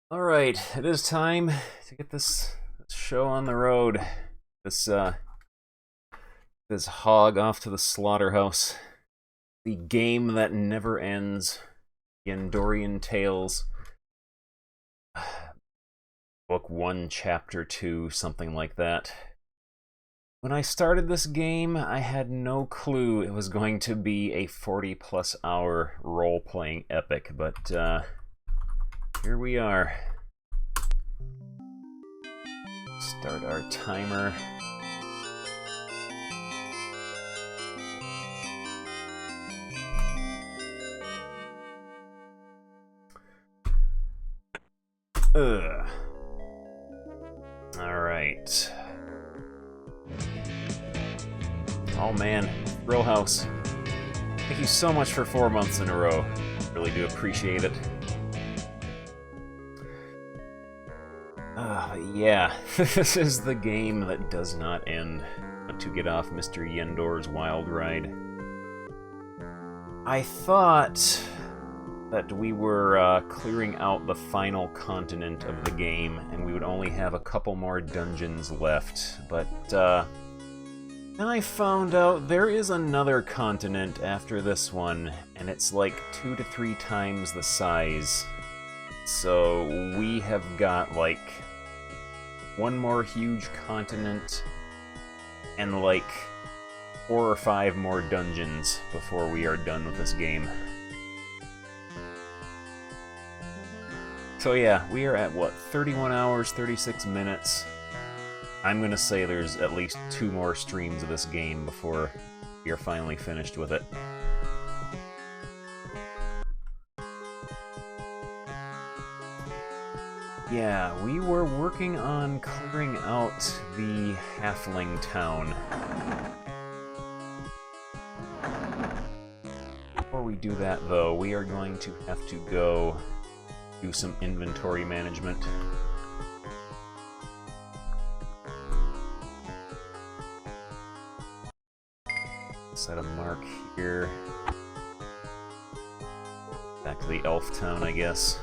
Alright, it is time to get this show on the road. This this hog off to the slaughterhouse. The game that never ends. Yendorian Tales. Book 1, Chapter 2, something like that. When I started this game, I had no clue it was going to be a 40-plus hour role-playing epic, but here we are. Start our timer. Alright. Oh man, Thrill House. Thank you so much for 4 months in a row. Really do appreciate it. Yeah, this is the game that does not end. To get off Mr. Yendor's wild ride. I thought that we were clearing out the final continent of the game, and we would only have a couple more dungeons left, but then I found out there is another continent after this one, and it's like 2 to 3 times the size. So we have got like one more huge continent and like 4 or 5 more dungeons before we are done with this game. So yeah, we are at what, 31 hours, 36 minutes. I'm gonna say there's at least 2 more streams of this game before we are finally finished with it. Yeah, we were working on clearing out the halfling town. Before we do that, though, we are going to have to go do some inventory management. Set a mark here. Back to the elf town, I guess.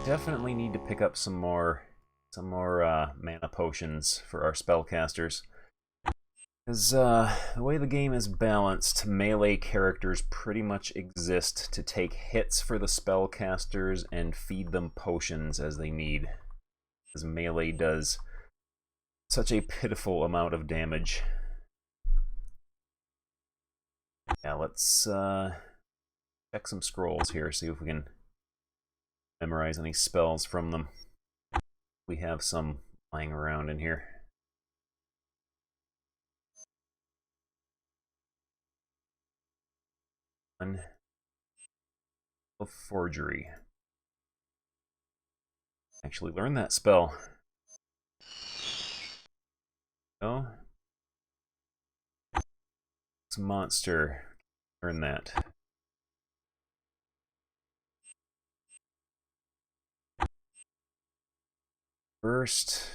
Definitely need to pick up some more mana potions for our spellcasters. Because the way the game is balanced, melee characters pretty much exist to take hits for the spellcasters and feed them potions as they need. Because melee does such a pitiful amount of damage. Yeah, let's check some scrolls here, see if we can memorize any spells from them. We have some lying around in here. One of forgery. Actually learned that spell. Oh. It's a monster. Learn that. Burst.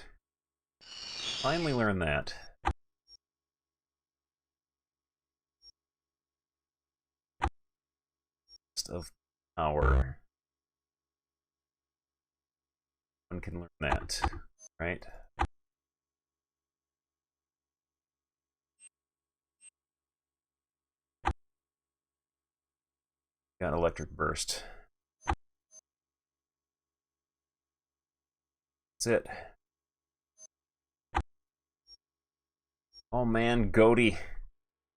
Finally learn that. Burst of power. One can learn that, right? Got electric burst. That's it. Oh man, Goaty.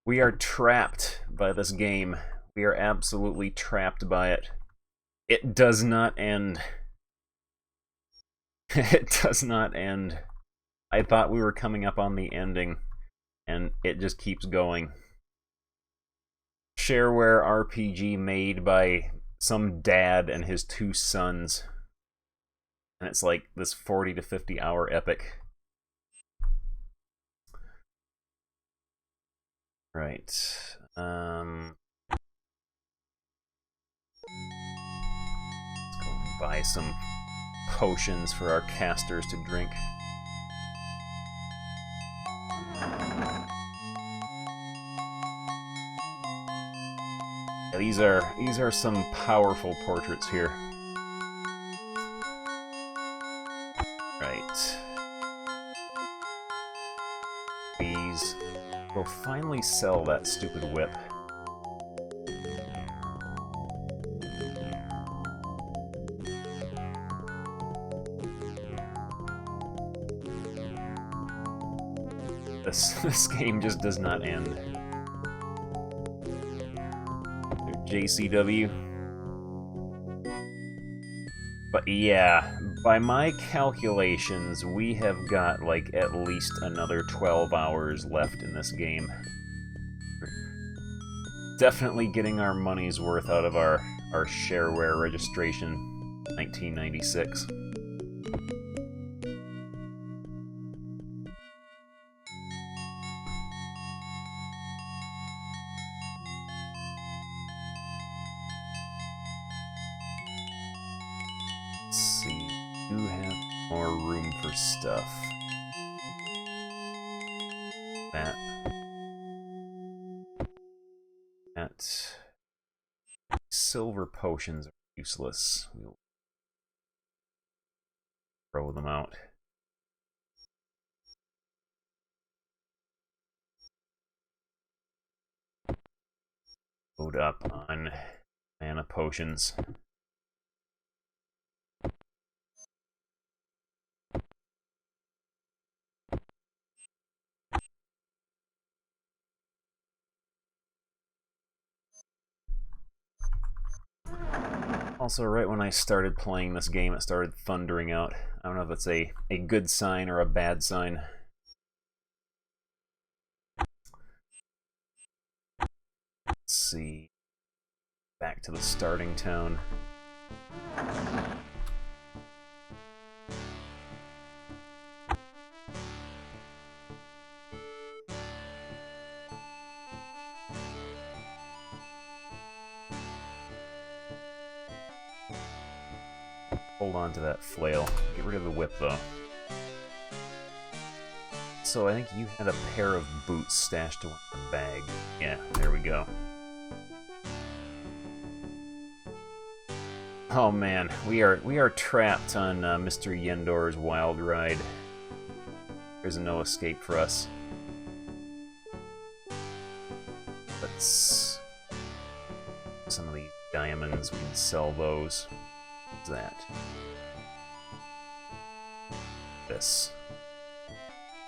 We are trapped by this game. We are absolutely trapped by it. It does not end. It does not end. I thought we were coming up on the ending, and it just keeps going. Shareware RPG made by some dad and his 2 sons. And it's like this 40 to 50 hour epic. Right. Let's go and buy some potions for our casters to drink. These are some powerful portraits here. Right. We'll finally sell that stupid whip. This game just does not end. JCW. But yeah, by my calculations, we have got like at least another 12 hours left in this game. Definitely getting our money's worth out of our shareware registration, 1996. Stuff. That silver potions are useless. We'll throw them out. Load up on mana potions. Also, right when I started playing this game, it started thundering out. I don't know if that's a good sign or a bad sign. Let's see. Back to the starting town. Hold on to that flail. Get rid of the whip, though. So I think you had a pair of boots stashed away in the bag. Yeah, there we go. Oh man, we are trapped on Mr. Yendor's wild ride. There's no escape for us. Let's... some of these diamonds, we can sell those. What's that? This.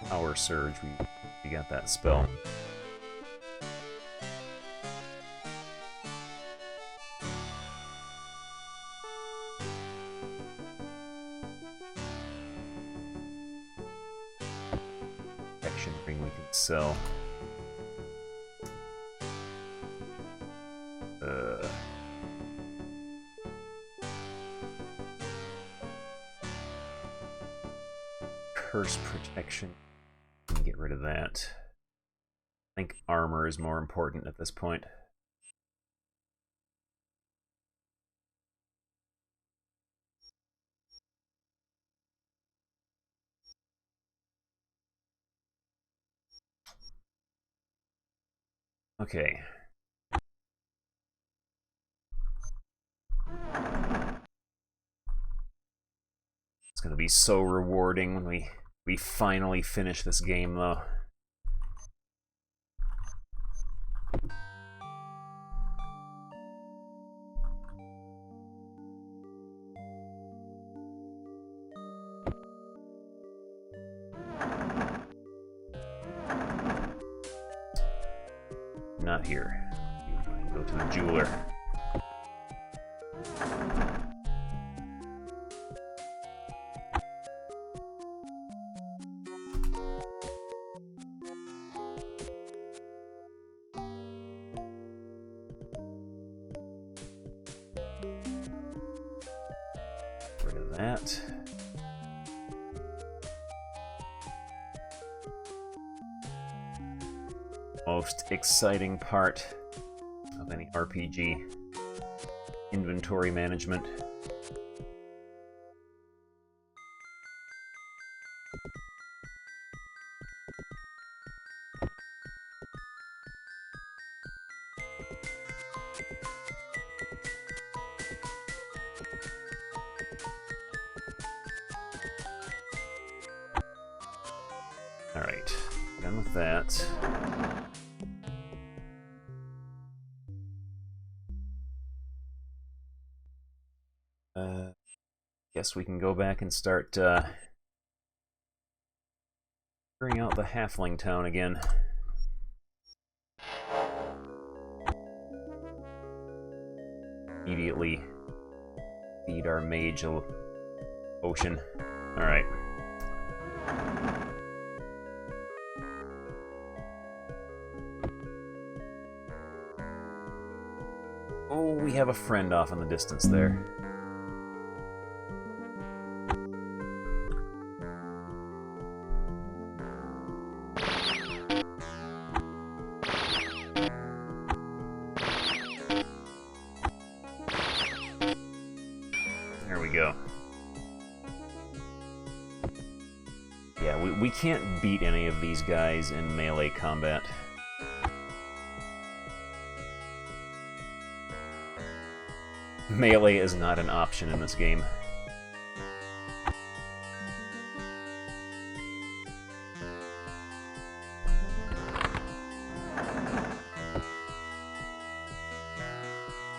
Power Surge, we got that spell. Protection ring we can sell. Curse protection. Get rid of that. I think armor is more important at this point. Okay. It's gonna be so rewarding when we finally finish this game, though. Not here. Go to the jeweler. Rid of that. Most exciting part of any RPG: inventory management. Alright, done with that. Guess we can go back and start figuring out the halfling town again. Immediately feed our mage a potion. Alright. Oh, we have a friend off in the distance there. There we go. Yeah, we can't beat any of these guys in melee combat. Melee is not an option in this game.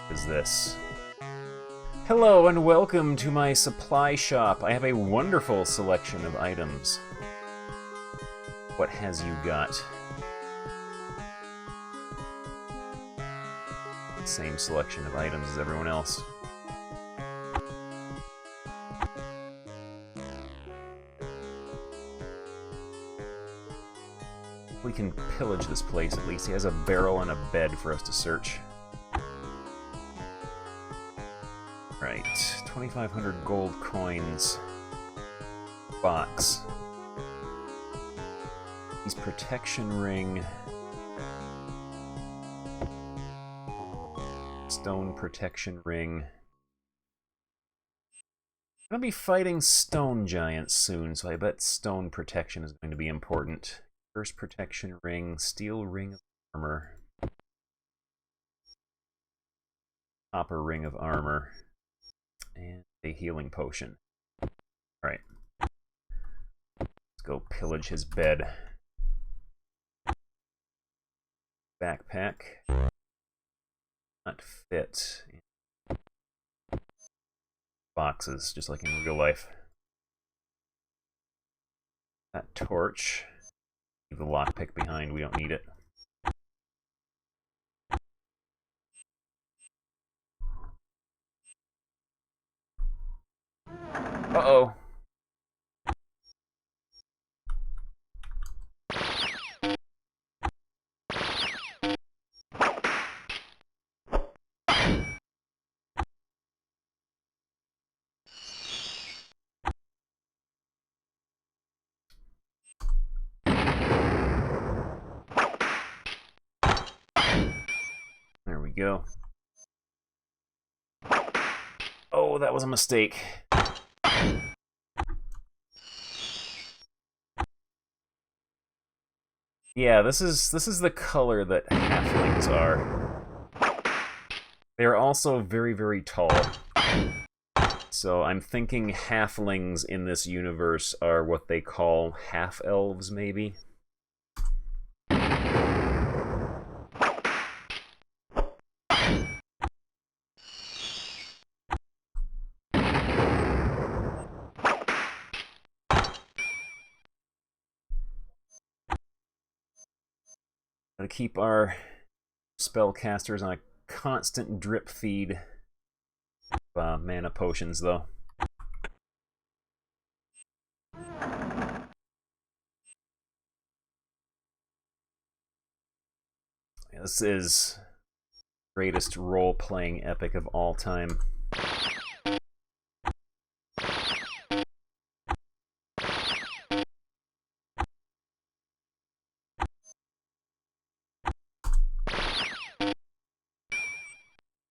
What is this? Hello and welcome to my supply shop. I have a wonderful selection of items. What has you got? Same selection of items as everyone else. We can pillage this place at least. He has a barrel and a bed for us to search. Right, 2,500 gold coins. Box. He's protection ring. Stone protection ring. I'm gonna be fighting stone giants soon, so I bet stone protection is going to be important. First protection ring, steel ring of armor, copper ring of armor, and a healing potion. Alright. Let's go pillage his bed. Backpack. Not fit in boxes, just like in real life. That torch. Leave the lockpick behind, we don't need it. Uh-oh. There we go. Oh, that was a mistake. Yeah, this is the color that halflings are. They're also very, very tall. So I'm thinking halflings in this universe are what they call half-elves, maybe? Gotta keep our spellcasters on a constant drip feed of mana potions, though. This is the greatest role-playing epic of all time.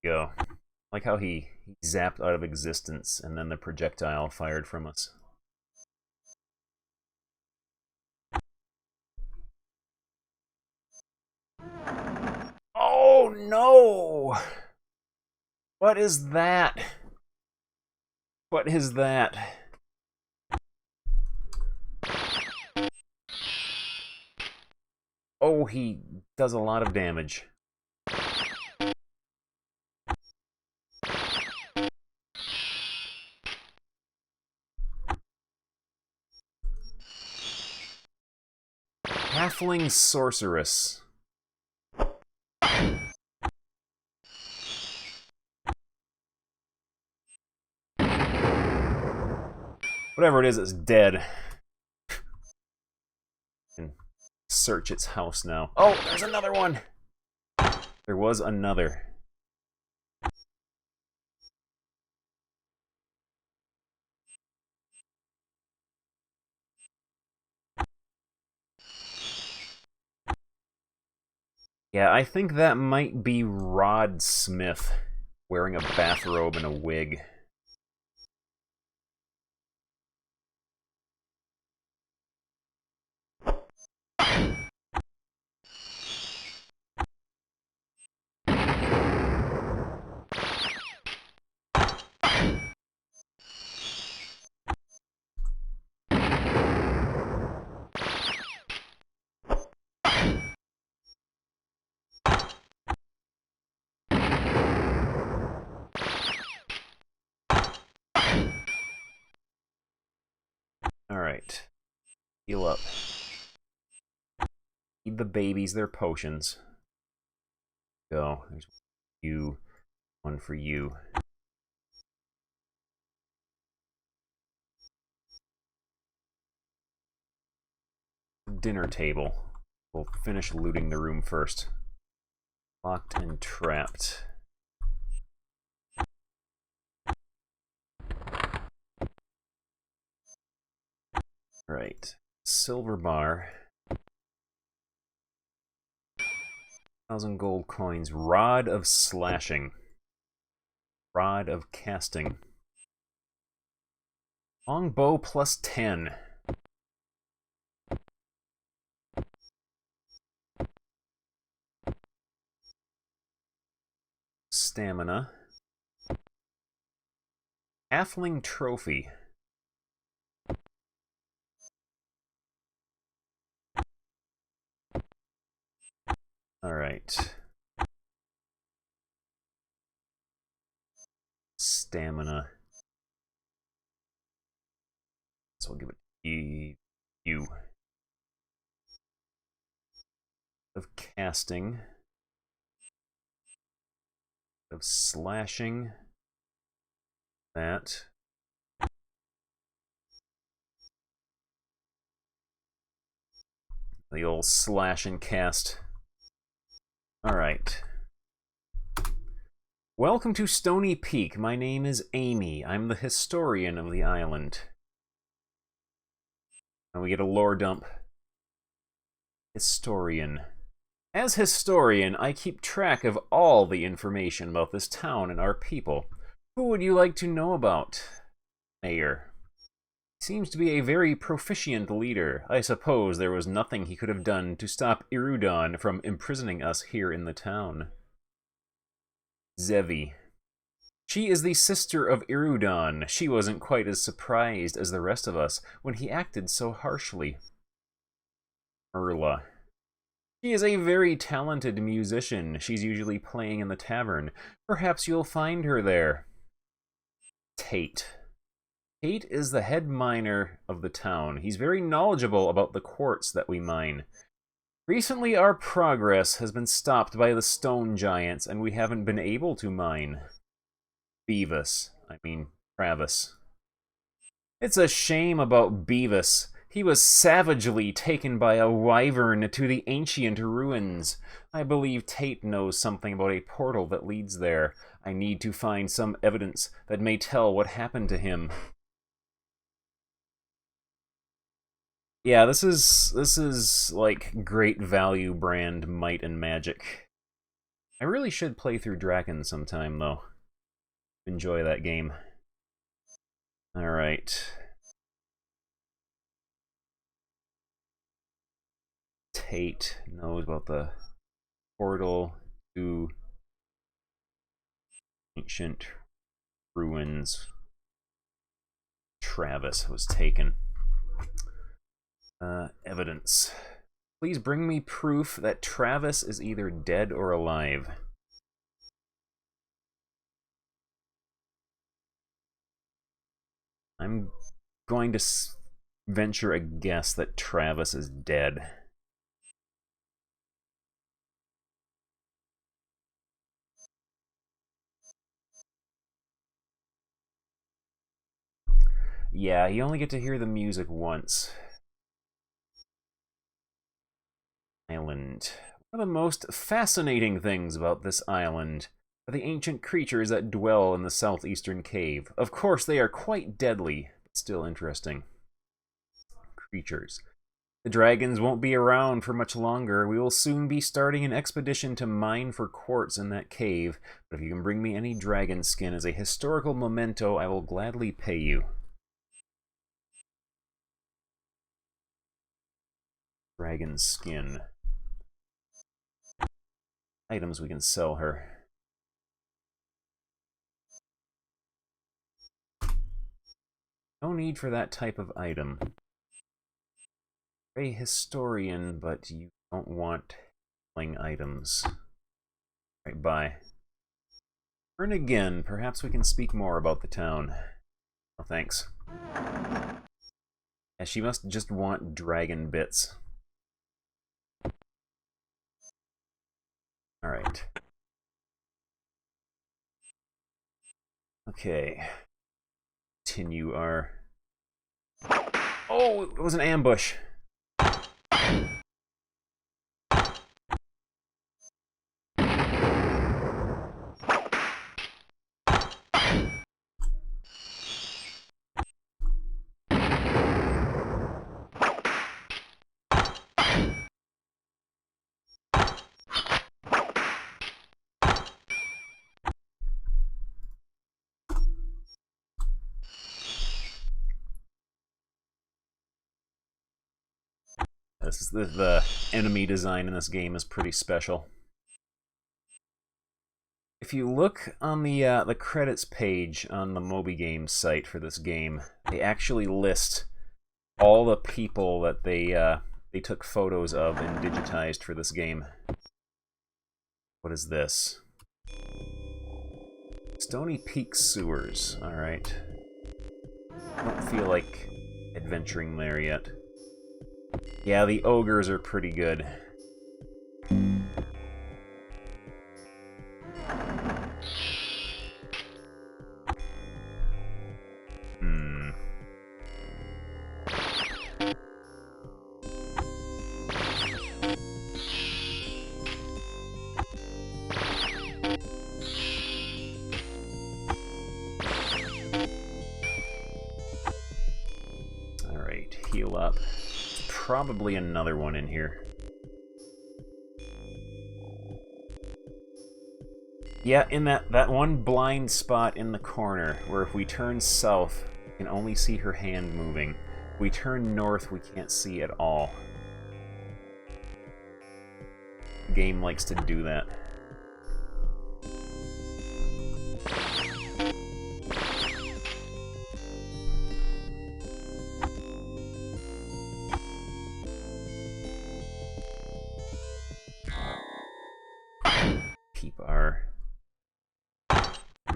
Go. Like how he zapped out of existence and then the projectile fired from us. Oh no! What is that? What is that? Oh, he does a lot of damage. Halfling Sorceress. Whatever it is, it's dead. And search its house now. Oh, there's another one! There was another. Yeah, I think that might be Rod Smith wearing a bathrobe and a wig. Alright. Heal up. Feed the babies their potions. Go. There's you. One for you. Dinner table. We'll finish looting the room first. Locked and trapped. Right. Silver bar. 1,000 gold coins. Rod of slashing. Rod of casting. Longbow plus 10. Stamina. Halfling trophy. Alright. Stamina. So we'll give it you. Of casting. Of slashing. That. The old slash and cast. Alright. Welcome to Stony Peak. My name is Amy. I'm the historian of the island. And we get a lore dump. Historian. As historian, I keep track of all the information about this town and our people. Who would you like to know about? Mayor. Seems to be a very proficient leader. I suppose there was nothing he could have done to stop Irudon from imprisoning us here in the town. Zevi. She is the sister of Irudon. She wasn't quite as surprised as the rest of us when he acted so harshly. Merla. She is a very talented musician. She's usually playing in the tavern. Perhaps you'll find her there. Tate. Tate is the head miner of the town. He's very knowledgeable about the quartz that we mine. Recently, our progress has been stopped by the stone giants, and we haven't been able to mine. Travis. It's a shame about Beavis. He was savagely taken by a wyvern to the ancient ruins. I believe Tate knows something about a portal that leads there. I need to find some evidence that may tell what happened to him. Yeah, this is like great value brand Might and Magic. I really should play through Draken sometime, though. Enjoy that game. Alright. Tate knows about the portal to ancient ruins. Travis was taken. Evidence. Please bring me proof that Travis is either dead or alive. I'm going to venture a guess that Travis is dead. Yeah, you only get to hear the music once. Island. One of the most fascinating things about this island are the ancient creatures that dwell in the southeastern cave. Of course, they are quite deadly, but still interesting. Creatures. The dragons won't be around for much longer. We will soon be starting an expedition to mine for quartz in that cave, but if you can bring me any dragon skin as a historical memento, I will gladly pay you. Dragon skin. Items we can sell her. No need for that type of item. You're a historian, but you don't want playing items. Right, bye. Turn again. Perhaps we can speak more about the town. Oh, thanks. Yeah, she must just want dragon bits. Alright. Okay. Continue our... Oh, it was an ambush. This is the enemy design in this game is pretty special. If you look on the credits page on the Moby Games site for this game, they actually list all the people that they took photos of and digitized for this game. What is this? Stony Peak Sewers. Alright. I don't feel like adventuring there yet. Yeah, the ogres are pretty good. Alright, heal up. Probably another one in here. Yeah, in that one blind spot in the corner, where if we turn south, we can only see her hand moving. If we turn north, we can't see at all. The game likes to do that. Keep our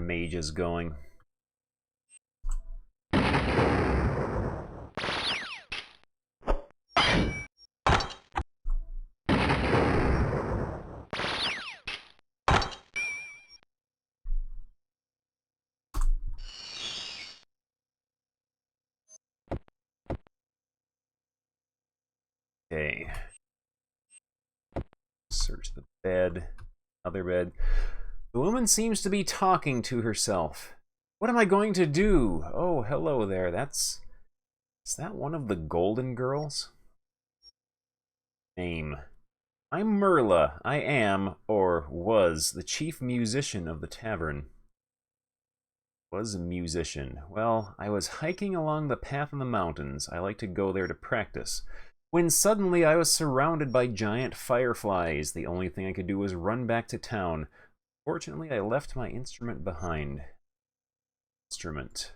mages going. Okay. Search the bed. Other bed. The woman seems to be talking to herself. What am I going to do? Oh, hello there. Is that one of the Golden Girls? Name. I'm Merla. I am, or was, the chief musician of the tavern. Was a musician. Well, I was hiking along the path in the mountains. I like to go there to practice. When suddenly I was surrounded by giant fireflies. The only thing I could do was run back to town. Fortunately, I left my instrument behind. Instrument.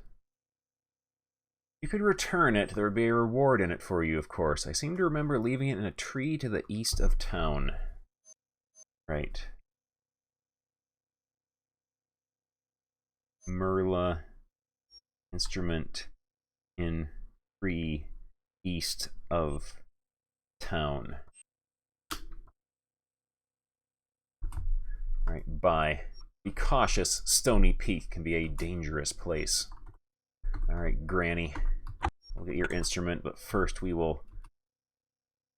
You could return it. There would be a reward in it for you, of course. I seem to remember leaving it in a tree to the east of town. Right. Merla instrument in tree east of town. Alright, bye. Be cautious. Stony Peak can be a dangerous place. Alright, Granny. We'll get your instrument, but first we'll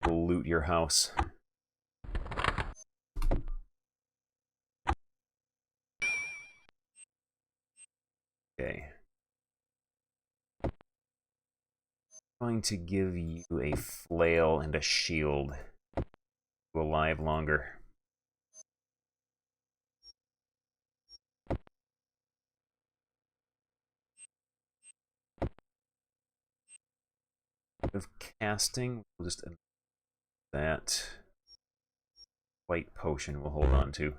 loot your house. Okay. I'm going to give you a flail and a shield. Go alive longer. Of casting, we'll just that white potion we'll hold on to.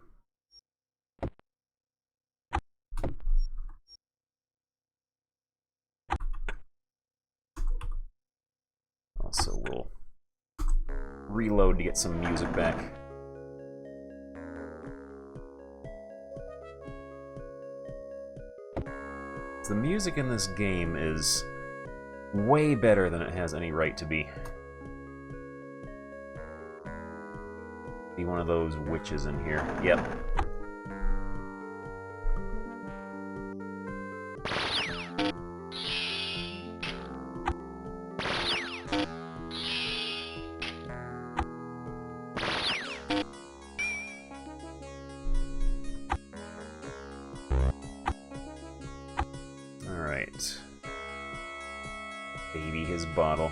Also, we'll reload to get some music back. The music in this game is way better than it has any right to be. Be one of those witches in here. Yep. Alright. Baby his bottle.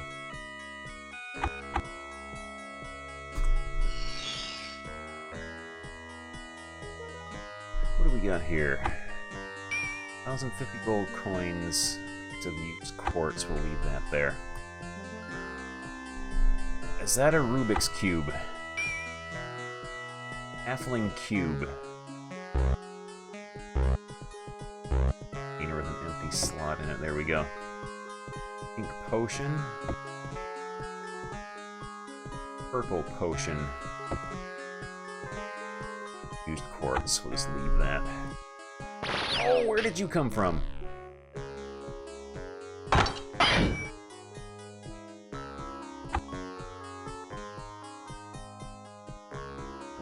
What do we got here? 1,050 gold coins of used quartz. We'll leave that there. Is that a Rubik's Cube? Halfling Cube. With an empty slot in it. There we go. Pink potion. Purple potion. Used quartz. We'll just leave that. Oh, where did you come from?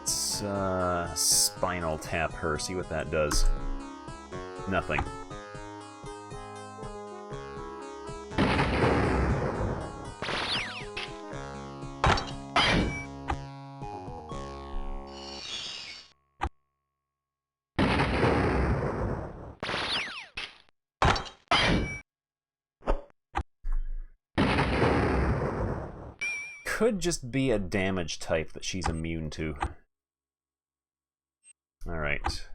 Let's spinal tap her. See what that does. Nothing. Could just be a damage type that she's immune to. Alright.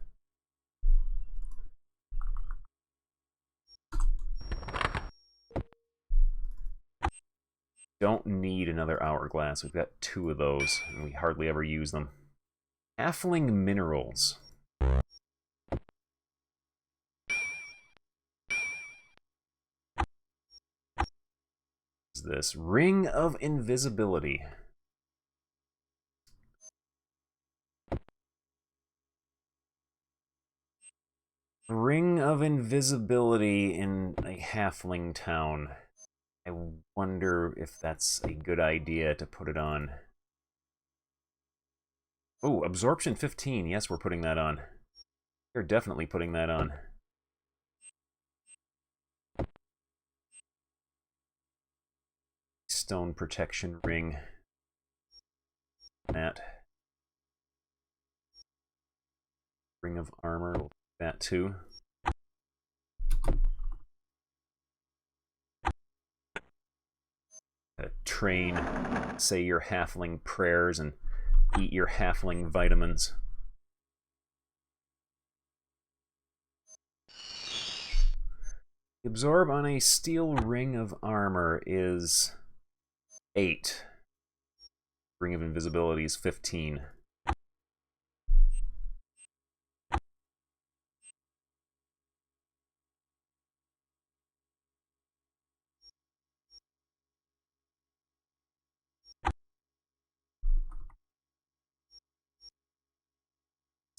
Don't need another hourglass. We've got 2 of those, and we hardly ever use them. Halfling minerals. This Ring of Invisibility. Ring of Invisibility in a halfling town. I wonder if that's a good idea to put it on. Oh, Absorption 15. Yes, we're putting that on. We're definitely putting that on. Stone protection ring. That. Ring of armor. We'll do that too. Train, say your halfling prayers and eat your halfling vitamins. Absorb on a steel ring of armor is 8. Ring of invisibility is 15.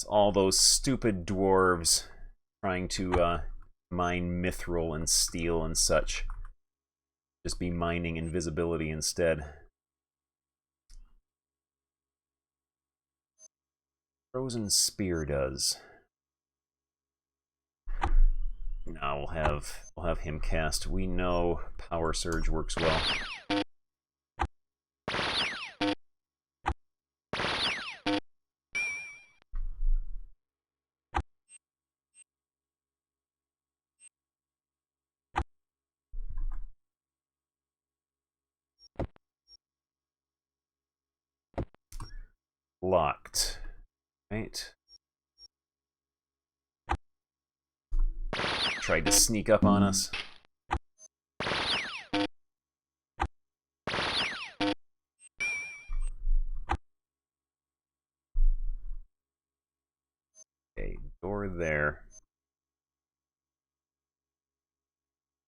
all those stupid dwarves trying to mine mithril and steel and such. Just be mining invisibility instead. Frozen Spear does. Now we'll have him cast. We know Power Surge works well. Locked. Right. Tried to sneak up on us. Okay, door there.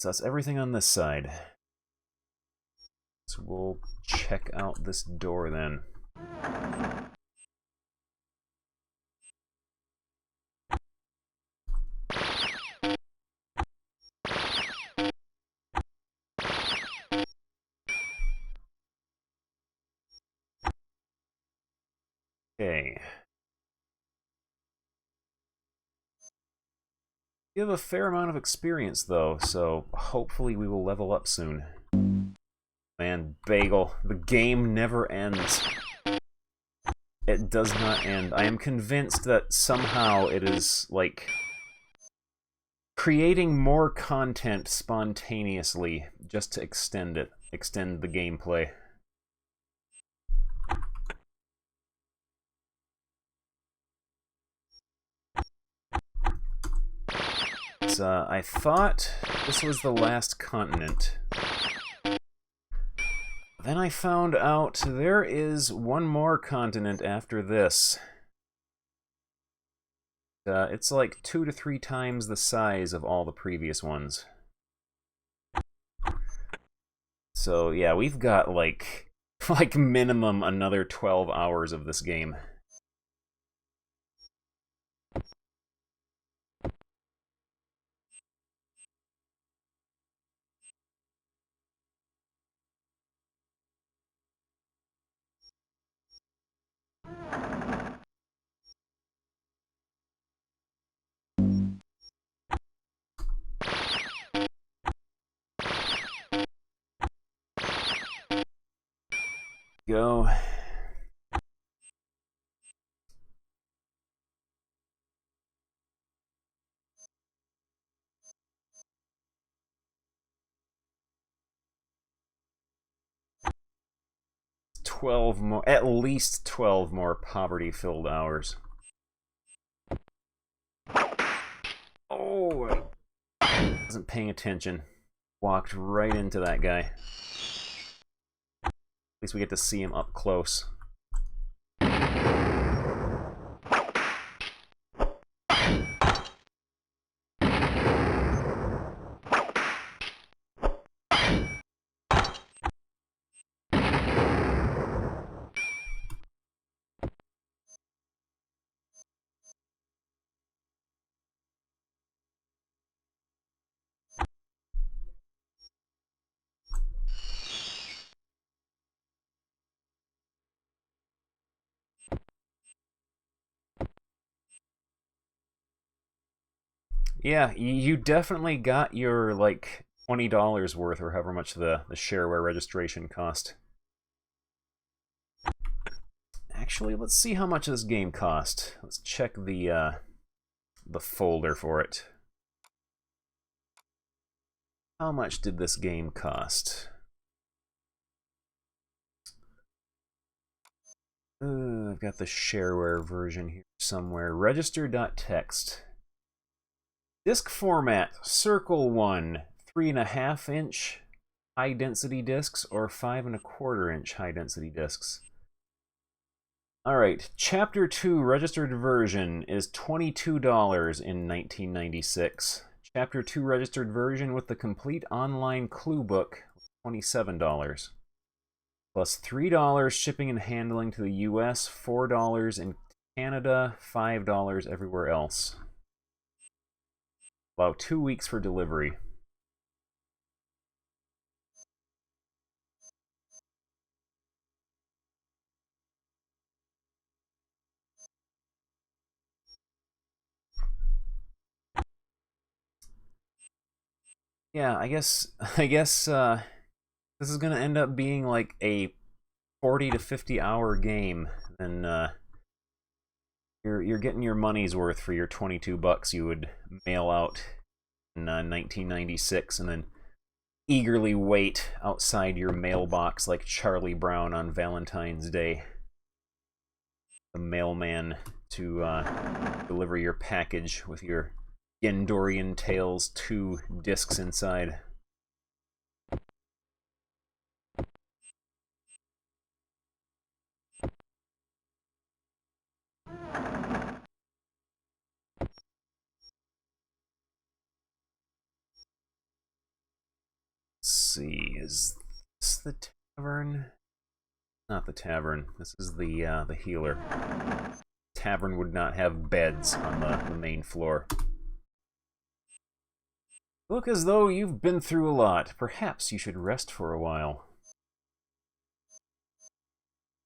So that's everything on this side. So we'll check out this door then. Okay. We have a fair amount of experience, though, so hopefully we will level up soon. Man, Bagel, the game never ends. It does not end. I am convinced that somehow it is, like, creating more content spontaneously just to extend the gameplay. I thought this was the last continent. Then I found out there is one more continent after this. It's like 2 to 3 times the size of all the previous ones. So yeah, we've got like minimum another 12 hours of this game. Go. At least 12 more poverty-filled hours. Oh, I wasn't paying attention. Walked right into that guy. At least we get to see him up close. Yeah, you definitely got your, like, $20 worth, or however much the shareware registration cost. Actually, let's see how much this game cost. Let's check the folder for it. How much did this game cost? I've got the shareware version here somewhere. Register.txt. Disc format, Circle 1, 3.5 inch high density discs or 5.25 inch high density discs. Alright, Chapter 2 registered version is $22 in 1996. Chapter 2 registered version with the complete online clue book, $27. Plus $3 shipping and handling to the US, $4 in Canada, $5 everywhere else. Allow 2 weeks for delivery. Yeah, I guess this is gonna end up being like a 40 to 50 hour game, and you're getting your money's worth for your 22 bucks you would mail out in 1996, and then eagerly wait outside your mailbox like Charlie Brown on Valentine's Day. The mailman to deliver your package with your Yendorian Tales 2 discs inside. Let's see, is this the tavern? Not the tavern. This is the healer. Tavern would not have beds on the main floor. Look as though you've been through a lot. Perhaps you should rest for a while.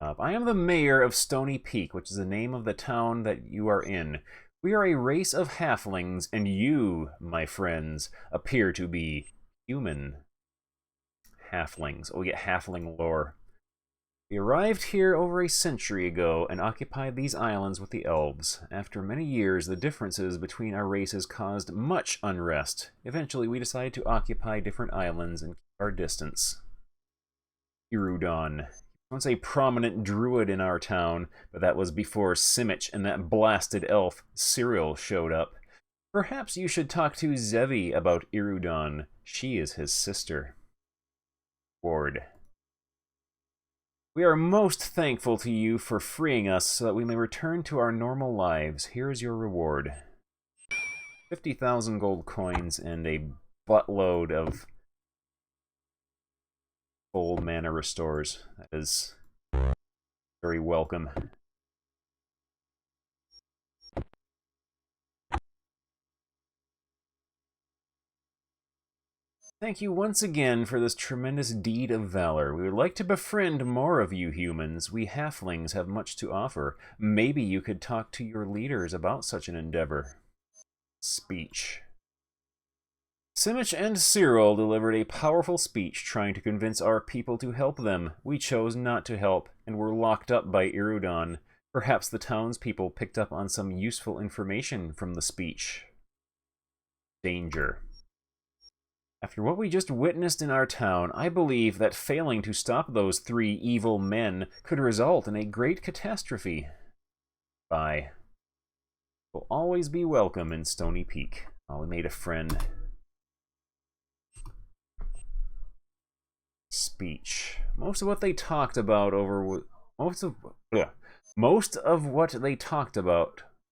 I am the mayor of Stony Peak, which is the name of the town that you are in. We are a race of halflings, and you, my friends, appear to be human. Halflings. Oh, we get halfling lore. We arrived here over a century ago and occupied these islands with the elves. After many years, the differences between our races caused much unrest. Eventually, we decided to occupy different islands and keep our distance. Irudon. Once a prominent druid in our town, but that was before Simic and that blasted elf, Cyril, showed up. Perhaps you should talk to Zevi about Irudon. She is his sister. Ward. We are most thankful to you for freeing us so that we may return to our normal lives. Here is your reward. 50,000 gold coins and a buttload of full mana restores. That is very welcome. Thank you once again for this tremendous deed of valor. We would like to befriend more of you humans. We halflings have much to offer. Maybe you could talk to your leaders about such an endeavor. Speech. Simic and Cyril delivered a powerful speech trying to convince our people to help them. We chose not to help, and were locked up by Irudon. Perhaps the townspeople picked up on some useful information from the speech. Danger. After what we just witnessed in our town, I believe that failing to stop those 3 evil men could result in a great catastrophe. Bye. Will always be welcome in Stony Peak. Oh, we made a friend. Speech. Most of what they talked about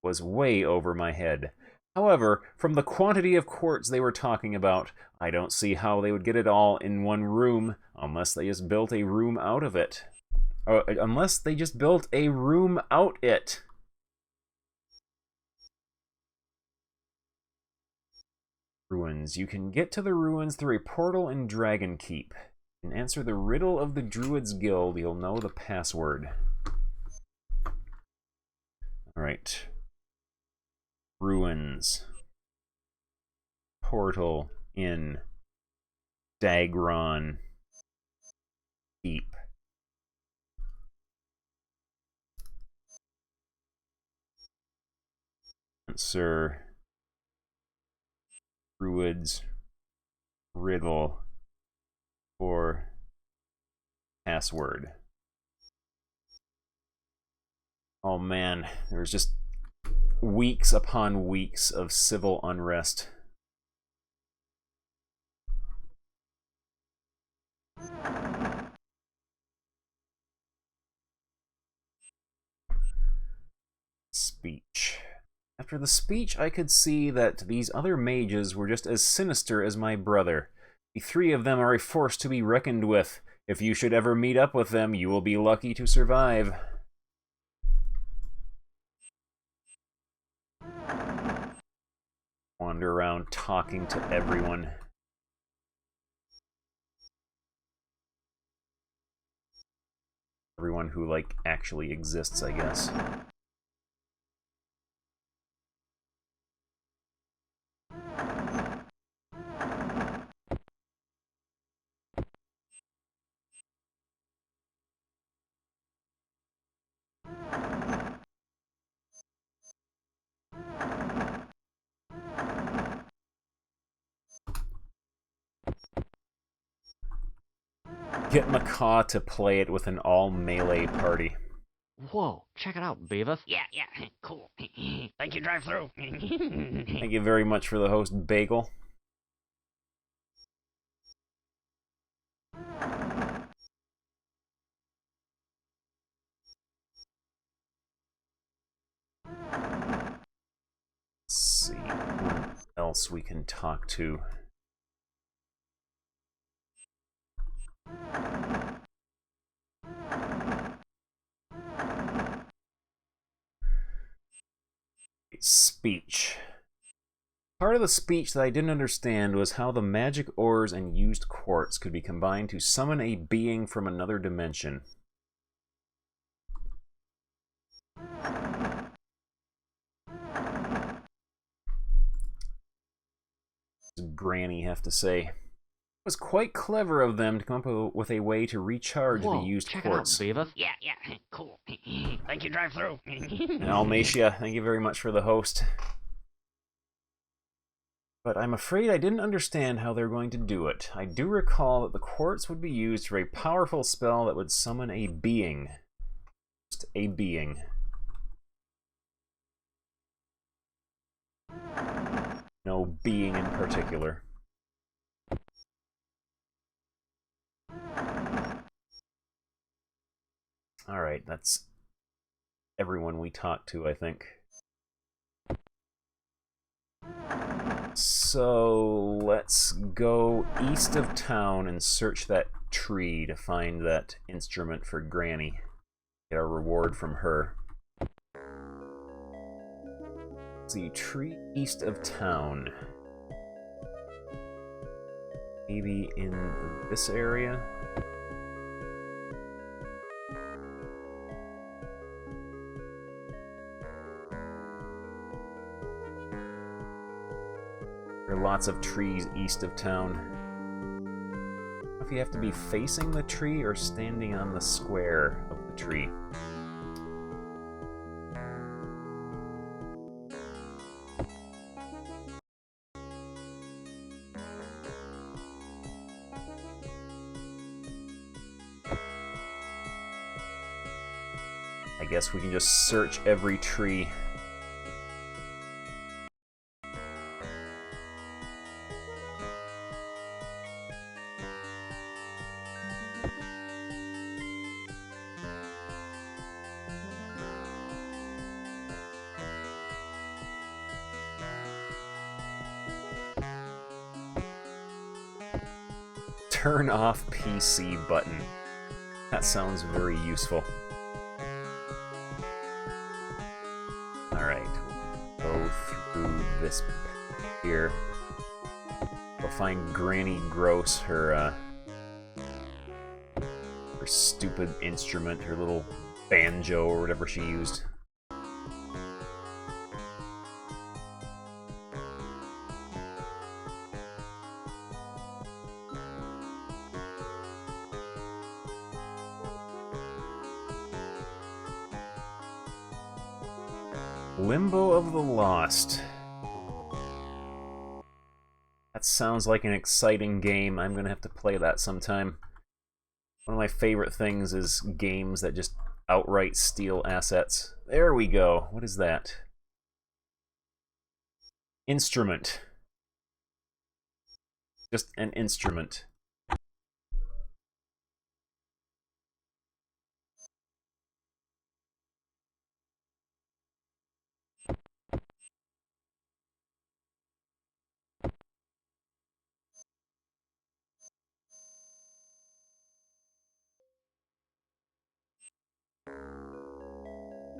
was way over my head. However, from the quantity of quartz they were talking about, I don't see how they would get it all in one room unless they just built a room out of it. Unless they just built a room out it. Ruins. You can get to the ruins through a portal in Dragon Keep. And answer the riddle of the Druids Guild, you'll know the password. Alright. Ruins. Portal in Dagron Keep. Answer Druids riddle for password. Oh man, there's just weeks upon weeks of civil unrest. Speech. After the speech, I could see that these other mages were just as sinister as my brother. The 3 of them are a force to be reckoned with. If you should ever meet up with them, you will be lucky to survive. wander around talking to everyone. Everyone who, like, actually exists, I guess. Get Macaw to play it with an all-melee party. Whoa, check it out, Beavis. Yeah, cool. Thank you, drive-through. Thank you very much for the host, Bagel. Let's see what else we can talk to. Speech. Part of the speech that I didn't understand was how the magic ores and used quartz could be combined to summon a being from another dimension. What does Granny have to say? It was quite clever of them to come up with a way to recharge the used check quartz. it out, Beavis. Yeah, cool. Thank you, drive-through. And Almacia, thank you very much for the host. But I'm afraid I didn't understand how they're going to do it. I do recall that the quartz would be used for a powerful spell that would summon a being. Just a being. No being in particular. Alright, that's everyone we talked to, I think. So let's go east of town and search that tree to find that instrument for Granny. Get our reward from her. Let's see, tree east of town. Maybe in this area? There are lots of trees east of town. I don't know if you have to be facing the tree or standing on the square of the tree. I guess we can just search every tree. Turn off PC button. That sounds very useful. Alright, go through this here. We'll find Granny Gross, her stupid instrument, her little banjo or whatever she used. Limbo of the Lost. That sounds like an exciting game. I'm gonna have to play that sometime. One of my favorite things is games that just outright steal assets. There we go. What is that? Instrument. Just an instrument.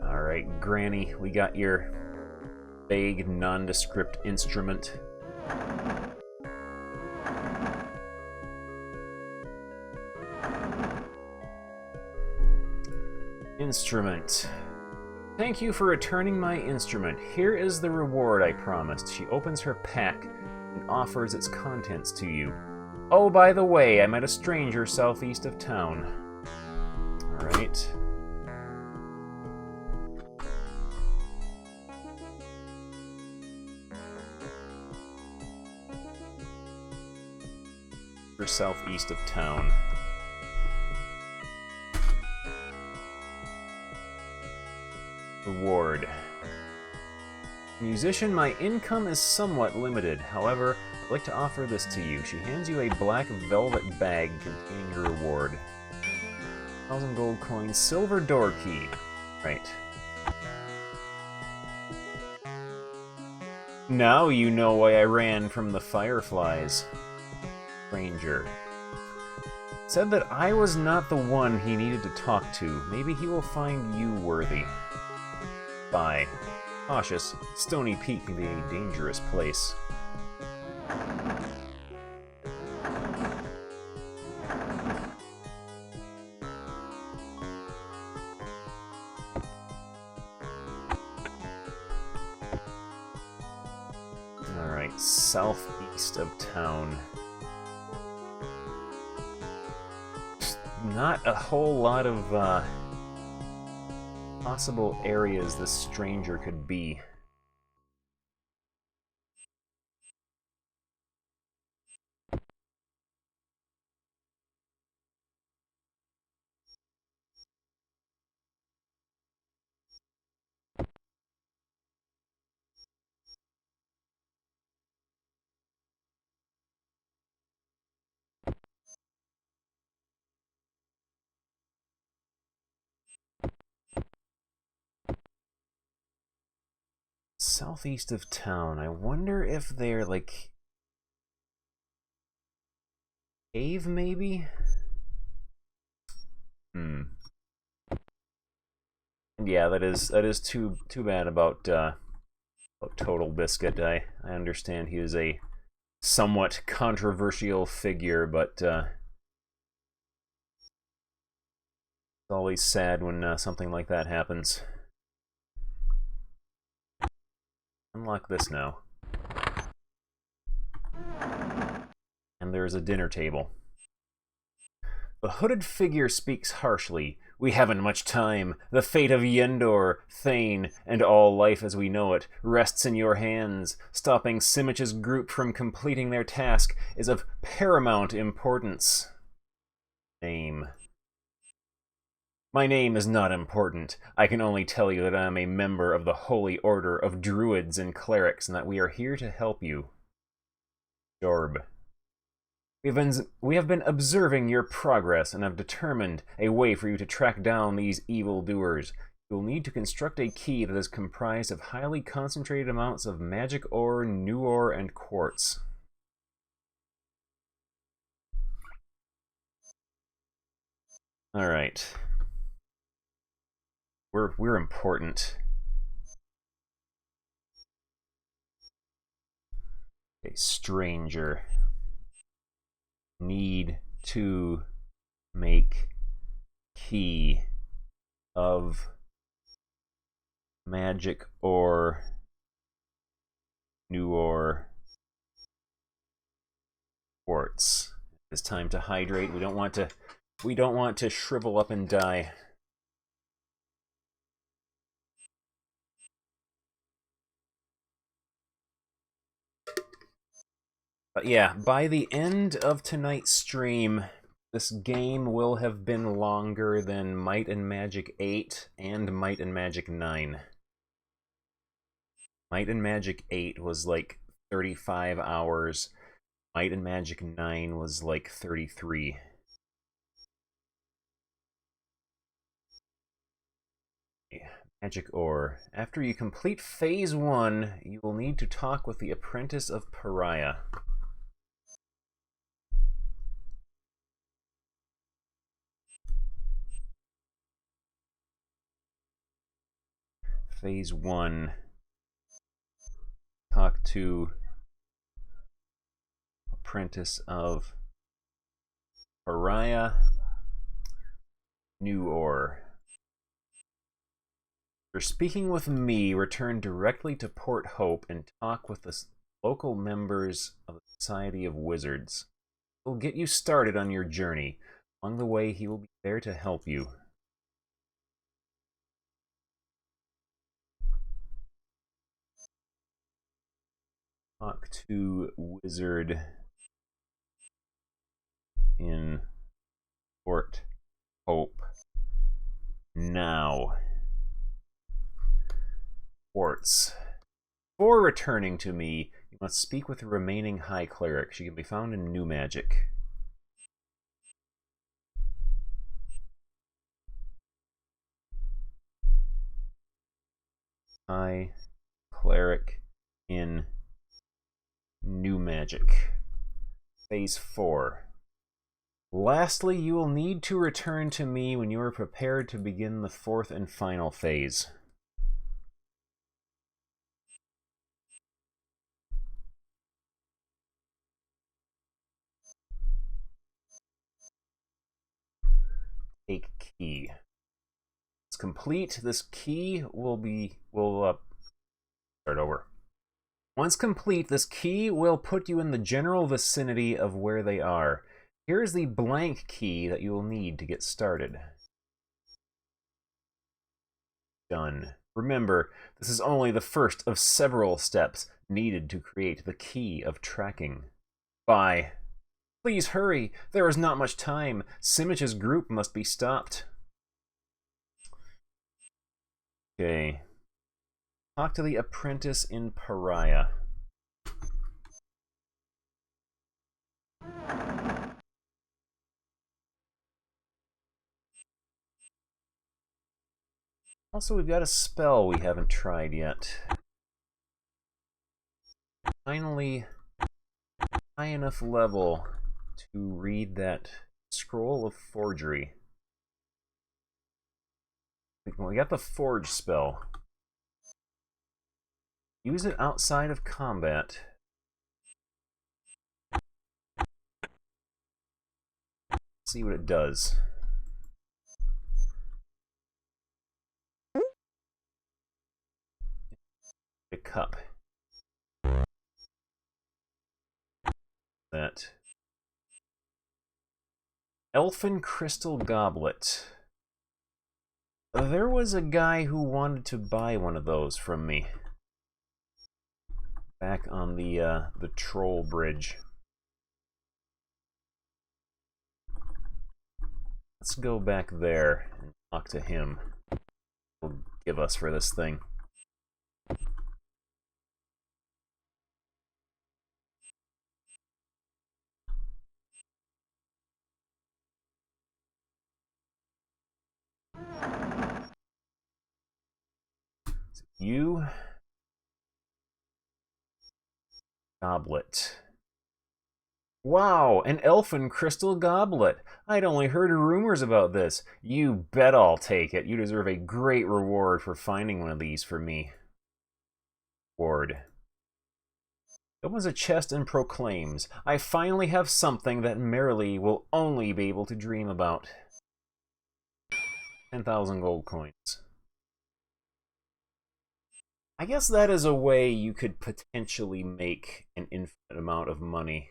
Alright, Granny, we got your vague, nondescript instrument. Instrument. Thank you for returning my instrument. Here is the reward I promised. She opens her pack and offers its contents to you. Oh, by the way, I met a stranger southeast of town. Alright. For southeast of town. Reward. Musician, my income is somewhat limited. However, I'd like to offer this to you. She hands you a black velvet bag containing your reward. 1,000 gold coins, silver door key. Right. Now you know why I ran from the fireflies. Ranger. Said that I was not the one he needed to talk to. Maybe he will find you worthy. Bye. Cautious, Stony Peak can be a dangerous place. Alright, southeast of town. Not a whole lot of, possible areas this stranger could be. Southeast of town. I wonder if they're like cave, maybe? Yeah, that is too bad about Total Biscuit. I understand he is a somewhat controversial figure, but it's always sad when something like that happens. Unlock this now. And there's a dinner table. The hooded figure speaks harshly. We haven't much time. The fate of Yendor, Thane, and all life as we know it rests in your hands. Stopping Simich's group from completing their task is of paramount importance. Name. My name is not important. I can only tell you that I am a member of the Holy Order of Druids and Clerics, and that we are here to help you. Jorb. We have been observing your progress and have determined a way for you to track down these evildoers. You will need to construct a key that is comprised of highly concentrated amounts of magic ore, new ore, and quartz. Alright. We're important. A stranger. Need to make key of magic ore, new ore, quartz. It's time to hydrate. We don't want to shrivel up and die. But yeah, by the end of tonight's stream, this game will have been longer than Might and Magic 8 and Might and Magic 9. Might and Magic 8 was like 35 hours. Might and Magic 9 was like 33. Magic Ore. After you complete Phase 1, you will need to talk with the Apprentice of Pariah. Phase 1. Talk to apprentice of Pariah Newer. After speaking with me, return directly to Port Hope and talk with the local members of the Society of Wizards. He'll get you started on your journey. Along the way, he will be there to help you. Talk to Wizard in Port Hope now. Ports. Before returning to me, you must speak with the remaining High Cleric. She can be found in New Magic. High Cleric in New Magic. Phase 4. Lastly, you will need to return to me when you are prepared to begin the 4th and final phase. Take key. It's complete. This key will start over. Once complete, this key will put you in the general vicinity of where they are. Here's the blank key that you will need to get started. Done. Remember, this is only the first of several steps needed to create the key of tracking. Bye. Please hurry. There is not much time. Simich's group must be stopped. Okay. Talk to the apprentice in Pariah. Also, we've got a spell we haven't tried yet. Finally, high enough level to read that Scroll of Forgery. We got the Forge spell. Use it outside of combat. See what it does. A cup. That. Elfin Crystal Goblet. There was a guy who wanted to buy one of those from me. Back on the troll bridge. Let's go back there and talk to him. He'll give us for this thing. You. Goblet. Wow, an elfin crystal goblet. I'd only heard rumors about this. You bet I'll take it. You deserve a great reward for finding one of these for me. Ward. Opens a chest and proclaims, I finally have something that Merrily will only be able to dream about. 10,000 gold coins. I guess that is a way you could potentially make an infinite amount of money.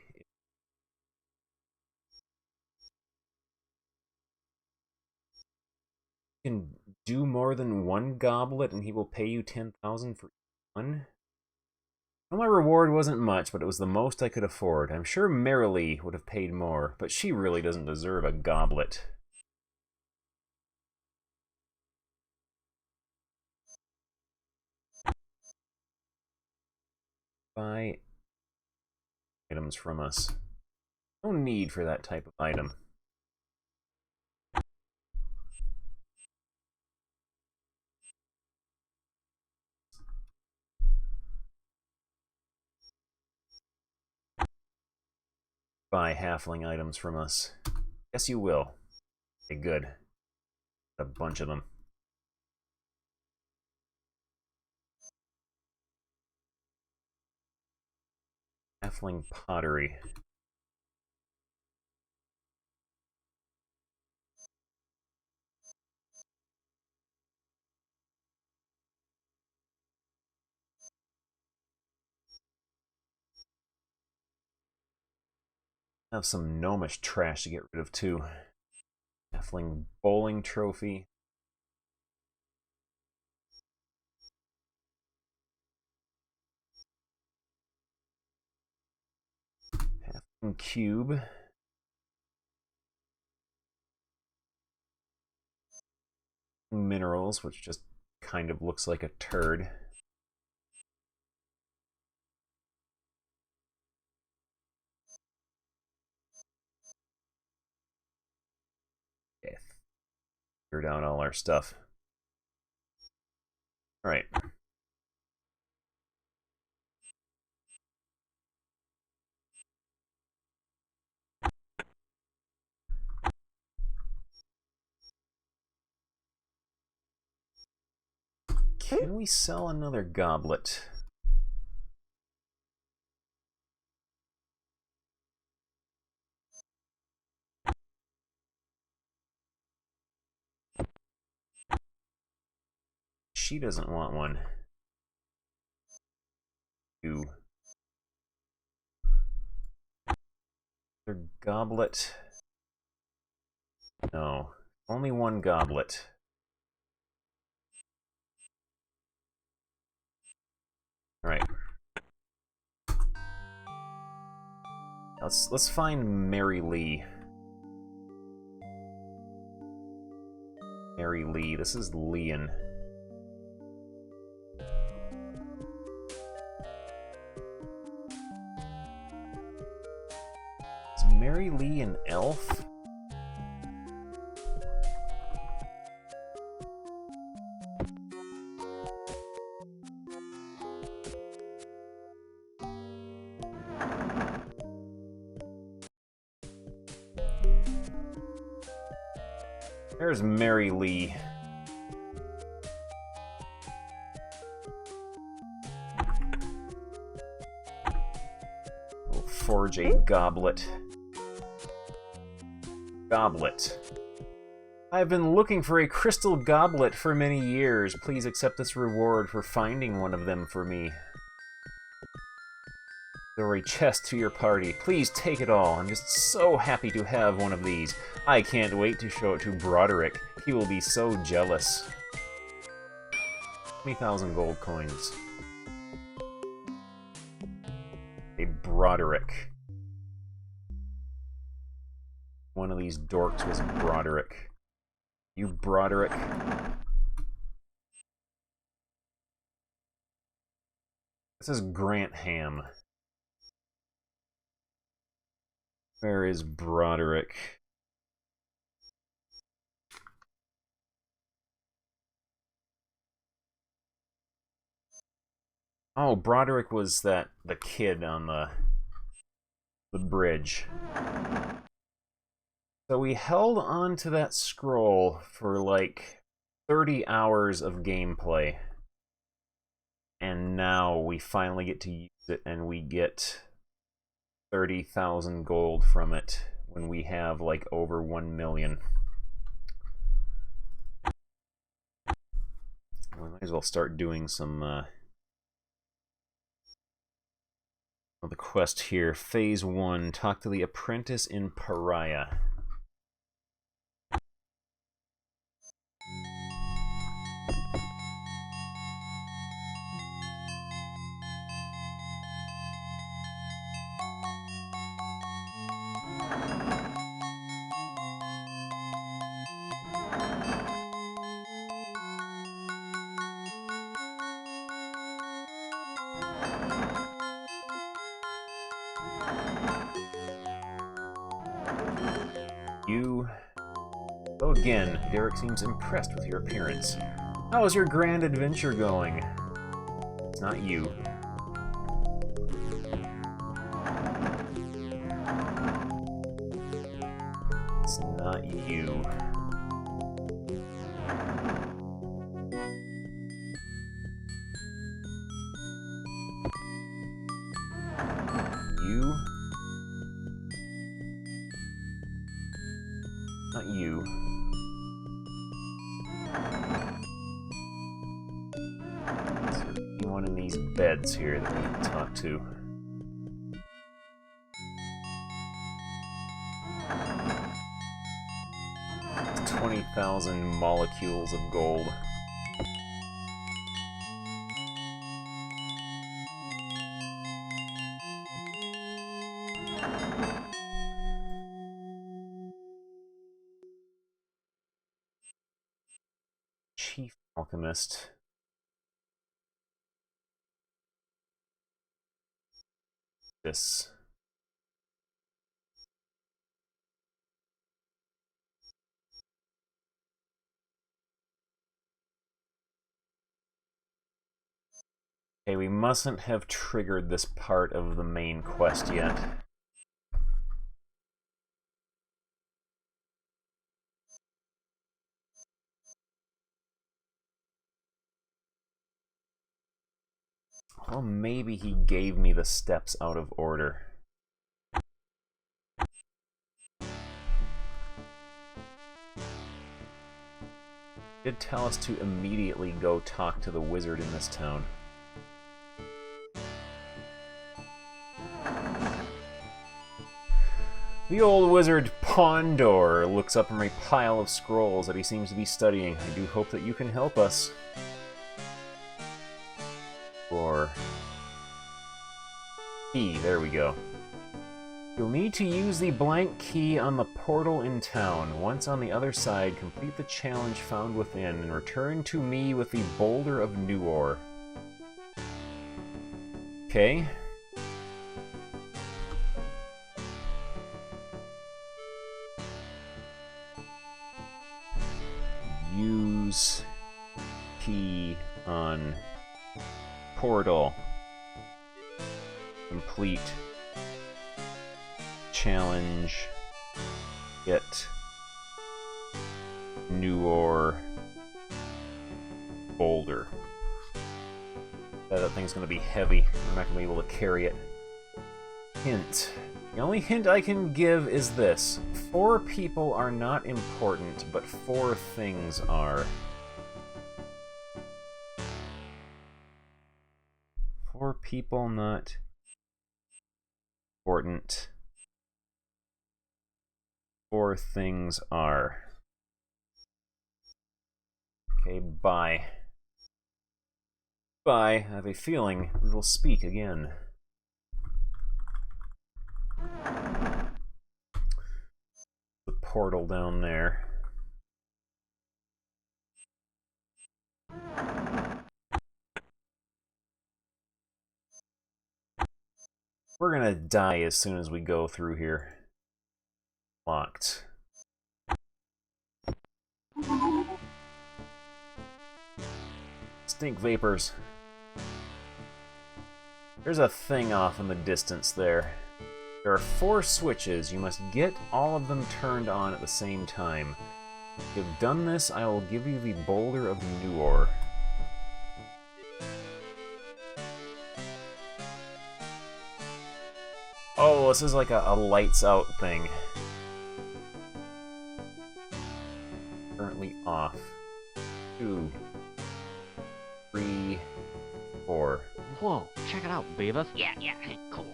You can do more than one goblet and he will pay you 10,000 for one? Well, my reward wasn't much, but it was the most I could afford. I'm sure Merrily would have paid more, but she really doesn't deserve a goblet. Buy items from us. No need for that type of item. Buy halfling items from us. Yes, you will. Okay, good. A bunch of them. Halfling pottery. Have some gnomish trash to get rid of too. Halfling bowling trophy. Halfling cube. Minerals, which just kind of looks like a turd. Okay. Clear down all our stuff. Alright. Can we sell another goblet? She doesn't want one. Two. Another goblet. No. Only one goblet. Alright. Let's find Mary Lee. Mary Lee. This is Leon. Is Mary Lee an elf? There's Mary Lee. We'll forge a goblet. Goblet. I've been looking for a crystal goblet for many years. Please accept this reward for finding one of them for me. There a chest to your party. Please take it all. I'm just so happy to have one of these. I can't wait to show it to Broderick. He will be so jealous. 20,000 gold coins. A Broderick. One of these dorks was Broderick. You Broderick. This is Grantham. Where is Broderick? Oh, Broderick was the kid on the bridge. So we held on to that scroll for like 30 hours of gameplay. And now we finally get to use it and we get 30,000 gold from it when we have like over 1 million. We might as well start doing some of the quest here. Phase 1, talk to the apprentice in Pariah. Oh, again, Derek seems impressed with your appearance. How is your grand adventure going? It's not you. It's not you. You? Not you. Is there anyone in these beds here that we can talk to? 3,000 molecules of gold. Chief Alchemist. This. Okay, we mustn't have triggered this part of the main quest yet. Well, maybe he gave me the steps out of order. He did tell us to immediately go talk to the wizard in this town. The old wizard Pondor looks up from a pile of scrolls that he seems to be studying. I do hope that you can help us. Or... key, there we go. You'll need to use the blank key on the portal in town. Once on the other side, complete the challenge found within and return to me with the boulder of Yendor. Okay. Use key on portal. Complete challenge. Get Yendor boulder. That thing's gonna be heavy. I'm not gonna be able to carry it. Hint. The only hint I can give is this. 4 people are not important, but 4 things are. 4 people not important. 4 things are. Okay, bye. Bye. I have a feeling we will speak again. The portal down there. We're gonna die as soon as we go through here. Locked. Stink vapors. There's a thing off in the distance there. There are 4 switches. You must get all of them turned on at the same time. If you've done this, I will give you the boulder of Yendor. Oh, this is like a lights out thing. Currently off. 2, 3, 4. Whoa, check it out, Beavis. Yeah, cool.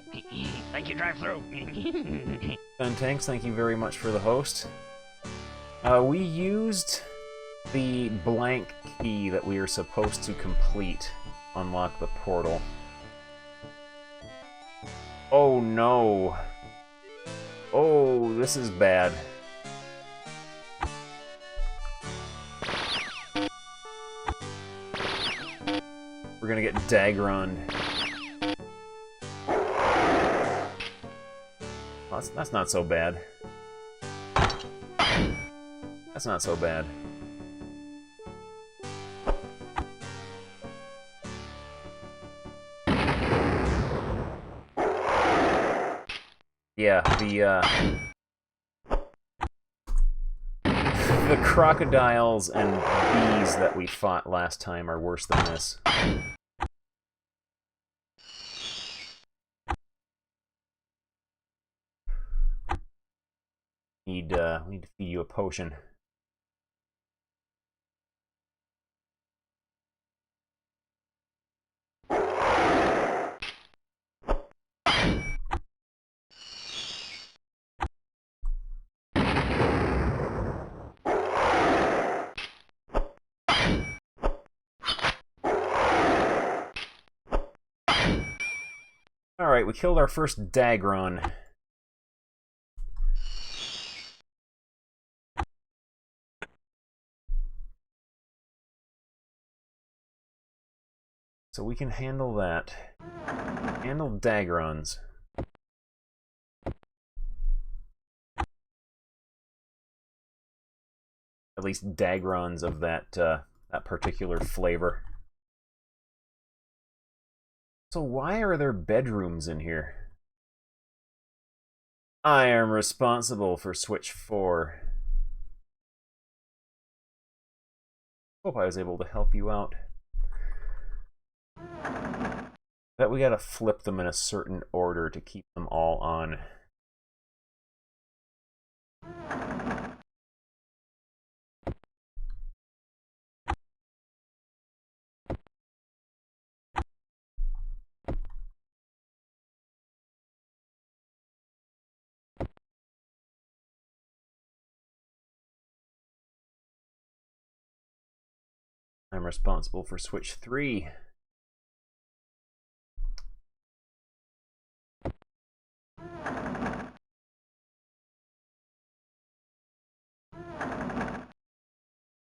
Thank you, drive through. Tanks, thank you very much for the host. We used the blank key that we were supposed to complete to unlock the portal. Oh no! Oh, this is bad. We're gonna get Dagroned. Well, that's not so bad. That's not so bad. Yeah, the crocodiles and bees that we fought last time are worse than this. We need to feed you a potion. Alright, we killed our first Dagron. So we can handle that. Handle Dagrons. At least Dagrons of that that particular flavor. So why are there bedrooms in here? I am responsible for switch 4. Hope I was able to help you out. Bet we gotta flip them in a certain order to keep them all on. I'm responsible for switch 3.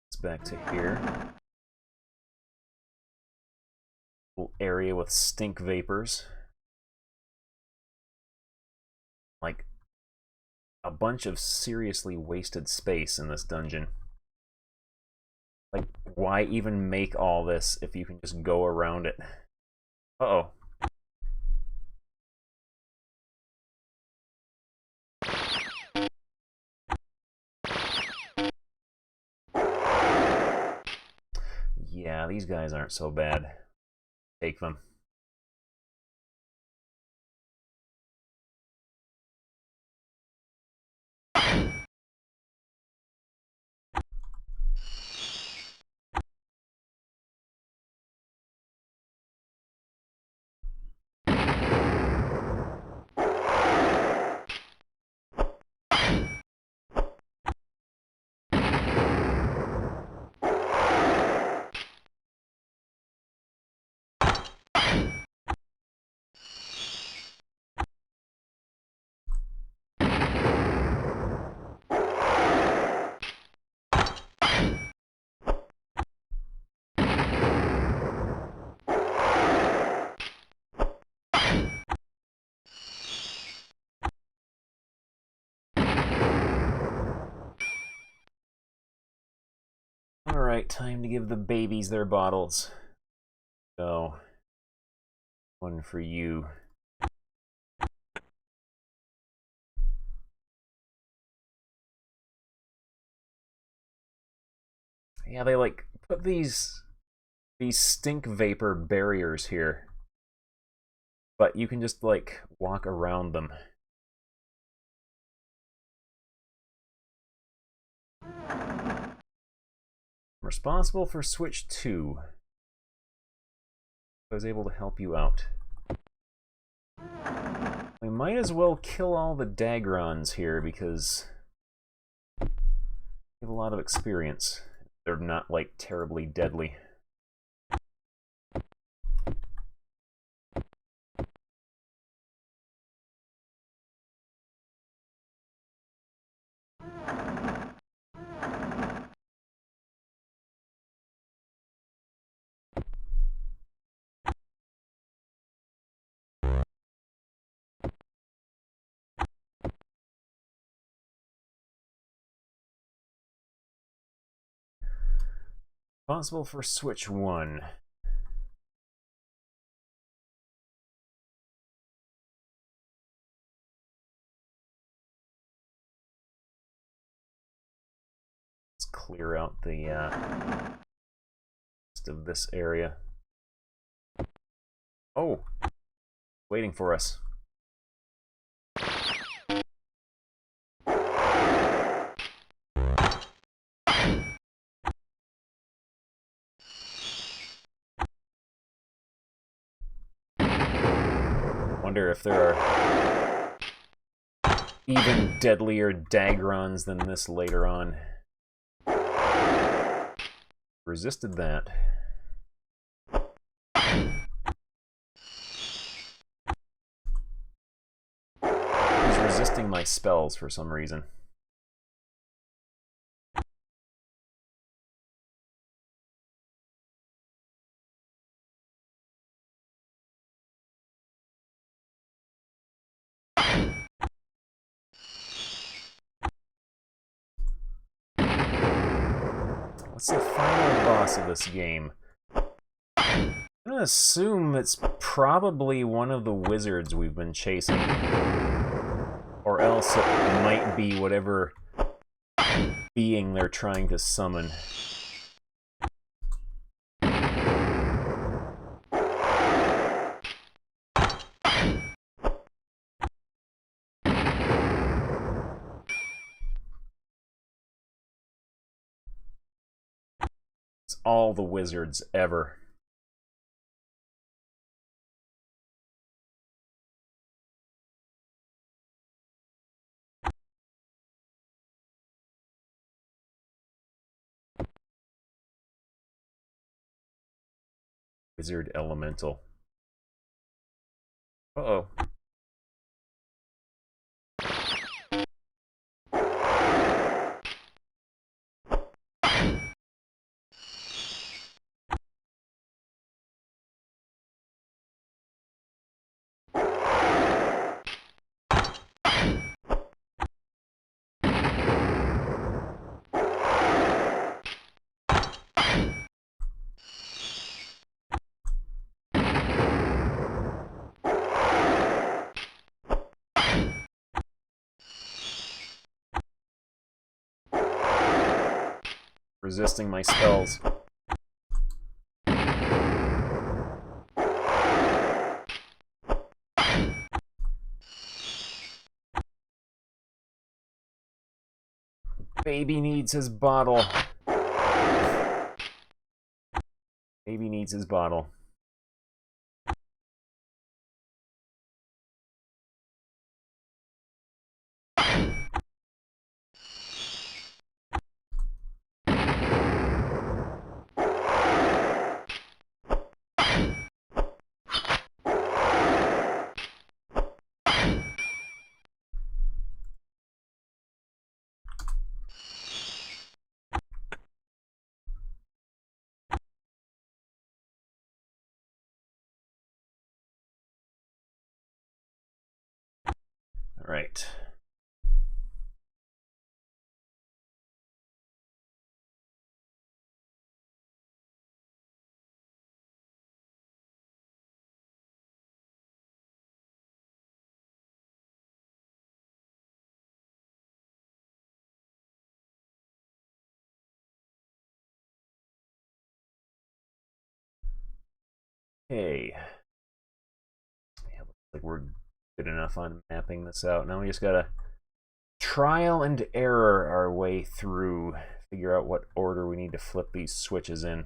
It's back to here. Little area with stink vapors. Like a bunch of seriously wasted space in this dungeon. Like, why even make all this if you can just go around it? Uh-oh. Yeah, these guys aren't so bad. Take them. Alright, time to give the babies their bottles. So, one for you. Yeah, they like put these stink vapor barriers here. But you can just like walk around them. I'm responsible for switch 2. I was able to help you out. We might as well kill all the Dagrons here because we have a lot of experience. They're not like terribly deadly. Responsible for switch 1. Let's clear out the rest of this area. Oh, waiting for us. Wonder if there are even deadlier Dagrons than this later on. Resisted that. spells for some reason. What's the final boss of this game? I'm gonna assume it's probably one of the wizards we've been chasing. Or else it might be whatever being they're trying to summon. It's all the wizards ever. Wizard Elemental. Uh-oh. Resisting my spells. Baby needs his bottle. Baby needs his bottle. All right. Okay. Yeah, looks like we're good enough on mapping this out. Now we just gotta trial and error our way through, figure out what order we need to flip these switches in.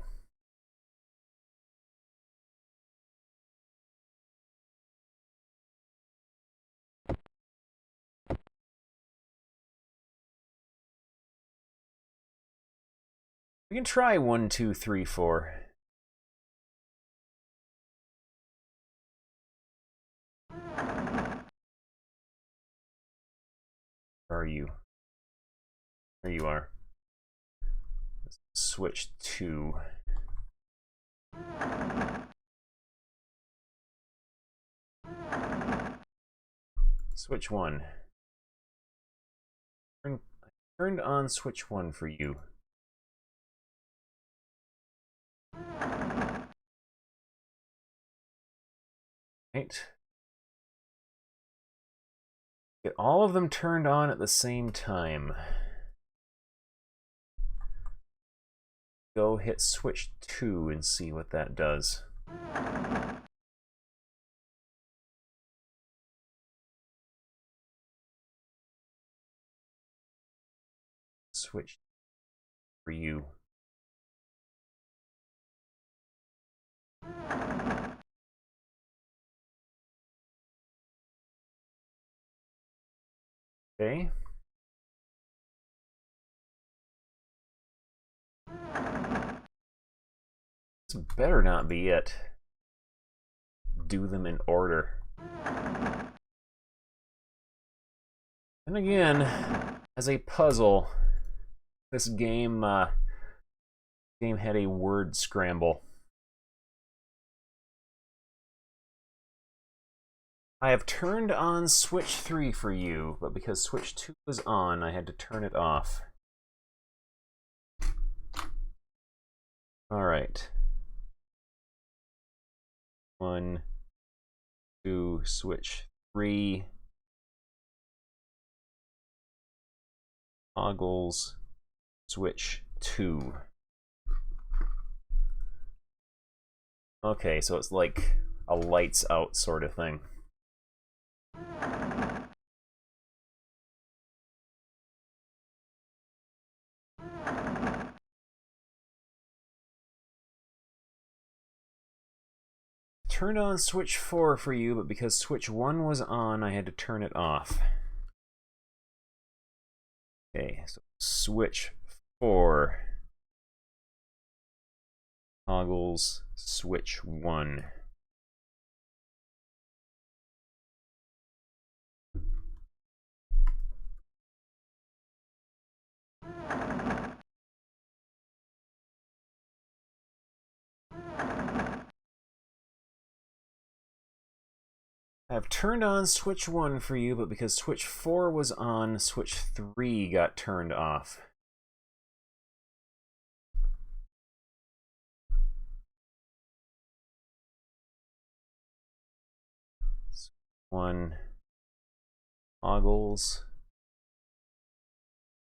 We can try 1, 2, 3, 4. Where are you? There you are. Switch 2. Switch 1. I turned on switch 1 for you. Right. Get all of them turned on at the same time. Go hit switch 2 and see what that does. Switch for you. Okay. This better not be it. Do them in order. And again, as a puzzle, this game had a word scramble. I have turned on switch 3 for you, but because switch 2 was on, I had to turn it off. All right. 1, 2, switch 3. Toggles, switch 2. Okay, so it's like a lights out sort of thing. Turned on switch 4 for you, but because switch 1 was on, I had to turn it off. Okay, so switch 4. Toggles, switch 1. I've turned on switch 1 for you, but because switch 4 was on, switch 3 got turned off. One toggles.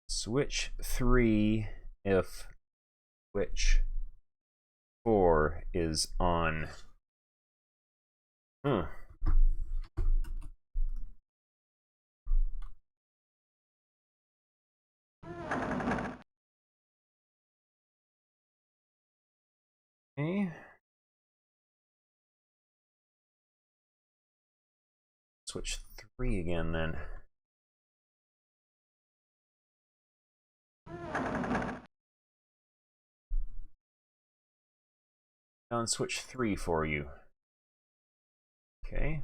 Switch 3 if switch 4 is on. Okay. Switch 3 again then. On switch 3 for you. Okay.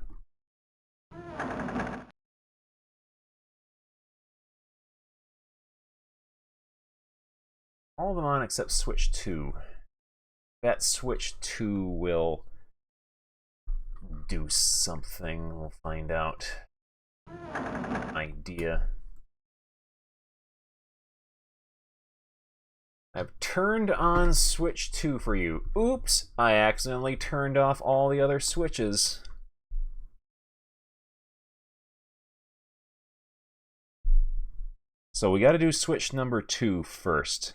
All of them on except switch 2. That switch 2 will do something. We'll find out. Idea. I've turned on switch 2 for you. Oops! I accidentally turned off all the other switches. So we got to do switch number 2 first.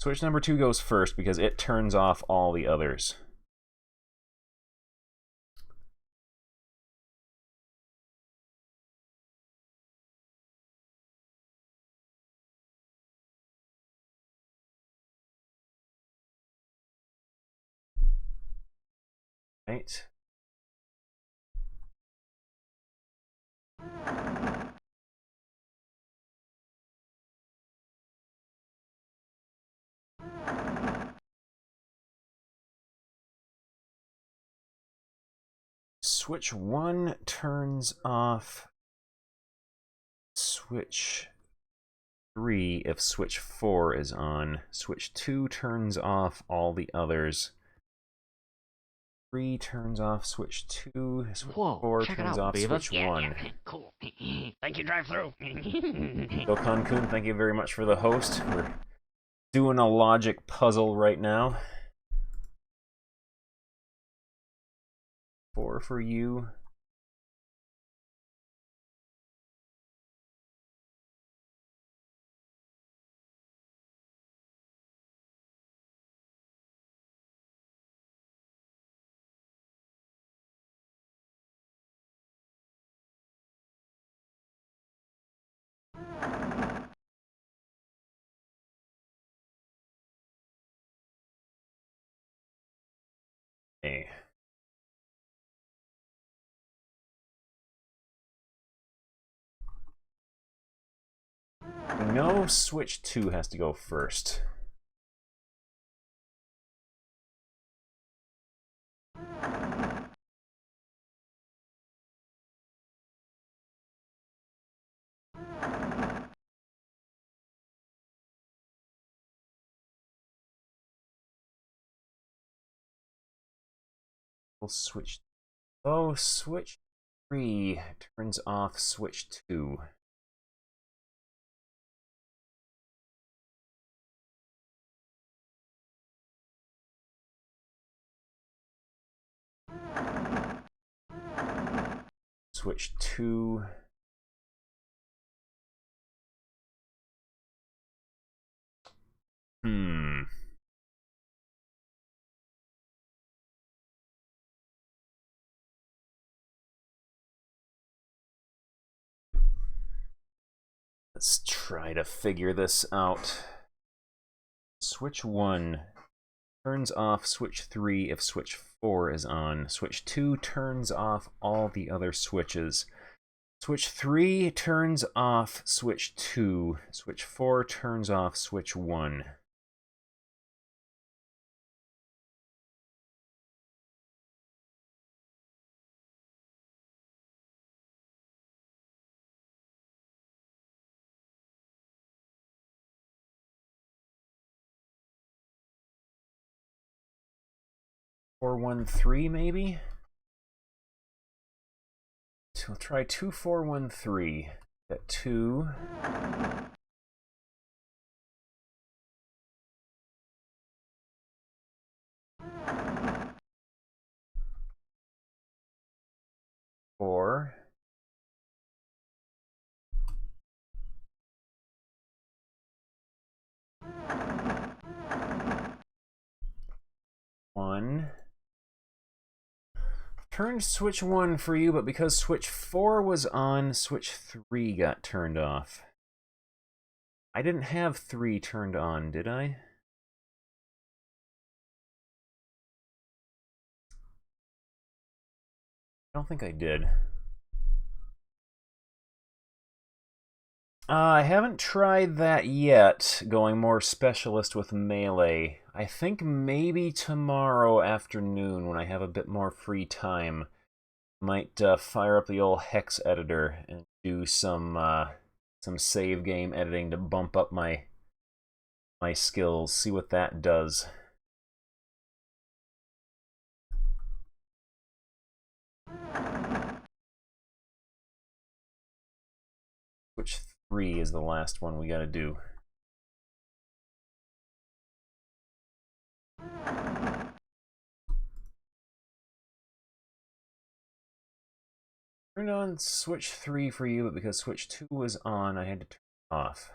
Switch number 2 goes first because it turns off all the others. Right. Switch 1 turns off switch 3 if switch 4 is on. Switch 2 turns off all the others. 3 turns off switch 2. Switch Whoa, 4 check it turns out, off Beavis. switch 1. Yeah, cool. Thank you, drive-through. Dokkan-kun, thank you very much for the host. We're doing a logic puzzle right now. 4 for you. Okay. We know switch 2 has to go first. We'll switch. Oh, switch 3 turns off switch 2. Switch 2. Let's try to figure this out. Switch 1 turns off switch 3 if switch 4 is on. Switch 2 turns off all the other switches. Switch 3 turns off switch 2. Switch 4 turns off switch 1. Four, 1, 3, maybe? So we'll try 2, 4, 1, 3. Got 2. Four. One. Turned switch 1 for you, but because switch 4 was on, switch 3 got turned off. I didn't have 3 turned on, did I? I don't think I did. I haven't tried that yet, going more specialist with melee. I think maybe tomorrow afternoon, when I have a bit more free time, might fire up the old hex editor and do some save game editing to bump up my skills, see what that does. Switch 3 is the last one we gotta do. Turned on switch 3 for you, but because switch 2 was on, I had to turn it off.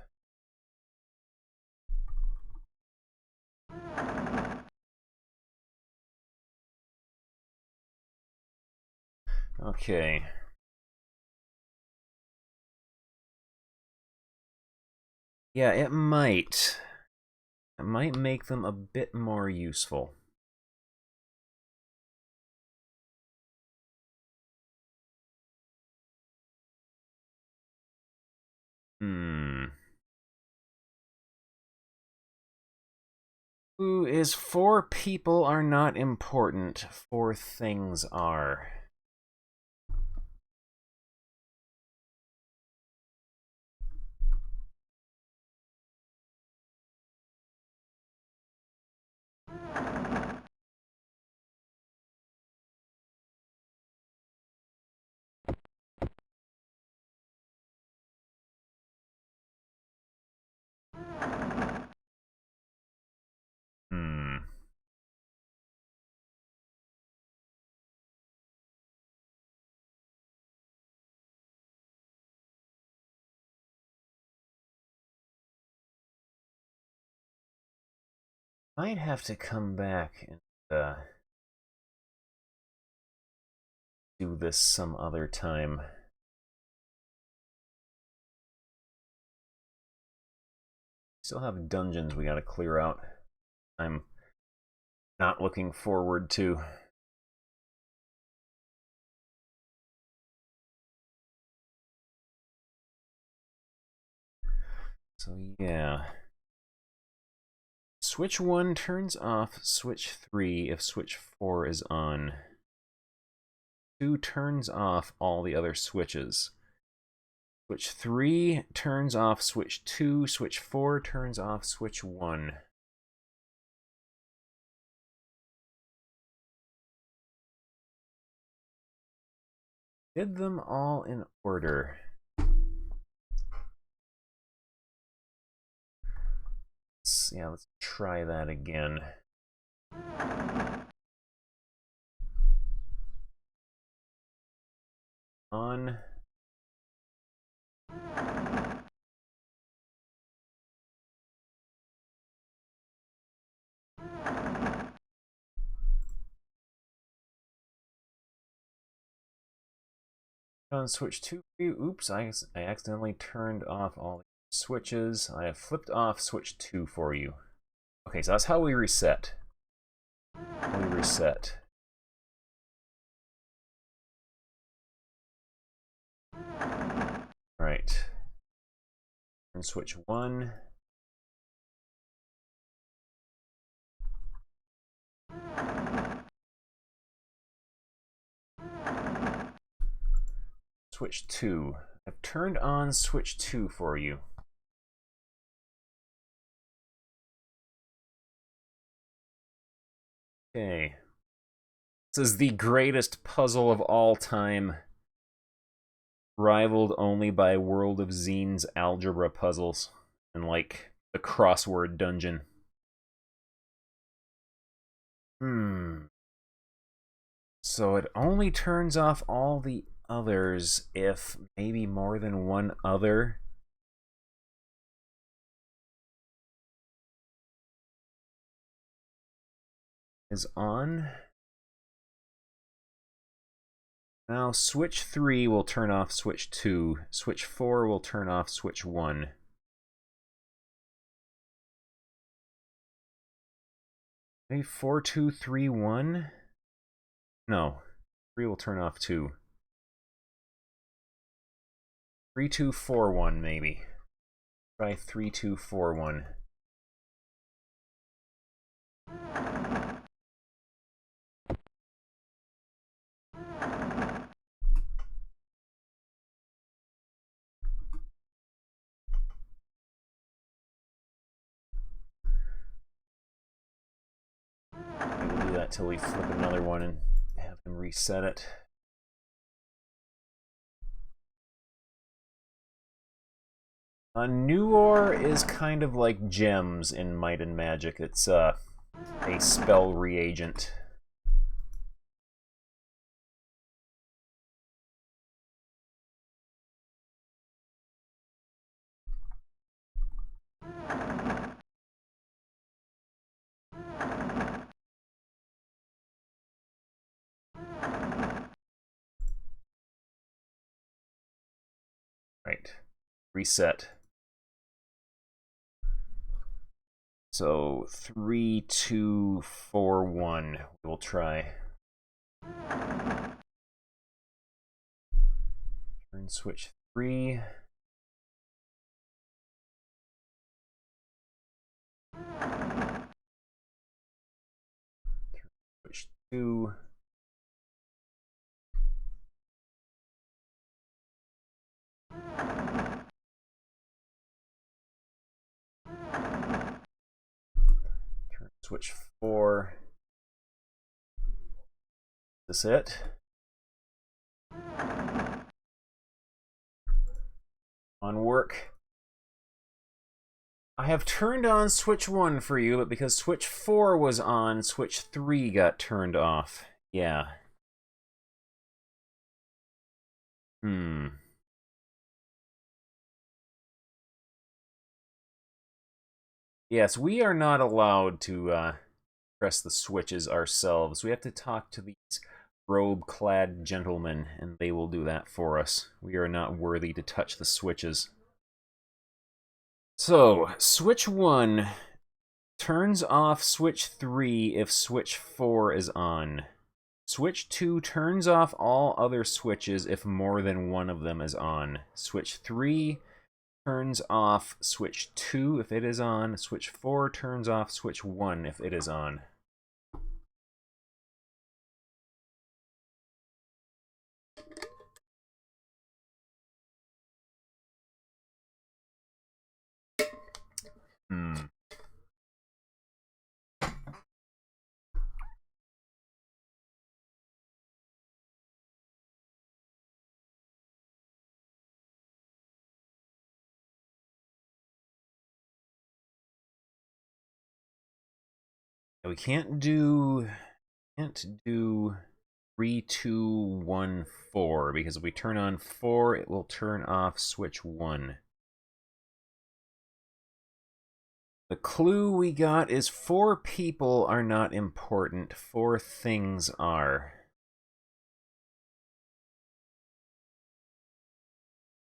Okay. Yeah, it might. It might make them a bit more useful. Ooh, is 4 people are not important, 4 things are. Might have to come back and do this some other time. Still have dungeons we gotta clear out. I'm not looking forward to. So yeah. Switch 1 turns off switch 3 if switch 4 is on. 2 turns off all the other switches. Switch 3 turns off switch 2, switch 4 turns off switch 1. did them all in order. Let's try that again. On. On switch 2 for you. Oops, I accidentally turned off all the switches. I have flipped off switch 2 for you. Okay, so that's how we reset. Right. And switch 1. Switch 2. I've turned on switch 2 for you. Okay. This is the greatest puzzle of all time. Rivaled only by World of Zine's algebra puzzles and like the crossword dungeon. So it only turns off all the others if maybe more than one other is on. Now switch 3 will turn off switch 2. Switch 4 will turn off switch 1. Maybe 4, 2, 3, 1? No. 3 will turn off 2. 3, 2, 4, 1 maybe. Try 3, 2, 4, 1. We'll do that till we flip another one and have him reset it. Newer is kind of like gems in Might and Magic. It's a spell reagent. Right. Reset. So 3, 2, 4, 1. We'll try. Turn switch 3. Turn switch 2. Turn switch 4. Is this it? On work. I have turned on switch 1 for you, but because switch 4 was on, switch 3 got turned off. Yeah. Yes, we are not allowed to press the switches ourselves. We have to talk to these robe-clad gentlemen, and they will do that for us. We are not worthy to touch the switches. So, switch 1 turns off switch 3 if switch 4 is on. Switch 2 turns off all other switches if more than one of them is on. Switch 3 turns off switch 2 if it is on. Switch 4 turns off switch 1 if it is on. We can't do 3, 2, 1, 4 because if we turn on 4, it will turn off switch 1. The clue we got is 4 people are not important, 4 things are.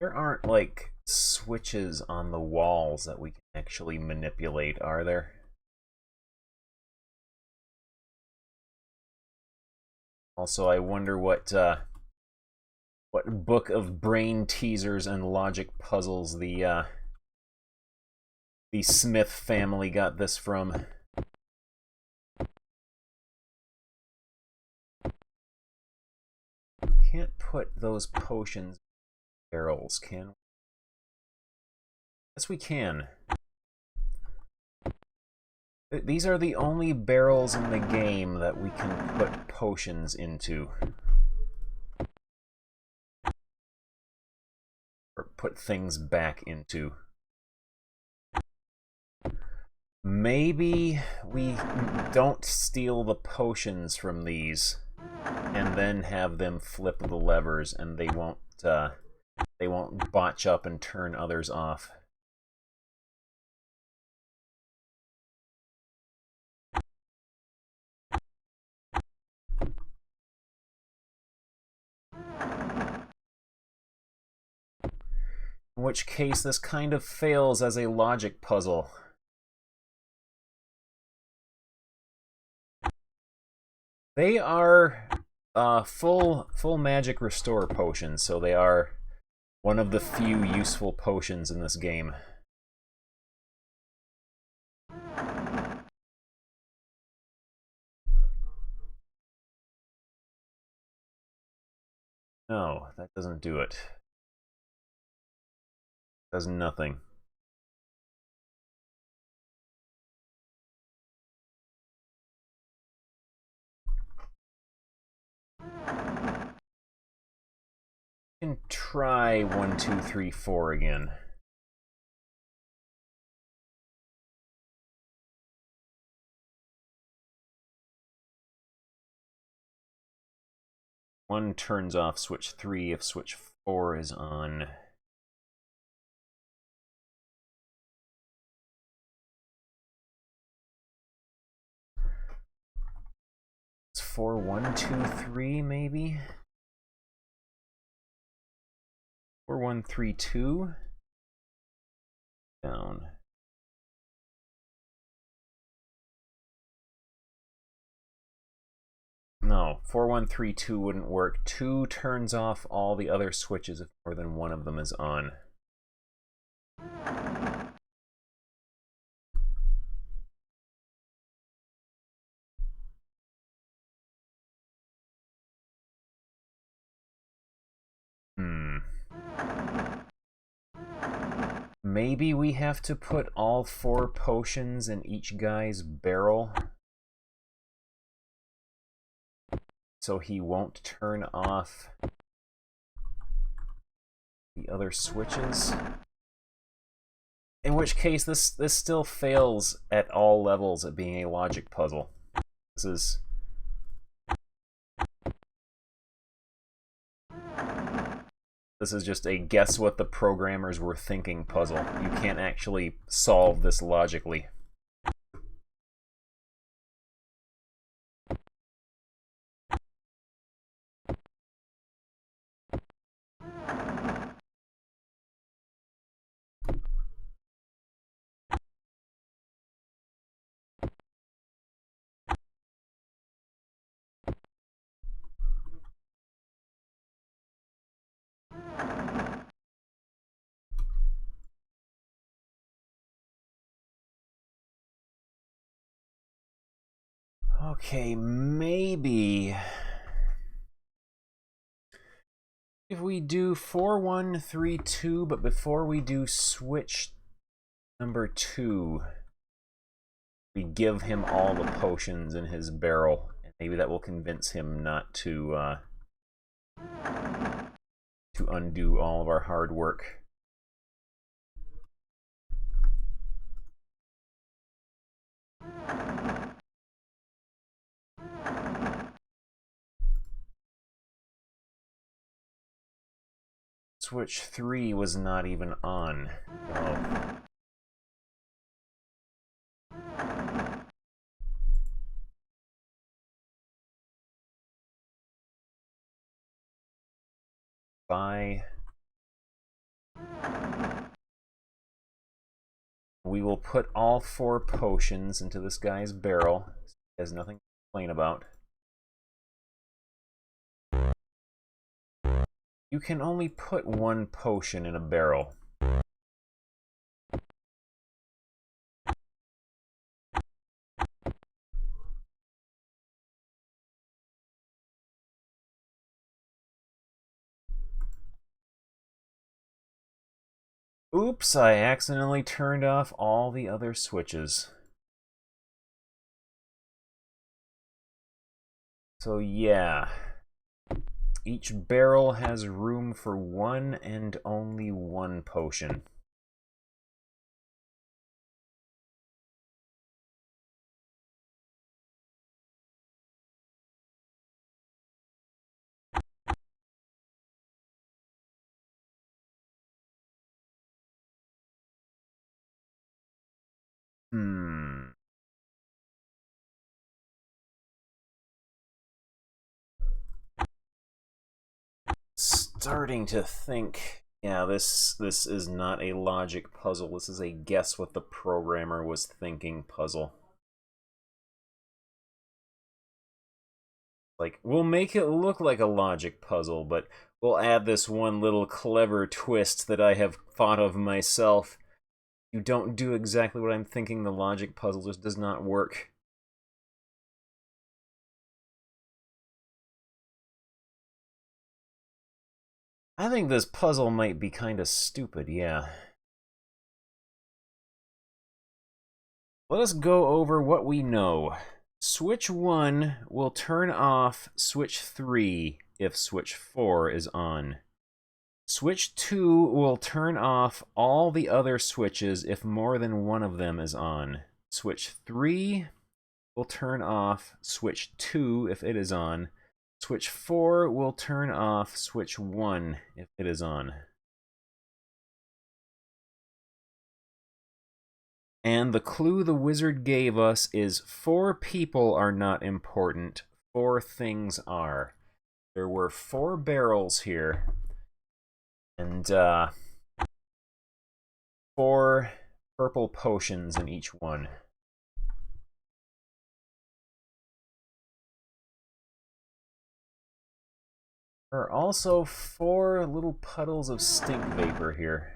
There aren't, like, switches on the walls that we can actually manipulate, are there? Also, I wonder what book of brain teasers and logic puzzles the Smith family got this from. Can't put those potions in barrels, can we? Yes, we can. These are the only barrels in the game that we can put potions into. Or put things back into. Maybe we don't steal the potions from these and then have them flip the levers and they won't botch up and turn others off. In which case, this kind of fails as a logic puzzle. They are full magic restore potions, so they are one of the few useful potions in this game. No, that doesn't do it. Does nothing. We can try 1, 2, 3, 4 again. One turns off switch 3 if switch 4 is on. It's 4, 1, 2, 3 maybe? 4, 1, 3, 2? Down. No, 4, 1, 3, 2 wouldn't work. 2 turns off all the other switches if more than one of them is on. Maybe we have to put all 4 potions in each guy's barrel so he won't turn off the other switches. In which case, this still fails at all levels at being a logic puzzle. This is just a guess what the programmers were thinking puzzle. You can't actually solve this logically. Okay, maybe if we do 4, 1, 3, 2, but before we do switch number 2, we give him all the potions in his barrel, and maybe that will convince him not to undo all of our hard work. Switch 3 was not even on. Oh. Buy. We will put all 4 potions into this guy's barrel. He has nothing to complain about. You can only put 1 potion in a barrel. Oops, I accidentally turned off all the other switches. So yeah, each barrel has room for 1 and only 1 potion. Starting to think, yeah, this is not a logic puzzle. This is a guess what the programmer was thinking puzzle. Like, we'll make it look like a logic puzzle, but we'll add this one little clever twist that I have thought of myself. You don't do exactly what I'm thinking, the logic puzzle just does not work. I think this puzzle might be kind of stupid, yeah. Let us go over what we know. Switch 1 will turn off switch 3 if switch 4 is on. Switch 2 will turn off all the other switches if more than one of them is on. Switch 3 will turn off switch 2 if it is on. Switch 4 will turn off switch 1 if it is on. And the clue the wizard gave us is 4 people are not important, 4 things are. There were 4 barrels here, and 4 purple potions in each one. There are also 4 little puddles of stink vapor here.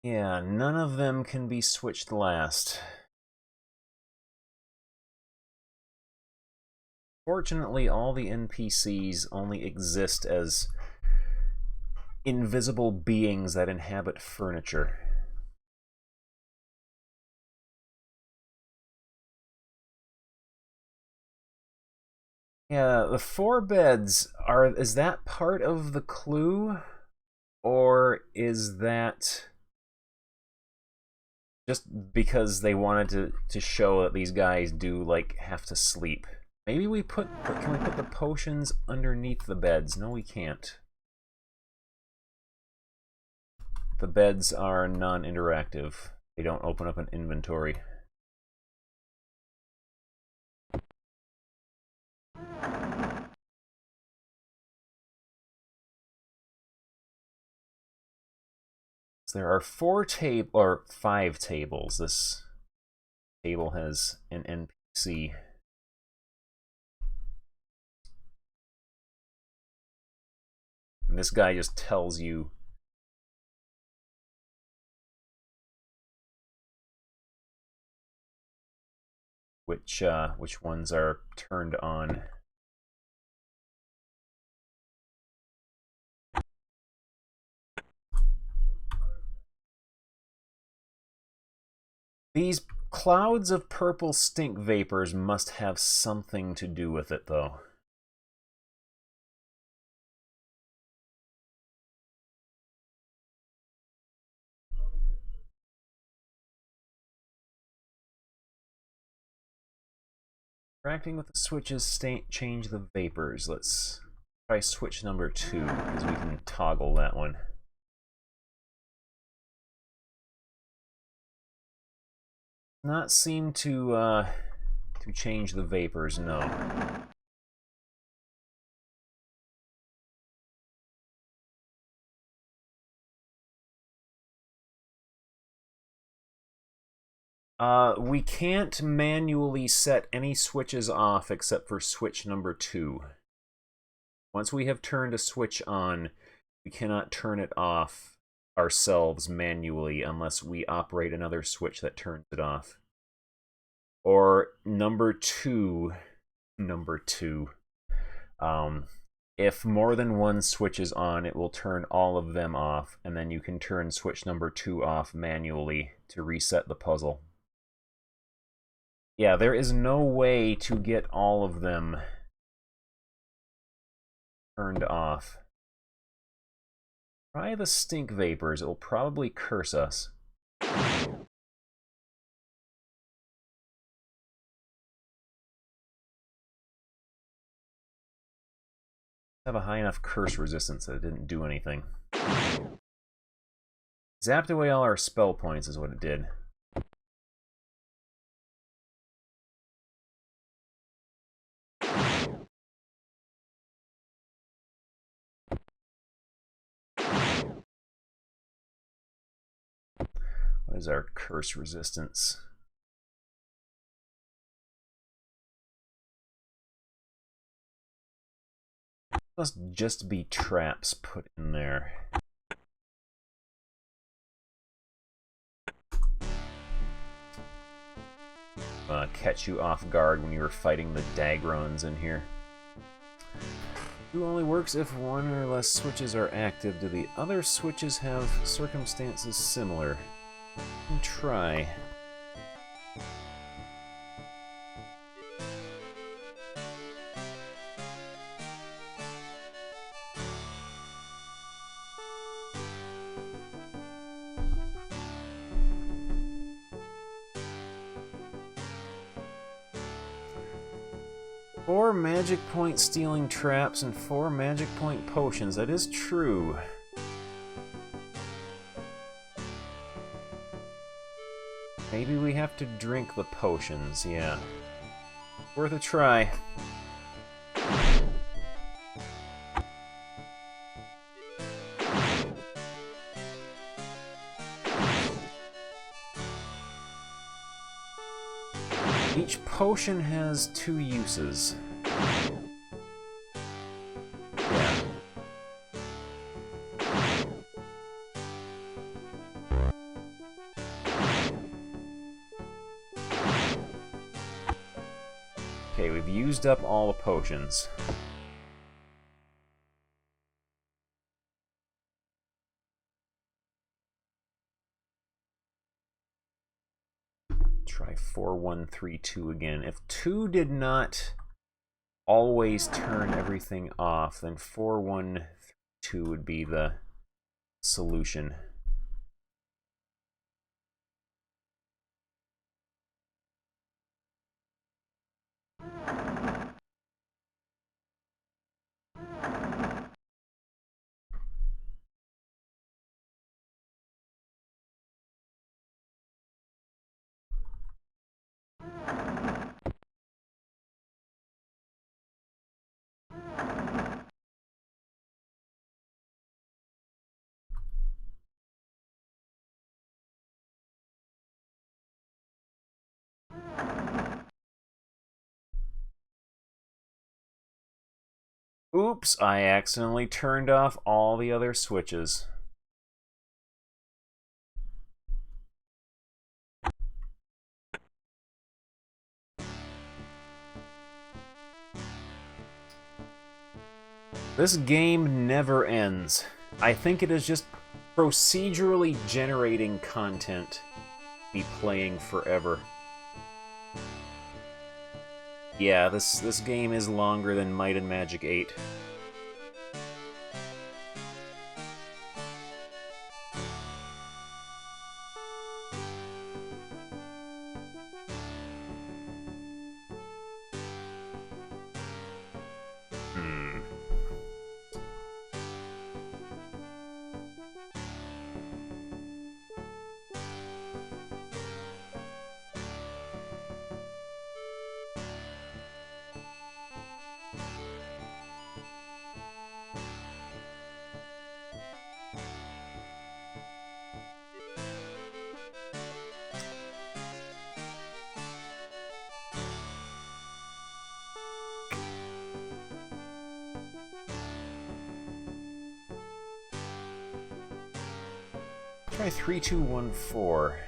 Yeah, none of them can be switched last. Fortunately, all the NPCs only exist as invisible beings that inhabit furniture. Yeah, the 4 beds is that part of the clue? Or is that just because they wanted to show that these guys do, like, have to sleep? Maybe can we put the potions underneath the beds? No, we can't. The beds are non-interactive. They don't open up an inventory. So there are 5 tables. This table has an NPC. And this guy just tells you which ones are turned on. These clouds of purple stink vapors must have something to do with it, though. Interacting with the switches change the vapors. Let's try switch number 2, because we can toggle that one. Not seem to change the vapors, no. We can't manually set any switches off except for switch number 2. Once we have turned a switch on, we cannot turn it off ourselves manually unless we operate another switch that turns it off. Or number 2, if more than one switch is on, it will turn all of them off, and then you can turn switch number 2 off manually to reset the puzzle. Yeah, there is no way to get all of them turned off. Try the stink vapors. It'll probably curse us. Have a high enough curse resistance that it didn't do anything. Zapped away all our spell points is what it did. What is our curse resistance? Must just be traps put in there. Catch you off guard when you were fighting the Dagrons in here. It only works if one or less switches are active. Do the other switches have circumstances similar? Try. Four magic point stealing traps and 4 magic point potions. That is true. Maybe we have to drink the potions, yeah. Worth a try. Each potion has 2 uses. Yeah. Okay, we've used up all the potions. Try 4132 again. If 2 did not always turn everything off, then 4132 would be the solution. Oops, I accidentally turned off all the other switches. This game never ends. I think it is just procedurally generating content, be playing forever. Yeah, this game is longer than Might and Magic 8. try 3214.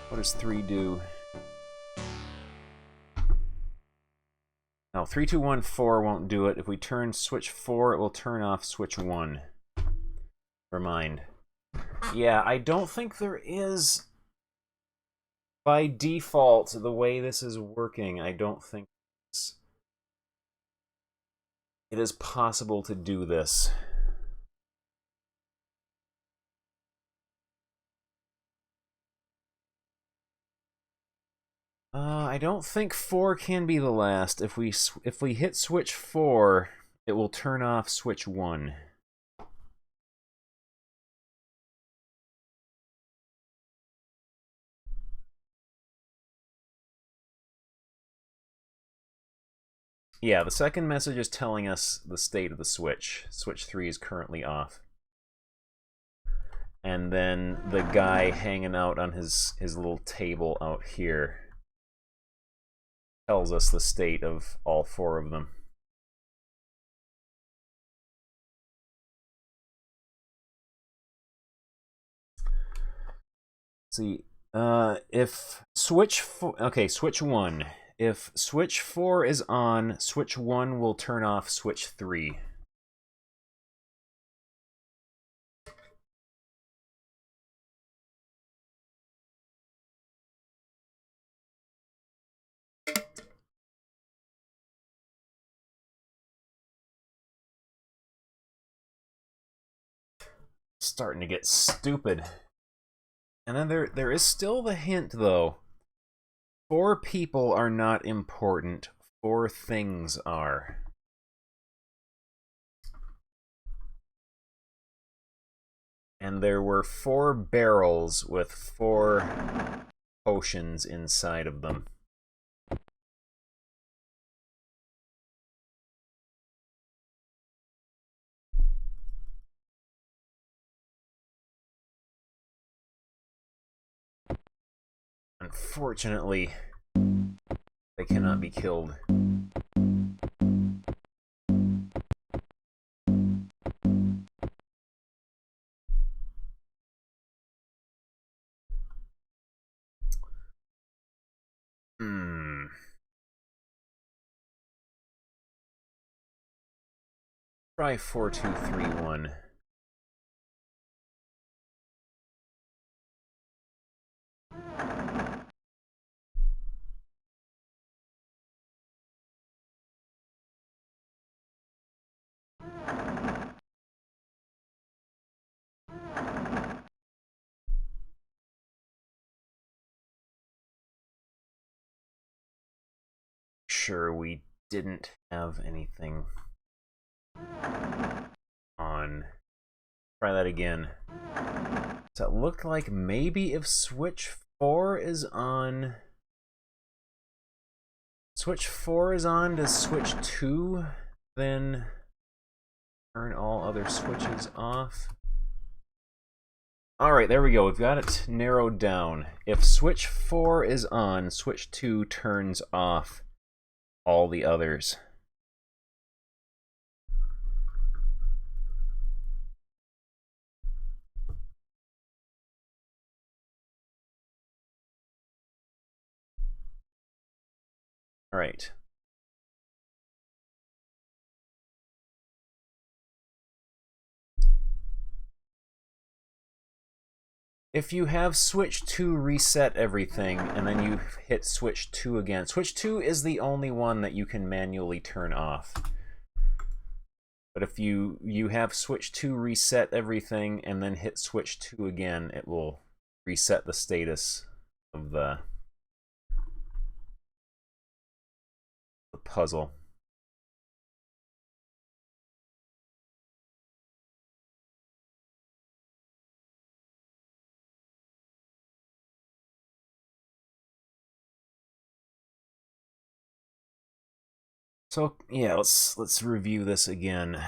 What does 3 do? No, 3214 won't do it. If we turn switch 4, it will turn off switch 1. Never mind. Yeah, I don't think there is... By default, the way this is working, I don't think it is possible to do this. I don't think 4 can be the last. If we hit switch 4, it will turn off switch 1. Yeah, the second message is telling us the state of the switch. Switch 3 is currently off. And then the guy hanging out on his little table out here tells us the state of all 4 of them. See, if switch switch 1. If switch 4 is on, switch 1 will turn off switch 3. Starting to get stupid. And then there is still the hint, though. 4 people are not important. 4 things are. And there were 4 barrels with 4 potions inside of them. Unfortunately, they cannot be killed. Try 4231. Sure, we didn't have anything on. Try that again. So it looked like maybe if switch 4 is on... Switch 4 is on, does switch 2 then turn all other switches off? Alright, there we go. We've got it narrowed down. If switch 4 is on, switch 2 turns off all the others. Alright. If you have switch 2 reset everything, and then you hit switch 2 again, switch 2 is the only one that you can manually turn off. But if you have switch 2 reset everything, and then hit switch 2 again, it will reset the status of the puzzle. So yeah, let's review this again.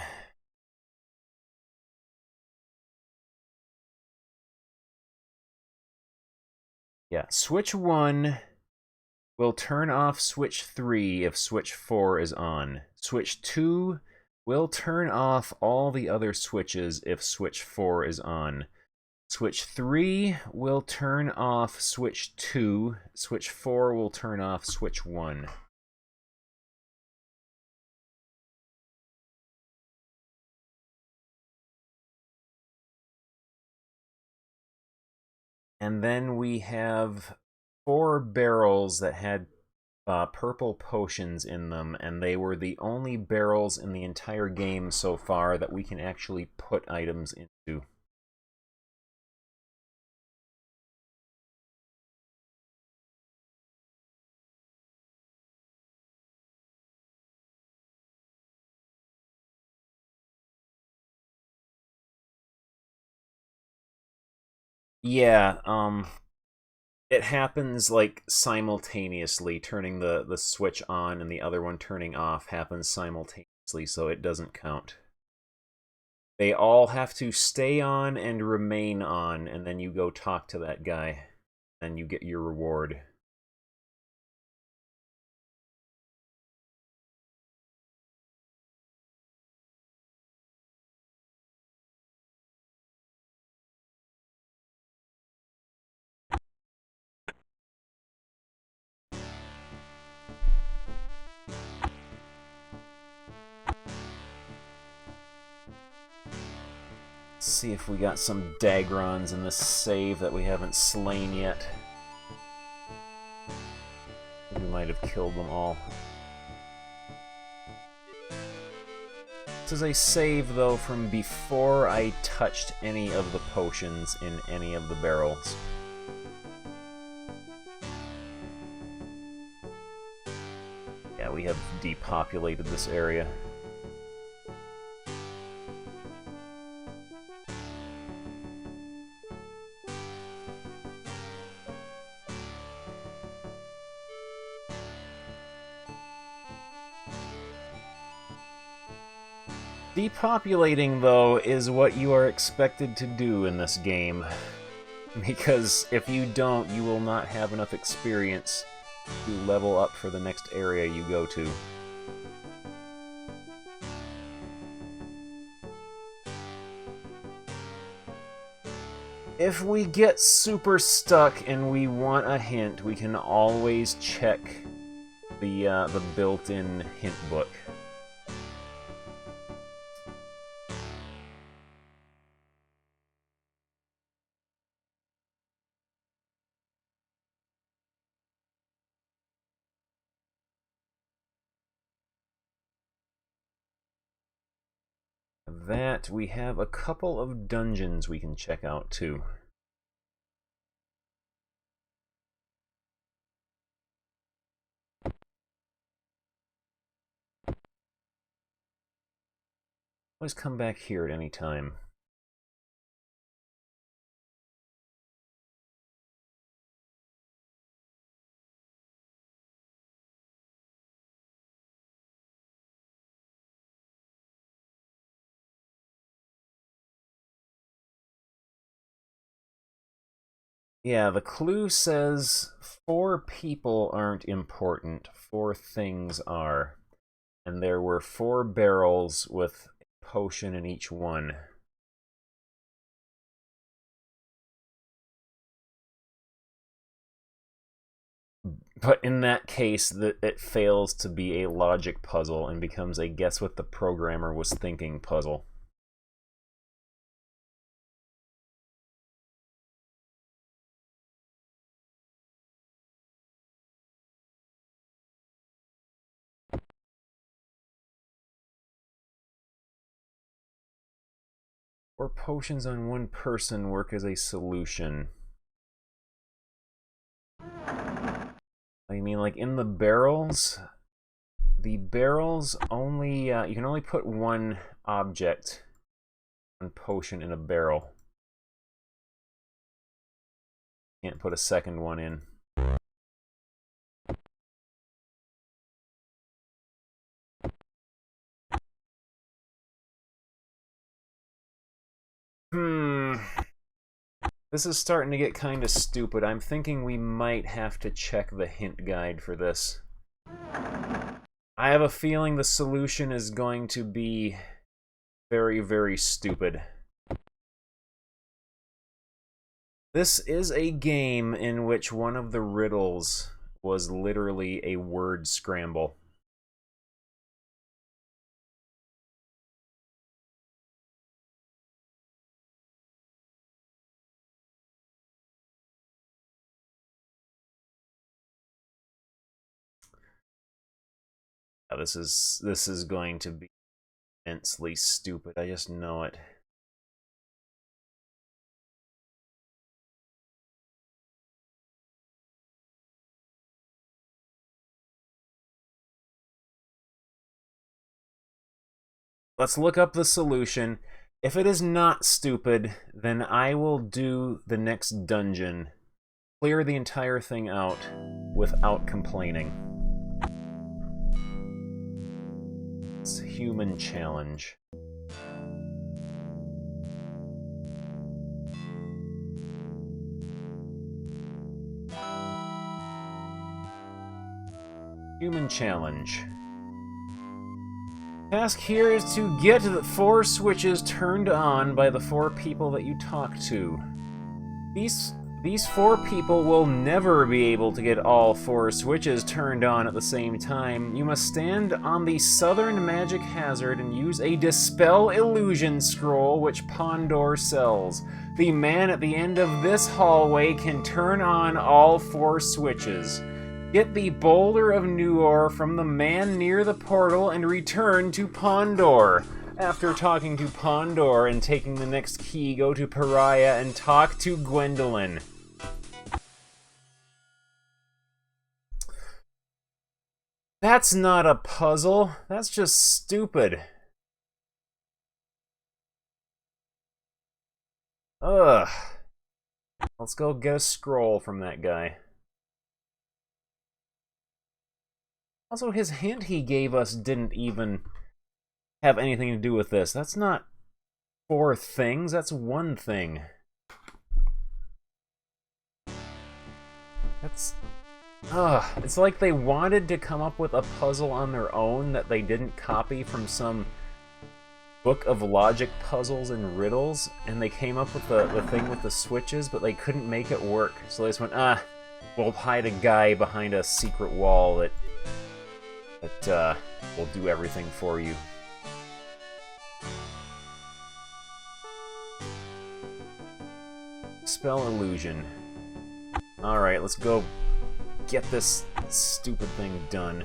Yeah, switch 1 will turn off switch 3 if switch 4 is on. Switch 2 will turn off all the other switches if switch 4 is on. Switch 3 will turn off switch 2. Switch 4 will turn off switch 1. And then we have 4 barrels that had purple potions in them, and they were the only barrels in the entire game so far that we can actually put items into. Yeah, it happens like simultaneously. Turning the switch on and the other one turning off happens simultaneously, so it doesn't count. They all have to stay on and remain on, and then you go talk to that guy, and you get your reward. Let's see if we got some Dagrons in this save that we haven't slain yet. We might have killed them all. This is a save, though, from before I touched any of the potions in any of the barrels. Yeah, we have depopulated this area. Depopulating, though, is what you are expected to do in this game. Because if you don't, you will not have enough experience to level up for the next area you go to. If we get super stuck and we want a hint, we can always check the built-in hint book. That, we have a couple of dungeons we can check out too. Always come back here at any time. Yeah, the clue says 4 people aren't important, 4 things are. And there were 4 barrels with a potion in each one. But in that case, it fails to be a logic puzzle and becomes a guess what the programmer was thinking puzzle. Or potions on one person work as a solution. I mean, like in the barrels only, you can only put one object, one potion in a barrel. Can't put a second one in. This is starting to get kind of stupid. I'm thinking we might have to check the hint guide for this. I have a feeling the solution is going to be very, very stupid. This is a game in which one of the riddles was literally a word scramble. This is going to be immensely stupid. I just know it. Let's look up the solution. If it is not stupid, then I will do the next dungeon. Clear the entire thing out without complaining. It's a human challenge. Human challenge. Task here is to get the 4 switches turned on by the 4 people that you talk to. These 4 people will never be able to get all 4 switches turned on at the same time. You must stand on the Southern Magic Hazard and use a Dispel Illusion scroll which Pondor sells. The man at the end of this hallway can turn on all 4 switches. Get the Boulder of Nuor from the man near the portal and return to Pondor. After talking to Pondor and taking the next key, go to Pariah and talk to Gwendolyn. That's not a puzzle. That's just stupid. Ugh. Let's go get a scroll from that guy. Also, his hint he gave us didn't even have anything to do with this. That's not 4 things, that's 1 thing. That's... Ugh. It's like they wanted to come up with a puzzle on their own that they didn't copy from some book of logic puzzles and riddles, and they came up with the thing with the switches, but they couldn't make it work. So they just went, we'll hide a guy behind a secret wall that will do everything for you. Spell illusion. Alright, let's go get this stupid thing done.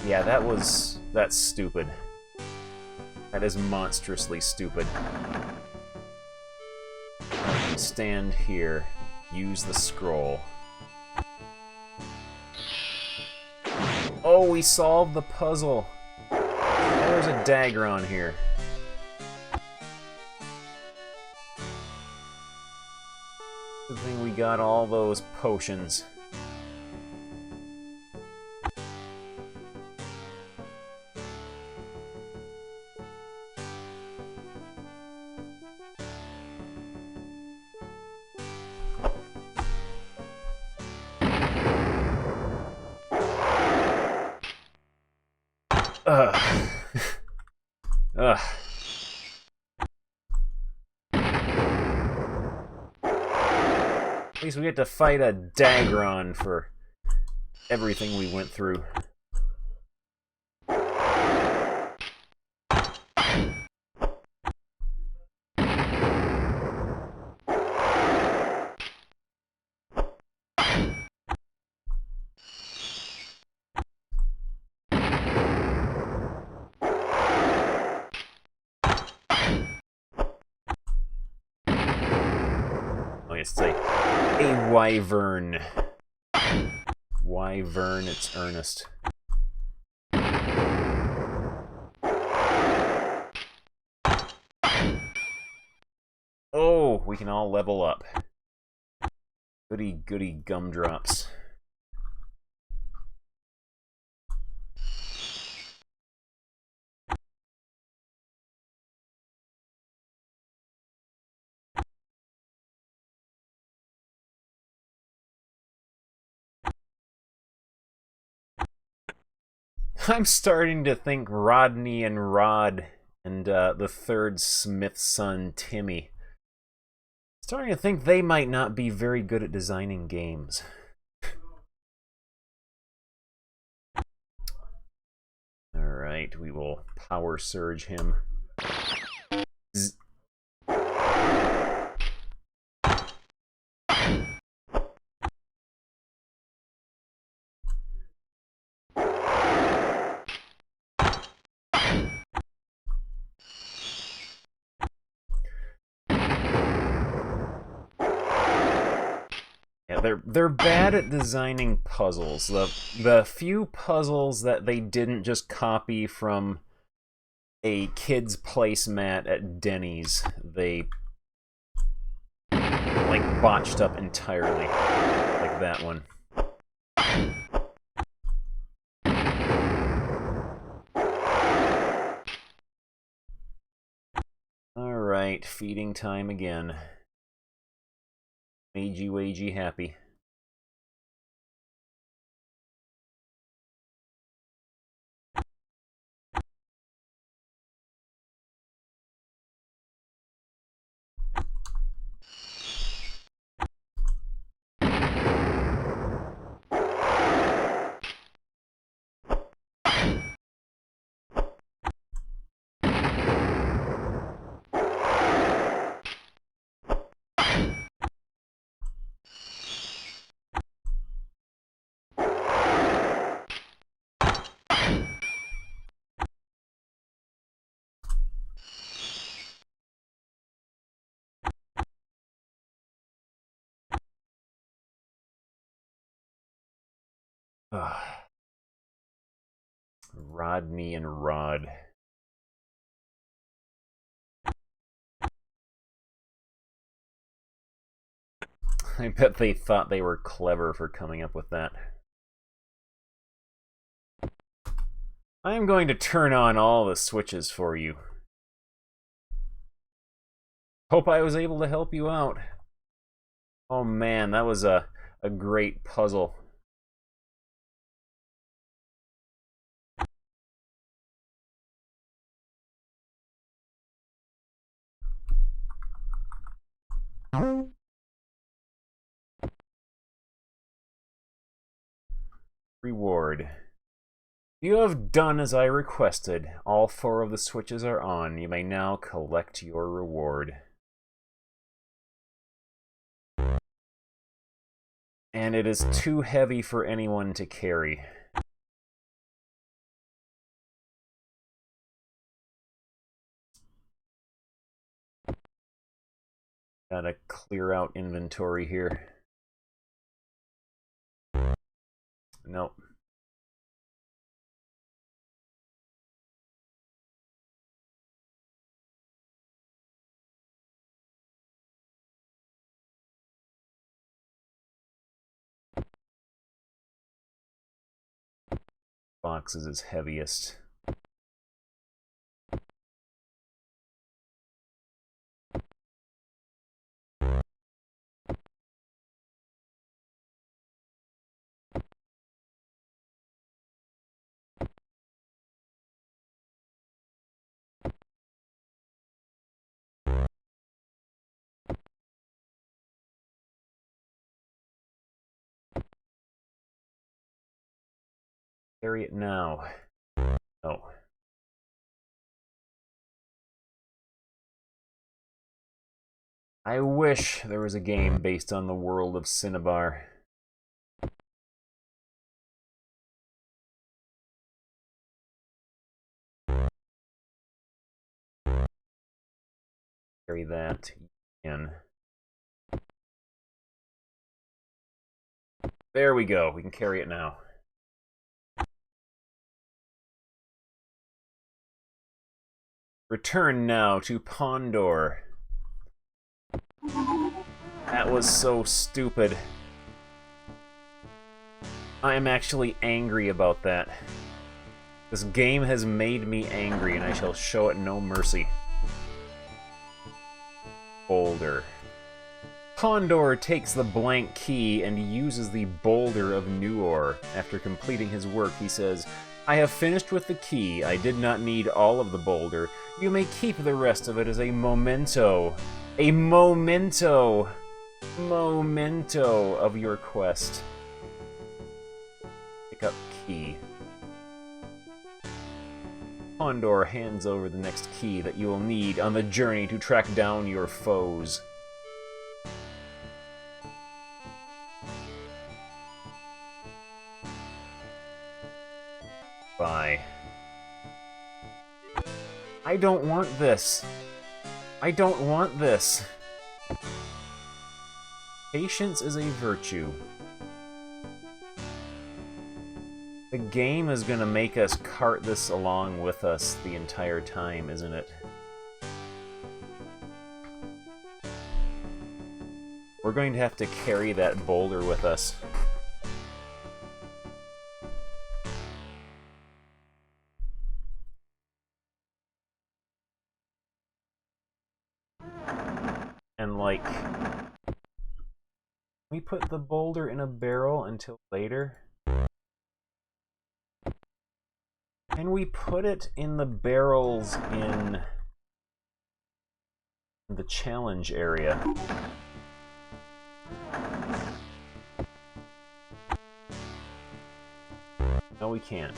Yeah, that's stupid. That is monstrously stupid. Stand here. Use the scroll. Oh, we solved the puzzle. There's a dagger on here. Good thing we got all those potions. Ugh. Ugh. At least we get to fight a Dagron for everything we went through. It's like a wyvern. Wyvern, it's earnest. Oh, we can all level up. Goody goody gumdrops. I'm starting to think Rodney and Rod and the third Smith's son, Timmy. Starting to think they might not be very good at designing games. Alright, we will power surge him. Yeah, they're bad at designing puzzles. The few puzzles that they didn't just copy from a kid's placemat at Denny's, they like botched up entirely, like that one. Alright, feeding time again. Magey wagey happy. Rodney and Rod. I bet they thought they were clever for coming up with that. I am going to turn on all the switches for you. Hope I was able to help you out. Oh man, that was a great puzzle. Reward. You have done as I requested. All 4 of the switches are on. You may now collect your reward. And it is too heavy for anyone to carry. Gotta clear out inventory here. Nope. Box is its heaviest. Carry it now. Oh. I wish there was a game based on the world of Cinnabar. Carry that in. There we go. We can carry it now. Return now to Pondor. That was so stupid. I am actually angry about that. This game has made me angry, and I shall show it no mercy. Boulder. Pondor takes the blank key and uses the boulder of Nuor. After completing his work, he says, I have finished with the key. I did not need all of the boulder. You may keep the rest of it as a memento. A memento! Memento of your quest. Pick up key. Yendor hands over the next key that you will need on the journey to track down your foes. Bye. I don't want this. I don't want this. Patience is a virtue. The game is gonna make us cart this along with us the entire time, isn't it? We're going to have to carry that boulder with us. And, like, we put the boulder in a barrel until later. Can we put it in the barrels in the challenge area? No, we can't.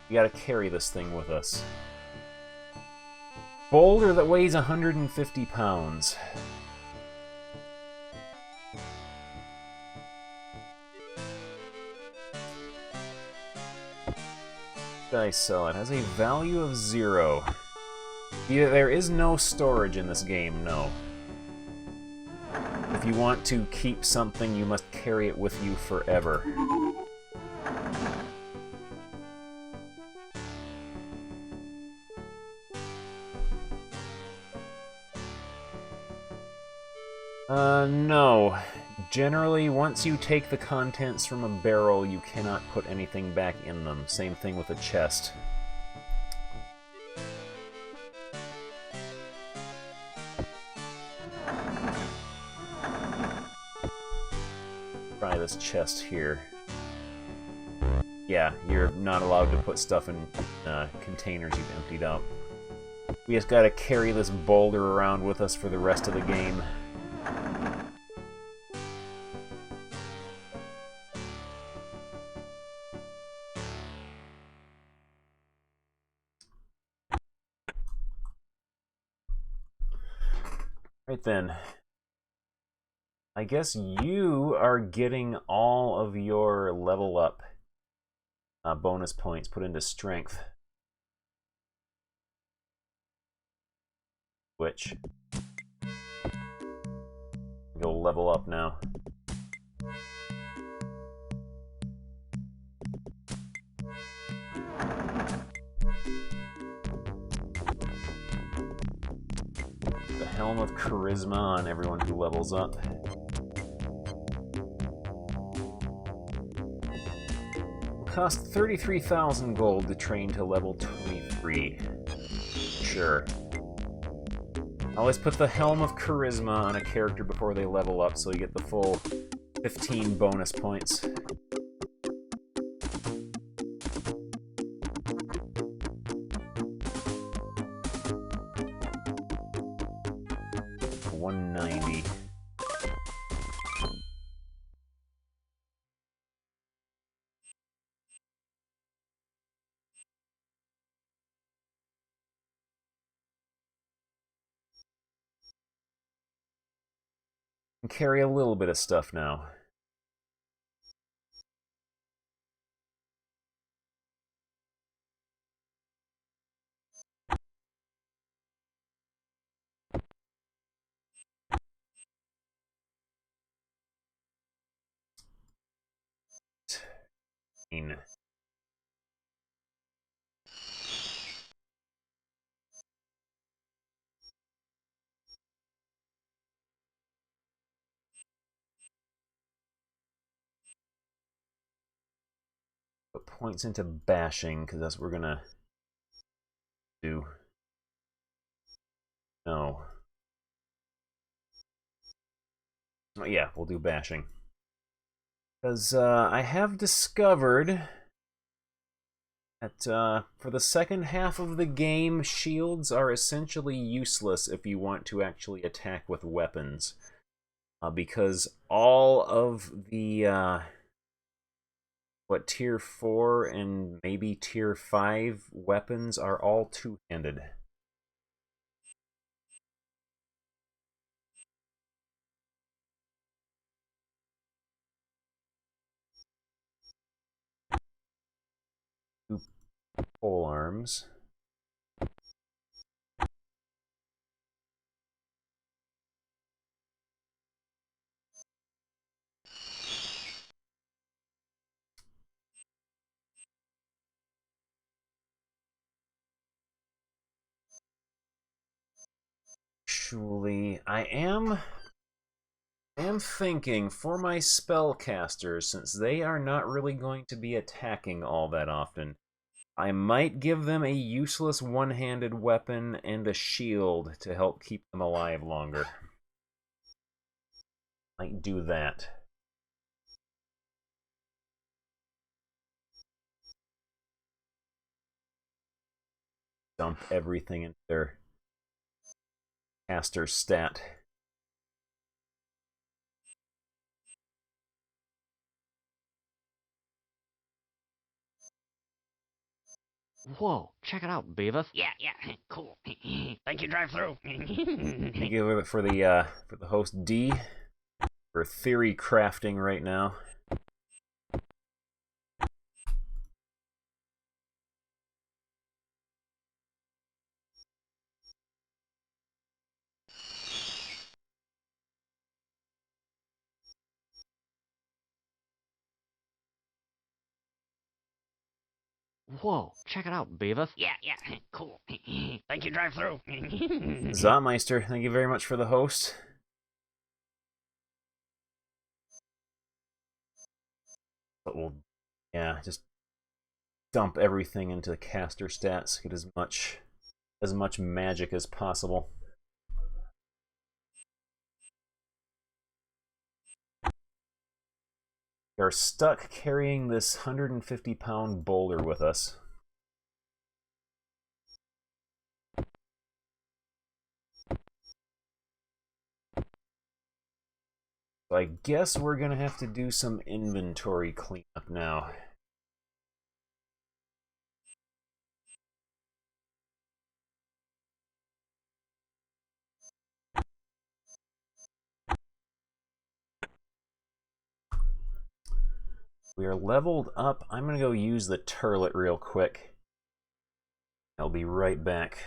We gotta carry this thing with us. Boulder that weighs 150 pounds. I sell it has a value of 0. There is no storage in this game, no. If you want to keep something, you must carry it with you forever. No. Generally, once you take the contents from a barrel, you cannot put anything back in them. Same thing with a chest. Try this chest here. Yeah, you're not allowed to put stuff in containers you've emptied out. We just gotta carry this boulder around with us for the rest of the game. Right then. I guess you are getting all of your level up bonus points put into strength. Which you'll level up now. The Helm of Charisma on everyone who levels up. Cost 33,000 gold to train to level 23. Sure. Always put the Helm of Charisma on a character before they level up so you get the full 15 bonus points. $190. And carry a little bit of stuff now. Put points into bashing, because that's what we're gonna do. No. Oh yeah, we'll do bashing. Because I have discovered For the second half of the game, shields are essentially useless if you want to actually attack with weapons. Because all of the, Tier 4 and maybe Tier 5 weapons are all two-handed. Two pole arms. Actually, I am thinking for my spellcasters, since they are not really going to be attacking all that often, I might give them a useless one-handed weapon and a shield to help keep them alive longer. Might do that. Dump everything into their caster stat. Whoa, check it out, Beavis. Yeah, cool. Thank you, drive through. Thank you for the host D for theory crafting right now. Whoa, check it out, Beavis. Yeah, cool. Thank you, drive through. Zomeister, thank you very much for the host. But we'll, yeah, just dump everything into the caster stats. Get as much magic as possible. We are stuck carrying this 150-pound boulder with us. So I guess we're gonna have to do some inventory cleanup now. We are leveled up. I'm gonna go use the turlet real quick. I'll be right back.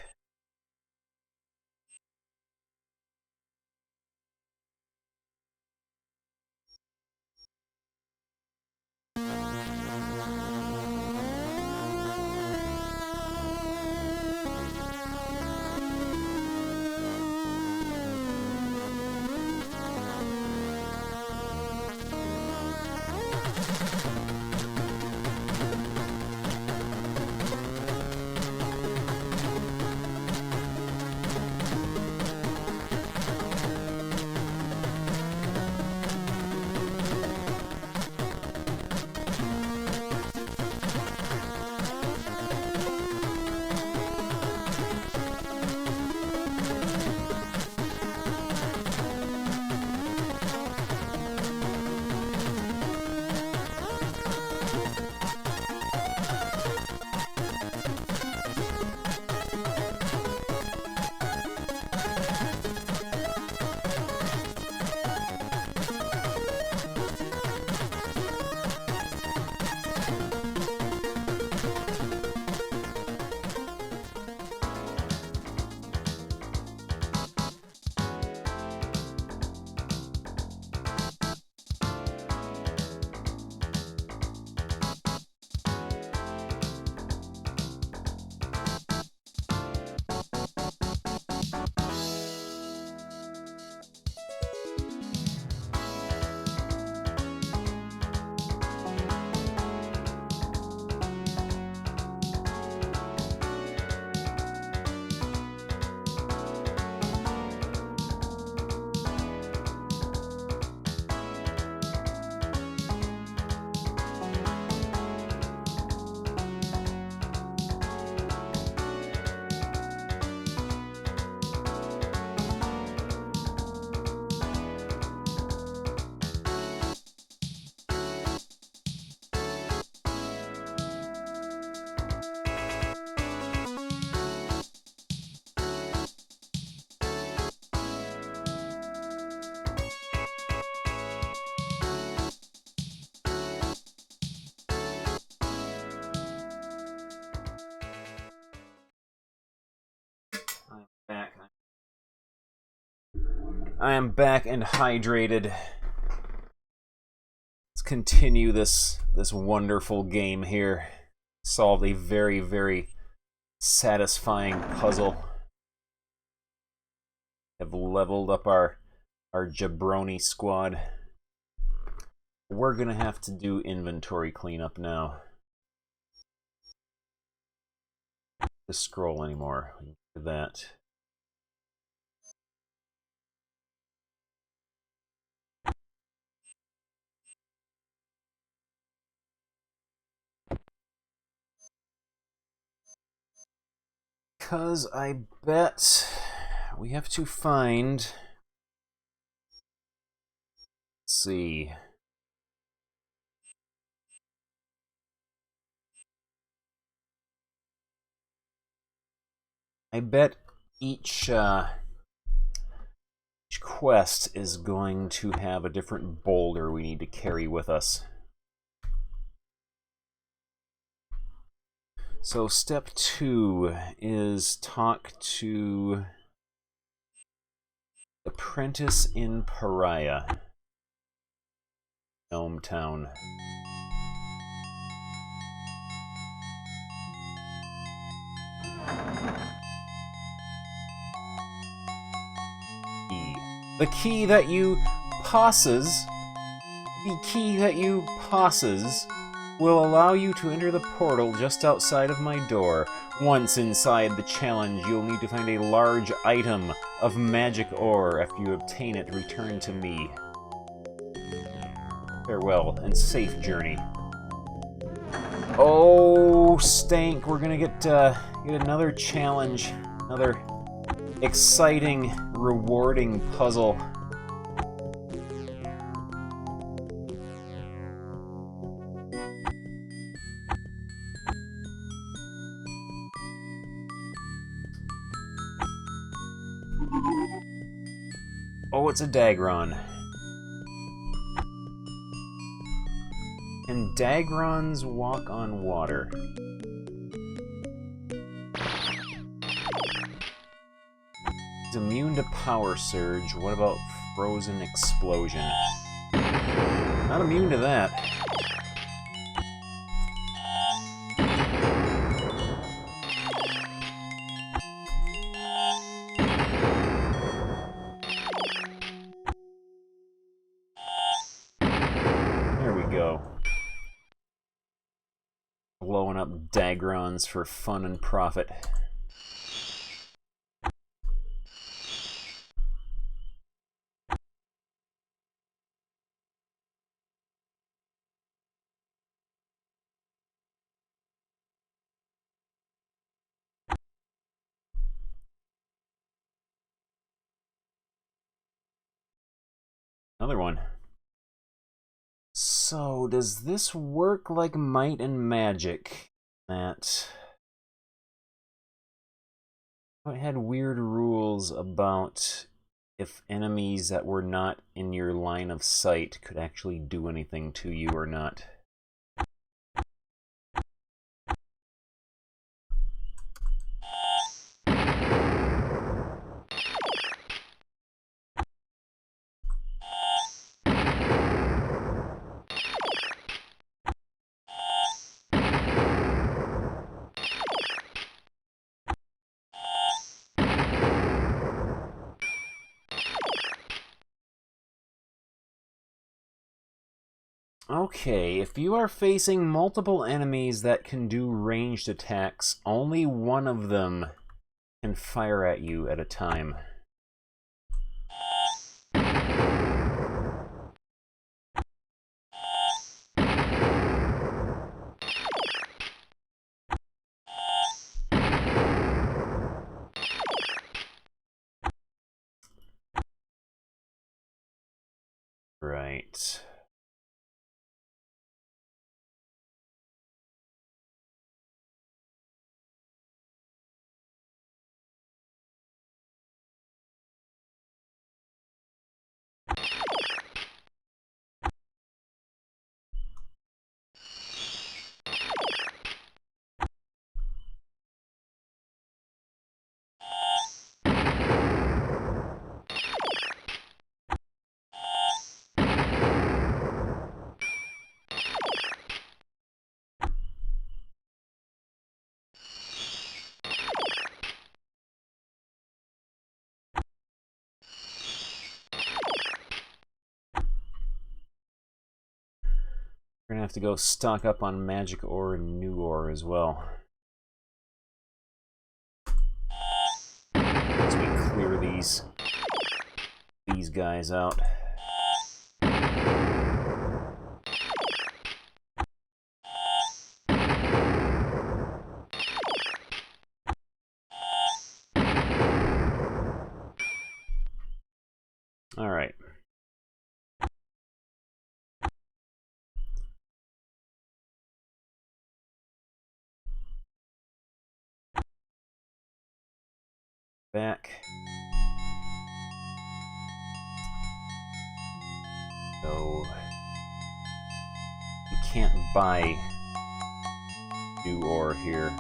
I am back and hydrated. Let's continue this wonderful game here. Solved a very, very satisfying puzzle. Have leveled up our jabroni squad. We're gonna have to do inventory cleanup now. To scroll anymore. Do that. Because I bet we have to find. Let's see. I bet each quest is going to have a different boulder we need to carry with us. So step 2 is talk to Apprentice in Pariah, Gnome Town. The key that you passes will allow you to enter the portal just outside of my door. Once inside the challenge, you'll need to find a large item of magic ore. After you obtain it, return to me. Farewell and safe journey. Oh, stank! We're gonna get another challenge, another exciting, rewarding puzzle. Oh, it's a Dagron. Can Dagrons walk on water? He's immune to Power Surge. What about Frozen Explosion? Not immune to that. There we go. Blowing up Dagrons for fun and profit. Another one. So, does this work like Might and Magic? That it had weird rules about if enemies that were not in your line of sight could actually do anything to you or not. Okay, if you are facing multiple enemies that can do ranged attacks, only one of them can fire at you at a time. Right. gonna have to go stock up on magic ore and new ore as well. As we clear these guys out. All right. Back. So we can't buy new ore here.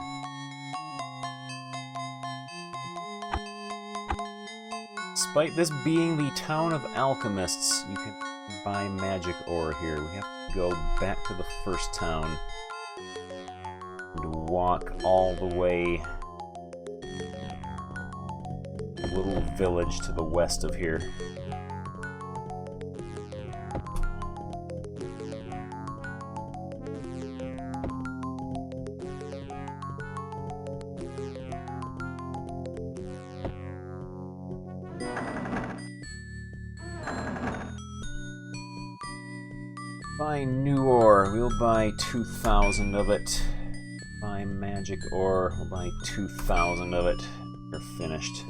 Despite this being the town of alchemists, you can buy magic ore here. We have to go back to the first town and walk all the way to a little village to the west of here. Buy new ore, we'll buy 2,000 of it. Buy magic ore, we'll buy 2,000 of it. We're finished.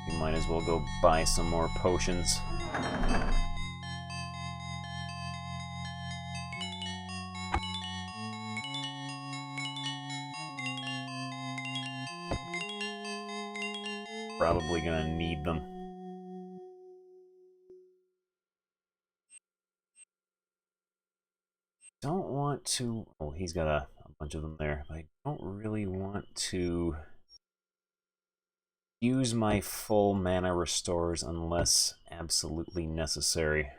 We might as well go buy some more potions. Probably gonna need them. Don't want to... Oh, he's got a bunch of them there. But I don't really want to use my full mana restores unless absolutely necessary.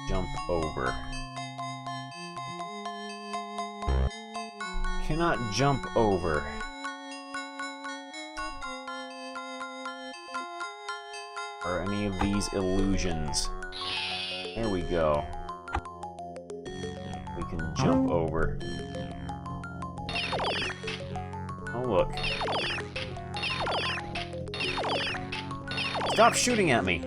Jump over. Cannot jump over. Are any of these illusions? There we go. We can jump over. Oh, look. Stop shooting at me!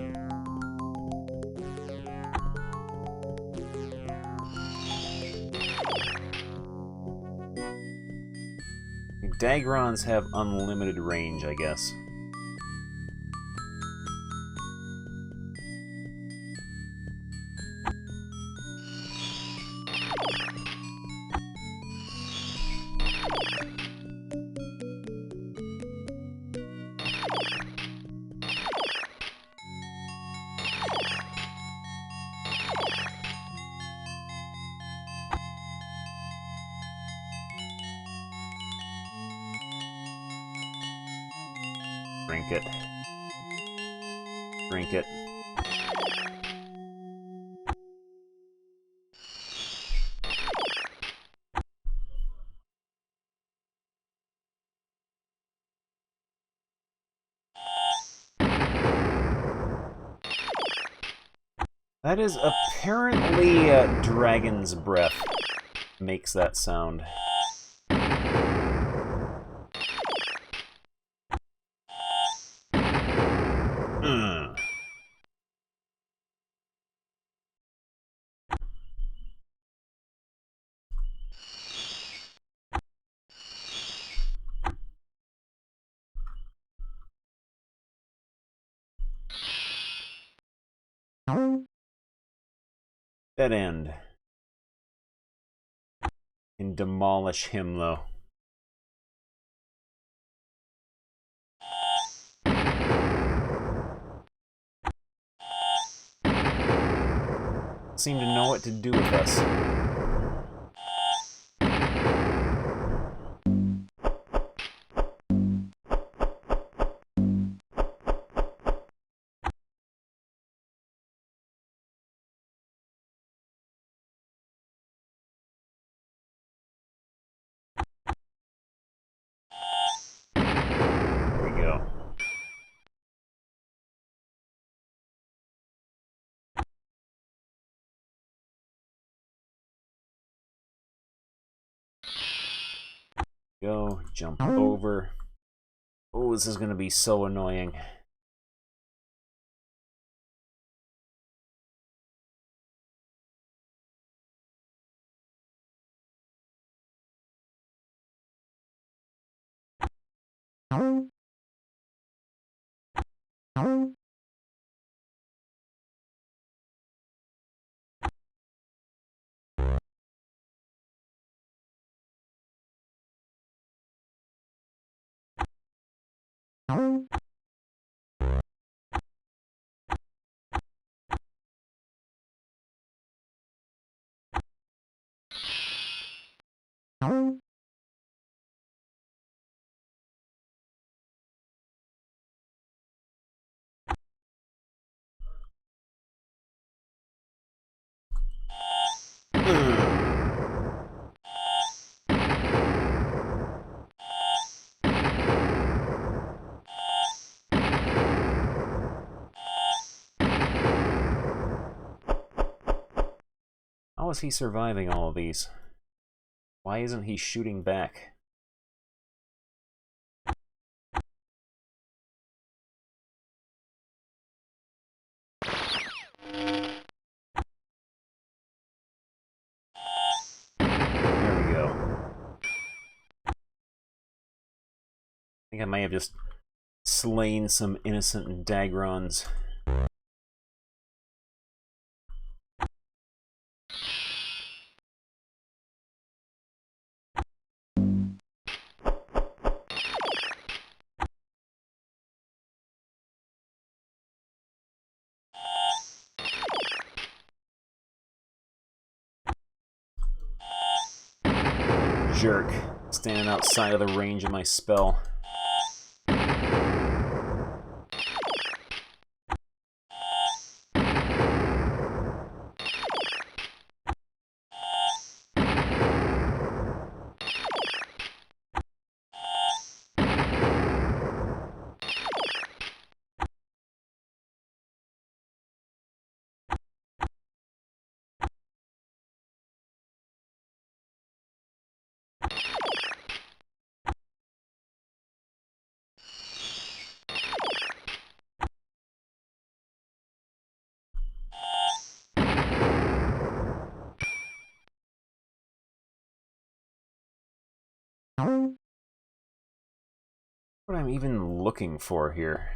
Dagrons have unlimited range, I guess. Drink it. Drink it. That is apparently dragon's breath makes that sound. Dead end. Can demolish him, though. seem to know what to do with us. There we go. Go, jump over. Oh, this is gonna be so annoying. How is he surviving all of these? Why isn't he shooting back? There we go. I think I may have just slain some innocent Dagrons. Jerk, standing outside of the range of my spell. What I'm even looking for here.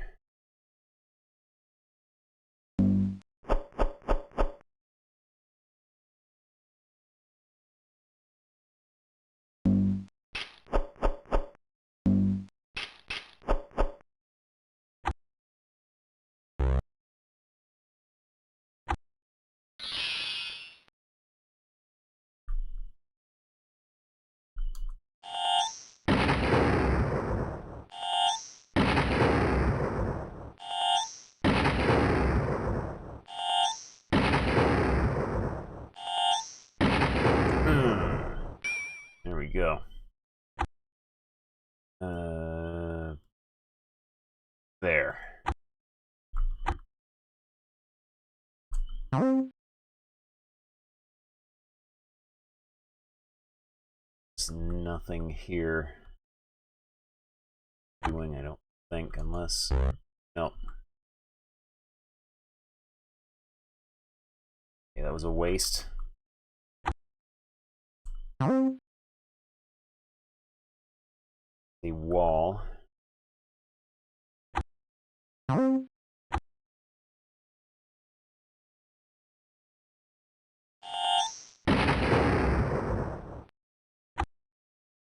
There we go. There. There's nothing here doing, I don't think, unless... Nope. Yeah, that was a waste. The wall.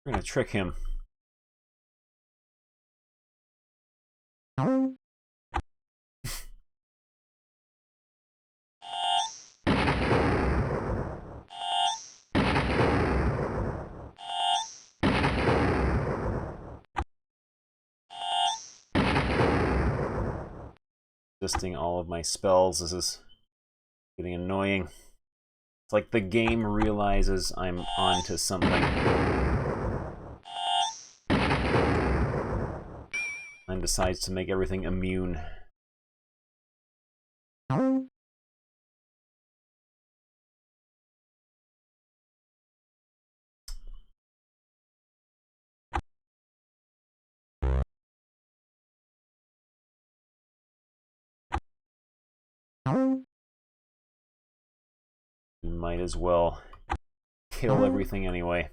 We're gonna trick him. resisting all of my spells. This is getting annoying. It's like the game realizes I'm onto something and decides to make everything immune. You might as well kill everything anyway.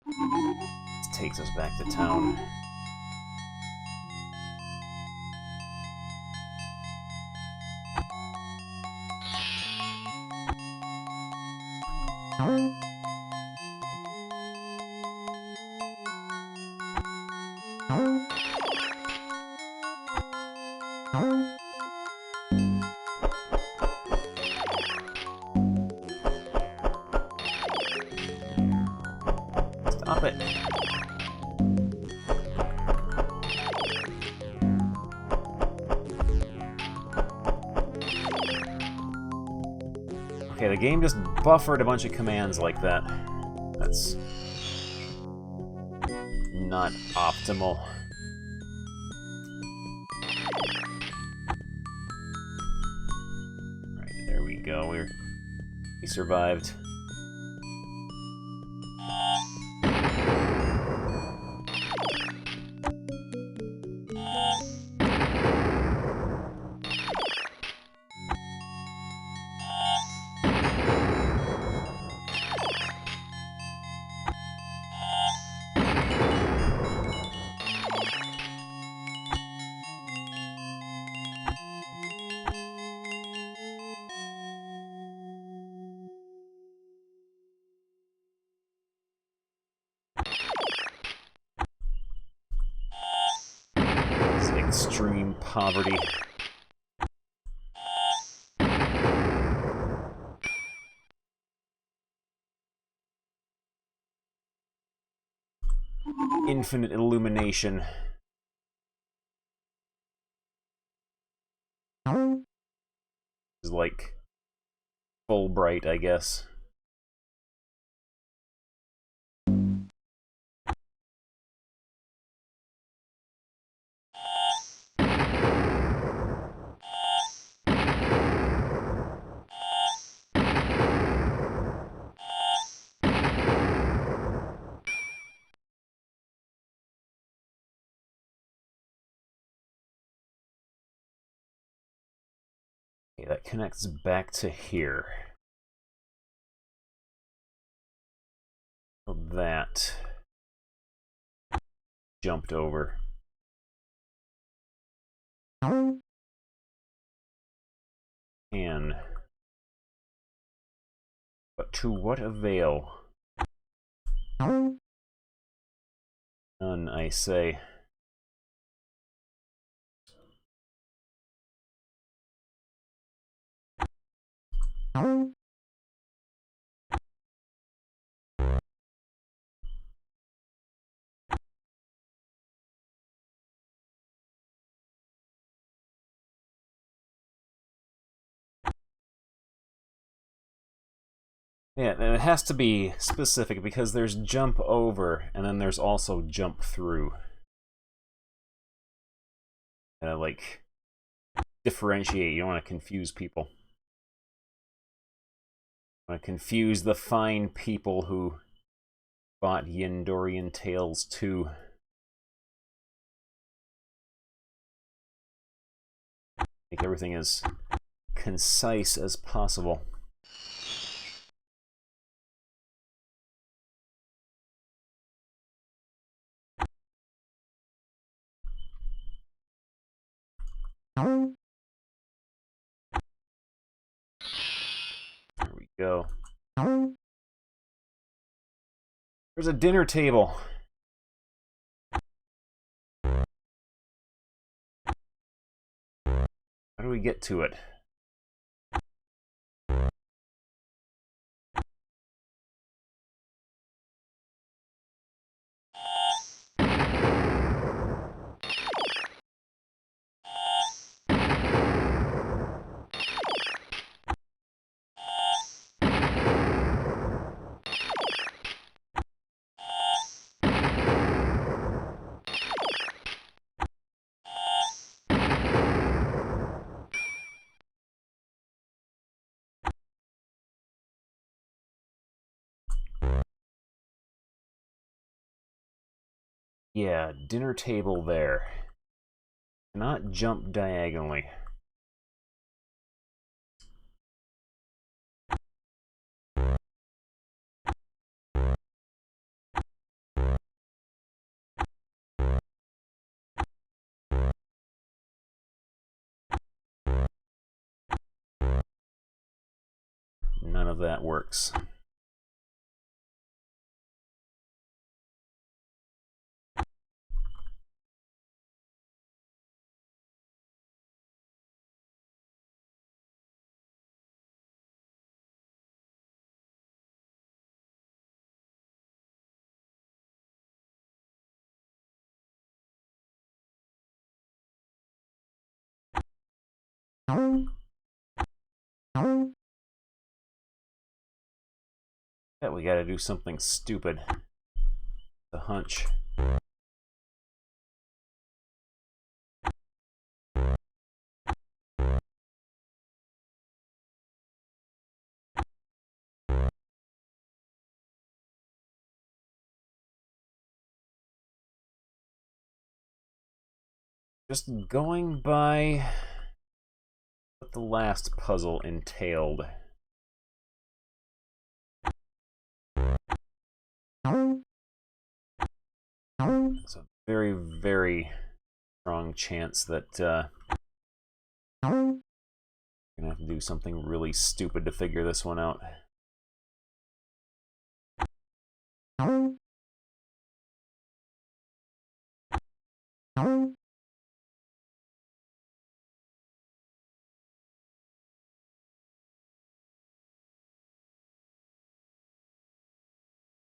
This takes us back to town. Stop it. Okay, the game just buffered a bunch of commands like that. That's not optimal. Right, there we go. We survived. Extreme poverty. Infinite illumination. Is like full bright, I guess. Okay, that connects back to here. So that jumped over. And but to what avail? None, I say. Yeah, and it has to be specific because there's jump over and then there's also jump through. And like differentiate, you don't want to confuse people. You want to confuse the fine people who bought Yendorian Tales 2. Make everything as concise as possible. There we go. There's a dinner table. we get to it? Yeah, dinner table there. Cannot jump diagonally. None of that works. Yeah, we gotta do something stupid. A hunch. Just going by what the last puzzle entailed. There's a very, very strong chance that I'm gonna have to do something really stupid to figure this one out.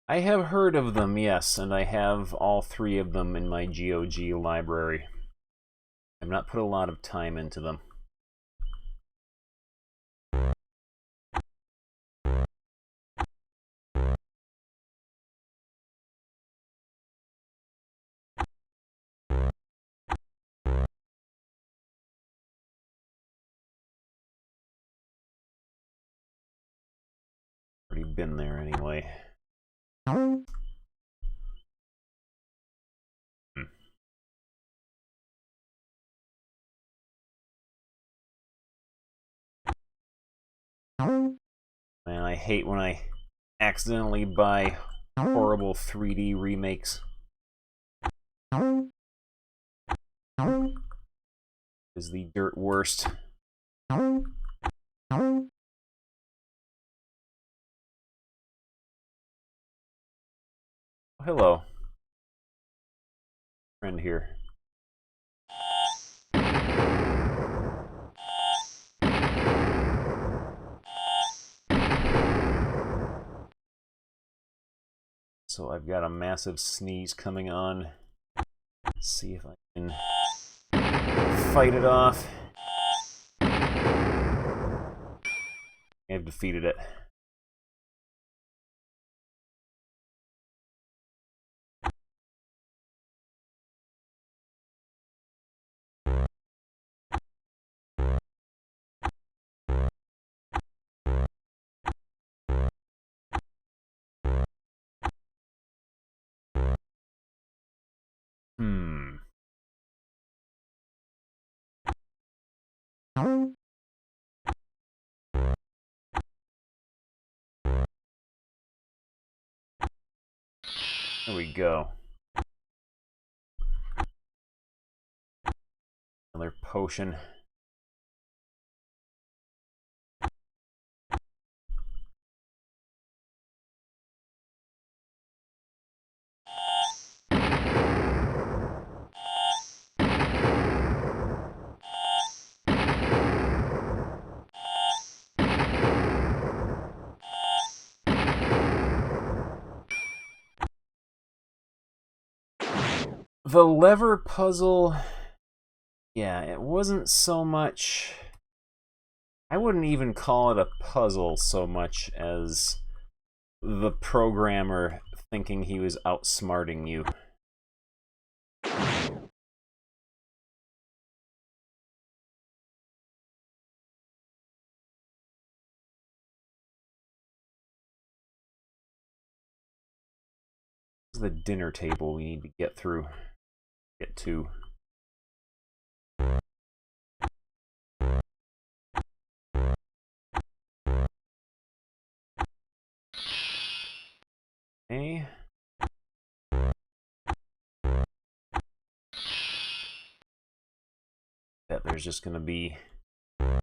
I have heard of them, yes, and I have all three of them in my GOG library. I've not put a lot of time into them. Already been there anyway. Man, I hate when I accidentally buy horrible 3D remakes. Is the dirt worst. Oh, hello. Friend here. So I've got a massive sneeze coming on. Let's see if I can fight it off. I've defeated it. There we go. Another potion. The lever puzzle, yeah, it wasn't so much... I wouldn't even call it a puzzle so much as the programmer thinking he was outsmarting you. This is the dinner table we need to get through. Get to. Okay. Bet there's just going to be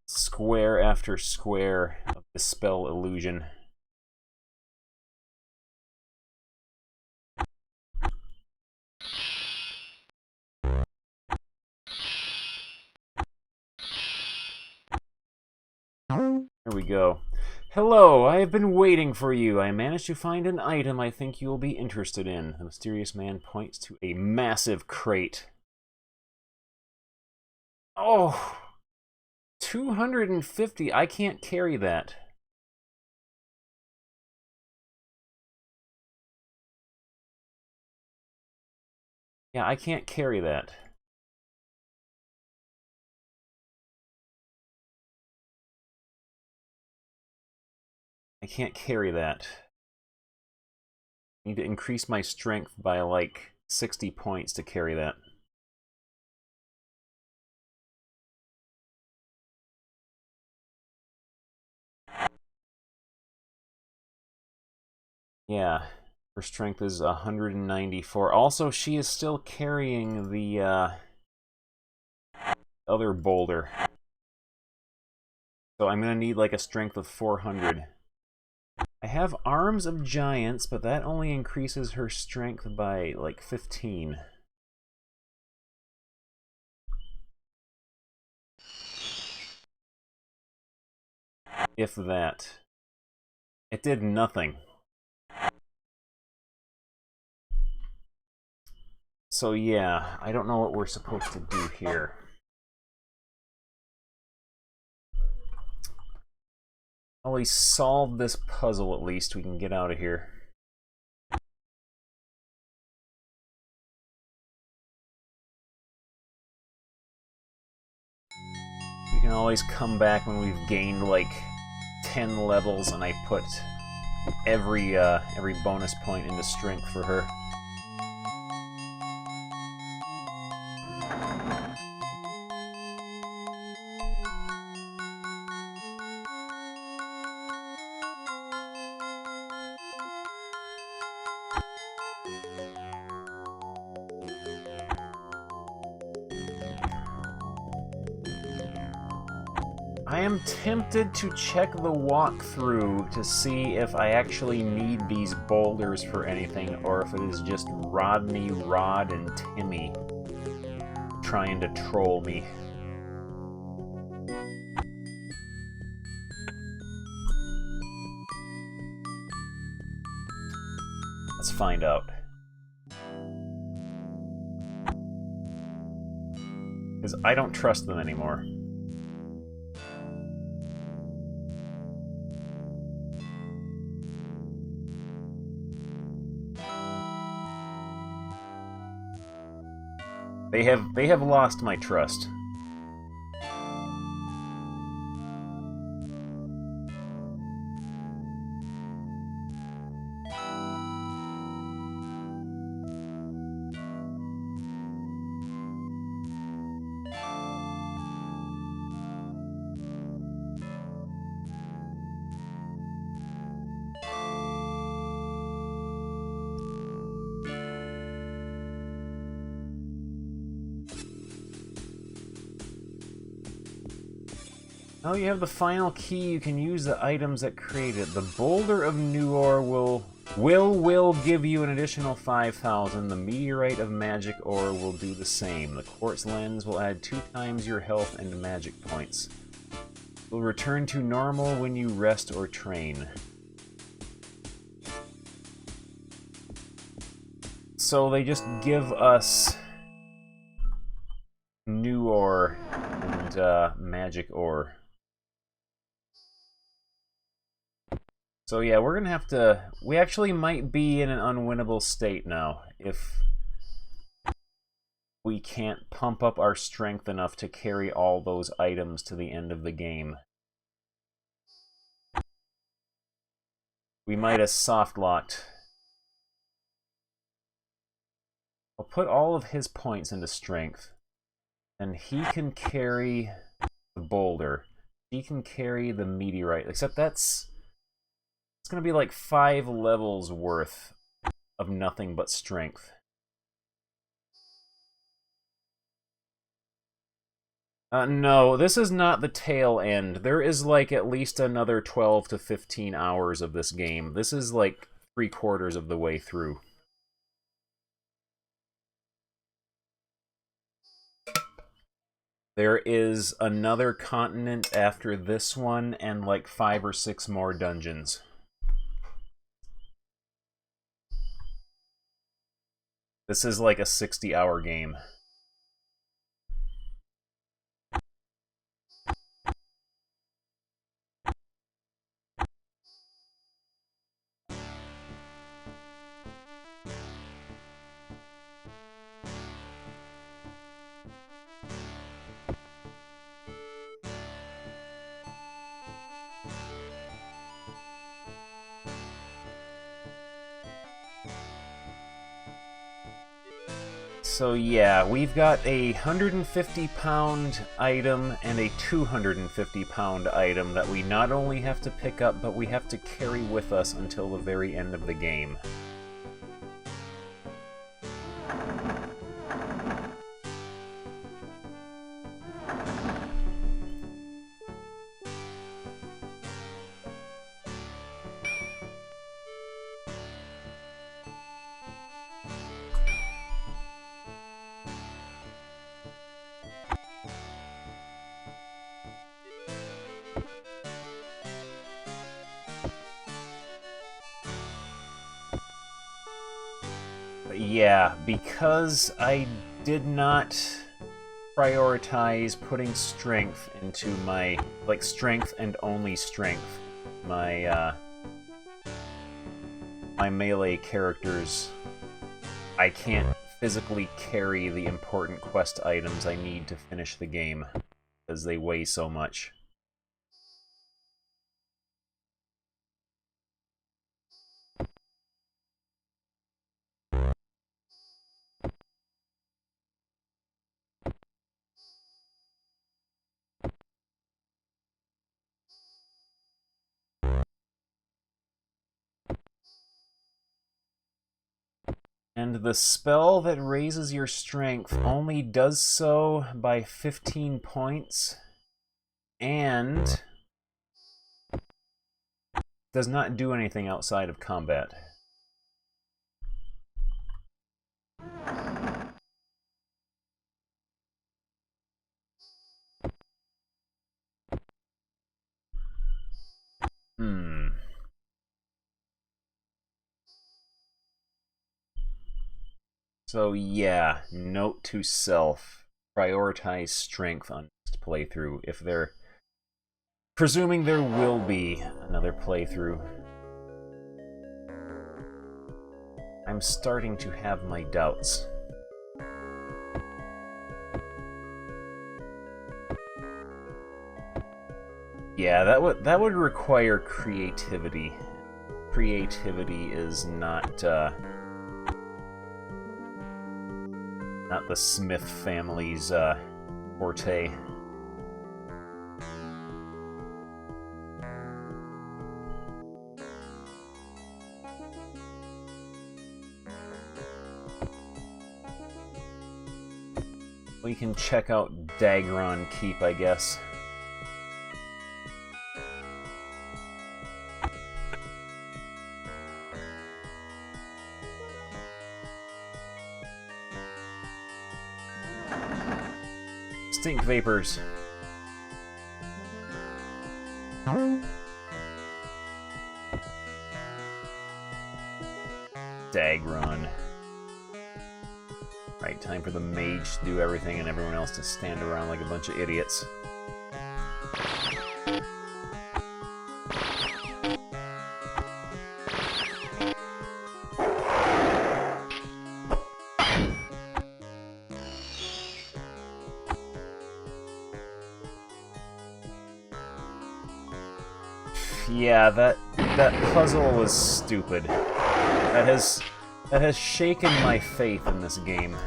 square after square of dispel illusion. Here we go. Hello, I have been waiting for you. I managed to find an item I think you will be interested in. The mysterious man points to a massive crate. Oh, 250. I can't carry that. Yeah, I can't carry that. I can't carry that. I need to increase my strength by like 60 points to carry that. Yeah, her strength is 194. Also, she is still carrying the other boulder. So I'm going to need like a strength of 400. I have Arms of Giants, but that only increases her strength by like 15. If that. It did nothing. So yeah, I don't know what we're supposed to do here. While we solve this puzzle, at least we can get out of here. We can always come back when we've gained like 10 levels and I put every bonus point into strength for her. I am tempted to check the walkthrough to see if I actually need these boulders for anything, or if it is just Rodney, Rod, and Timmy trying to troll me. Let's find out. Because I don't trust them anymore. They have lost my trust. Oh, you have the final key. You can use the items that create it. The Boulder of Nuor will give you an additional 5,000. The Meteorite of Magic Ore will do the same. The Quartz Lens will add 2 times your health and magic points. It will return to normal when you rest or train. So they just give us magic ore. So yeah, we're gonna have to... We actually might be in an unwinnable state now if we can't pump up our strength enough to carry all those items to the end of the game. We might have soft-locked. I'll put all of his points into strength. And he can carry the boulder. He can carry the meteorite. Except that's... It's going to be like 5 levels worth of nothing but strength. No, this is not the tail end. There is like at least another 12 to 15 hours of this game. This is like 3/4 of the way through. There is another continent after this one and like 5 or 6 more dungeons. This is like a 60-hour game. So yeah, we've got a 150-pound item and a 250-pound item that we not only have to pick up, but we have to carry with us until the very end of the game. Yeah, because I did not prioritize putting strength into my, like, strength and only strength. My, my melee characters, I can't physically carry the important quest items I need to finish the game, because they weigh so much. And the spell that raises your strength only does so by 15 points, and does not do anything outside of combat. So yeah, note to self, prioritize strength on next playthrough, if there... Presuming there will be another playthrough. I'm starting to have my doubts. Yeah, that would require creativity. Creativity is not the Smith family's forte. We can check out Dagron Keep, I guess. Stink vapors. Dagron. Right, time for the mage to do everything and everyone else to stand around like a bunch of idiots. Yeah, that puzzle was stupid. That has shaken my faith in this game.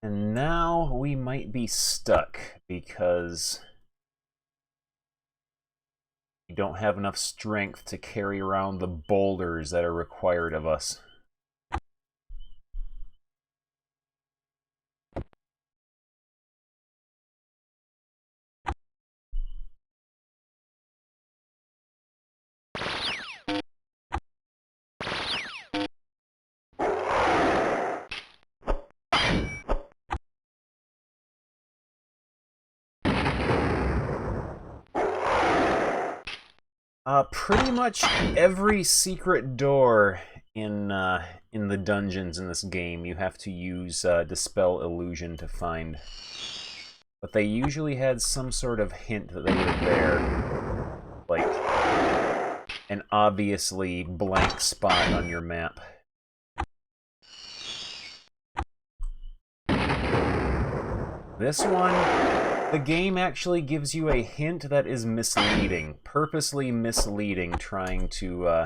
And now we might be stuck because we don't have enough strength to carry around the boulders that are required of us. Pretty much every secret door in the dungeons in this game you have to use Dispel Illusion to find. But they usually had some sort of hint that they were there. Like an obviously blank spot on your map. This one, the game actually gives you a hint that is misleading, purposely misleading, trying to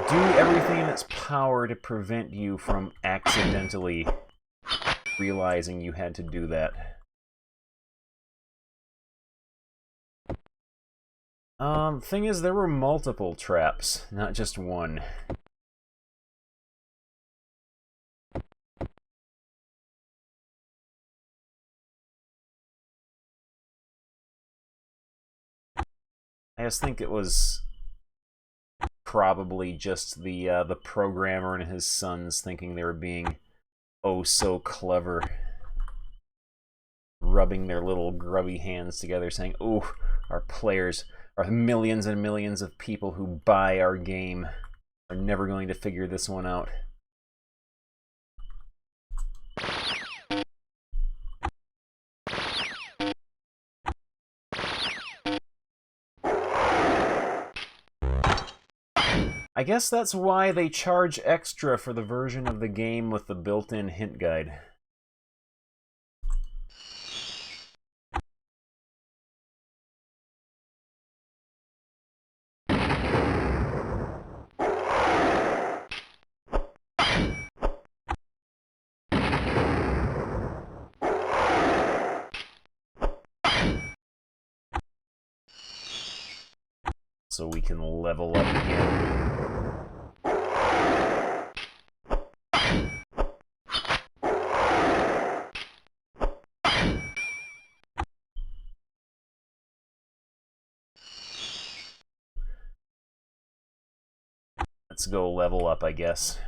do everything in its power to prevent you from accidentally realizing you had to do that. Thing is, there were multiple traps, not just one. I just think it was probably just the programmer and his sons thinking they were being oh so clever, rubbing their little grubby hands together, saying, "Ooh, our players, our millions and millions of people who buy our game are never going to figure this one out." I guess that's why they charge extra for the version of the game with the built-in hint guide. So we can level up again. Let's go level up, I guess.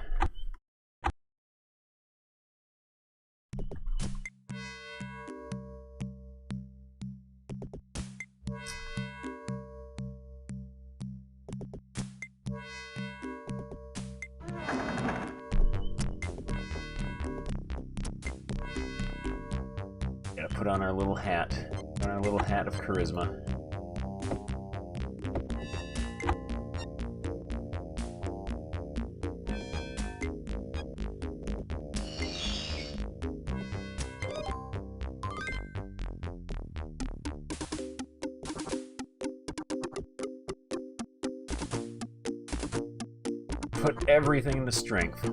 Gotta put on our little hat. Put on our little hat of charisma. Put everything into strength.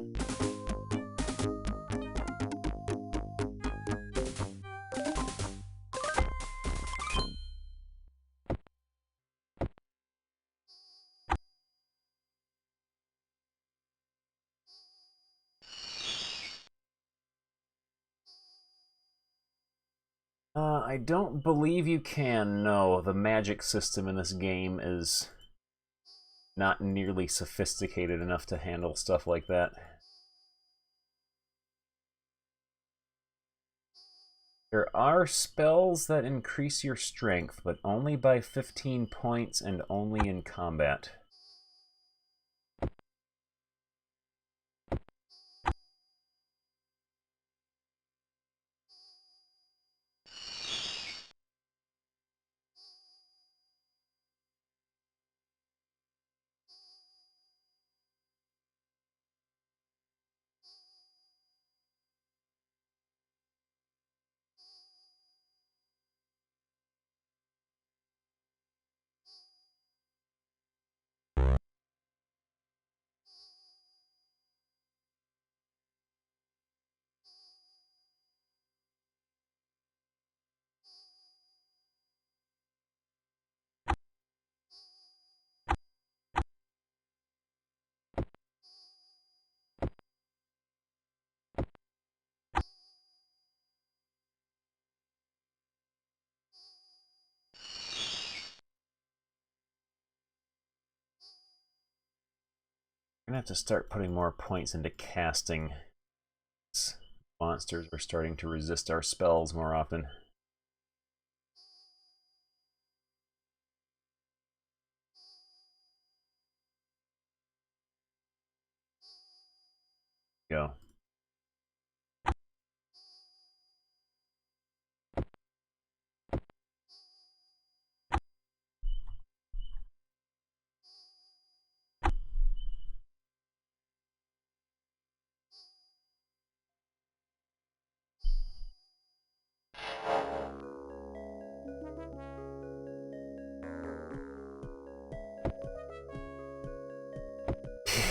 I don't believe you can. No, the magic system in this game is not nearly sophisticated enough to handle stuff like that. There are spells that increase your strength, but only by 15 points and only in combat. gonna have to start putting more points into casting. Monsters are starting to resist our spells more often. Go.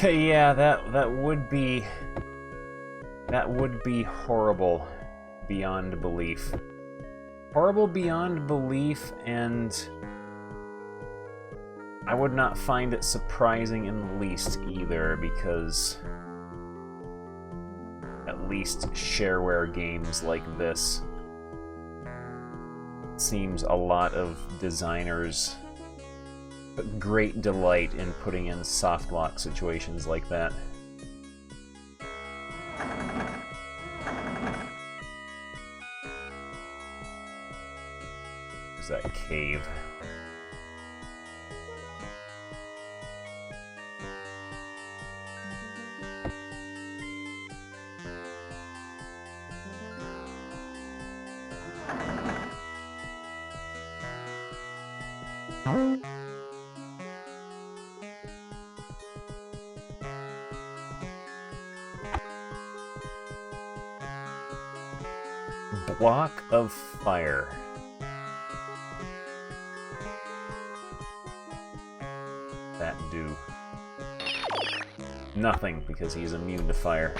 Yeah, that would be horrible beyond belief. Horrible beyond belief, and I would not find it surprising in the least either, because at least shareware games like this, seems a lot of designers took great delight in putting in soft lock situations like that. There's that cave. Block of fire. That do. Nothing, because he's immune to fire.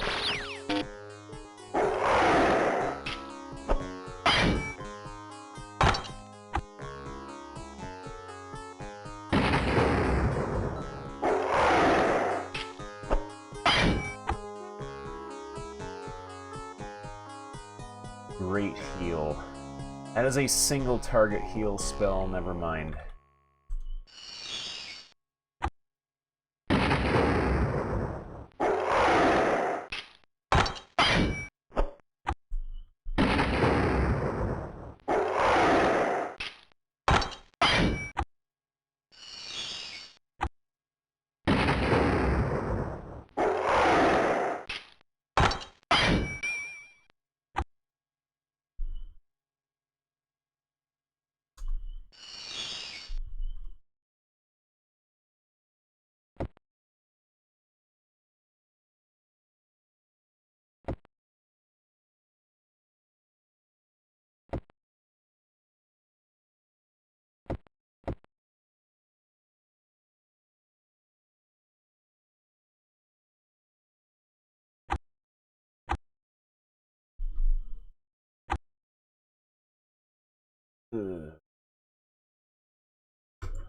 Great heal. That is a single target heal spell, never mind.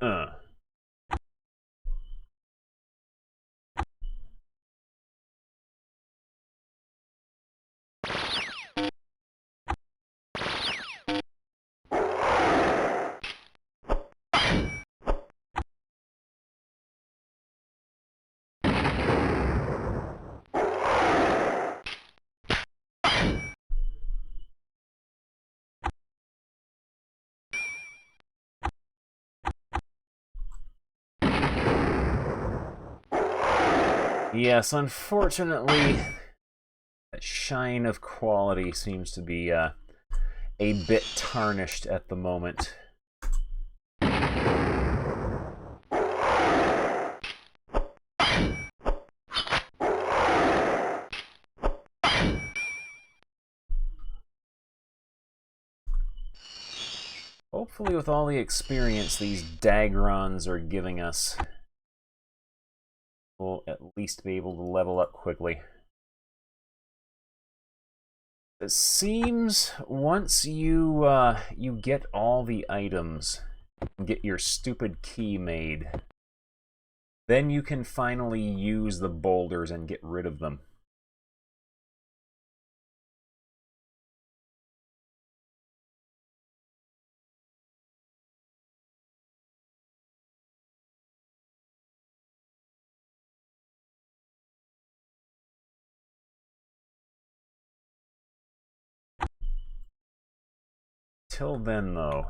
Ugh. Yes, unfortunately, that shine of quality seems to be a bit tarnished at the moment. Hopefully, with all the experience these Dagrons are giving us, we'll at least be able to level up quickly. It seems once you you get all the items, and get your stupid key made, then you can finally use the boulders and get rid of them. until then, though,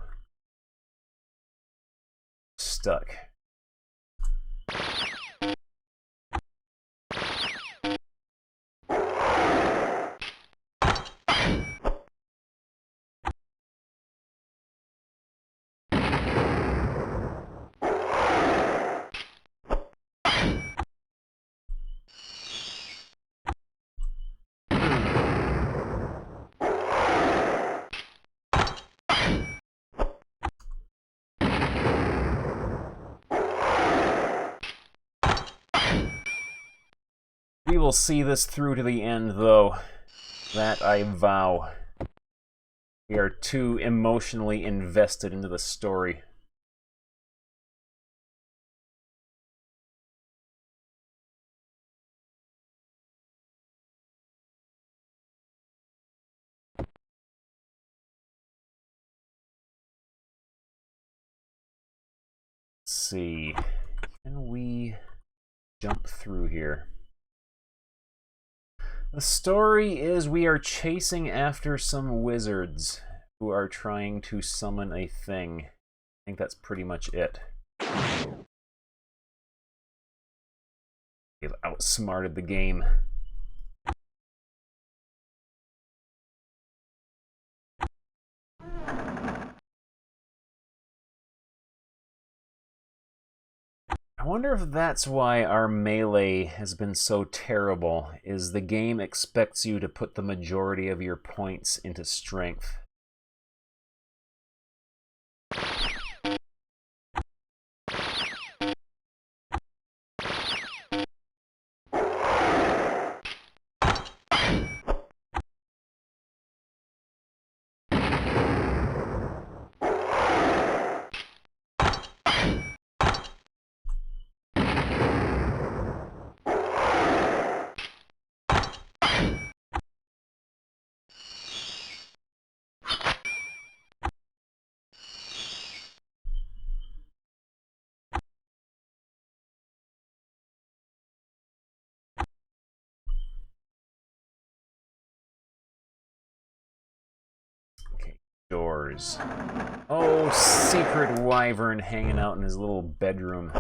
stuck. We will see this through to the end, though. That I vow. We are too emotionally invested into the story. Let's see. Can we jump through here? The story is we are chasing after some wizards who are trying to summon a thing. I think that's pretty much it. They've outsmarted the game. I wonder if that's why our melee has been so terrible, is the game expects you to put the majority of your points into strength. Okay, doors. Oh, secret wyvern hanging out in his little bedroom.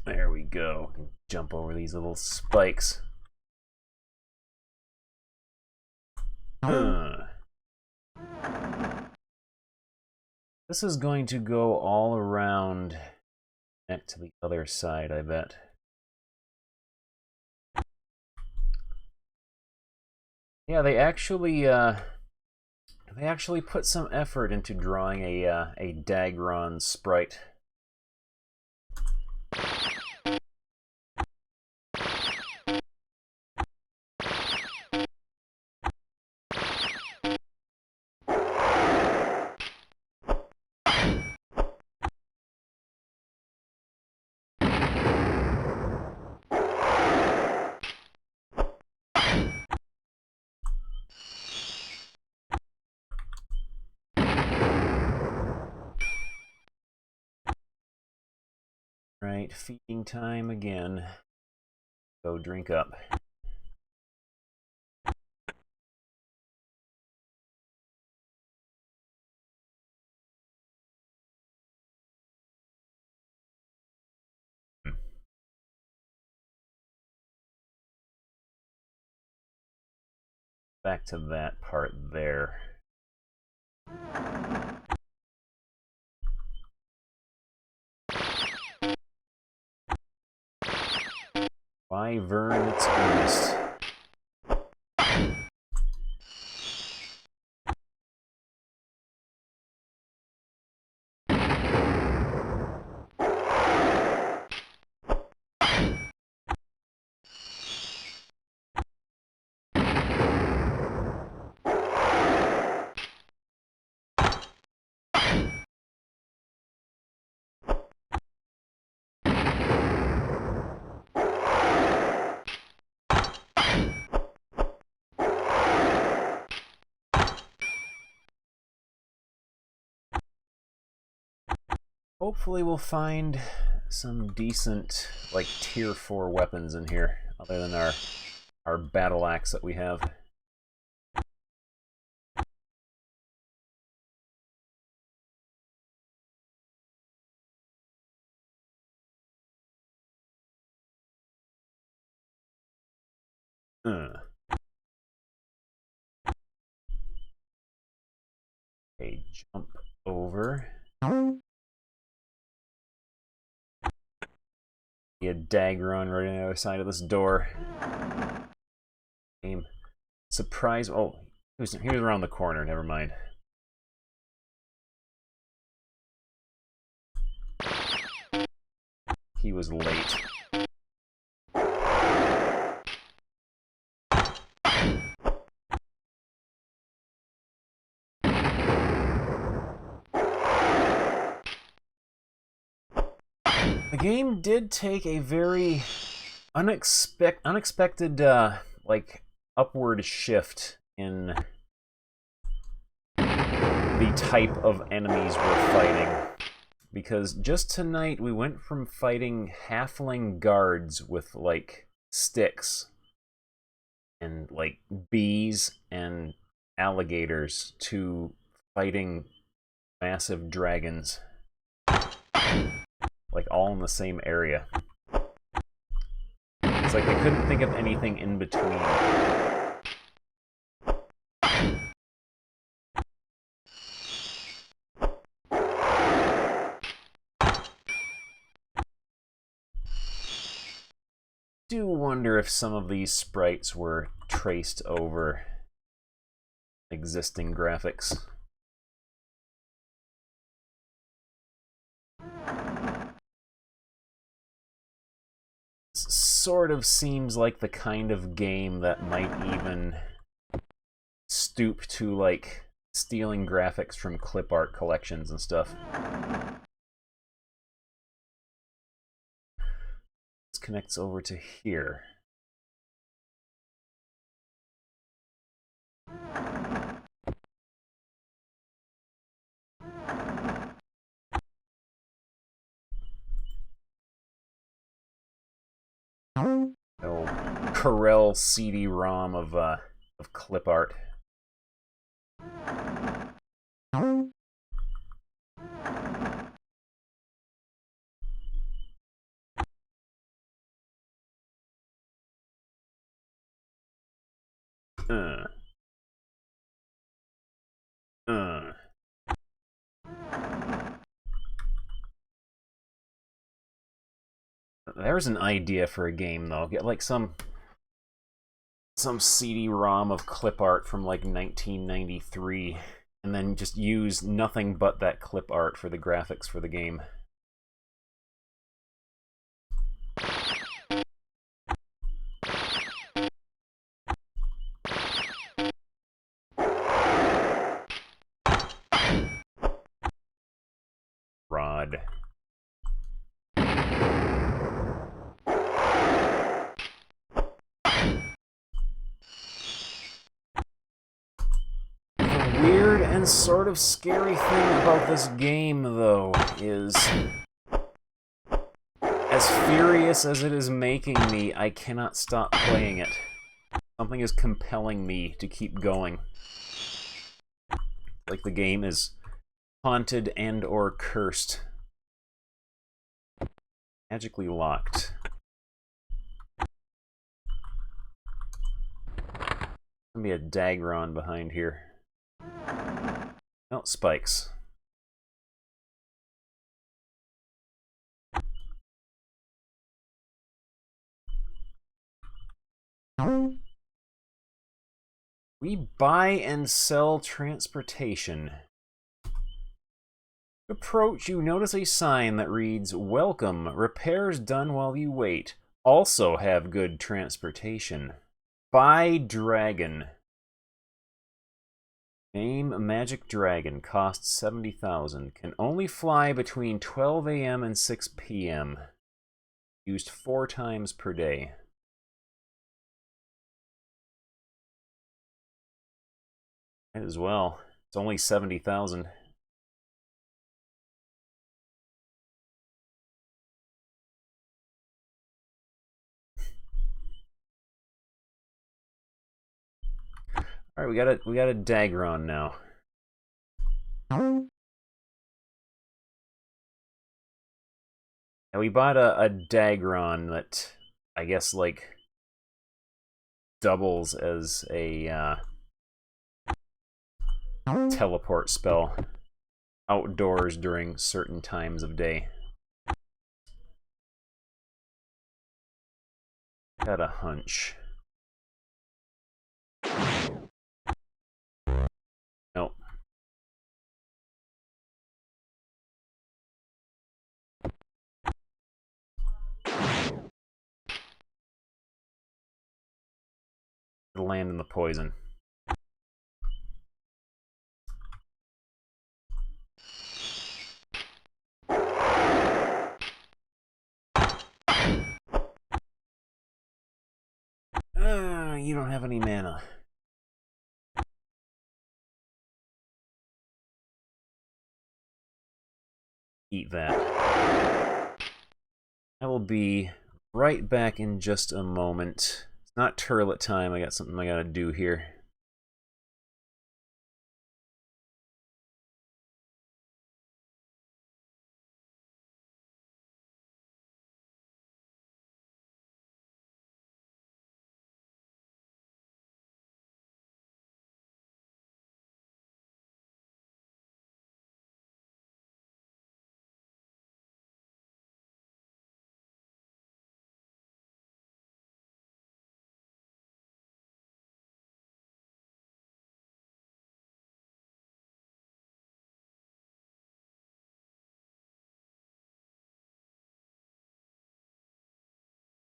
There we go. Jump over these little spikes. This is going to go all around back to the other side, I bet. Yeah, they actually put some effort into drawing a Dagron sprite. Right, feeding time again. Go drink up. Back to that part there. Wyvern its earnest. Hopefully we'll find some decent, like, tier 4 weapons in here, other than our battle axe that we have. Okay, jump over. Be a dagger on right on the other side of this door. Aim. Surprise. Oh, he was around the corner. Never mind. He was late. The game did take a very unexpected, like, upward shift in the type of enemies we're fighting. Because just tonight we went from fighting halfling guards with, like, sticks and, like, bees and alligators to fighting massive dragons. Like, all in the same area. It's like they couldn't think of anything in between. Do wonder if some of these sprites were traced over existing graphics. Sort of seems like the kind of game that might even stoop to, like, stealing graphics from clip art collections and stuff. This connects over to here. Oh, Corel CD-ROM of clip art. There's an idea for a game, though. Get, like, some CD-ROM of clip art from, like, 1993, and then just use nothing but that clip art for the graphics for the game. Rod. The weird and sort of scary thing about this game, though, is as furious as it is making me, I cannot stop playing it. Something is compelling me to keep going. Like the game is haunted and or cursed. Magically locked. Gonna be a dagger on behind here. No, spikes. We buy and sell transportation. Approach, you notice a sign that reads, "Welcome, repairs done while you wait. Also have good transportation. Buy dragon. Name a magic dragon, costs 70,000. Can only fly between 12 a.m. and 6 p.m. Used 4 times per day." Might as well. It's only 70,000. All right, we got a Dagron now. And we bought a Dagron that I guess like doubles as a teleport spell outdoors during certain times of day. Got a hunch. Nope. Land in the poison. You don't have any mana. Eat that. I will be right back in just a moment. It's not turlet time. I got something I gotta do here.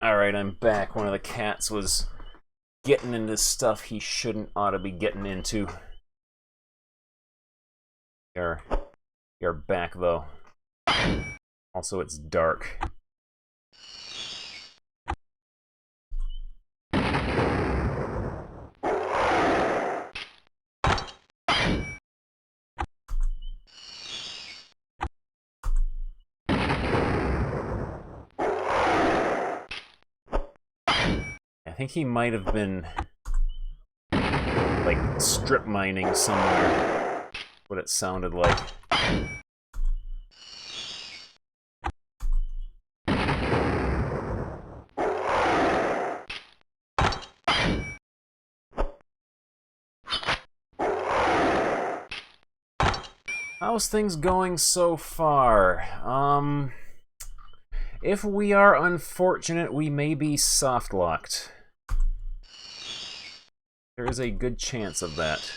Alright, I'm back. One of the cats was getting into stuff he shouldn't ought to be getting into. You're back, though. Also, it's dark. I think he might have been, like, strip mining somewhere. What it sounded like. How's things going so far? If we are unfortunate, we may be soft-locked. There is a good chance of that.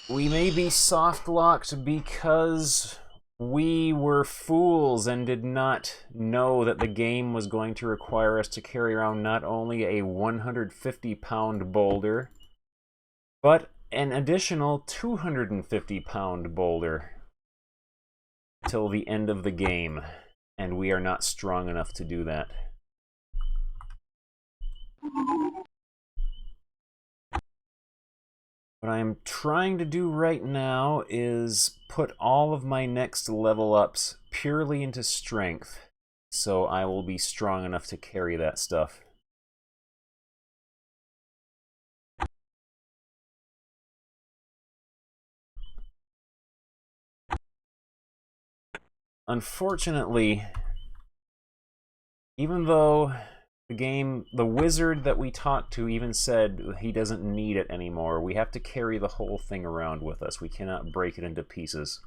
We may be soft-locked because we were fools and did not know that the game was going to require us to carry around not only a 150-pound boulder, but an additional 250-pound boulder till the end of the game, and we are not strong enough to do that. What I'm trying to do right now is put all of my next level ups purely into strength, so I will be strong enough to carry that stuff. Unfortunately, even though The wizard that we talked to even said he doesn't need it anymore. We have to carry the whole thing around with us. We cannot break it into pieces.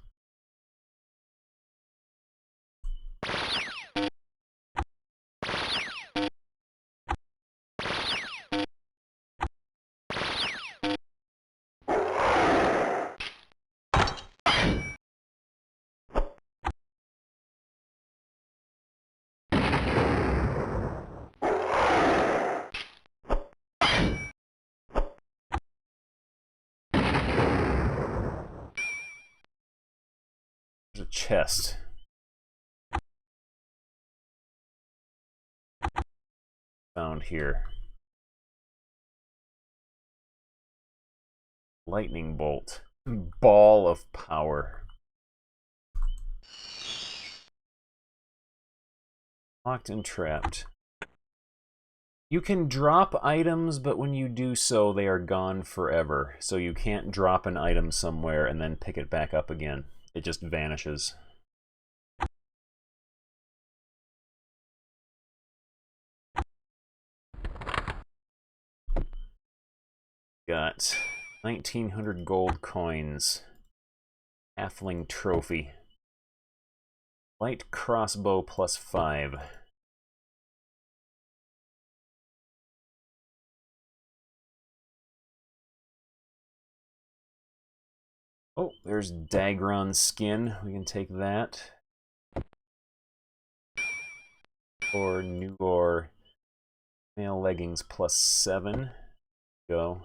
There's a chest. Found here. Lightning bolt. Ball of power. Locked and trapped. You can drop items, but when you do so, they are gone forever. So you can't drop an item somewhere and then pick it back up again. It just vanishes. Got 1900 gold coins. Halfling trophy. Light crossbow +5. Oh, there's Dagron skin. We can take that. Or new or male leggings +7. Go.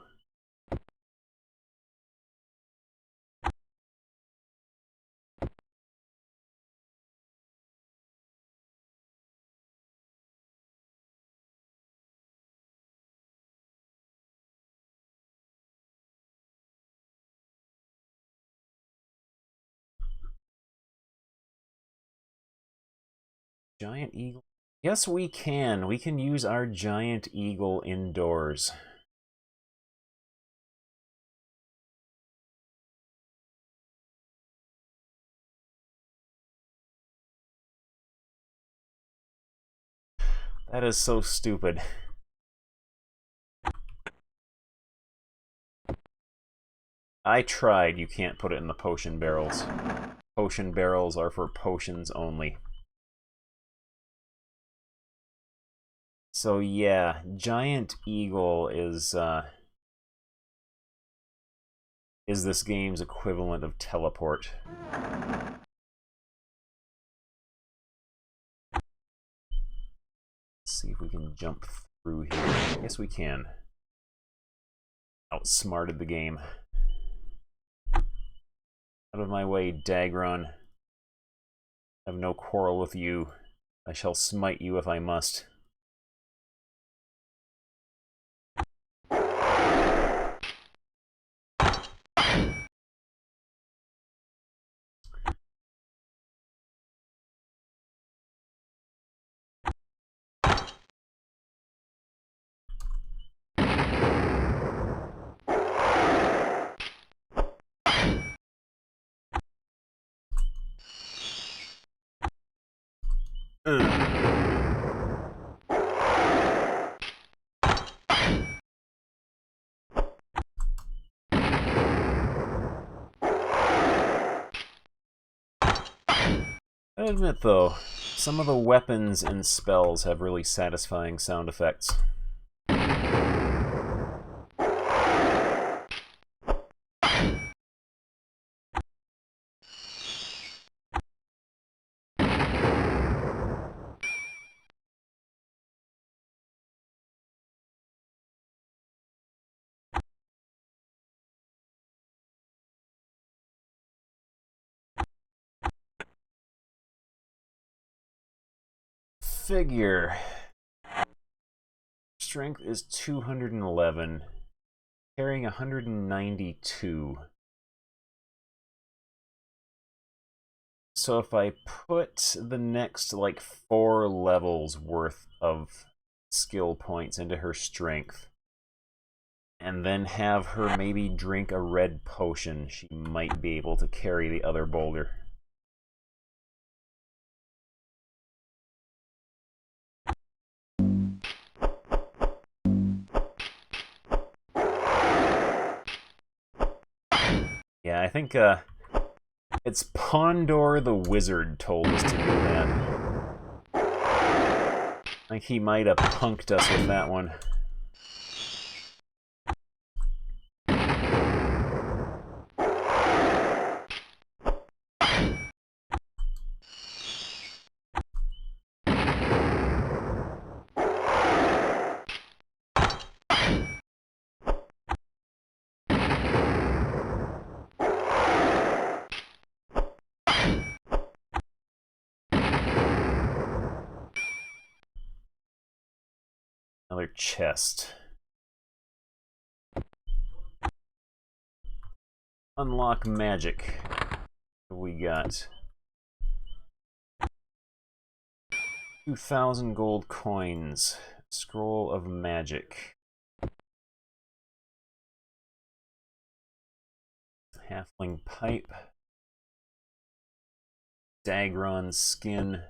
Giant eagle. Yes, we can. We can use our giant eagle indoors. That is so stupid. I tried. You can't put it in the potion barrels. Potion barrels are for potions only. So yeah, Giant Eagle is this game's equivalent of teleport. Let's see if we can jump through here. I guess we can. Outsmarted the game. Out of my way, Dagron. I have no quarrel with you. I shall smite you if I must. I admit, though, some of the weapons and spells have really satisfying sound effects. Figure. Strength is 211. Carrying 192. So if I put the next, like, 4 levels worth of skill points into her strength, and then have her maybe drink a red potion, she might be able to carry the other boulder. I think it's Pondor the Wizard told us to do that. I think he might have punked us with that one. Another chest. Unlock magic. What we got? 2,000 gold coins. Scroll of magic. Halfling pipe. Dagron skin.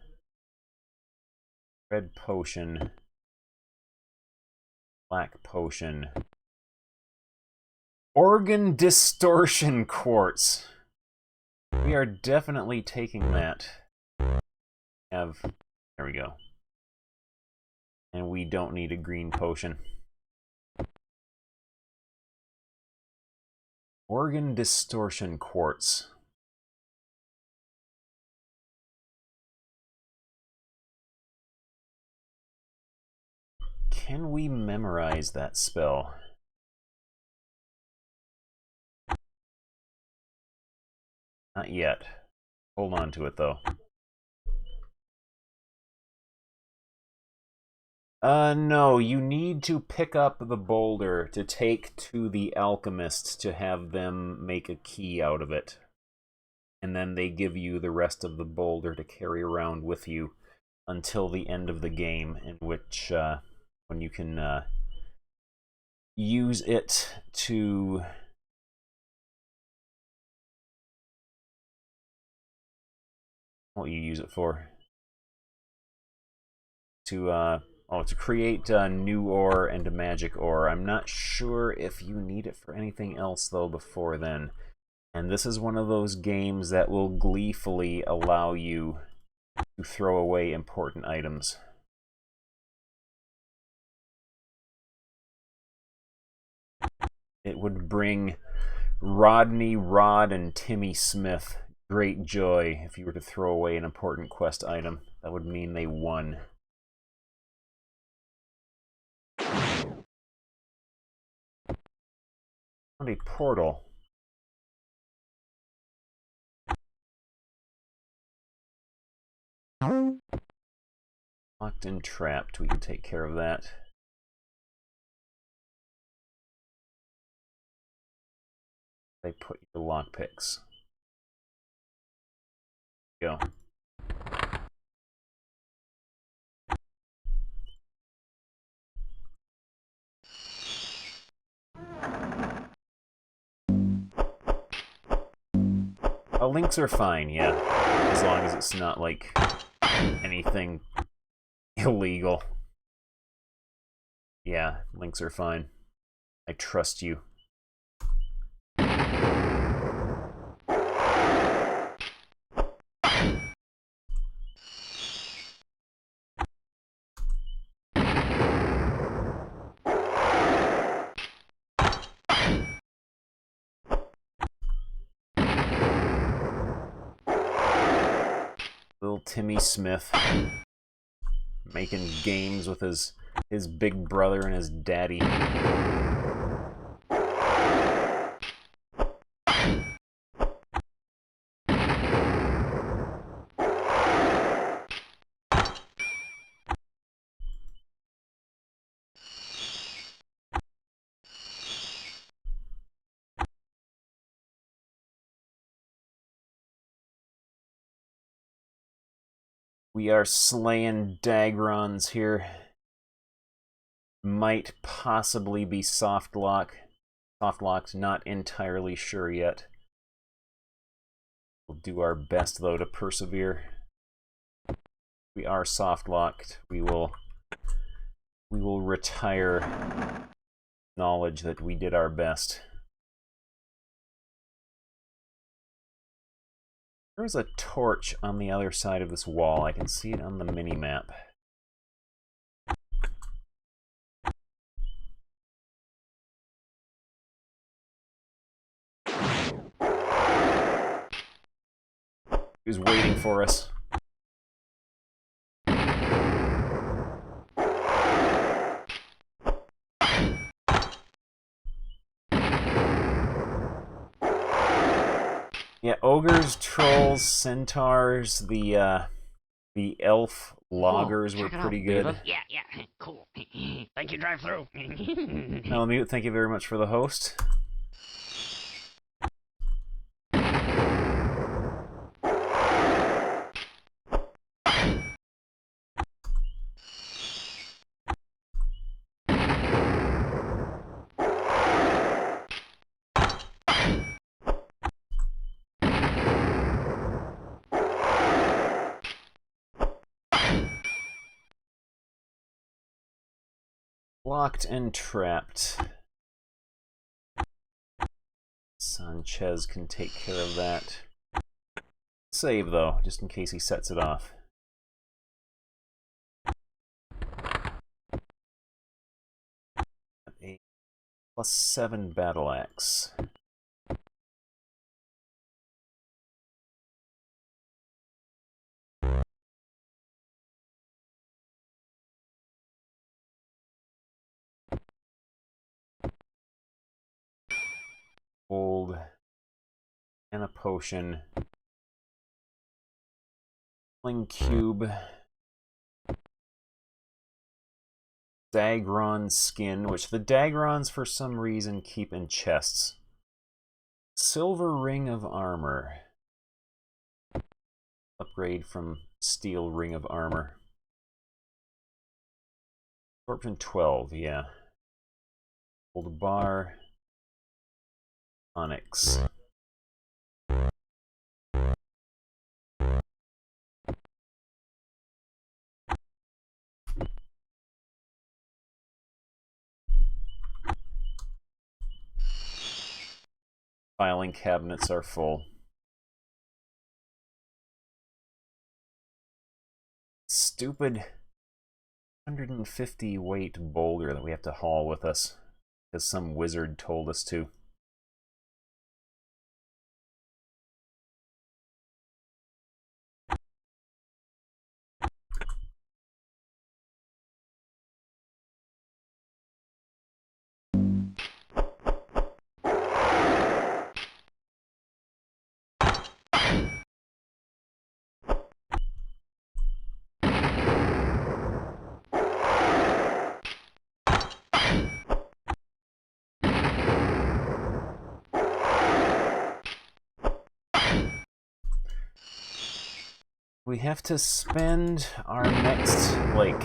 Red potion. Black potion. Organ distortion quartz. We are definitely taking that. There we go. And we don't need a green potion. Organ distortion quartz. Can we memorize that spell? Not yet. Hold on to it, though. No, you need to pick up the boulder to take to the alchemist to have them make a key out of it. And then they give you the rest of the boulder to carry around with you until the end of the game, in which, when you can, use it to... What you use it for? To create new ore and a magic ore. I'm not sure if you need it for anything else, though, before then. And this is one of those games that will gleefully allow you to throw away important items. It would bring Rodney, Rod, and Timmy Smith great joy if you were to throw away an important quest item. That would mean they won. Found a portal. Locked and trapped. We can take care of that. They put your lockpicks. Go. Links are fine, yeah. As long as it's not like anything illegal. Yeah, links are fine. I trust you. Little Timmy Smith making games with his big brother and his daddy. We are slaying Dagrons here. Might possibly be soft locked, not entirely sure yet. We'll do our best, though, to persevere. We are soft locked. We will retire knowledge that we did our best. There's a torch on the other side of this wall. I can see it on the mini-map. Who's waiting for us? Yeah, ogres, trolls, centaurs, the elf loggers were check it pretty out, good. Beavis. Yeah, cool. Thank you, drive through. Malamute, thank you very much for the host. Locked and trapped. Sanchez can take care of that. Save, though, just in case he sets it off. A +7 battle axe. Gold. And a potion. Fling cube. Dagron skin, which the Dagrons for some reason keep in chests. Silver ring of armor. Upgrade from steel ring of armor. Scorpion 12, yeah. Gold bar. Onyx. Filing cabinets are full. Stupid 150 weight boulder that we have to haul with us because some wizard told us to. We have to spend our next, like,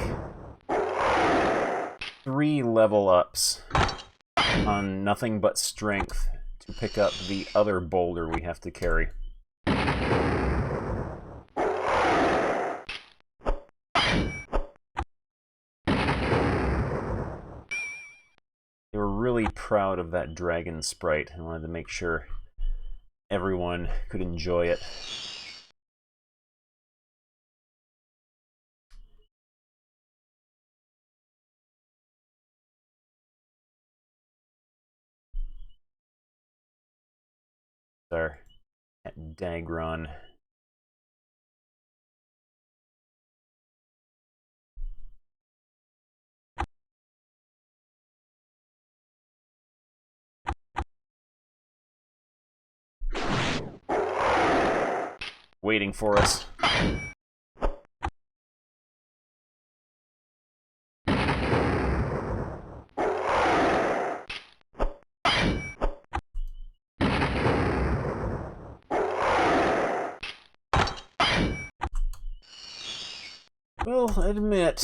3 level ups on nothing but strength to pick up the other boulder we have to carry. They were really proud of that dragon sprite and wanted to make sure everyone could enjoy it. Our Dagron. Waiting for us. Well, admit,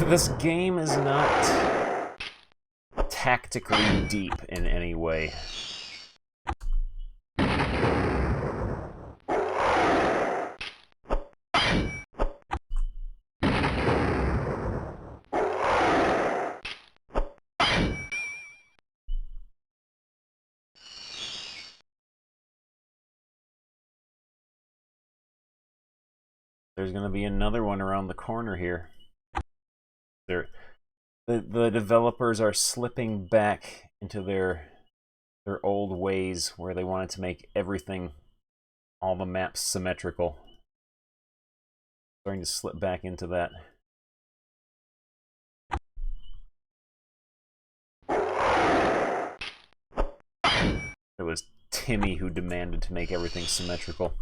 this game is not tactically deep in any way. there's going to be another one around the corner here. The developers are slipping back into their old ways where they wanted to make everything, all the maps symmetrical. Starting to slip back into that. It was Timmy who demanded to make everything symmetrical.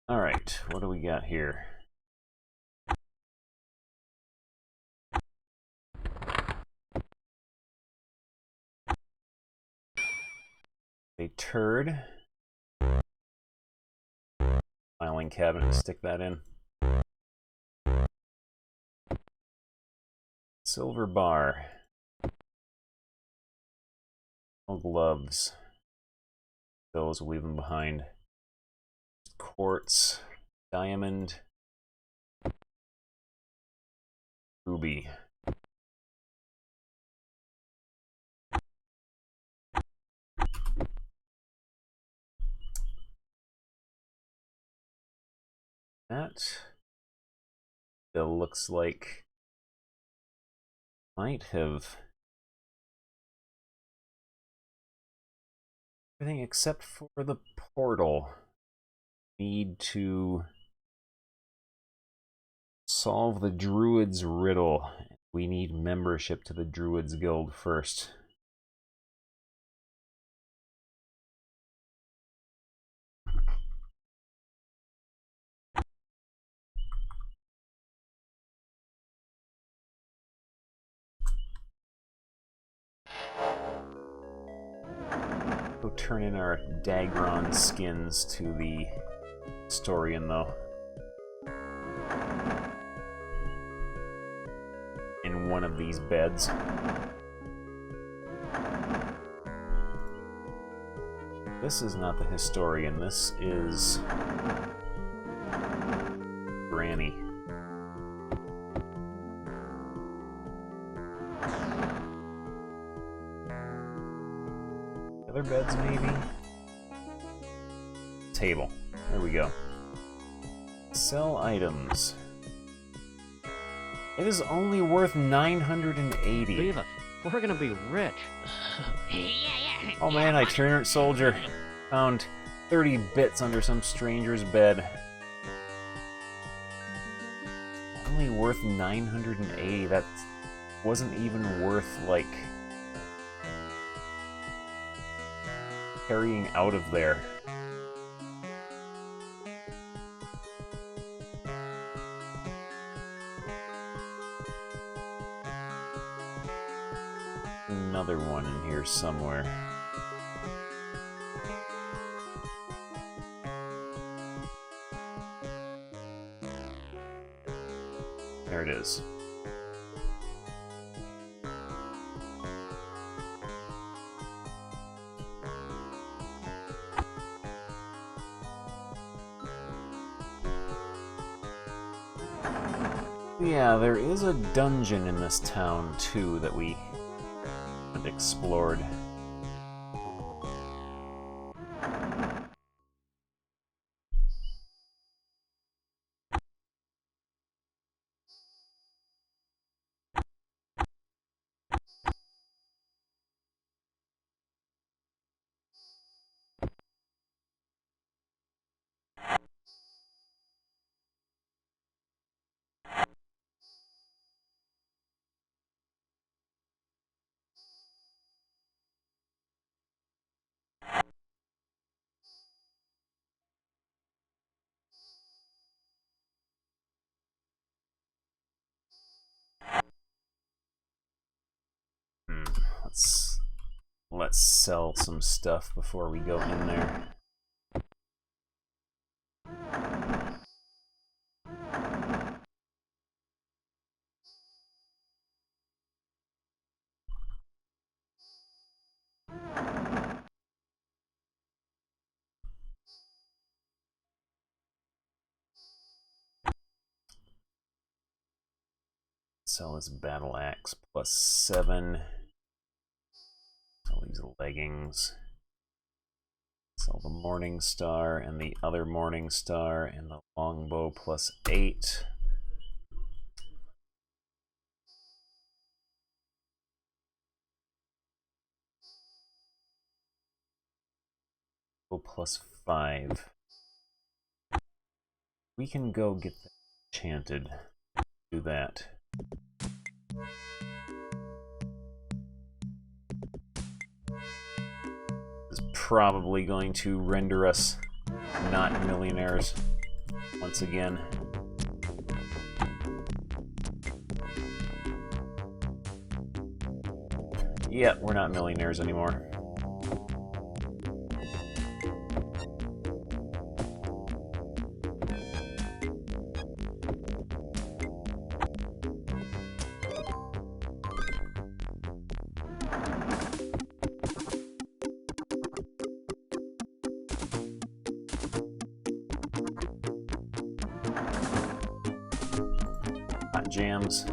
Alright, what do we got here? A turd. Filing cabinet, stick that in. Silver bar. No gloves. Those, we'll leave them behind. Quartz. Diamond. Ruby. That still looks like might have everything except for the portal. Need to solve the Druid's riddle. We need membership to the Druid's Guild first. Go turn in our Dagron skins to the historian, though. In one of these beds. This is not the historian, this is Granny. Other beds, maybe? Table. There we go. Sell items. It is only worth 980. Beavis, we're gonna be rich. Yeah. Oh man, I turned soldier. Found 30 bits under some stranger's bed. Only worth 980. That wasn't even worth, like, carrying out of there. Another one in here somewhere. There it is. Yeah, there is a dungeon in this town, too, that we haven't explored. let's sell some stuff before we go in there. Sell this battle axe +7. Sell these leggings. Sell the Morning Star and the other Morning Star and the longbow +8. +5. We can go get that enchanted. Do that. This is probably going to render us not millionaires once again. Yeah, we're not millionaires anymore. Hot jams.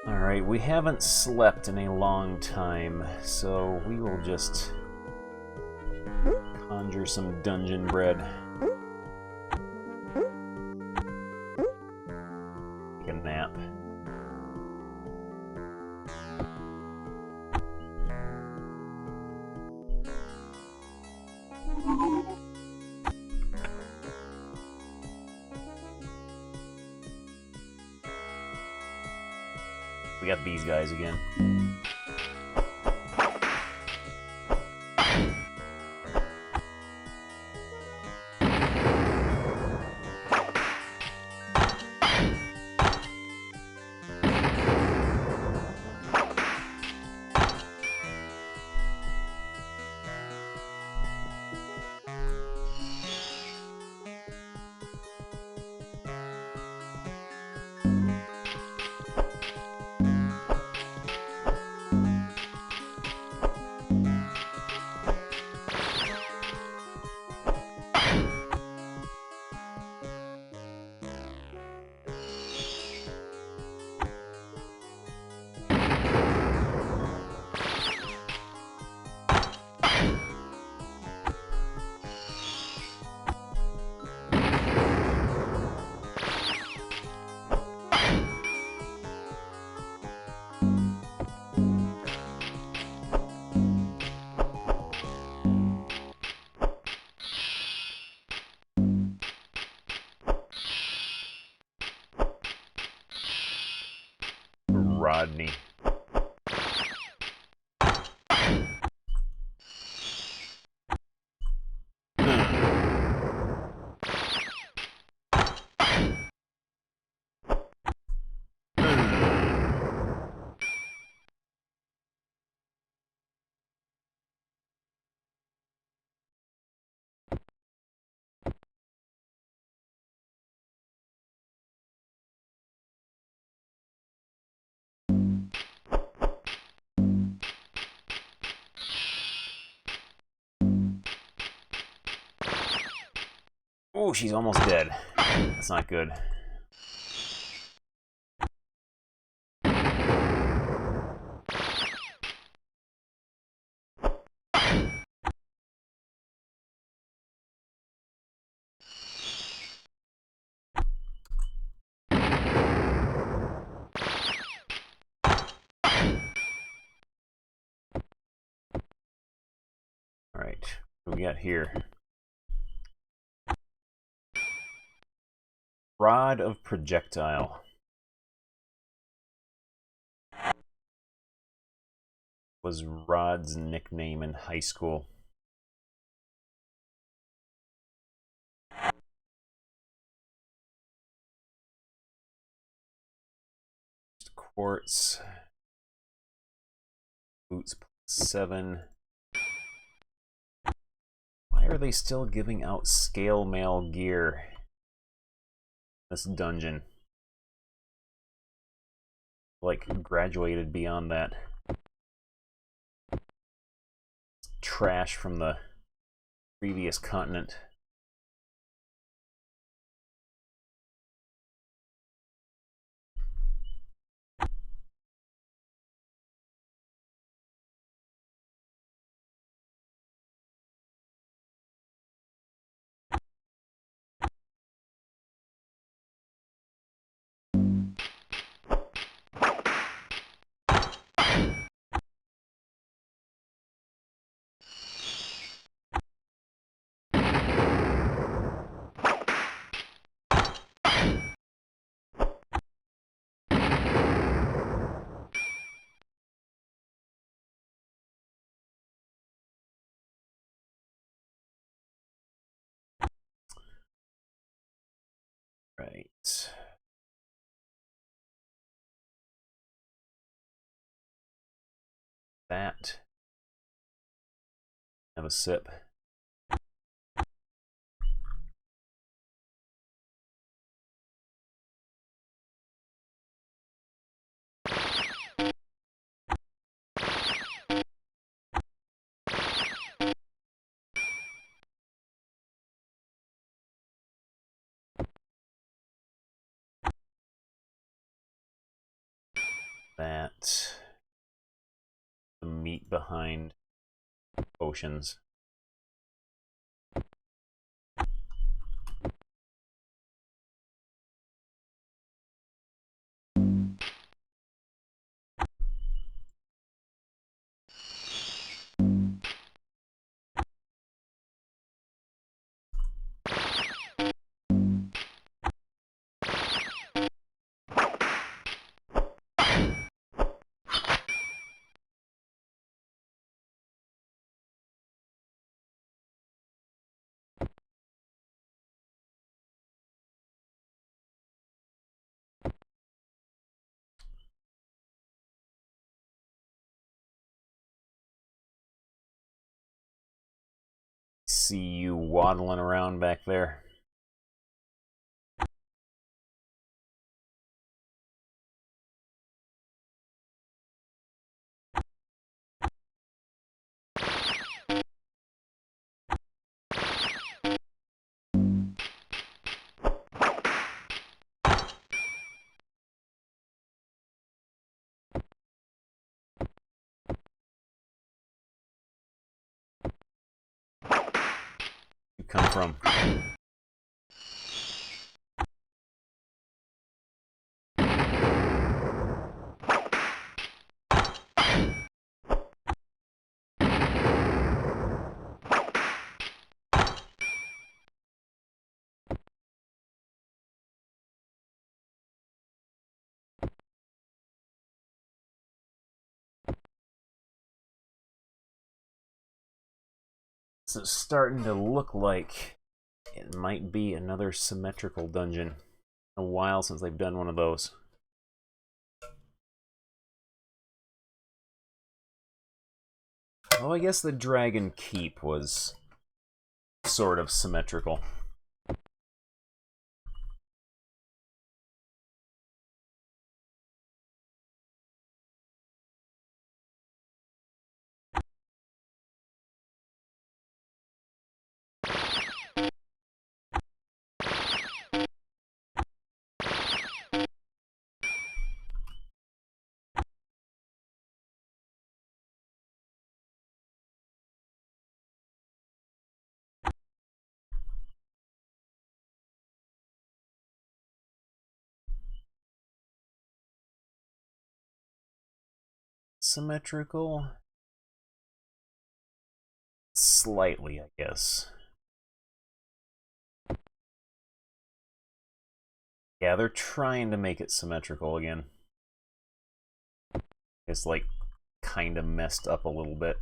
Alright, we haven't slept in a long time, so we will just conjure some dungeon bread. Take a nap. We got these guys again. Rodney. Oh, she's almost dead. That's not good. What do we got here? Rod of projectile. Was Rod's nickname in high school. Quartz. Boots +7. Why are they still giving out scale mail gear? This dungeon. Like, graduated beyond that. Trash from the previous continent. Right. That. Have a sip. That. The meat behind potions. See you waddling around back there. You come from? So it's starting to look like it might be another symmetrical dungeon. A while since they've done one of those. Oh, I guess the Dragon Keep was sort of symmetrical. Symmetrical. slightly, I guess. Yeah, they're trying to make it symmetrical again. It's like kind of messed up a little bit.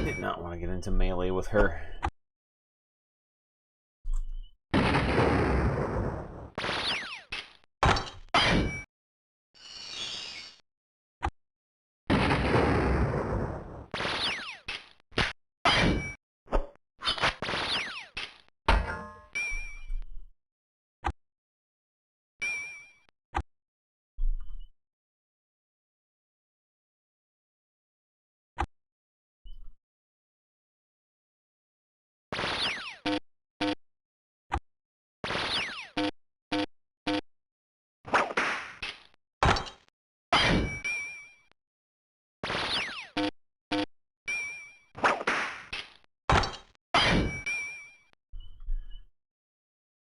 Did not want to get into melee with her.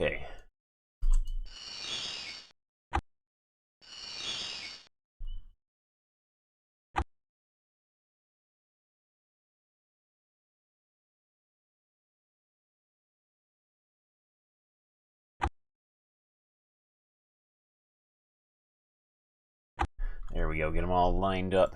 Okay. There we go, get them all lined up.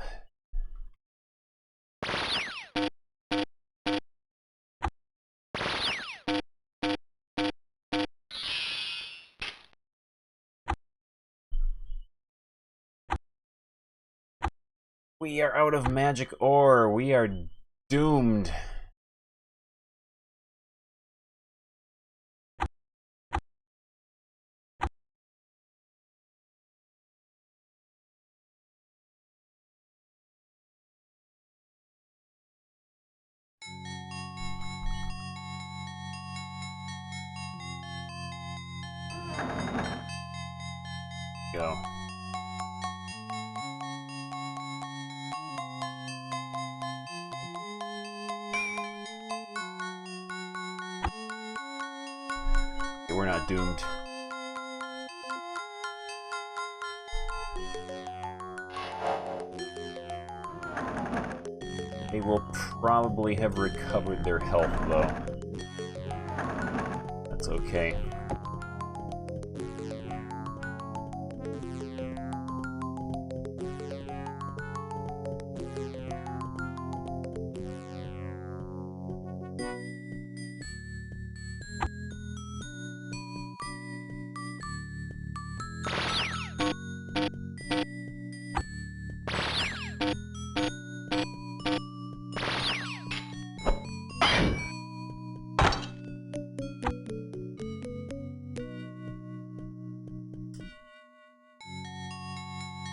We are out of magic ore. We are doomed. Go. Okay, we're not doomed. They will probably have recovered their health, though. That's okay.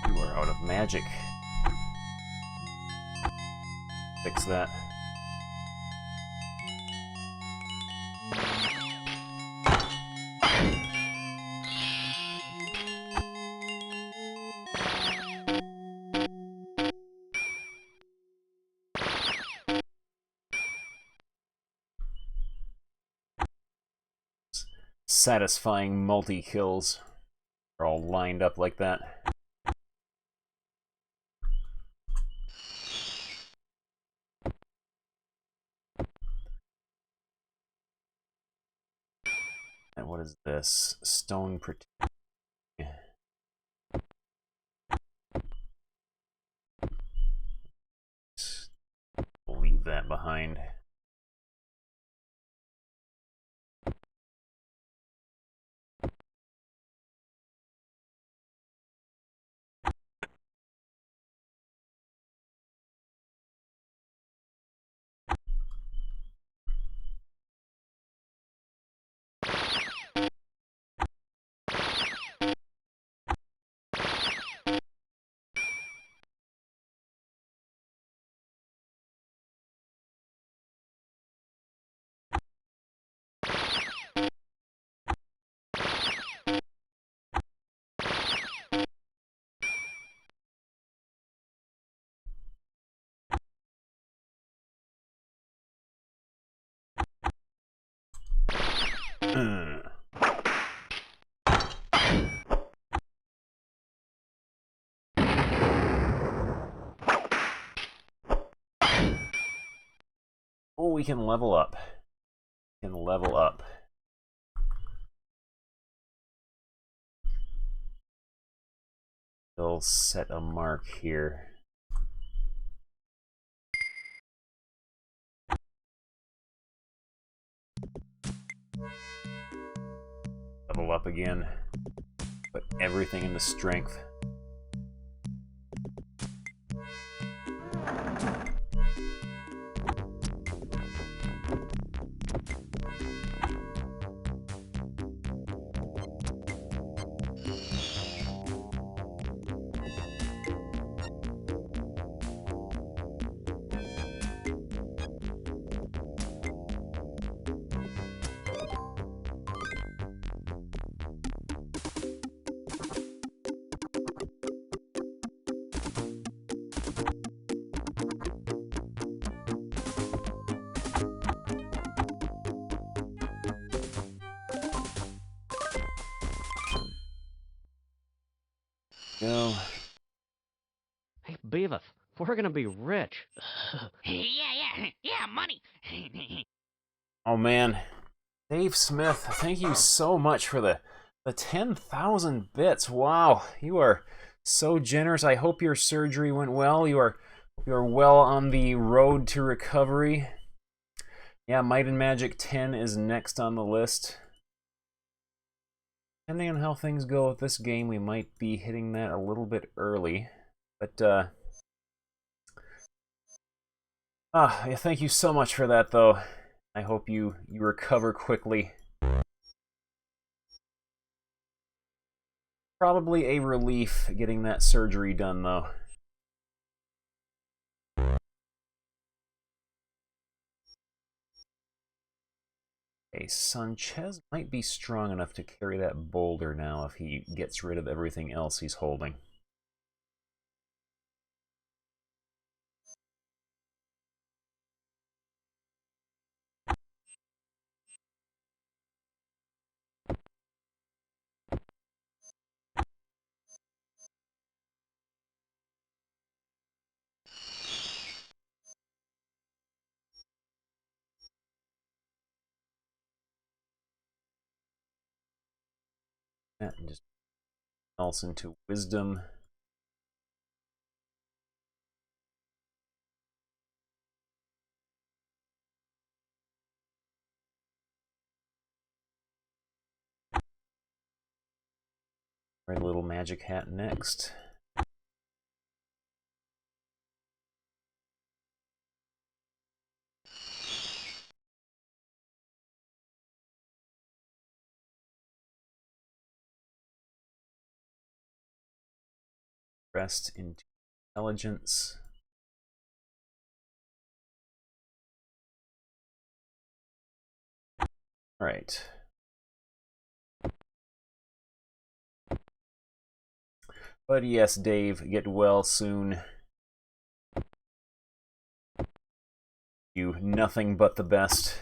You are out of magic. Fix that. Satisfying multi-kills. They're all lined up like that. And what is this? Stone protection. Leave that behind. Oh, we can level up. We can level up. We'll set a mark here. Level up again. Put everything into strength. Go. Hey, Beavis, we're gonna be rich. Yeah, money. Oh man, Dave Smith, thank you so much for the 10,000 bits. Wow, you are so generous. I hope your surgery went well. You are well on the road to recovery. Yeah, Might and Magic 10 is next on the list. Depending on how things go with this game, we might be hitting that a little bit early. But yeah, thank you so much for that, though. I hope you recover quickly. Probably a relief getting that surgery done, though. Okay, Sanchez might be strong enough to carry that boulder now if he gets rid of everything else he's holding. And just else into wisdom. Red little magic hat next. Rest into intelligence. All right. But yes, Dave, get well soon. You nothing but the best.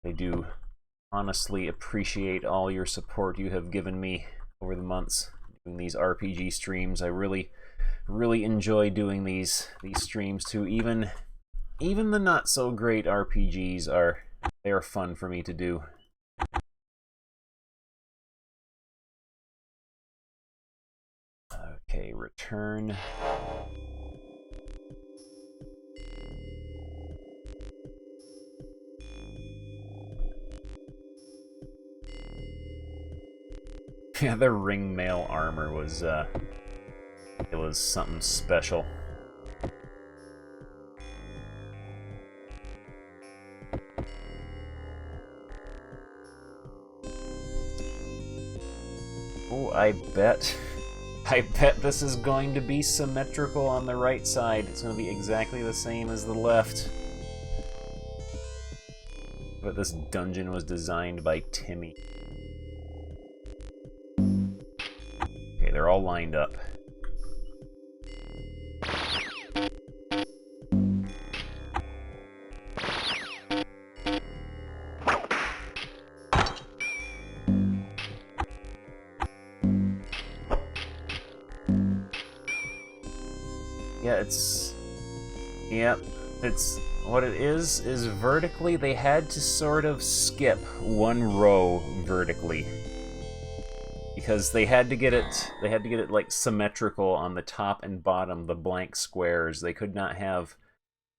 I do honestly appreciate all your support you have given me over the months doing these RPG streams. I really enjoy doing these streams too. Even the not so great RPGs are fun for me to do. Okay, return. Yeah, their ring mail armor was it was something special. Oh, I bet this is going to be symmetrical on the right side. It's going to be exactly the same as the left. But this dungeon was designed by Timmy. Okay, they're all lined up. it's... Yep. It's... What it is vertically, they had to sort of skip one row vertically. Because they had to get it like symmetrical on the top and bottom, the blank squares. They could not have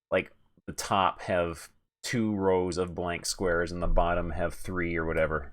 like the top have 2 rows of blank squares and the bottom have 3 or whatever.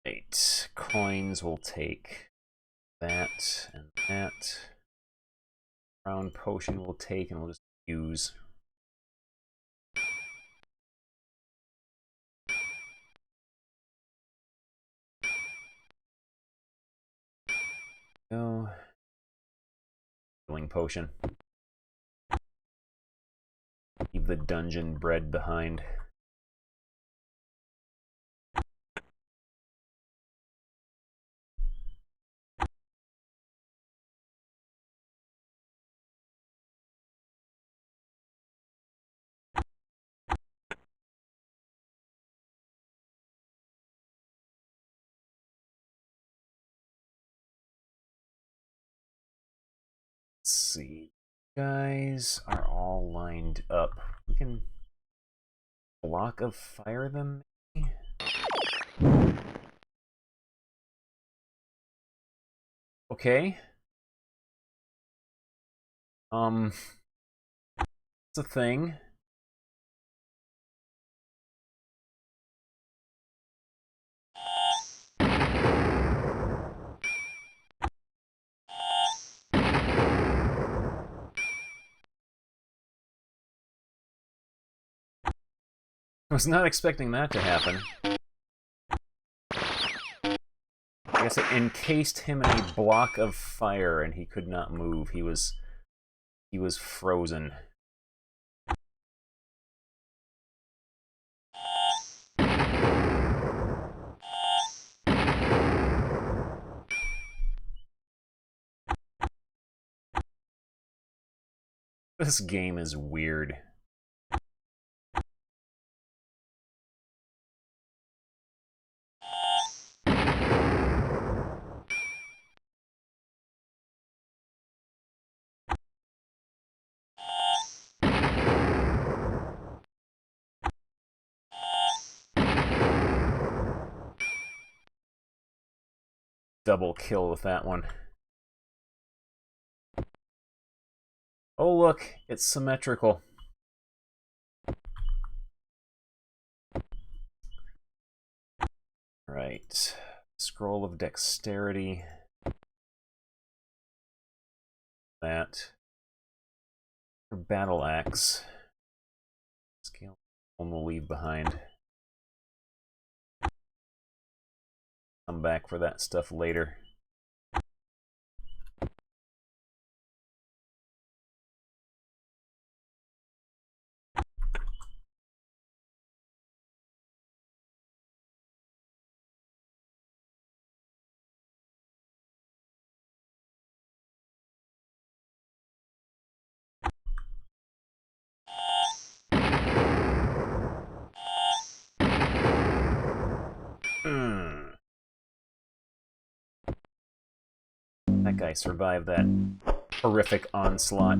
Right, coins will take that and that. Brown potion will take, and we'll just use. Go. Healing potion. Leave the dungeon bread behind. Let's see. You guys are all lined up. We can block of fire them, maybe? Okay. It's a thing. I was not expecting that to happen. I guess it encased him in a block of fire and he could not move. He was frozen. This game is weird. Double kill with that one. Oh look, it's symmetrical. Right. Scroll of Dexterity. That. Battle Axe. Scale one will leave behind. Come back for that stuff later. That guy survived that horrific onslaught.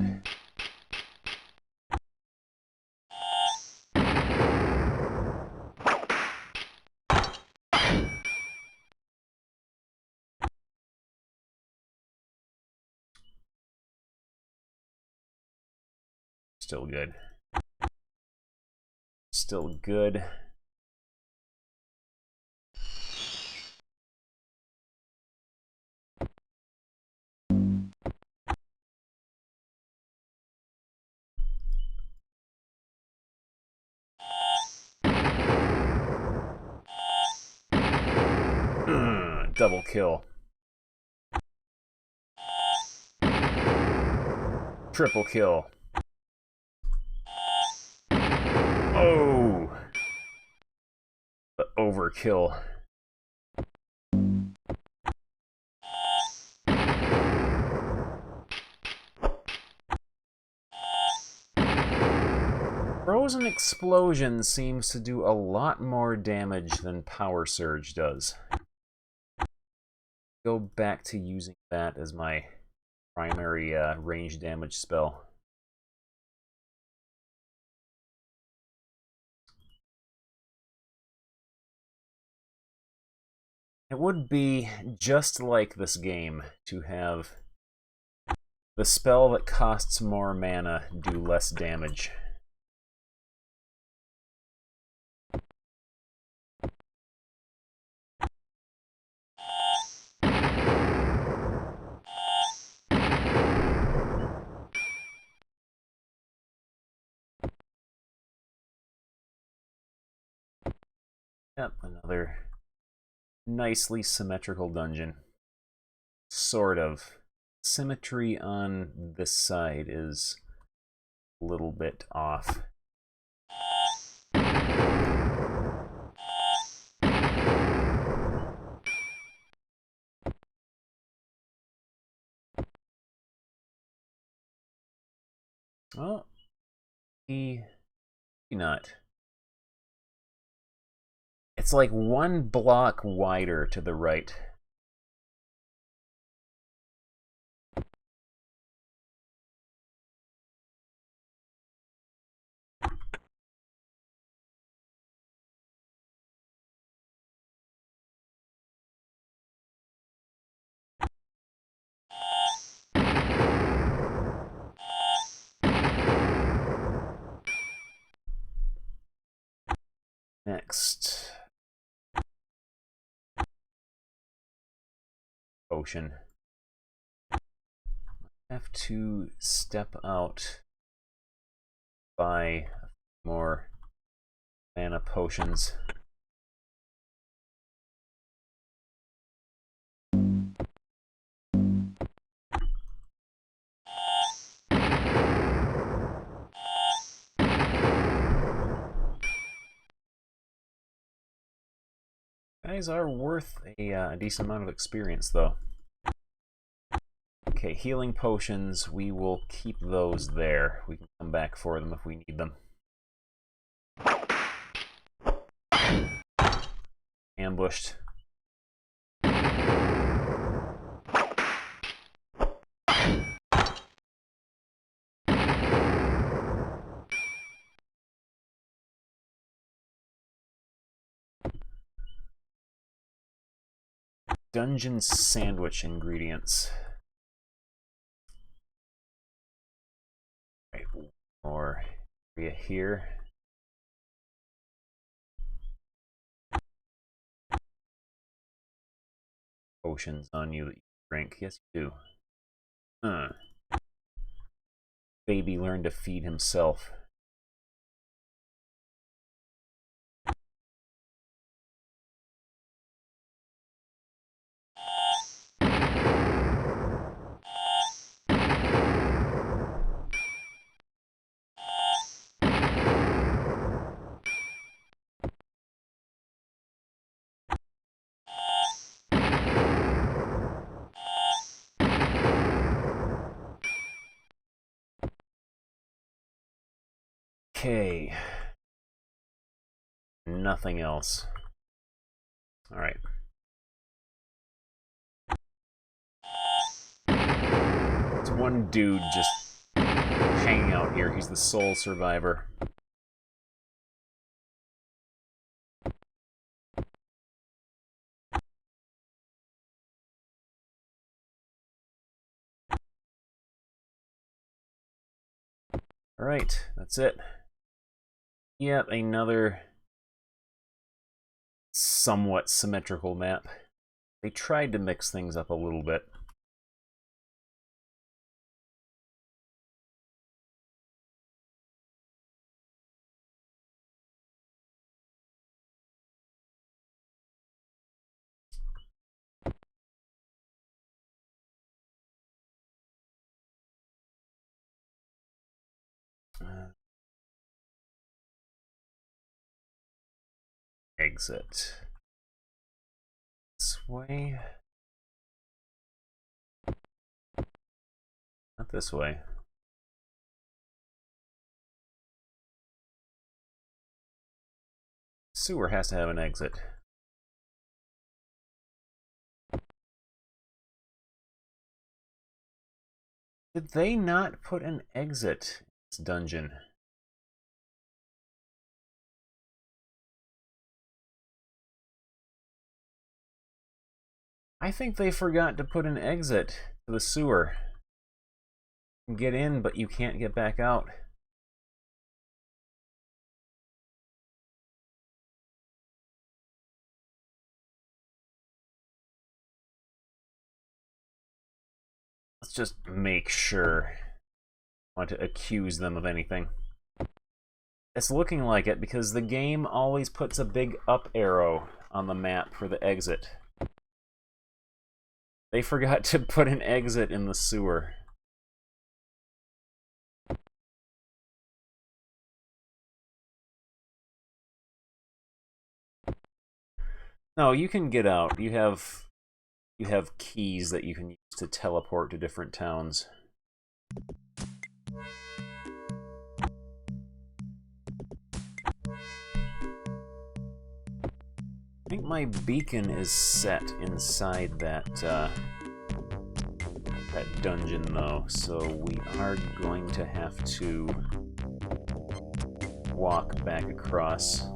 Still good. Still good. Double kill. Triple kill. Oh! The overkill. Frozen Explosion seems to do a lot more damage than Power Surge does. Go back to using that as my primary range damage spell. It would be just like this game to have the spell that costs more mana do less damage. Yep, another nicely symmetrical dungeon. Sort of. Symmetry on this side is a little bit off. Oh, maybe not. It's like one block wider to the right. Next. Potion. Have to step out, buy more mana potions. Guys are worth a decent amount of experience, though. Okay, healing potions, we will keep those there. We can come back for them if we need them. Ambushed. Dungeon sandwich ingredients. Right, more area here. Potions on you that you drink. Yes, you do. Huh. Baby learned to feed himself. Okay. Nothing else. Alright. It's one dude just hanging out here. He's the sole survivor. Alright, that's it. Yep, another somewhat symmetrical map. They tried to mix things up a little bit. Exit. This way. Not this way. Sewer has to have an exit. Did they not put an exit in this dungeon? I think they forgot to put an exit to the sewer. You can get in, but you can't get back out. Let's just make sure. I want to accuse them of anything. It's looking like it because the game always puts a big up arrow on the map for the exit. They forgot to put an exit in the sewer. No, you can get out. You have keys that you can use to teleport to different towns. I think my beacon is set inside that that dungeon though, so we are going to have to walk back across.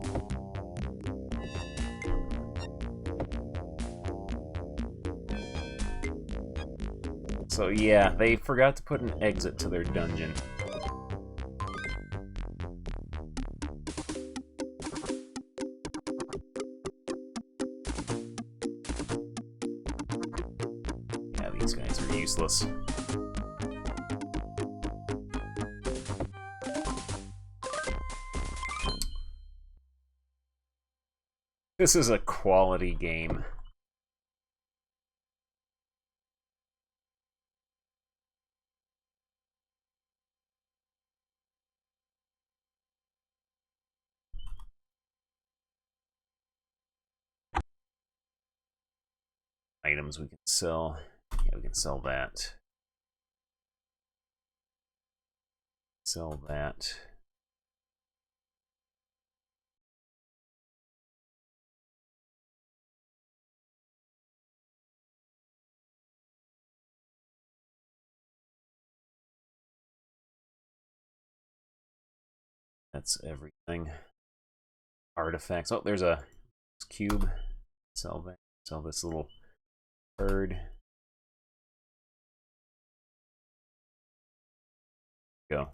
So yeah, they forgot to put an exit to their dungeon. Yeah, these guys are useless. This is a quality game. Items we can sell. Yeah, we can sell that. Sell that. That's everything. Artifacts. Oh, there's a cube. Sell that. Sell this little bird. Go.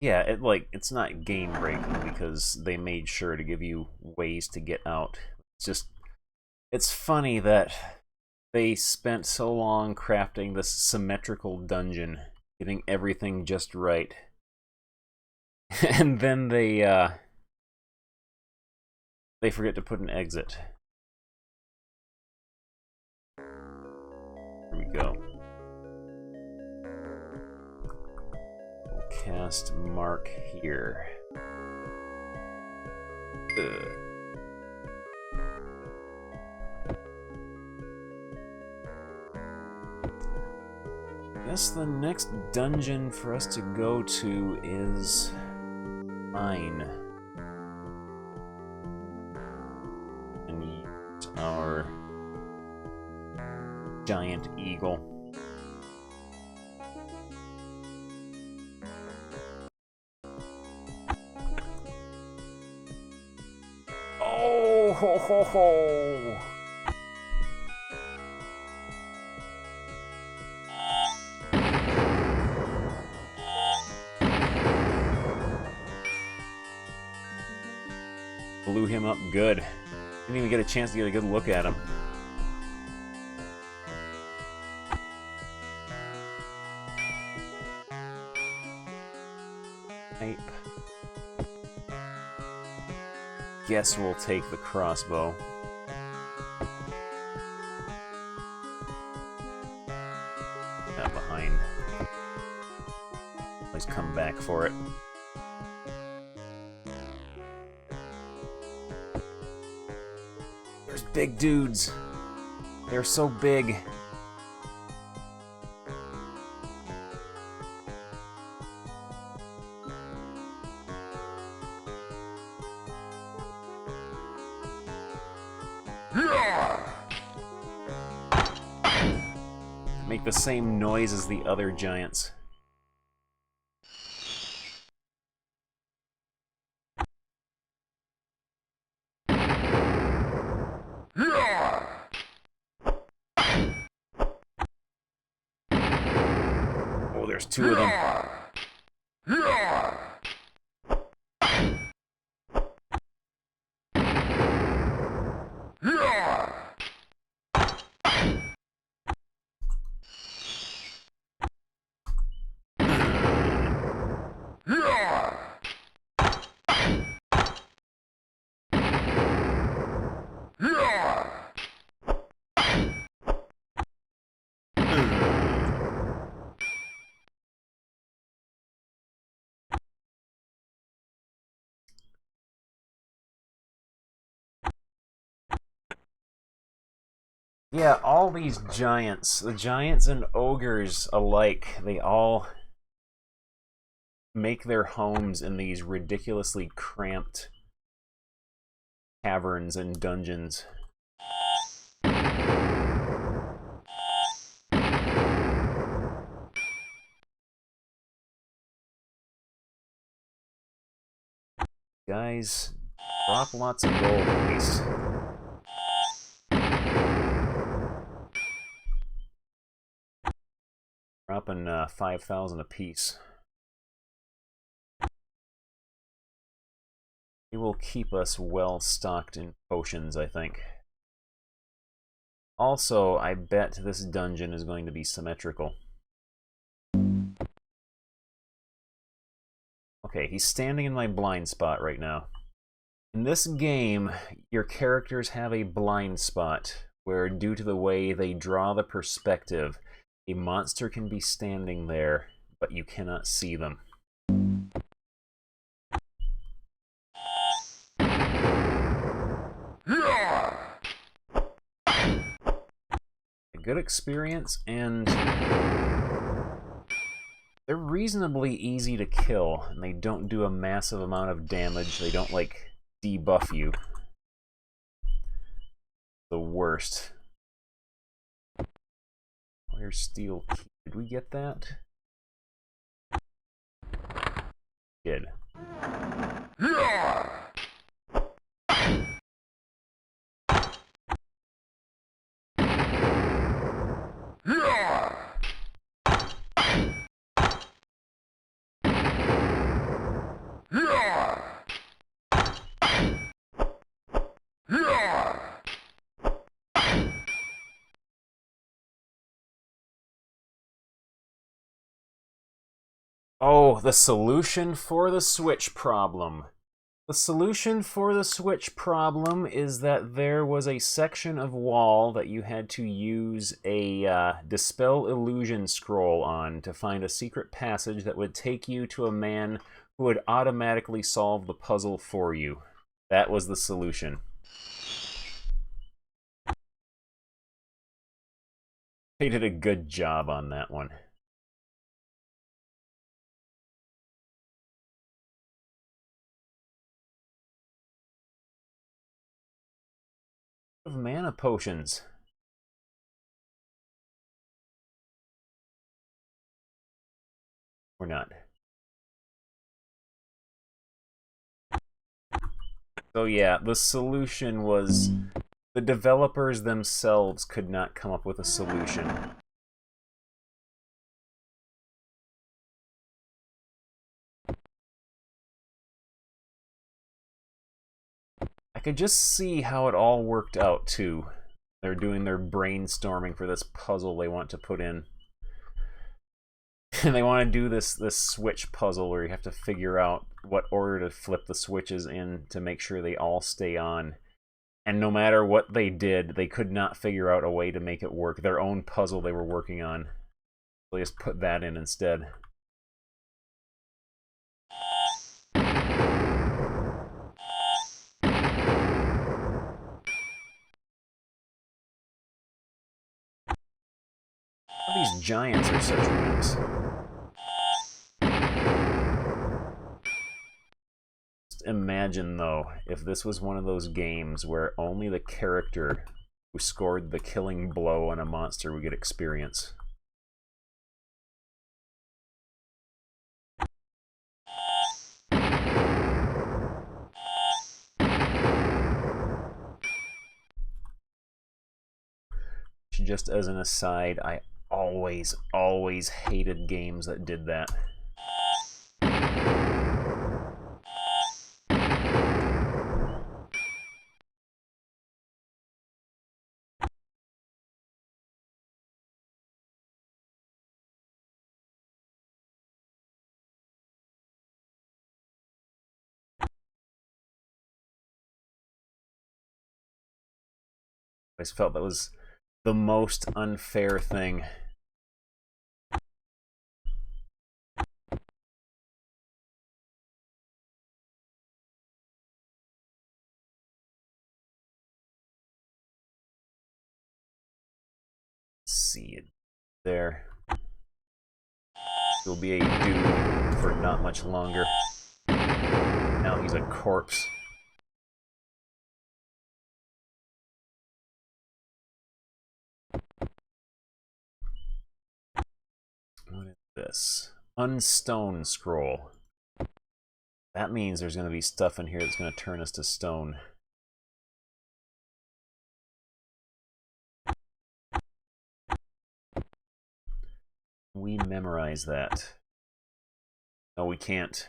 Yeah, it's not game breaking because they made sure to give you ways to get out. It's funny that they spent so long crafting this symmetrical dungeon, getting everything just right. And then they forget to put an exit. Here we go. We'll cast mark here. Ugh. I guess the next dungeon for us to go to is mine. And use our giant eagle. Oh ho ho ho! Blew him up good. Didn't even get a chance to get a good look at him. Guess we'll take the crossbow. behind. Always come back for it. There's big dudes. They're so big. Make the same noise as the other giants. Oh, there's two of them. Yeah, all these giants, the giants and ogres alike, they all make their homes in these ridiculously cramped caverns and dungeons. Guys, drop lots of gold at least. Dropping 5,000 apiece. It will keep us well stocked in potions, I think. Also, I bet this dungeon is going to be symmetrical. Okay, he's standing in my blind spot right now. In this game, your characters have a blind spot, where due to the way they draw the perspective, a monster can be standing there, but you cannot see them. A good experience, and they're reasonably easy to kill, and they don't do a massive amount of damage. They don't, like, debuff you. The worst. Where's steel key? Did we get that? Did. Oh, the solution for the switch problem. The solution for the switch problem is that there was a section of wall that you had to use a Dispel Illusion scroll on to find a secret passage that would take you to a man who would automatically solve the puzzle for you. That was the solution. They did a good job on that one. Of mana potions. Or not. So yeah, the solution was the developers themselves could not come up with a solution. I could just see how it all worked out, too. They're doing their brainstorming for this puzzle they want to put in. And they want to do this switch puzzle where you have to figure out what order to flip the switches in to make sure they all stay on. And no matter what they did, they could not figure out a way to make it work. Their own puzzle they were working on. just put that in instead. These giants are such wimps. Just imagine, though, if this was one of those games where only the character who scored the killing blow on a monster would get experience. Just as an aside, I always hated games that did that. I just felt that was the most unfair thing. See it there. He'll be a dude for not much longer. Now he's a corpse. What is this? Unstone scroll. That means there's going to be stuff in here that's going to turn us to stone. We memorize that. No, we can't.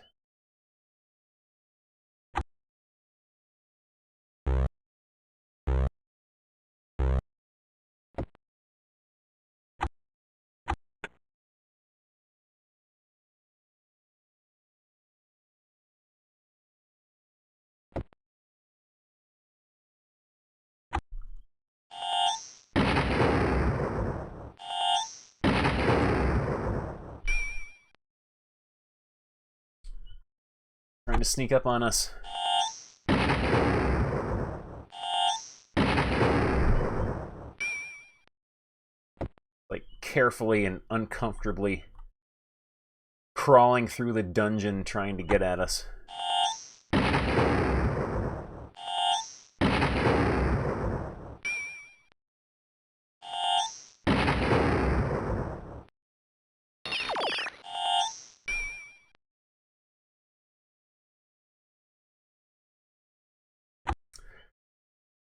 Trying to sneak up on us. Like, carefully and uncomfortably crawling through the dungeon trying to get at us.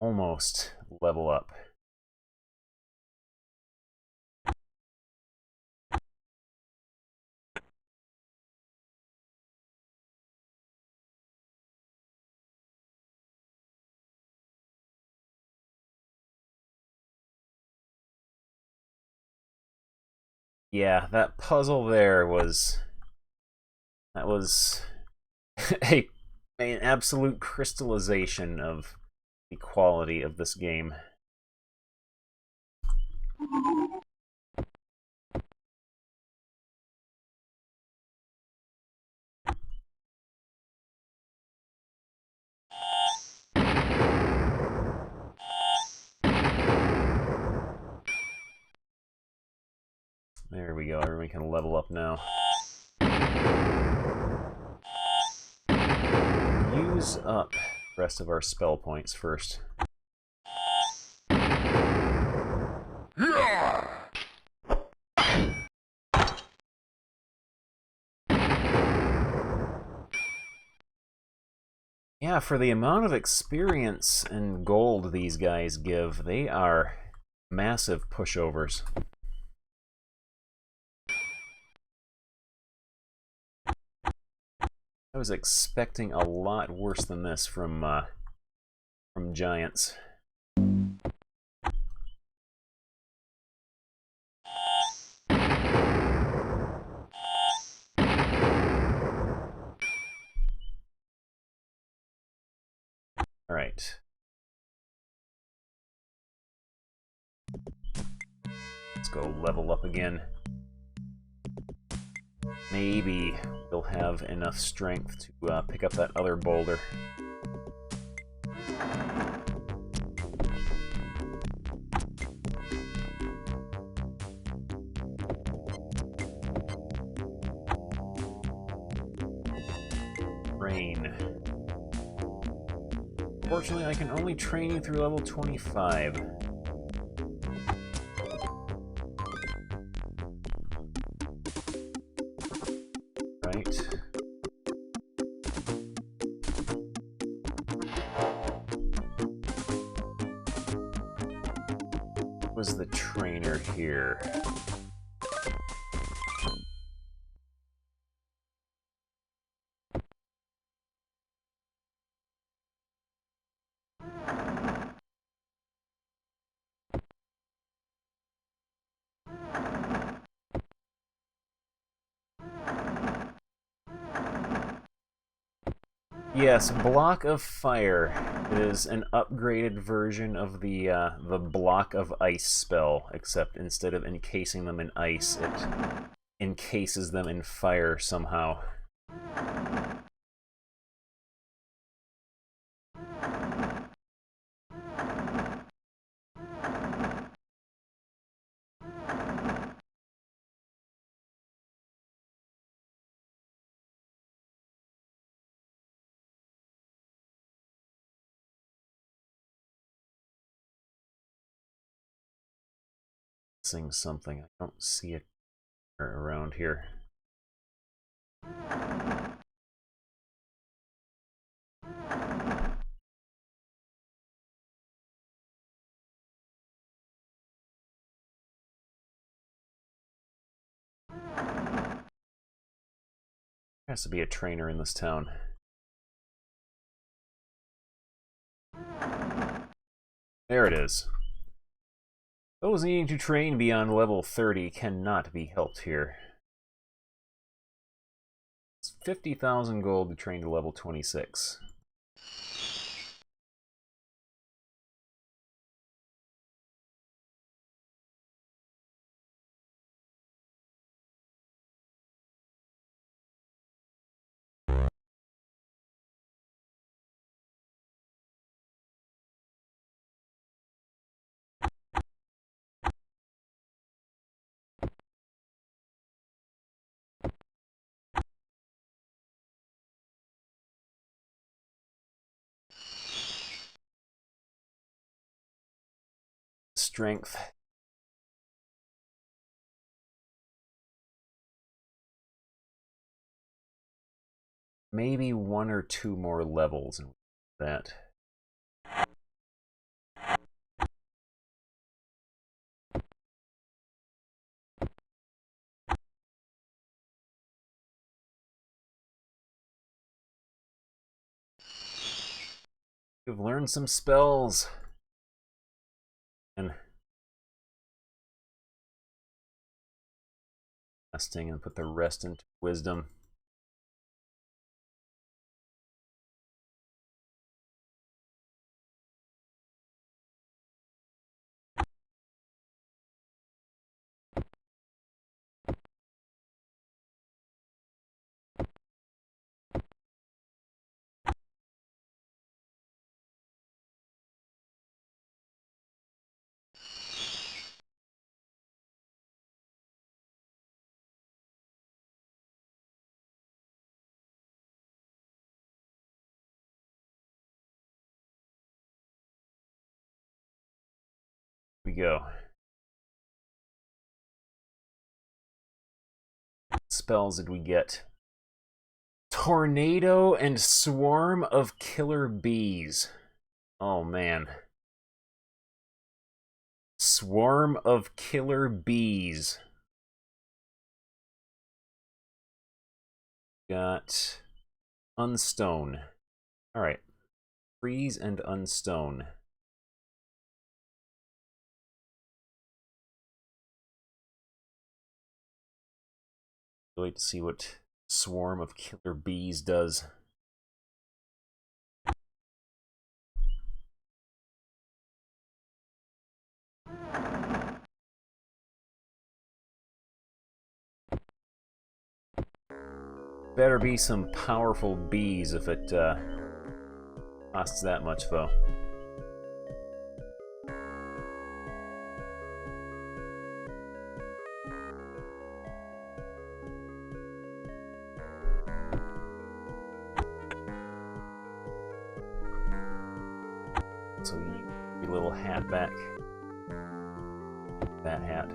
Almost level up. Yeah, that puzzle there was... That was an absolute crystallization of the quality of this game. There we go, everyone can level up now. Use up the rest of our spell points first. Yeah, for the amount of experience and gold these guys give, they are massive pushovers. I was expecting a lot worse than this from giants. All right. Let's go level up again. maybe we'll have enough strength to pick up that other boulder. Rain. Fortunately, I can only train you through level 25. Right. Was the trainer here? Yes, Block of Fire is an upgraded version of the Block of Ice spell, except instead of encasing them in ice, it encases them in fire somehow. Missing something. I don't see it around here. There has to be a trainer in this town. There it is. Those needing to train beyond level 30 cannot be helped here. It's 50,000 gold to train to level 26. Strength. Maybe 1 or 2 more levels and that. You've learned some spells. And resting and put the rest into wisdom. We go. What spells did we get? Tornado and Swarm of Killer Bees. Oh man. Swarm of Killer Bees. Got Unstone. Alright. Freeze and Unstone. Wait to see what Swarm of Killer Bees does. Better be some powerful bees if it costs that much, though. So you your little hat back. That hat.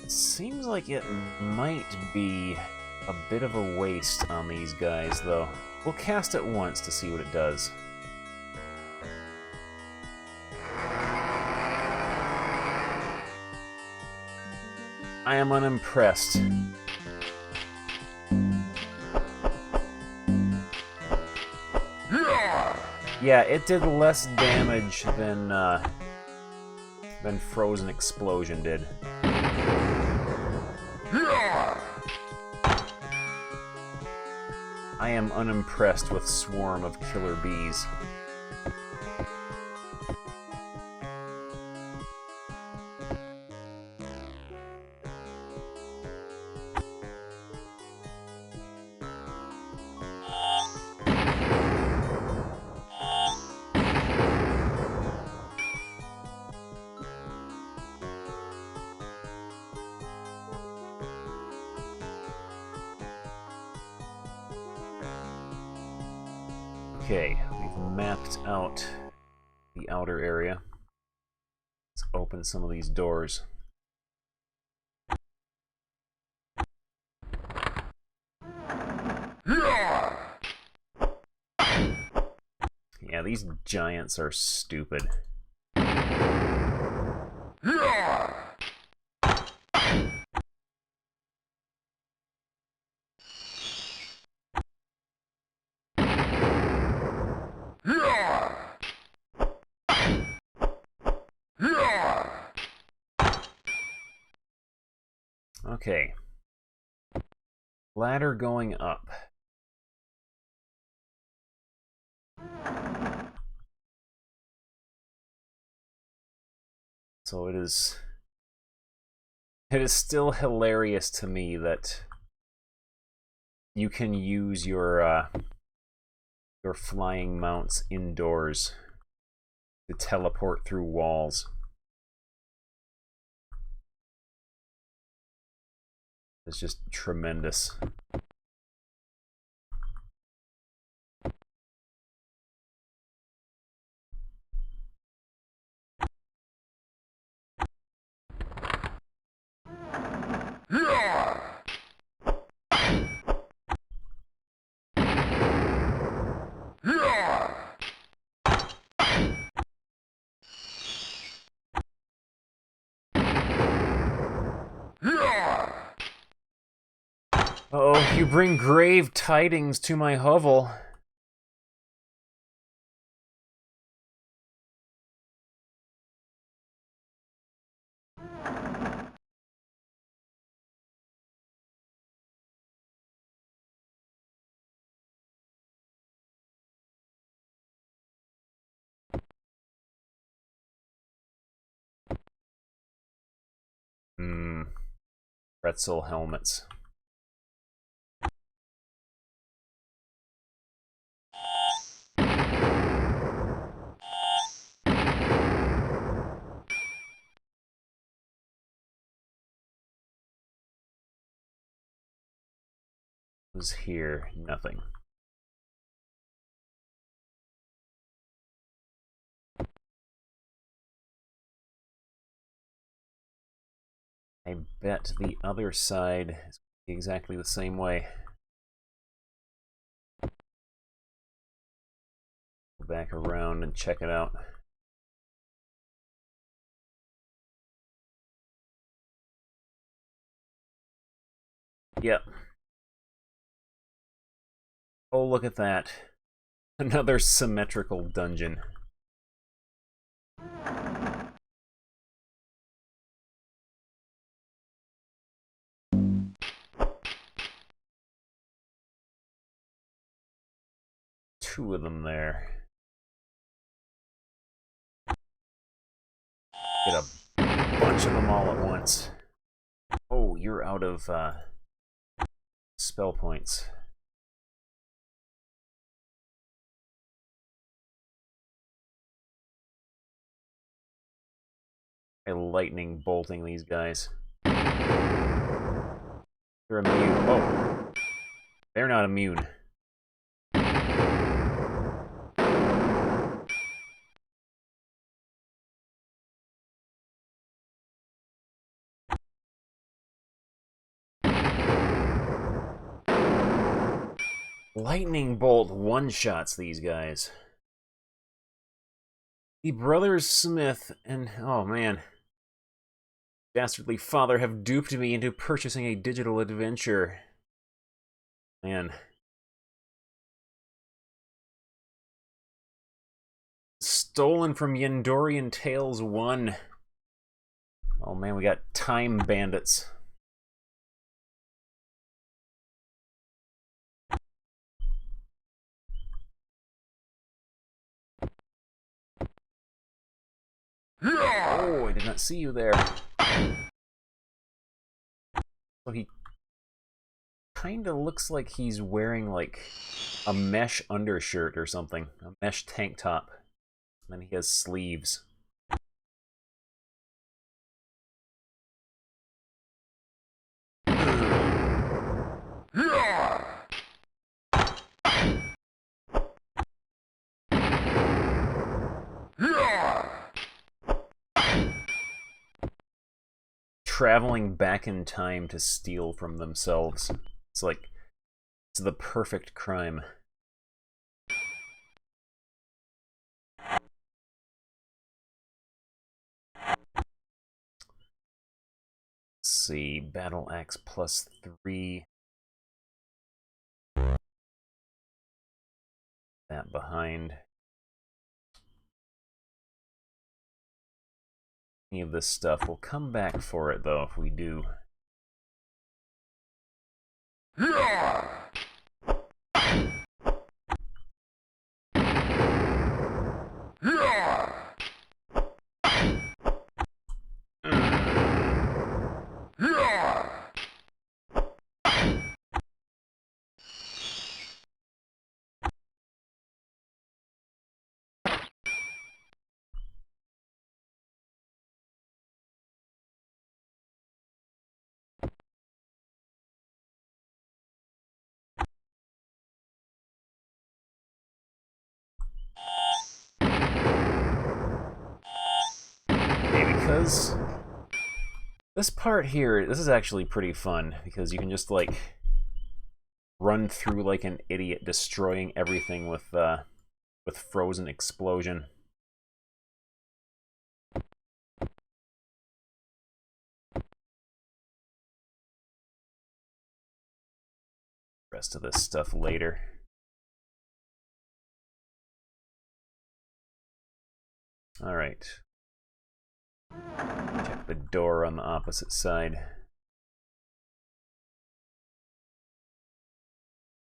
Seems like it might be a bit of a waste on these guys, though. We'll cast it once to see what it does. I am unimpressed. Yeah, it did less damage than Frozen Explosion did. I am unimpressed with Swarm of Killer Bees. Okay, we've mapped out the outer area. Let's open some of these doors. Yeah, these giants are stupid. Okay. Ladder going up. So it is still hilarious to me that you can use your flying mounts indoors to teleport through walls. It's just tremendous. Oh, you bring grave tidings to my hovel. Pretzel helmets. Was here? Nothing. I bet the other side is exactly the same way. Go back around and check it out. Yep. Oh, look at that. Another symmetrical dungeon. 2 of them there. Get a bunch of them all at once. Oh, you're out of spell points. By lightning bolting these guys. They're immune. Oh, they're not immune. Lightning bolt one-shots these guys. The brothers Smith and, oh man, dastardly father have duped me into purchasing a digital adventure. Man. Stolen from Yendorian Tales 1. Oh man, we got time bandits. Oh, I did not see you there. So he kind of looks like he's wearing like a mesh undershirt or something. A mesh tank top. And then he has sleeves. Traveling back in time to steal from themselves. It's like, it's the perfect crime. Let's see, battle axe +3. That behind. Any of this stuff. We'll come back for it though if we do. Because this part here, this is actually pretty fun because you can just like run through like an idiot, destroying everything with frozen explosion. Rest of this stuff later. All right. Check the door on the opposite side.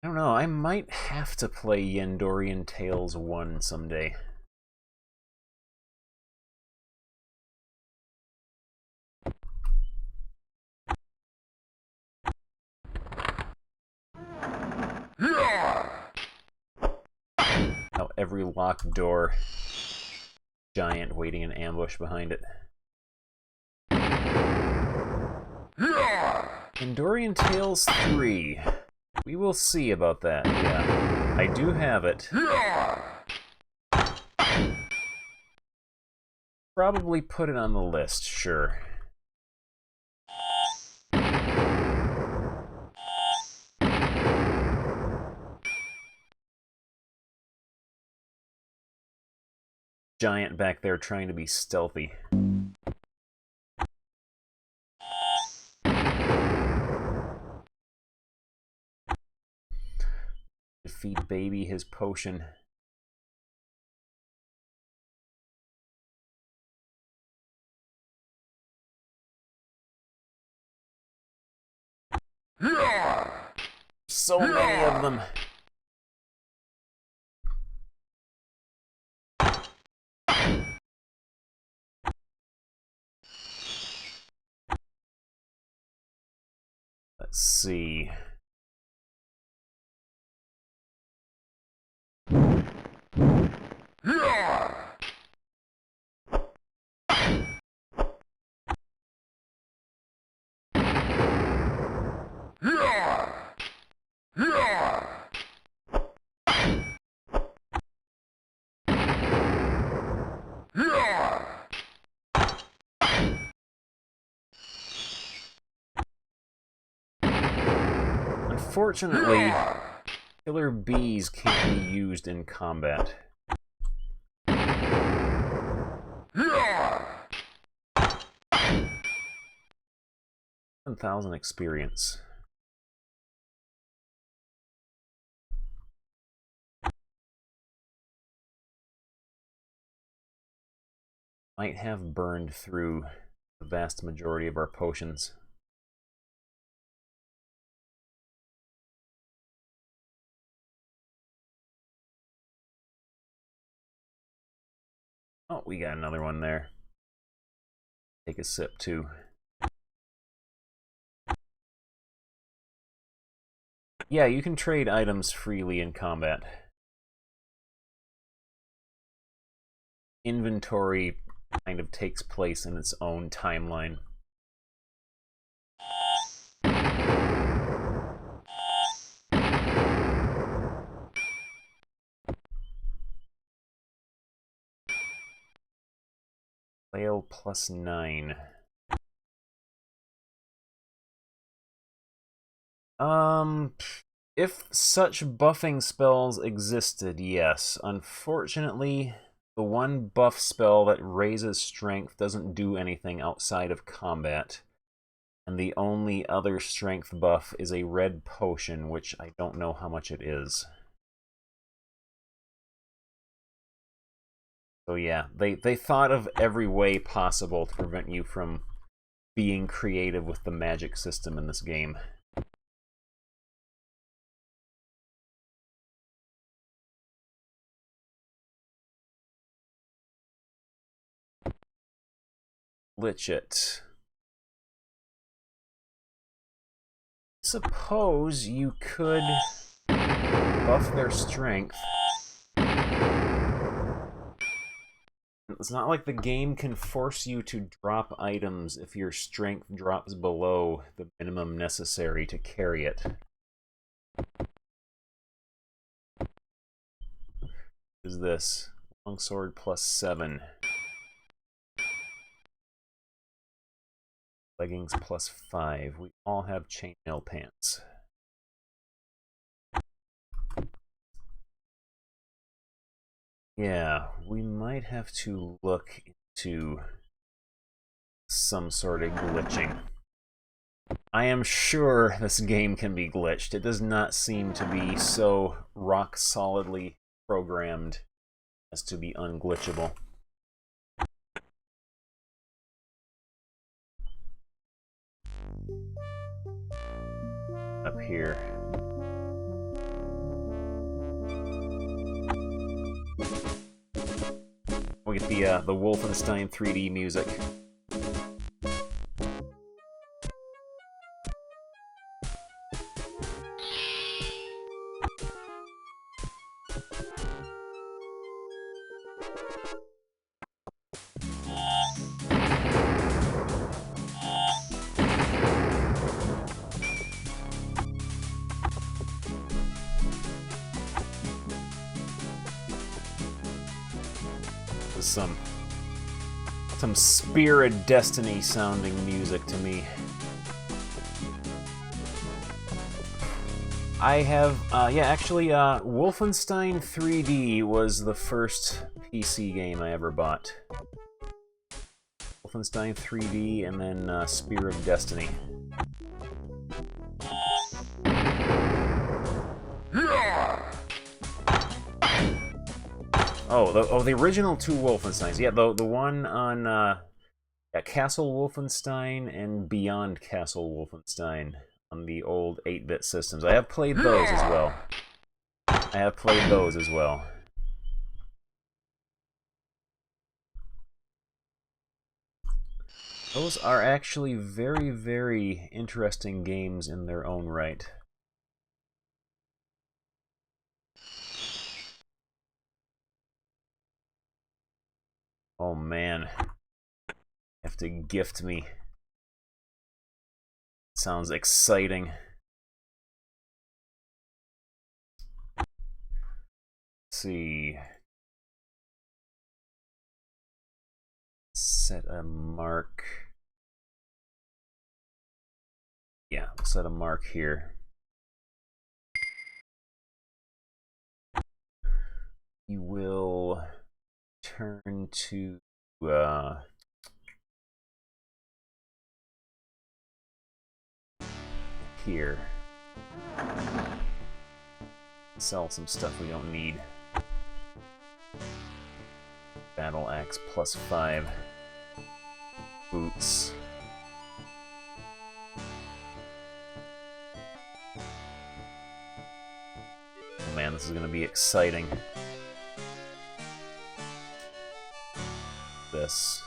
I don't know, I might have to play Yendorian Tales 1 someday. How every locked door, giant waiting in ambush behind it. Yendorian Tales 3. We will see about that, yeah. I do have it. Probably put it on the list, sure. Giant back there trying to be stealthy. Feed baby his potion. So many of them. Let's see. Unfortunately, killer bees can't be used in combat. 1,000 experience. Might have burned through the vast majority of our potions. Oh, we got another one there. Take a sip, too. Yeah, you can trade items freely in combat. Inventory kind of takes place in its own timeline. Flail +9. If such buffing spells existed, yes. Unfortunately, the one buff spell that raises strength doesn't do anything outside of combat. And the only other strength buff is a red potion, which I don't know how much it is. So yeah, they thought of every way possible to prevent you from being creative with the magic system in this game. Lich it. Suppose you could buff their strength. It's not like the game can force you to drop items if your strength drops below the minimum necessary to carry it. What is this? Longsword +7. Leggings +5. We all have chainmail pants. Yeah, we might have to look into some sort of glitching. I am sure this game can be glitched. It does not seem to be so rock solidly programmed as to be unglitchable. Up here. We get the Wolfenstein 3D music. Some Spear of Destiny sounding music to me. I have, yeah, actually, Wolfenstein 3D was the first PC game I ever bought. Wolfenstein 3D and then Spear of Destiny. Oh, the original two Wolfensteins. Yeah, the one on yeah, Castle Wolfenstein and Beyond Castle Wolfenstein on the old 8-bit systems. I have played those as well. Those are actually very, very interesting games in their own right. Oh man, you have to gift me. Sounds exciting. Let's see. Set a mark. Yeah, set a mark here. You will turn to here. Sell some stuff we don't need. Battle axe +5. Boots. Oh man, this is gonna be exciting. This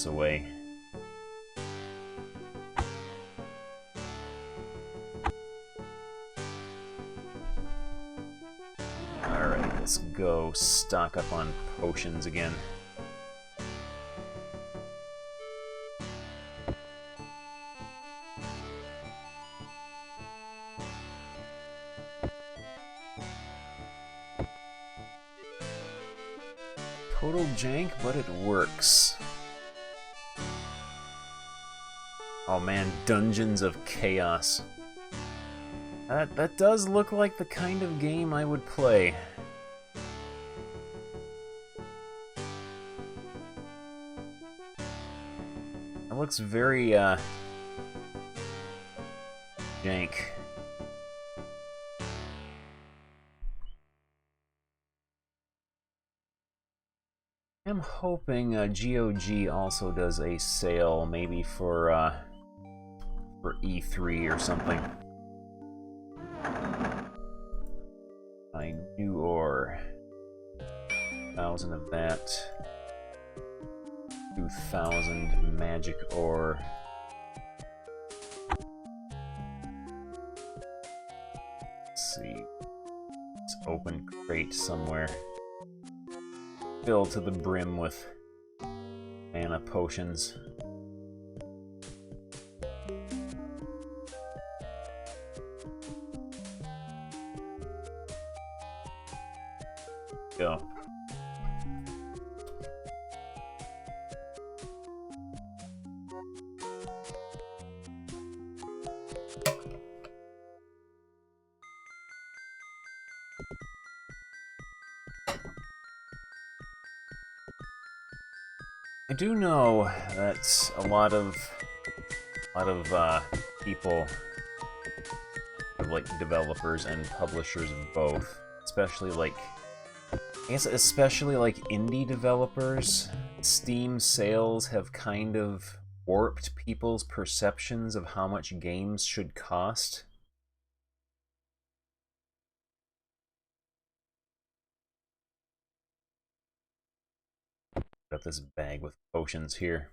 away. Alright, let's go stock up on potions again. Total jank, but it works. Oh man, Dungeons of Chaos. That does look like the kind of game I would play. It looks very, jank. I'm hoping GOG also does a sale, maybe for E3 or something. I new ore. 1,000 of that. 2,000 magic ore. Let's see. It's open crate somewhere. Filled to the brim with mana potions. Go. I do know that a lot of people, like developers and publishers of both, especially like indie developers, Steam sales have kind of warped people's perceptions of how much games should cost. Got this bag with potions here.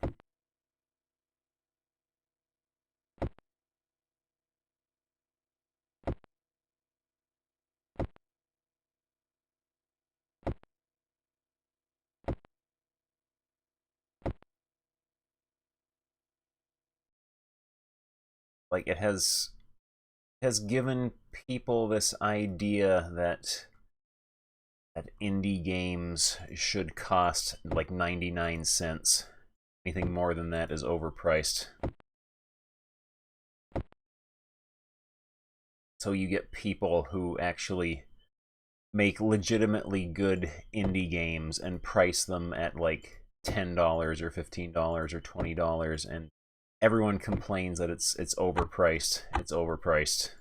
Like it has given people this idea that indie games should cost like 99 cents. Anything more than that is overpriced. So you get people who actually make legitimately good indie games and price them at like $10 or $15 or $20, and everyone complains that it's overpriced. It's overpriced.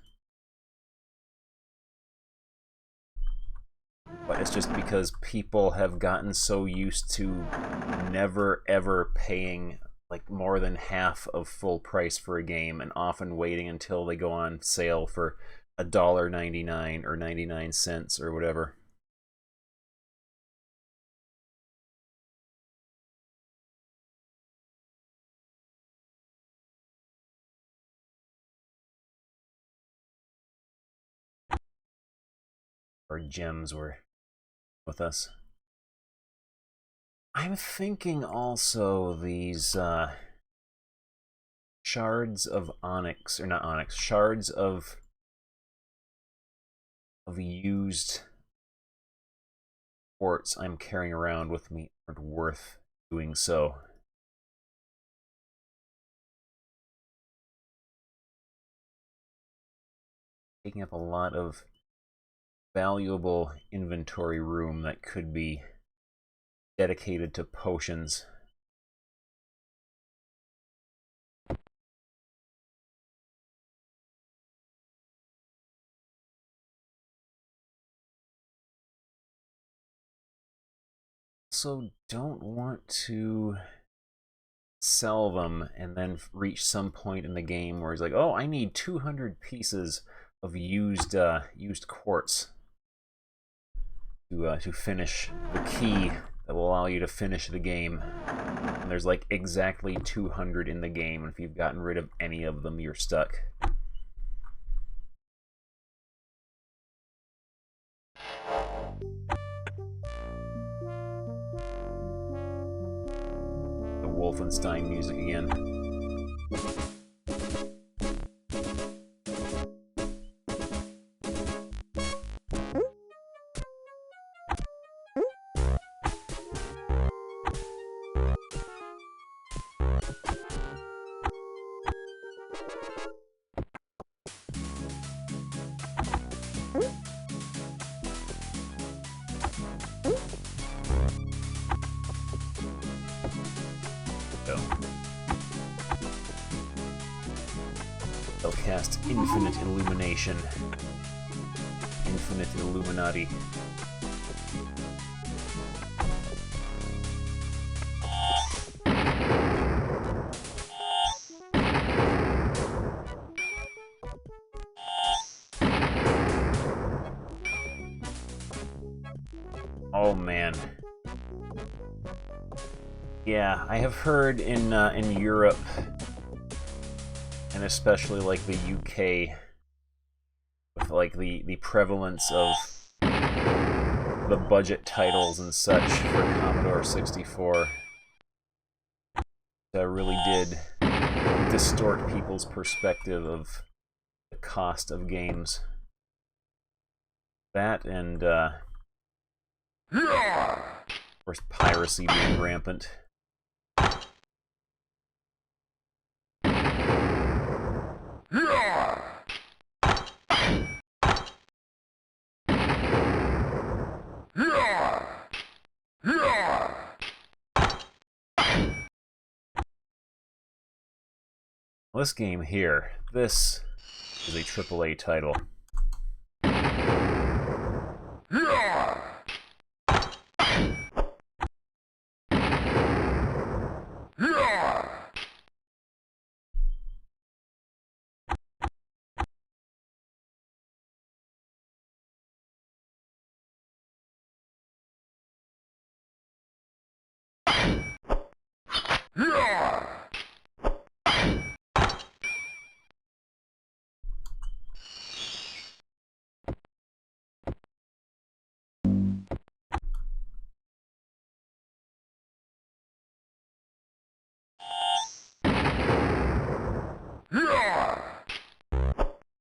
But it's just because people have gotten so used to never ever paying like more than half of full price for a game, and often waiting until they go on sale for $1.99 or 99 cents or whatever. our gems were with us. I'm thinking also these shards of onyx, or not onyx, shards of used quartz I'm carrying around with me aren't worth doing so. Taking up a lot of valuable inventory room that could be dedicated to potions. Also, don't want to sell them and then reach some point in the game where it's like, oh, I need 200 pieces of used quartz to finish the key that will allow you to finish the game. And there's like exactly 200 in the game, and if you've gotten rid of any of them, you're stuck. The Wolfenstein music again. They'll cast infinite illumination. Infinite Illuminati. Oh man. Yeah, I have heard in Europe, and especially like the UK, with like the prevalence of the budget titles and such for Commodore 64, that really did distort people's perspective of the cost of games. That and of course piracy being rampant. This game here, this is a AAA title.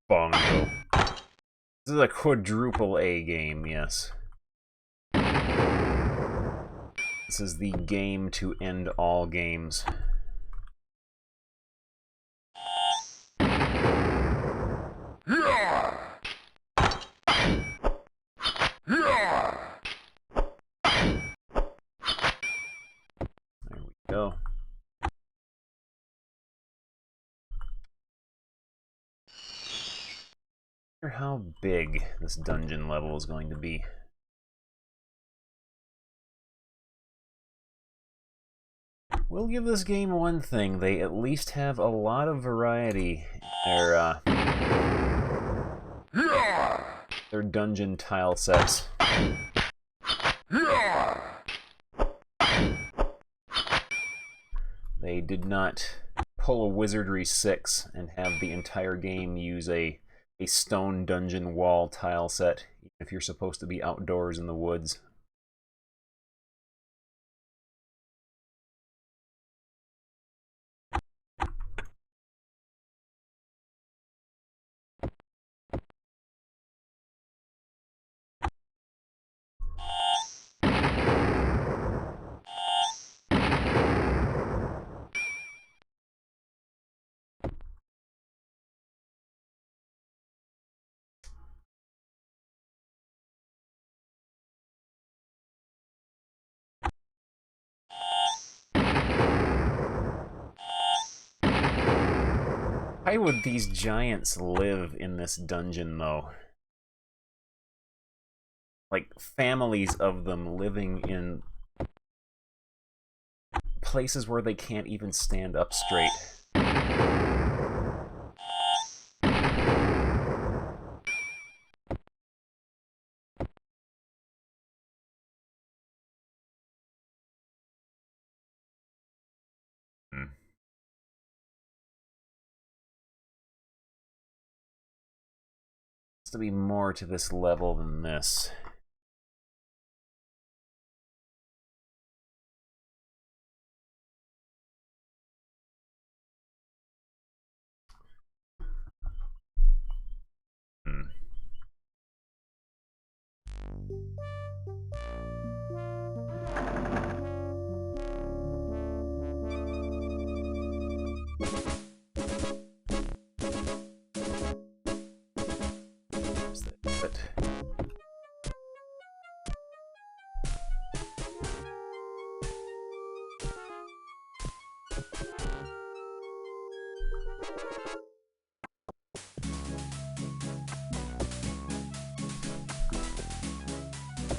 Bongo. This is a quadruple A game, yes. This is the game to end all games. There we go. I wonder how big this dungeon level is going to be. We'll give this game one thing: they at least have a lot of variety in their dungeon tile sets. They did not pull a Wizardry 6 and have the entire game use a a stone dungeon wall tile set, even if you're supposed to be outdoors in the woods. Why would these giants live in this dungeon, though? Like, families of them living in places where they can't even stand up straight. To be more to this level than this.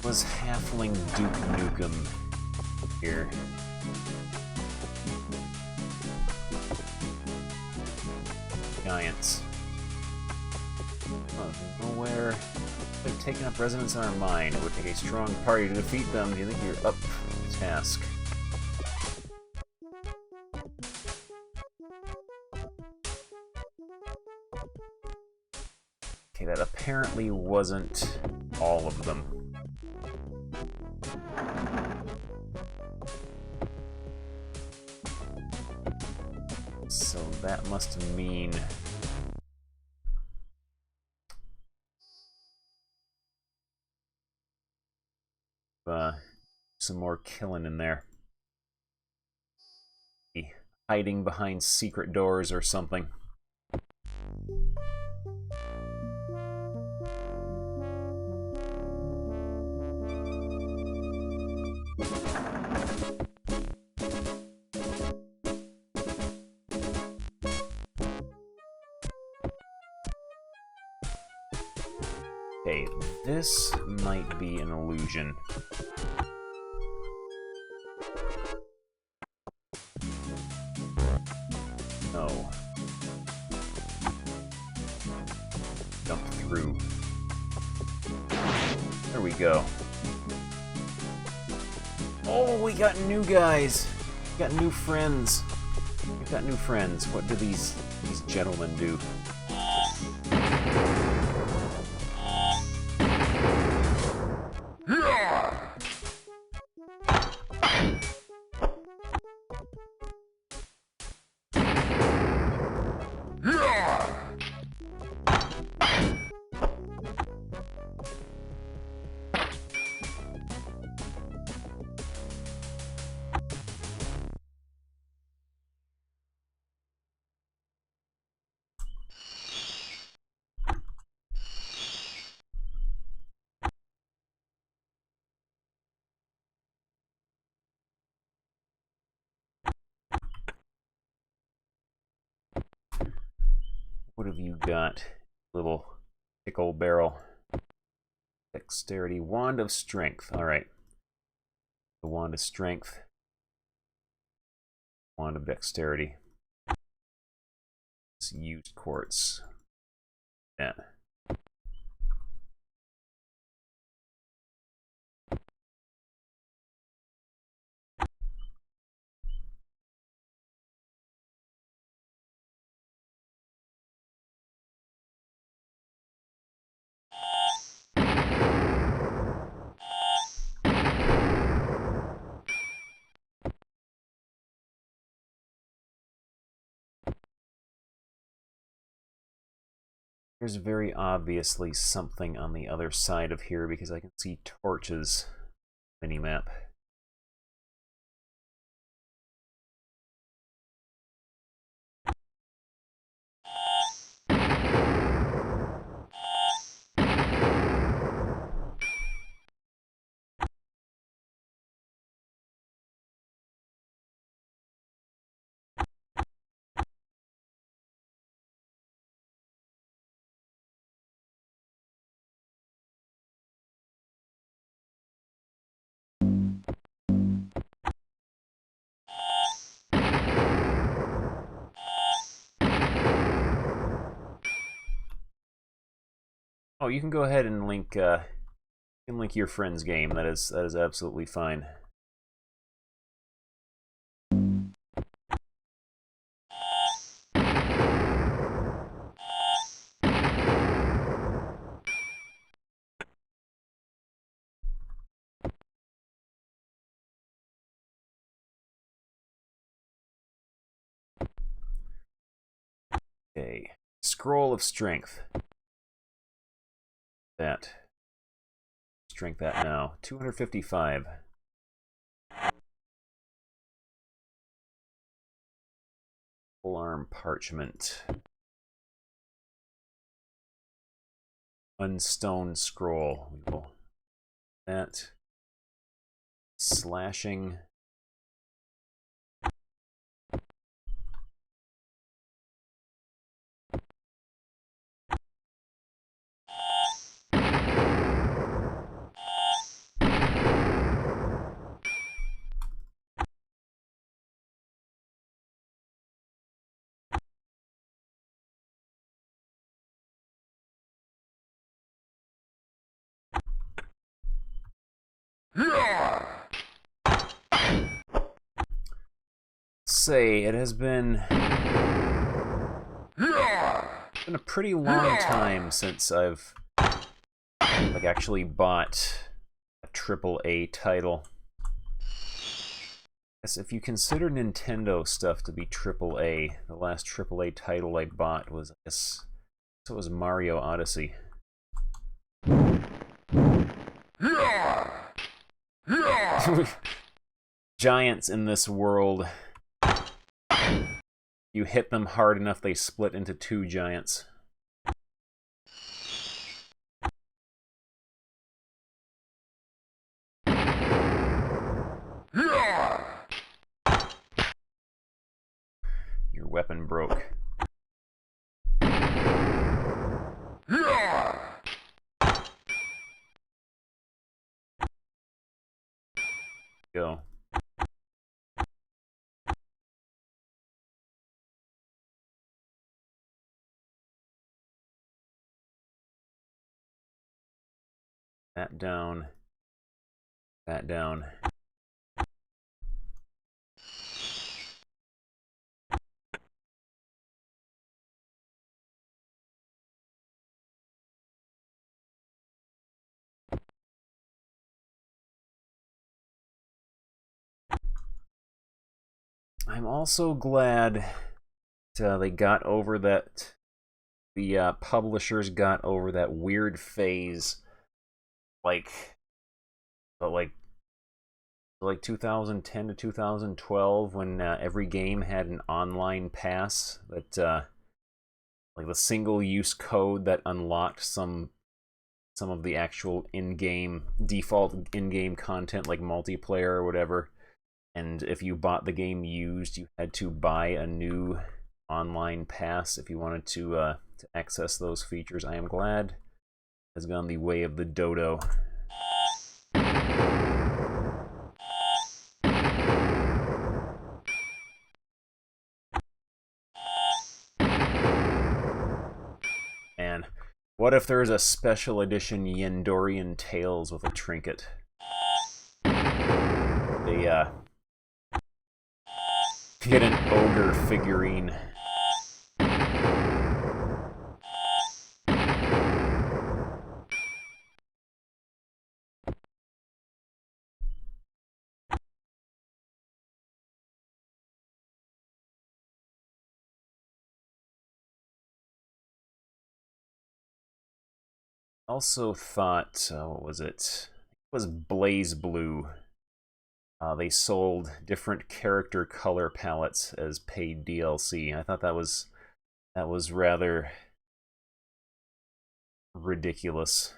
Was Halfling Duke Nukem here? Giants. Out of nowhere. They've taken up residence in our mind. It would take a strong party to defeat them. Do you think you're up to the task? Okay, that apparently wasn't all of them. So that must mean some more killing in there. Hiding behind secret doors or something. Okay, this might be an illusion. No. Jump through. There we go. Oh, we got new guys! We got new friends. We've got new friends. What do these gentlemen do? What have you got, little pickle barrel? Dexterity, Wand of Strength. Alright. The Wand of Strength. Wand of Dexterity. Let's use quartz. Yeah. There's very obviously something on the other side of here because I can see torches minimap. Oh, you can go ahead and link your friend's game. That is absolutely fine. Okay. Scroll of Strength. That. Strength that now. 255. Full arm parchment. Unstone scroll. We will that. Slashing. Say it has been a pretty long time since I've like actually bought a AAA title. Yes, if you consider Nintendo stuff to be AAA, the last AAA title I bought was, I guess, so it was Mario Odyssey. Giants in this world. You hit them hard enough, they split into two giants. Your weapon broke. Go. That down. That down. I'm also glad they got over that. The publishers got over that weird phase, like 2010 to 2012, when every game had an online pass that, like the single-use code that unlocked some of the actual in-game default in-game content, like multiplayer or whatever. And if you bought the game used, you had to buy a new online pass if you wanted to access those features. I am glad it has gone the way of the dodo. And what if there's a special edition Yendorian Tales with a trinket? They get an ogre figurine. also thought, what was it? It was Blaze Blue. They sold different character color palettes as paid DLC. I thought that was rather ridiculous.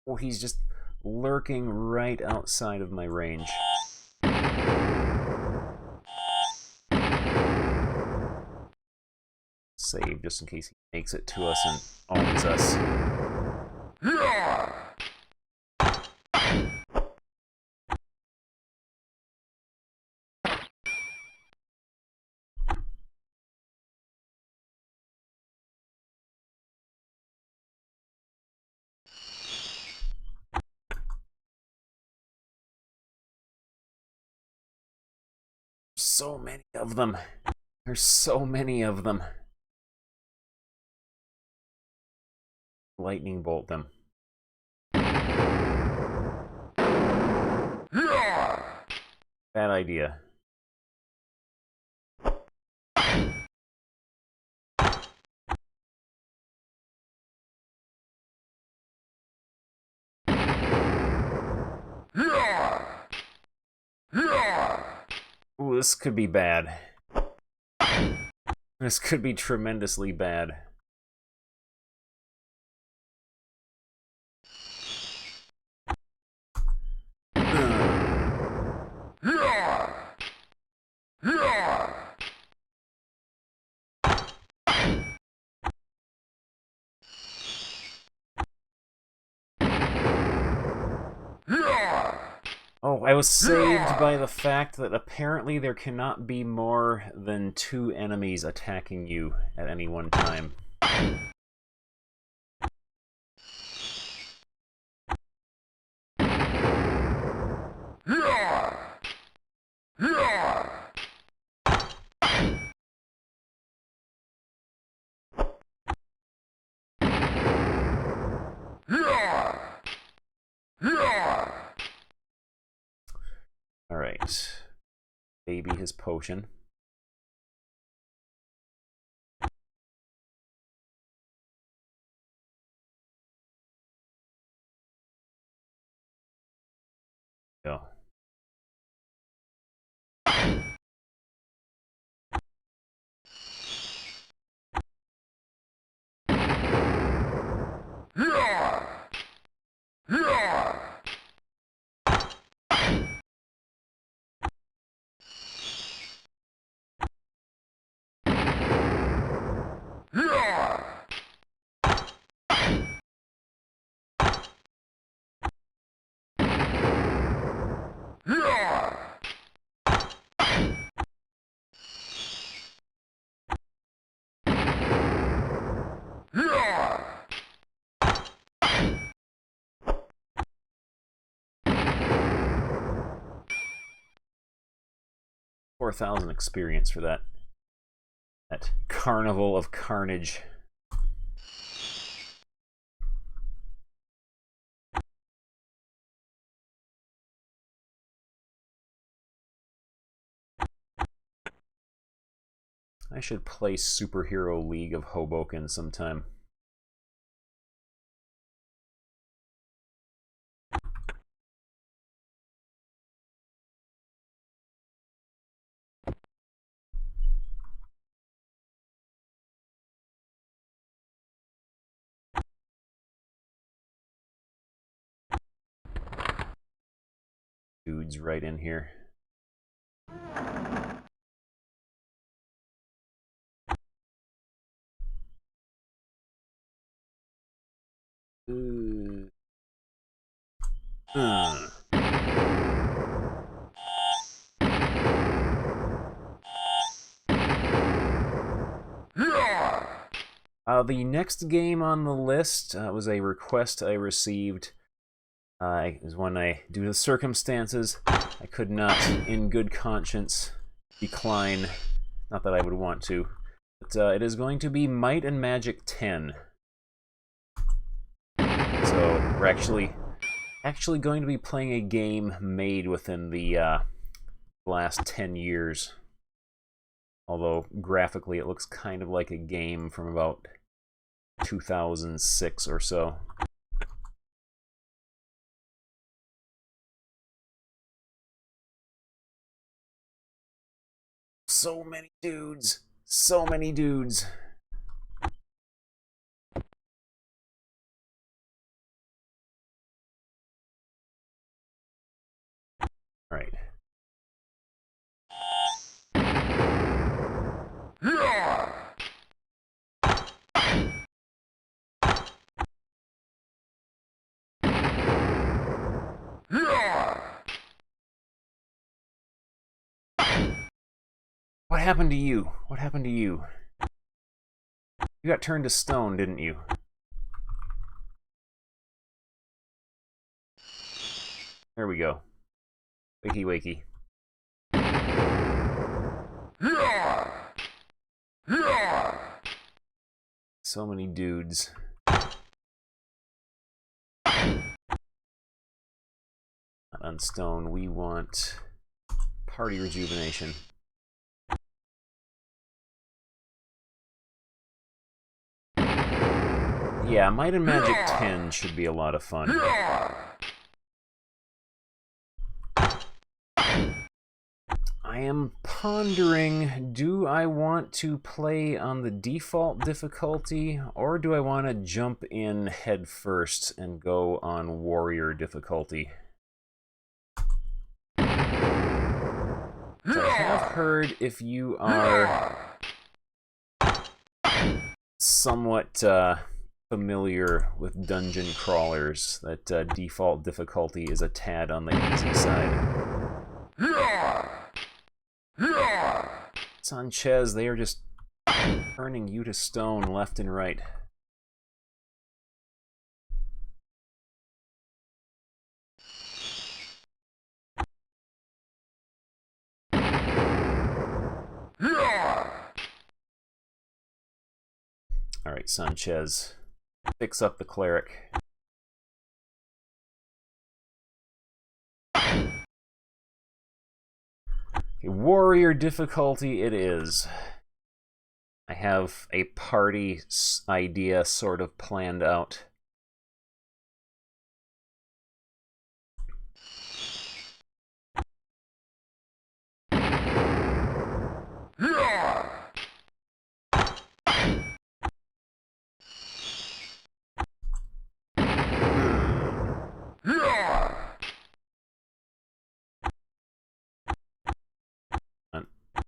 Oh, he's just lurking right outside of my range. Save just in case he makes it to us and owns us. So many of them. There's so many of them. Lightning bolt them. Bad idea. Ooh, this could be bad. This could be tremendously bad. Oh, I was saved by the fact that apparently there cannot be more than 2 enemies attacking you at any one time. Alright. Baby his potion. Go. $4,000 experience for that carnival of carnage. I should play Superhero League of Hoboken sometime. Dude's right in here. The next game on the list was a request I received. Is when due to the circumstances, I could not, in good conscience, decline. Not that I would want to, but it is going to be Might and Magic 10. So we're actually actually going to be playing a game made within the last 10 years. Although graphically it looks kind of like a game from about 2006 or so. So many dudes. So many dudes. All right. What happened to you? What happened to you? You got turned to stone, didn't you? There we go. Wakey wakey. So many dudes. Not on stone. We want party rejuvenation. Yeah, Might and Magic 10 should be a lot of fun. I am pondering, do I want to play on the default difficulty, or do I want to jump in head first and go on warrior difficulty? So I have heard if you are somewhat familiar with dungeon crawlers, that default difficulty is a tad on the easy side. Sanchez, they are just turning you to stone left and right. Alright, Sanchez. Fix up the cleric. Warrior difficulty it is. I have a party idea sort of planned out.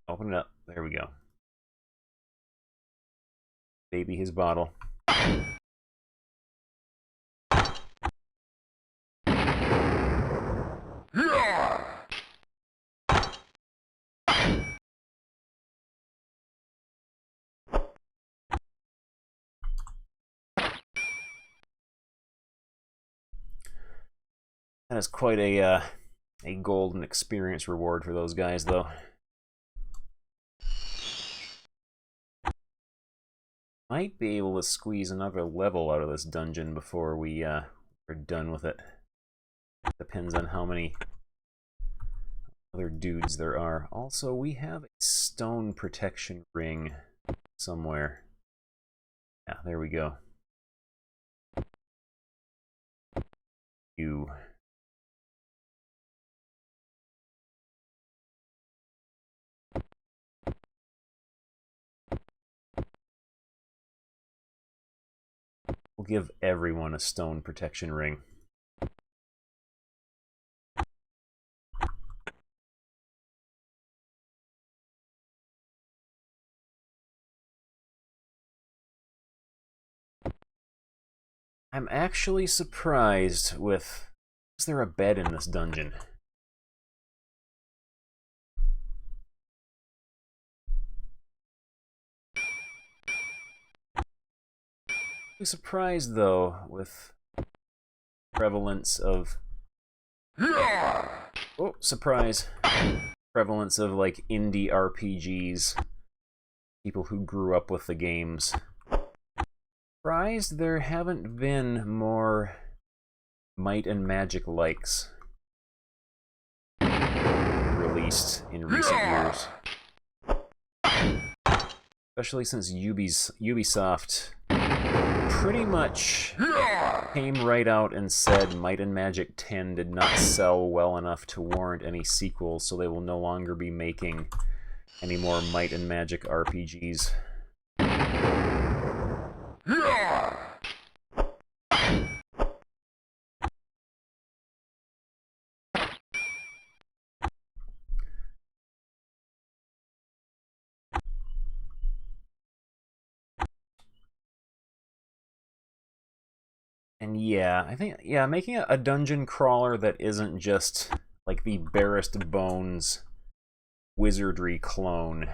Open it up. There we go. Baby his bottle. That is quite a golden experience reward for those guys, though. Might be able to squeeze another level out of this dungeon before we are done with it. Depends on how many other dudes there are. Also, we have a stone protection ring somewhere. Yeah, there we go. You. We'll give everyone a stone protection ring. I'm actually surprised with... Is there a bed in this dungeon? I'm surprised, though, with prevalence of... Oh, surprise. Prevalence of, like, indie RPGs. People who grew up with the games. Surprised there haven't been more Might and Magic likes released in recent years. Especially since Ubisoft pretty much came right out and said Might and Magic 10 did not sell well enough to warrant any sequels, so they will no longer be making any more Might and Magic RPGs. And yeah, I think, yeah, making a dungeon crawler that isn't just like the barest bones wizardry clone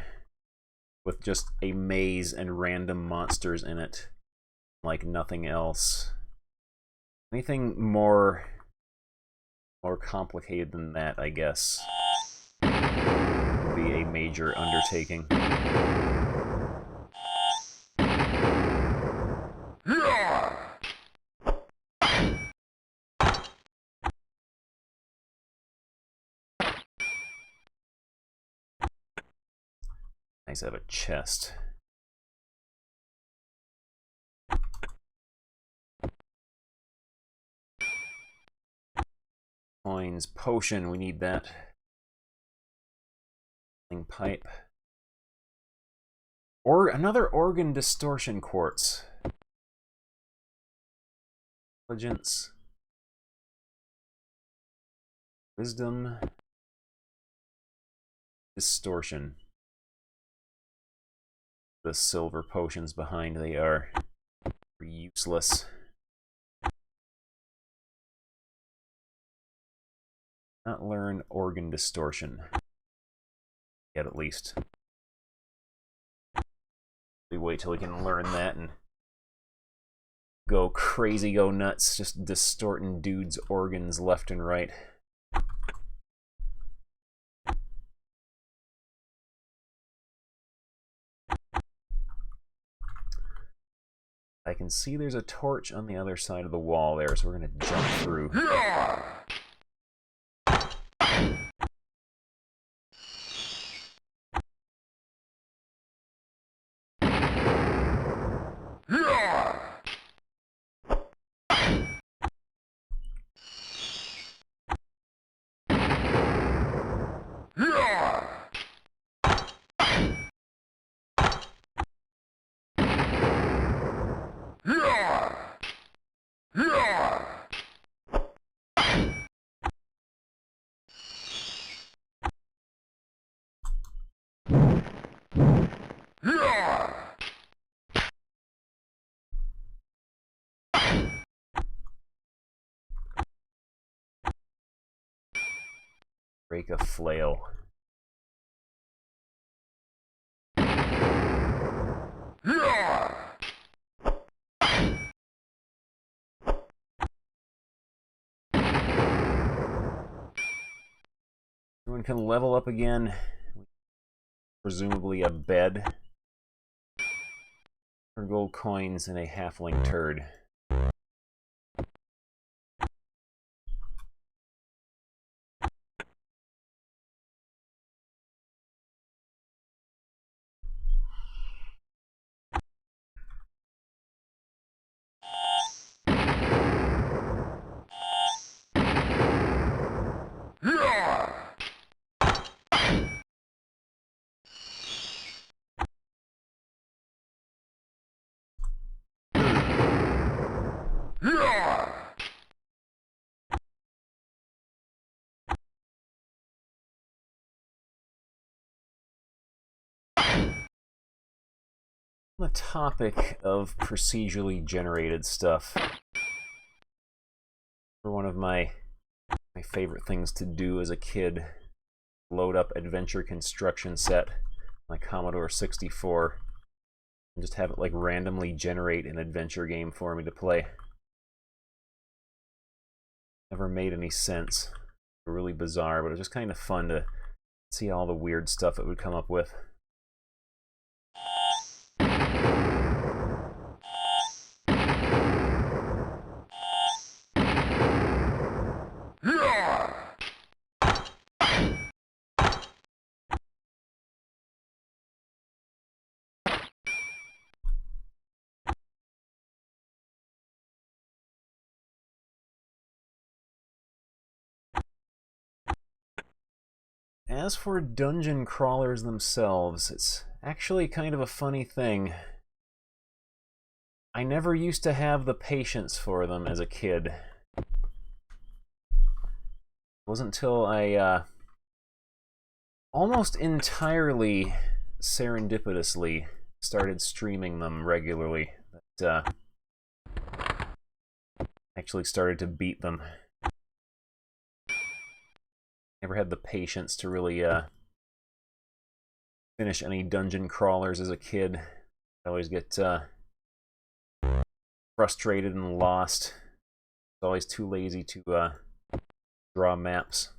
with just a maze and random monsters in it, like nothing else. Anything more complicated than that, I guess, would be a major undertaking. Nice to have a chest. Coins, potion, we need that. Pipe. Or another organ distortion quartz. Intelligence. Wisdom. Distortion. The silver potions behind, they are useless. Not learn organ distortion. Yet, at least. We wait till we can learn that and go crazy, go nuts, just distorting dudes' organs left and right. I can see there's a torch on the other side of the wall there, so we're gonna jump through. Break a flail. Everyone can level up again. Presumably a bed. Or gold coins and a halfling turd. On the topic of procedurally generated stuff, for one of my favorite things to do as a kid, load up Adventure Construction Set, my Commodore 64, and just have it like randomly generate an adventure game for me to play. Never made any sense. Really bizarre, but it was just kind of fun to see all the weird stuff it would come up with. as for dungeon crawlers themselves, it's actually kind of a funny thing. I never used to have the patience for them as a kid. It wasn't until I almost entirely serendipitously started streaming them regularly that actually started to beat them. Never had the patience to really finish any dungeon crawlers as a kid. I always get frustrated and lost. I was always too lazy to draw maps.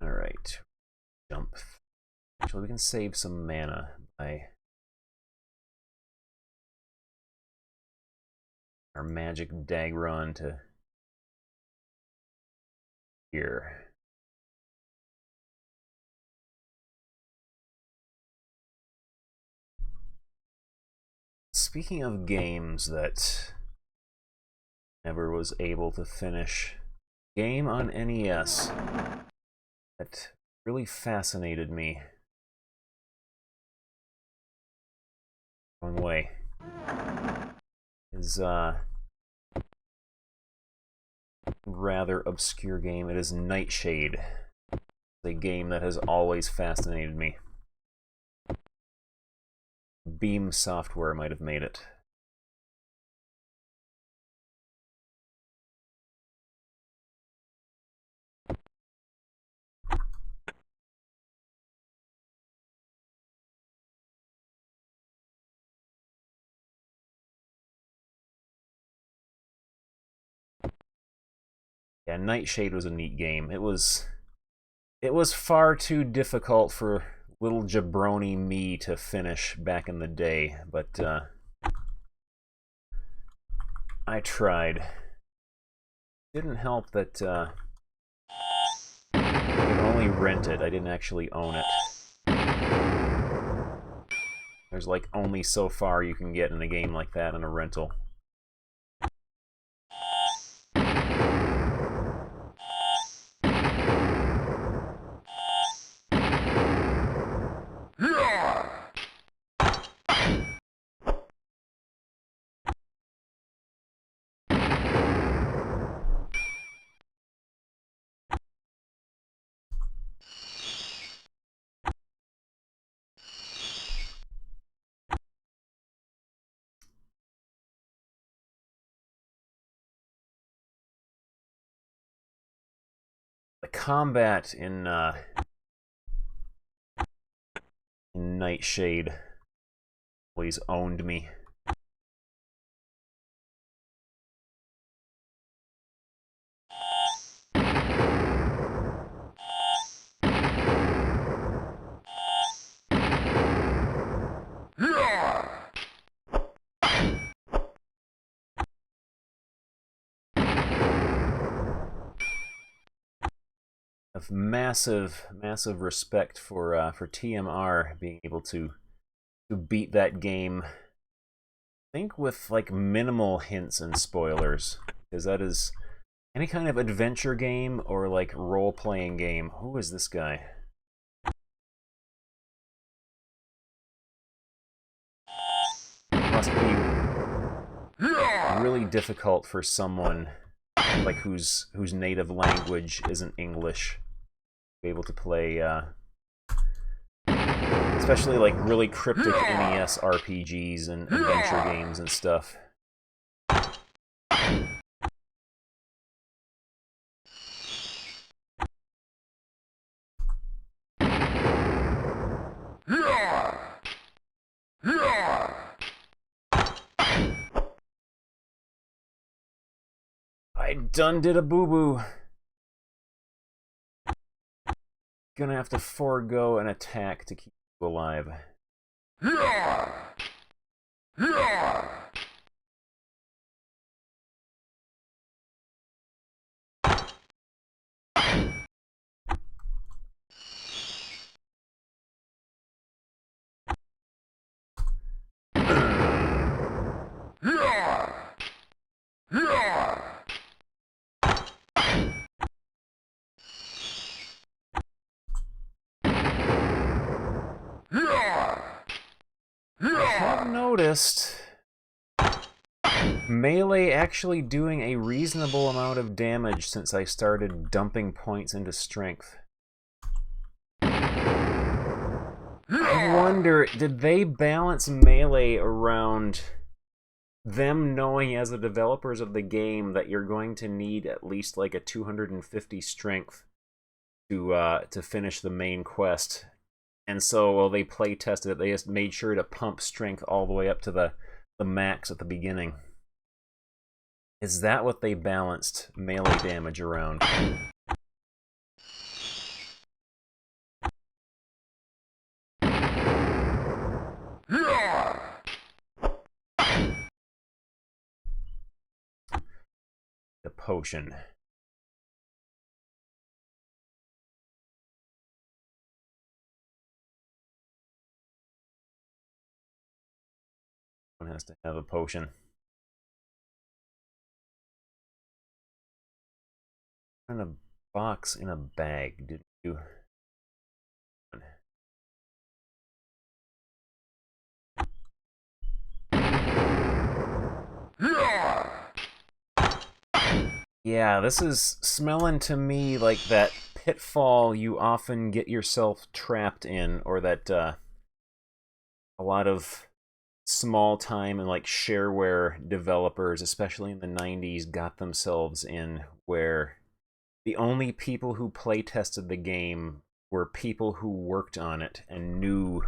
Alright. Jump. Actually, we can save some mana by our magic Dagron to here. Speaking of games that never was able to finish, game on NES that really fascinated me. Wrong way. Is rather obscure game. It is Nightshade. It's a game that has always fascinated me. Beam Software might have made it. Yeah, Nightshade was a neat game. It was far too difficult for little jabroni me to finish back in the day, but I tried. Didn't help that I could only rent it. I didn't actually own it. There's like only so far you can get in a game like that in a rental. The combat in Nightshade always owned me. Of massive respect for TMR being able to beat that game. I think with like minimal hints and spoilers, because that is any kind of adventure game or like role-playing game. Who is this guy? Must be really difficult for someone like whose native language isn't English to be able to play especially like really cryptic NES RPGs and adventure games and stuff. I done did a boo-boo. Gonna have to forego an attack to keep you alive. have noticed melee actually doing a reasonable amount of damage since I started dumping points into strength. I wonder, did they balance melee around them knowing as the developers of the game that you're going to need at least like a 250 strength to finish the main quest? And so while they play tested it, they just made sure to pump strength all the way up to the max at the beginning. Is that what they balanced melee damage around? The potion. One has to have a potion. In a box in a bag, did you? Yeah, this is smelling to me like that pitfall you often get yourself trapped in, or that a lot of small time and like shareware developers, especially in the 90s, got themselves in, where the only people who play tested the game were people who worked on it and knew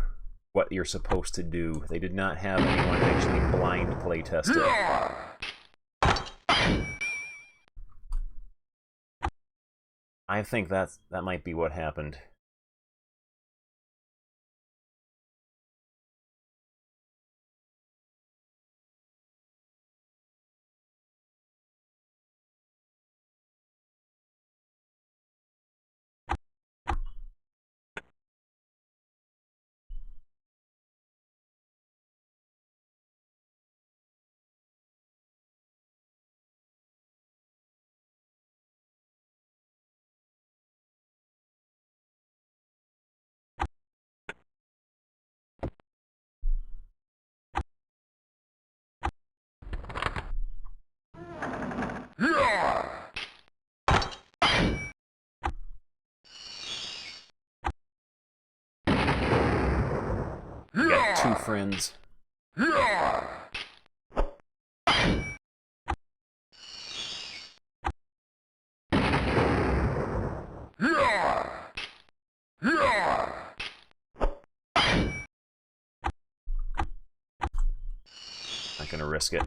what you're supposed to do. They did not have anyone actually blind play test it. I think that might be what happened. We got two friends. Not gonna risk it.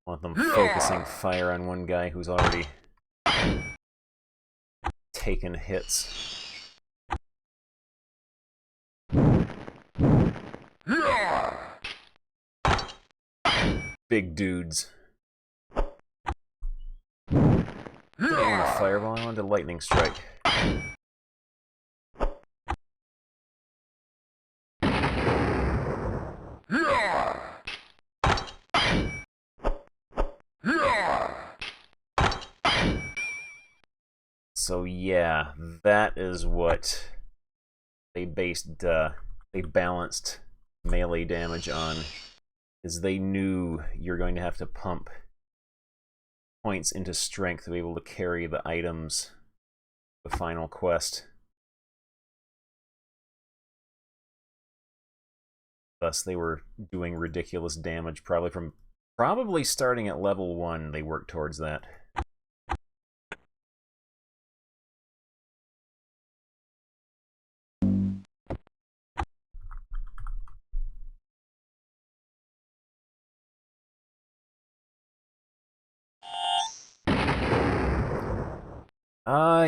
Want them focusing fire on one guy who's already taken hits. Big dudes. I didn't want a fireball, I wanted a lightning strike. So yeah, that is what they balanced melee damage on, is they knew you're going to have to pump points into strength to be able to carry the items the final quest. Thus they were doing ridiculous damage, probably starting at level 1 they worked towards that.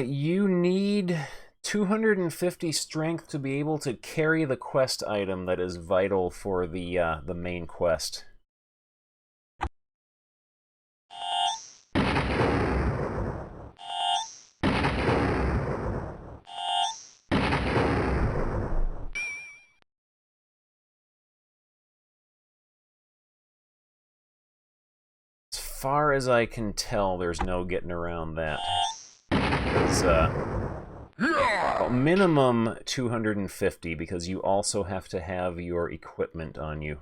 You need 250 strength to be able to carry the quest item that is vital for the main quest. As far as I can tell, there's no getting around that. Because, Well, minimum 250, because you also have to have your equipment on you.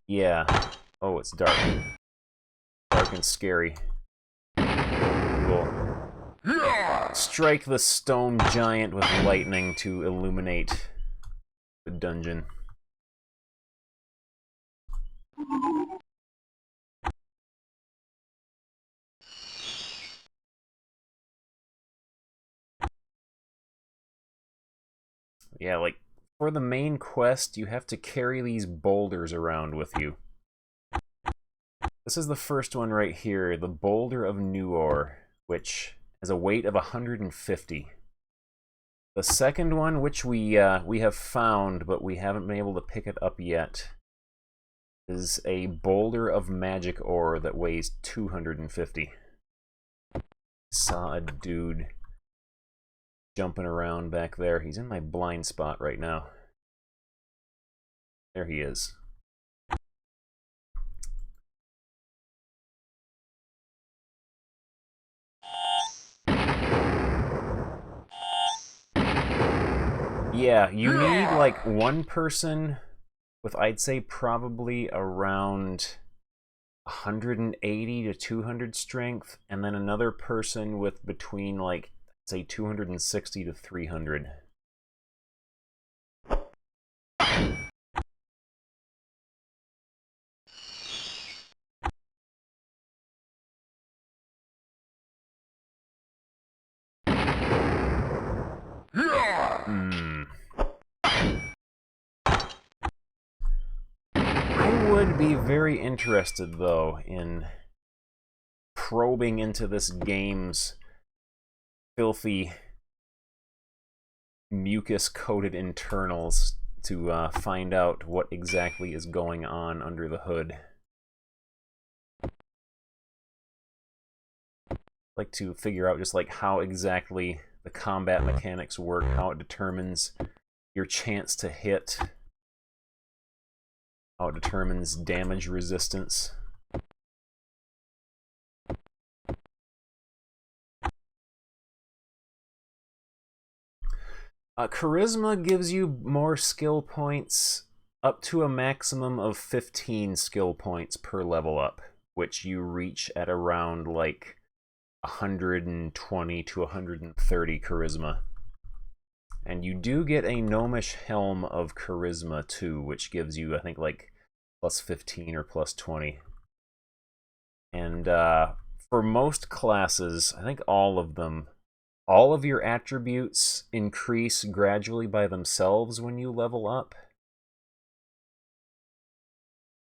Yeah. Oh, it's dark. Dark and scary. We'll strike the stone giant with lightning to illuminate the dungeon. Yeah, like, for the main quest, you have to carry these boulders around with you. This is the first one right here, the Boulder of Yendor, which has a weight of 150. The second one, which we have found, but we haven't been able to pick it up yet, is a Boulder of Magic Ore that weighs 250. Saw a dude jumping around back there. He's in my blind spot right now. There he is. Yeah, you need like one person with, I'd say, probably around 180 to 200 strength, and then another person with between, like, say 260 to 300. I would be very interested, though, in probing into this game's filthy, mucus-coated internals to find out what exactly is going on under the hood. I'd like to figure out just like how exactly the combat mechanics work, how it determines your chance to hit, how it determines damage resistance. Charisma gives you more skill points, up to a maximum of 15 skill points per level up, which you reach at around like 120 to 130 charisma. And you do get a gnomish helm of charisma too, which gives you, I think, like plus 15 or plus 20. And for most classes, I think all of them, all of your attributes increase gradually by themselves when you level up.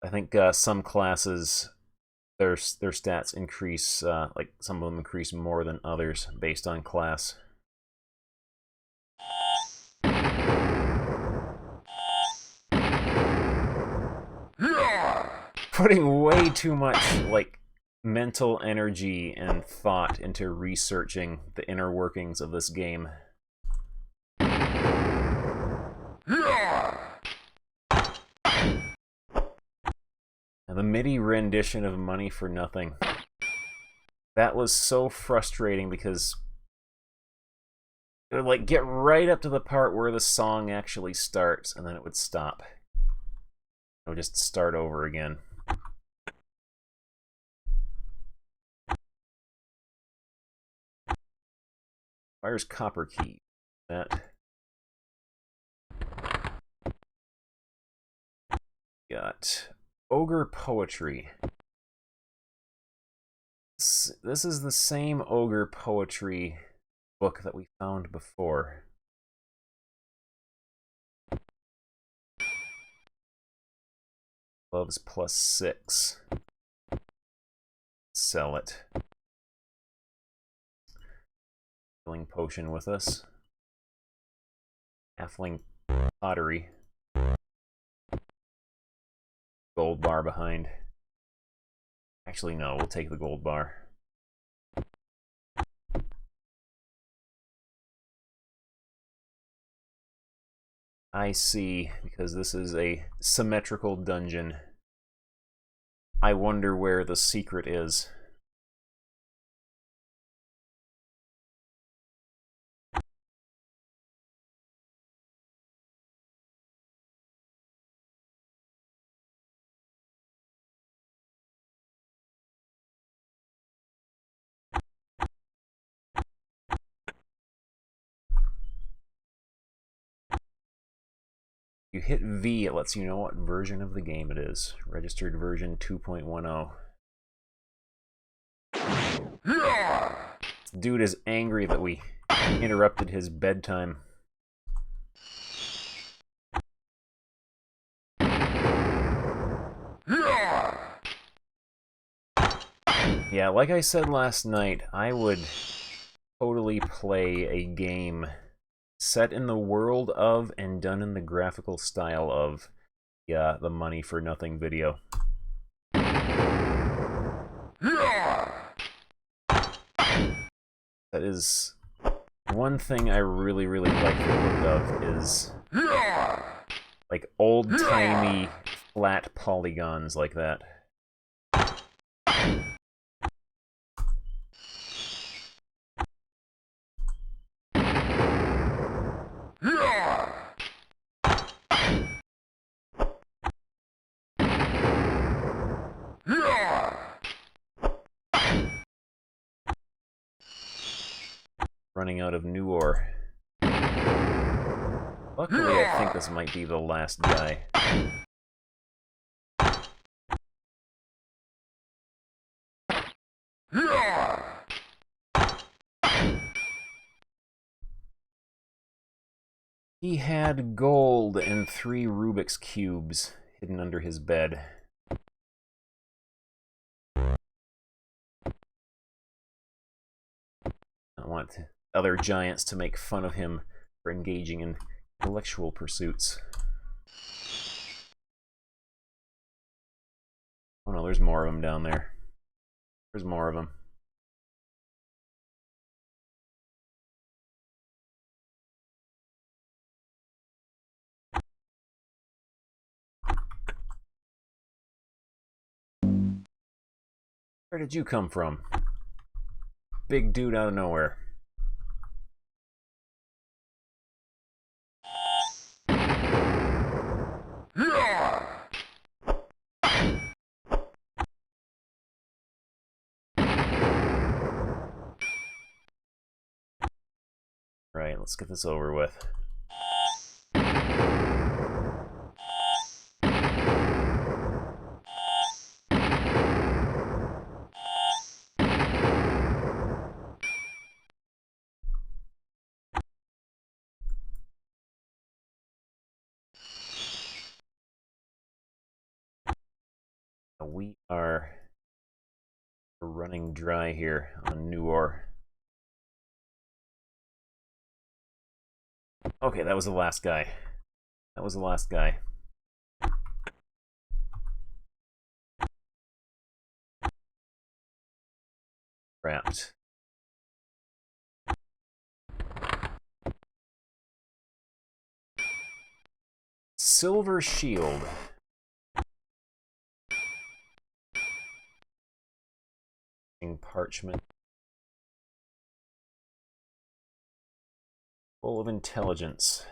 I think some classes, their stats increase, like some of them increase more than others based on class. Putting way too much, like, mental energy and thought into researching the inner workings of this game. And the MIDI rendition of Money for Nothing. That was so frustrating because it would like get right up to the part where the song actually starts and then it would stop. It would just start over again. Where's Copper Key? That. Got Ogre Poetry. This is the same Ogre Poetry book that we found before. Gloves +6. Sell it. Healing potion with us. Halfling pottery. Gold bar behind. Actually, no, we'll take the gold bar. I see, because this is a symmetrical dungeon. I wonder where the secret is. You hit V, it lets you know what version of the game it is. Registered version 2.10. This dude is angry that we interrupted his bedtime. Yeah, like I said last night, I would totally play a game set in the world of and done in the graphical style of the Money for Nothing video. That is one thing I really, really like the look of, is like old-timey flat polygons like that. Running out of new ore. Luckily, I think this might be the last guy. He had gold and 3 Rubik's Cubes hidden under his bed. I want other giants to make fun of him for engaging in intellectual pursuits. Oh no, there's more of them down there. There's more of them. Where did you come from? Big dude out of nowhere. Right, let's get this over with. We are running dry here on new ore. Okay, that was the last guy. That was the last guy. Trapped. Silver shield. Parchment. Full of intelligence.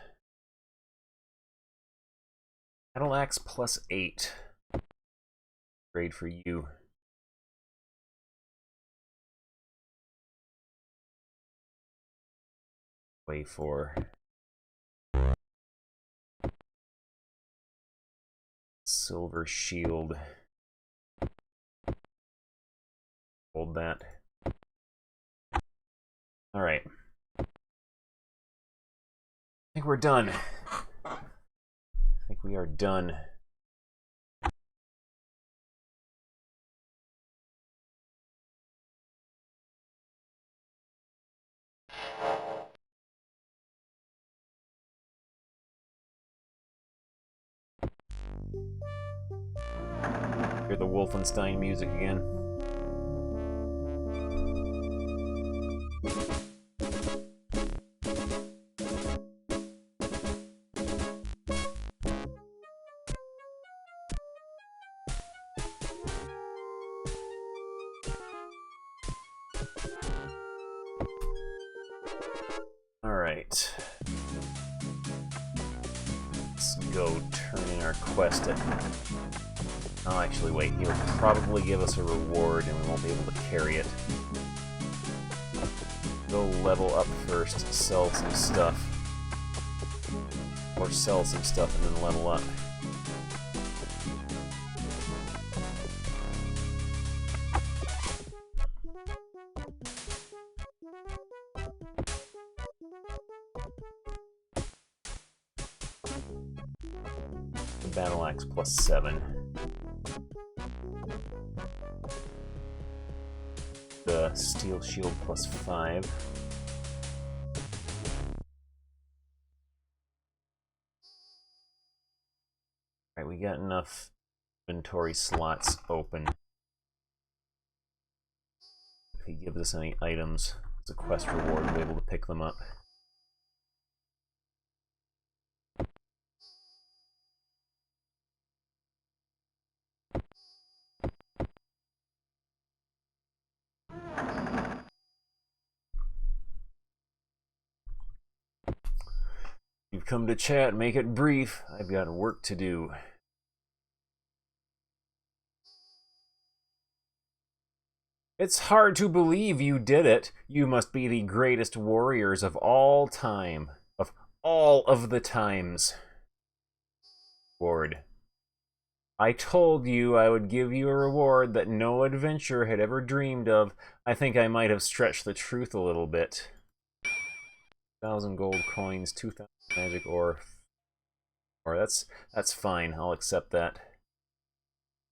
Battle axe plus 8. Grade for you. Way for silver shield. Hold that. All right. I think we're done. I think we are done. Hear the Wolfenstein music again. Alright. Let's go turn in our quest at... Oh, actually, wait. He'll probably give us a reward and we won't be able to carry it. Go level up first, sell some stuff. Or sell some stuff and then level up. Battle axe plus 7. The steel shield plus 5. Alright, we got enough inventory slots open. If he gives us any items, it's a quest reward, we'll be able to pick them up. You've come to chat, make it brief. I've got work to do. It's hard to believe you did it. You must be the greatest warriors of all time. Of all of the times. Ward. I told you I would give you a reward that no adventurer had ever dreamed of. I think I might have stretched the truth a little bit. 1,000 gold coins, 2,000 magic ore. Or that's fine. I'll accept that.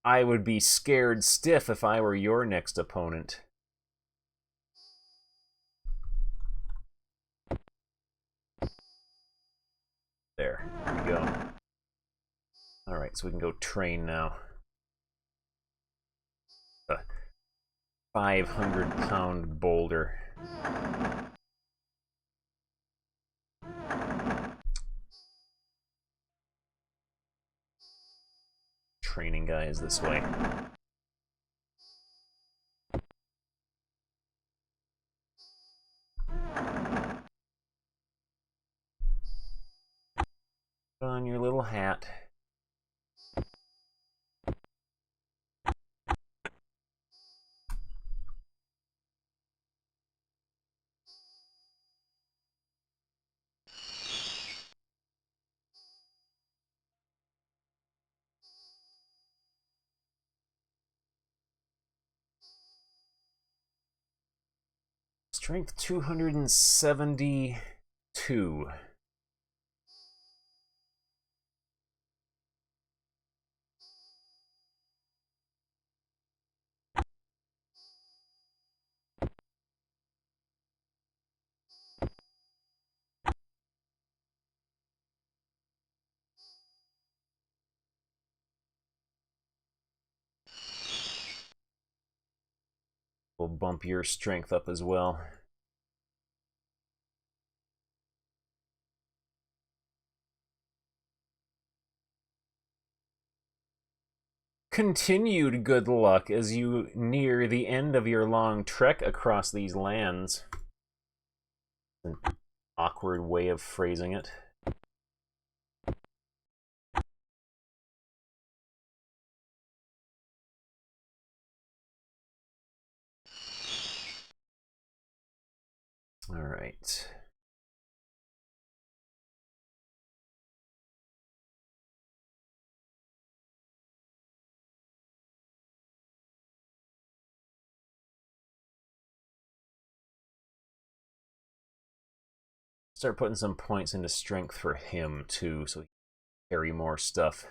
I would be scared stiff if I were your next opponent. There we go. Alright, so we can go train now. A 500-pound boulder. Training guy is this way. Put on your little hat. Strength 272. We'll bump your strength up as well. Continued good luck as you near the end of your long trek across these lands. An awkward way of phrasing it. All right. Start putting some points into strength for him too, so he can carry more stuff.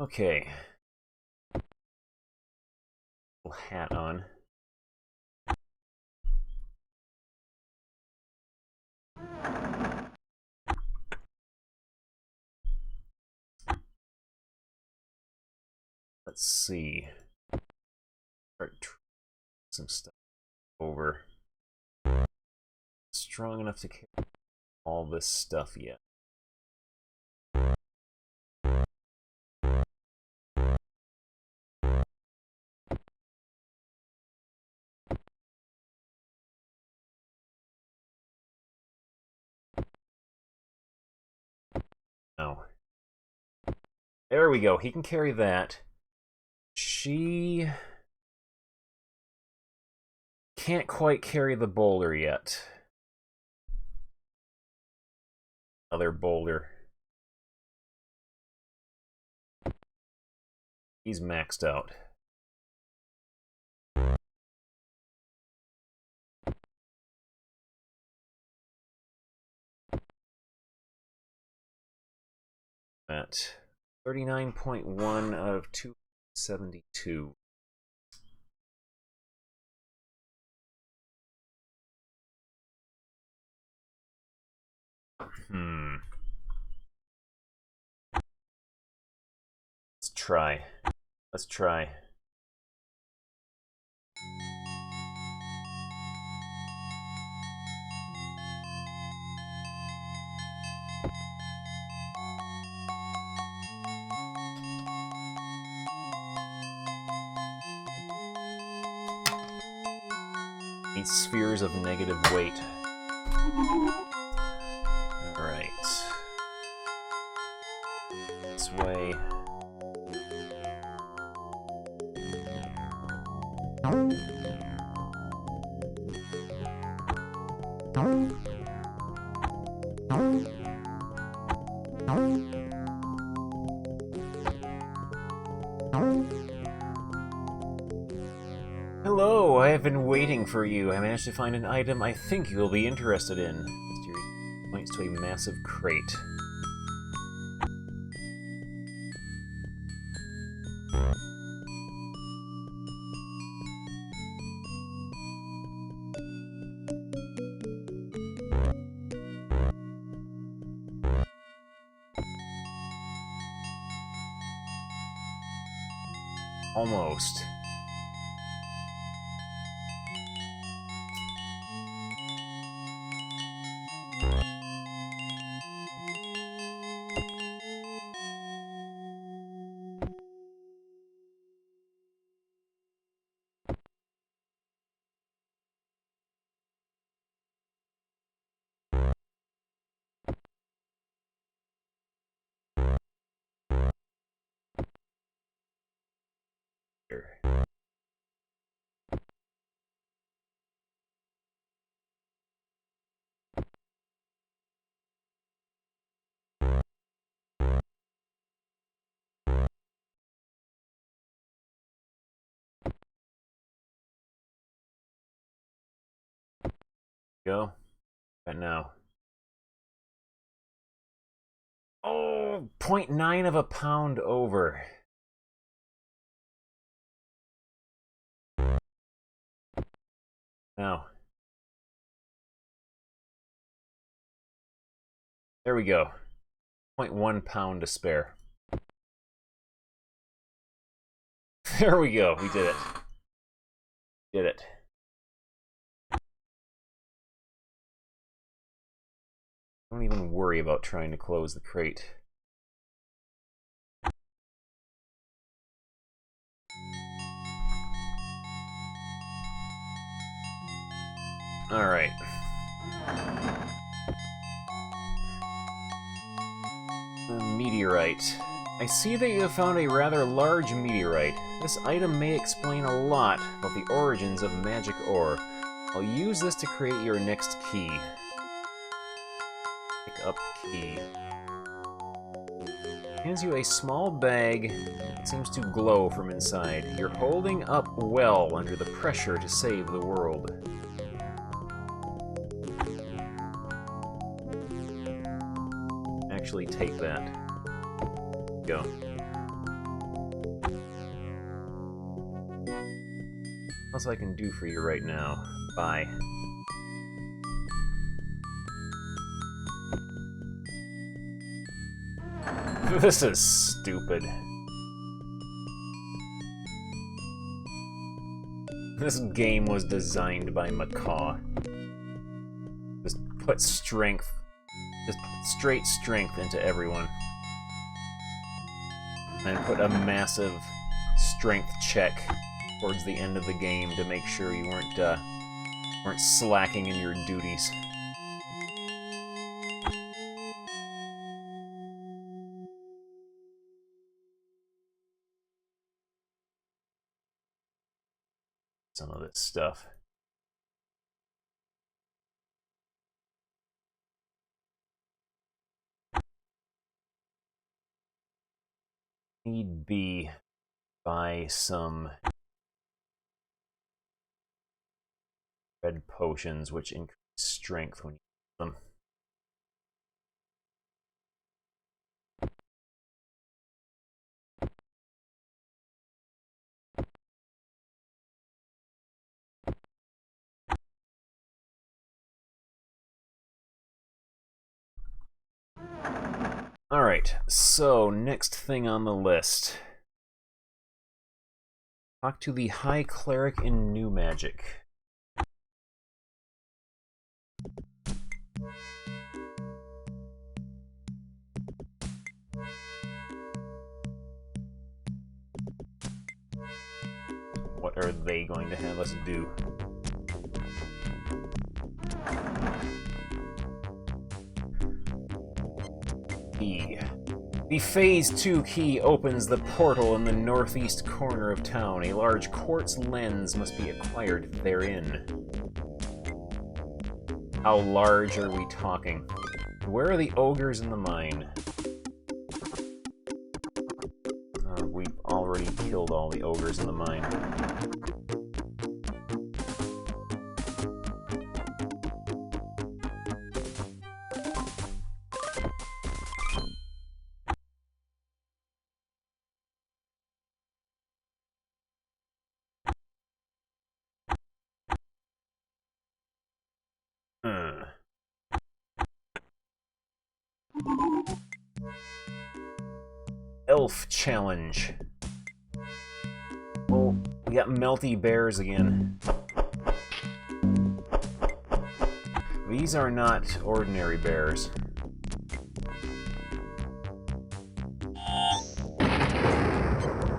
Okay. Little hat on. Let's see. Start some stuff over. Strong enough to carry all this stuff yet. No. There we go. He can carry that. She can't quite carry the boulder yet. Other boulder. He's maxed out. At 39.1 out of 272. Let's try. Let's try. Eight spheres of negative weight. Alright. This way. Hello, I have been waiting for you. I managed to find an item I think you'll be interested in. Mysterious points to a massive crate. Almost. Go. Right now. Oh, 0.9 of a pound over. Now. There we go. 0.1 pound to spare. There we go. We did it. Did it. Don't even worry about trying to close the crate. Alright. The meteorite. I see that you have found a rather large meteorite. This item may explain a lot about the origins of magic ore. I'll use this to create your next key. Pick up key. Hands you a small bag that seems to glow from inside. You're holding up well under the pressure to save the world. Actually take that. Go. else I can do for you right now. Bye. This is stupid. This game was designed by Macaw. Just put strength, just straight strength into everyone. And put a massive strength check towards the end of the game to make sure you weren't slacking in your duties. Some of this stuff. Need be buy some red potions, which increase strength when you use them. Alright, so next thing on the list. Talk to the High Cleric in New Magic. What are they going to have us do? The Phase 2 key opens the portal in the northeast corner of town. A large quartz lens must be acquired therein. How large are we talking? Where are the ogres in the mine? We've already killed all the ogres in the mine. Elf challenge. Oh, we got melty bears again. These are not ordinary bears.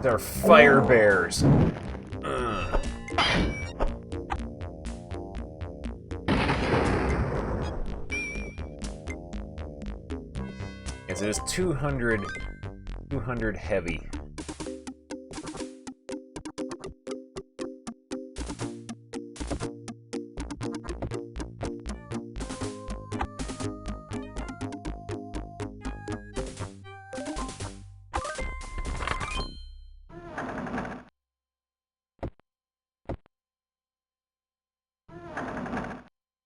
They're fire bears. Yes, it is 200 heavy.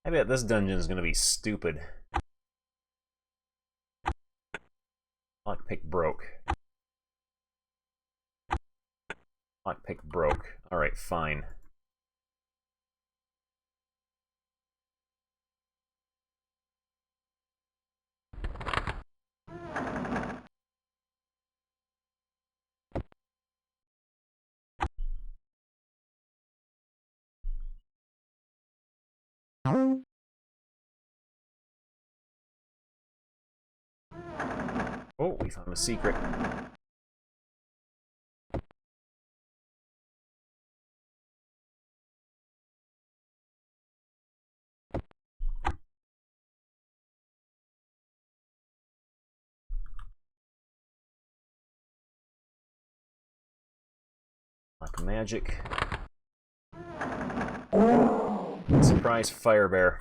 I bet this dungeon is going to be stupid. Lockpick broke. Lockpick broke. Alright, fine. Oh, we found a secret. Black magic. Surprise fire bear.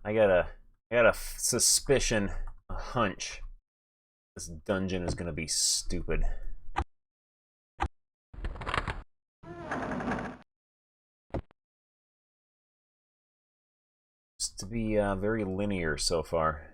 I got a suspicion, a hunch. This dungeon is gonna be stupid. Just to be very linear so far.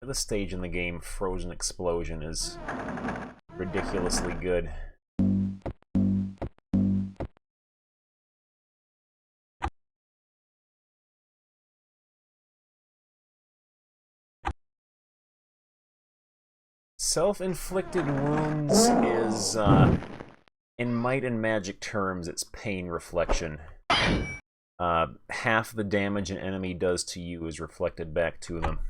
At this stage in the game, Frozen Explosion is ridiculously good. Self-inflicted wounds is, in Might and Magic terms, it's pain reflection. Half the damage an enemy does to you is reflected back to them.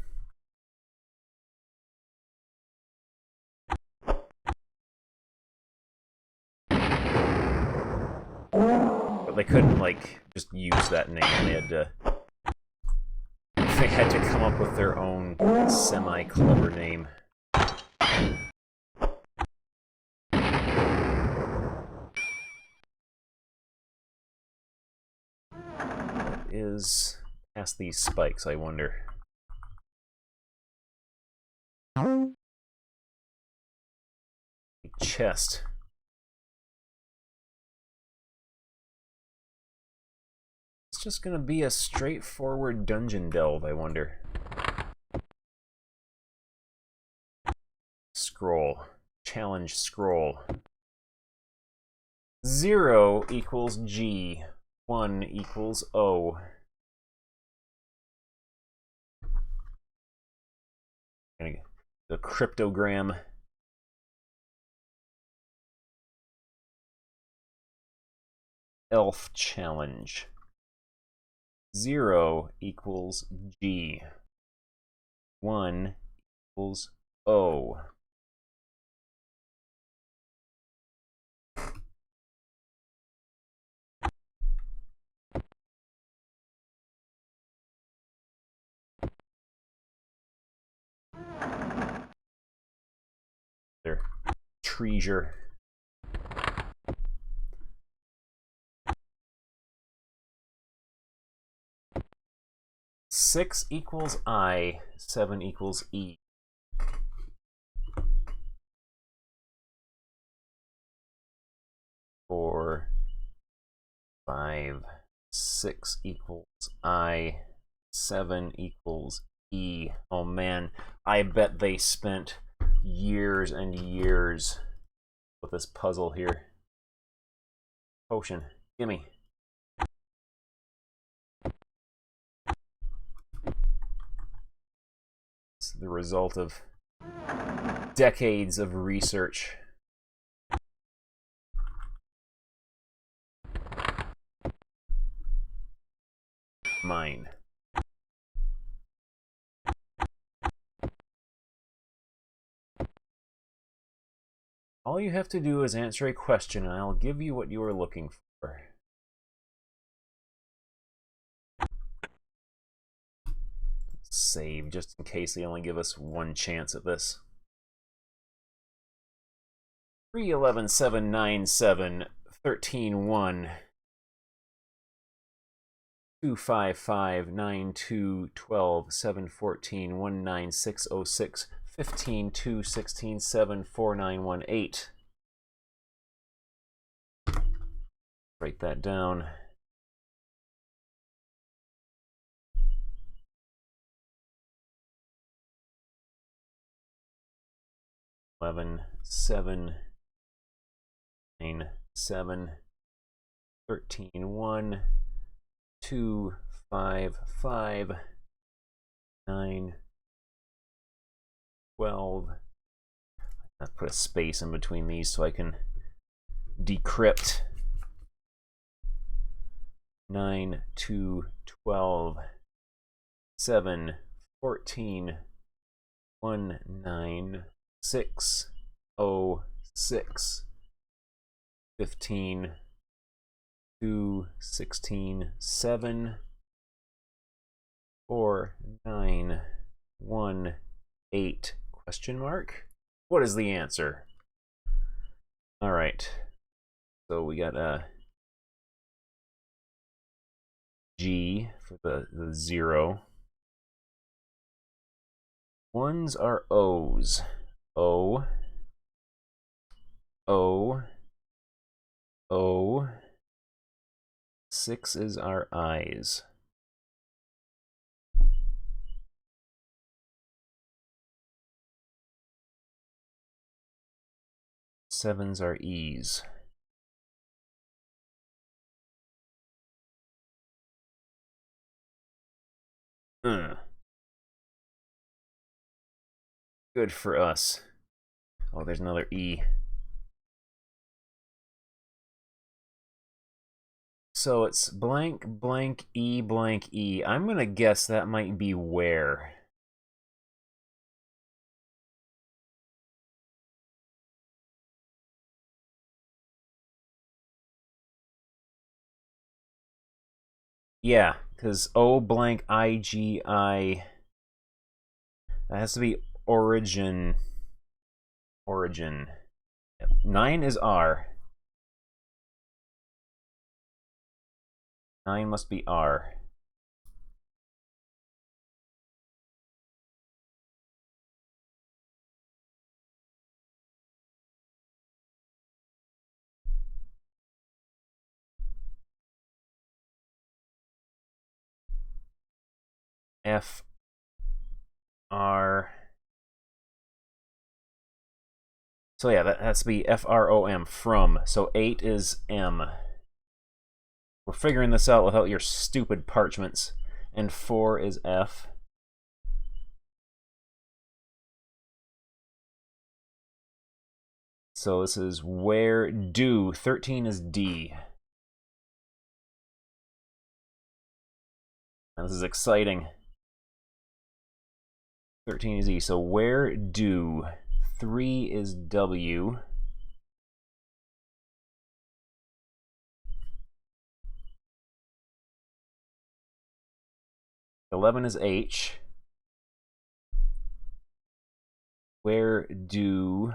But they couldn't, like, just use that name. They had to come up with their own semi-clever name. What is past these spikes, I wonder? A chest. It's just gonna be a straightforward dungeon delve, I wonder. Scroll. Challenge scroll. 0 equals G. 1 equals O. The cryptogram. Elf challenge. 0 equals G. 1 equals O. There. Treasure. Six equals I, 7 equals E. 4, 5, 6 equals I, 7 equals E. Oh man, I bet they spent years and years with this puzzle here. Potion, gimme. It's the result of decades of research. Mine. All you have to do is answer a question and I'll give you what you are looking for. Save, just in case they only give us one chance at this. 3, 11, 7, 9, 7, 13, 1, 2, 5, 5, 9, 2, 12, 7, 14, 1, 9, 6, 0, 6, 15, 2, 16, 7, 4, 9, 1, 8. Write that down. Eleven, 7, 9, 7, 13, 1, 2, 5, 5, 9, 12. I put a space in between these so I can decrypt. 9, 2, 12, 7, 14, 1, 9, 6, 0, 6, 15, 2, 16, 7, 4, 9, 1, 8, question mark? What is the answer? All right, so we got a G for the 0. Ones are O's. O, O, O. 6 is our I's. Sevens are E's. Good for us. Oh, there's another E. So it's blank, blank, E, blank, E. I'm gonna guess that might be where. Yeah, because O blank IGI. That has to be origin. Origin. 9 is R. 9 must be R. F R. So yeah, that has to be FROM, from. So 8 is M. We're figuring this out without your stupid parchments. And 4 is F. So this is where do. 13 is D. And this is exciting. 13 is E. So where do. 3 is W. 11 is H. Where do.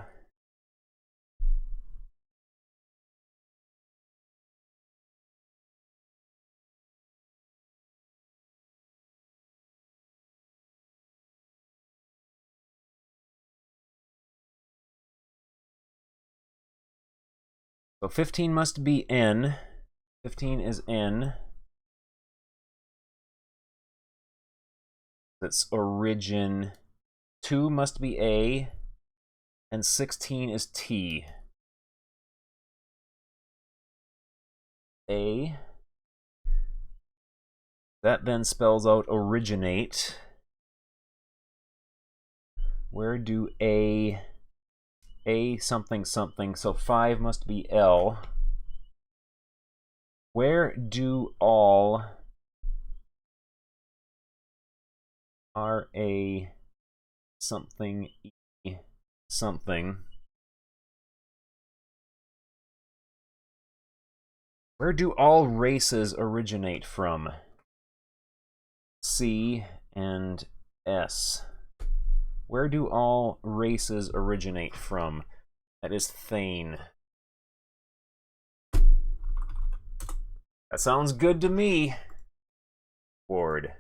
So 15 must be N. 15 is N. That's origin. 2 must be A. And 16 is T. A. That then spells out originate. Where do A something something, so 5 must be L. Where do all RA something E something? Where do all races originate from? C and S. Where do all races originate from? That is Thane. That sounds good to me. Ward.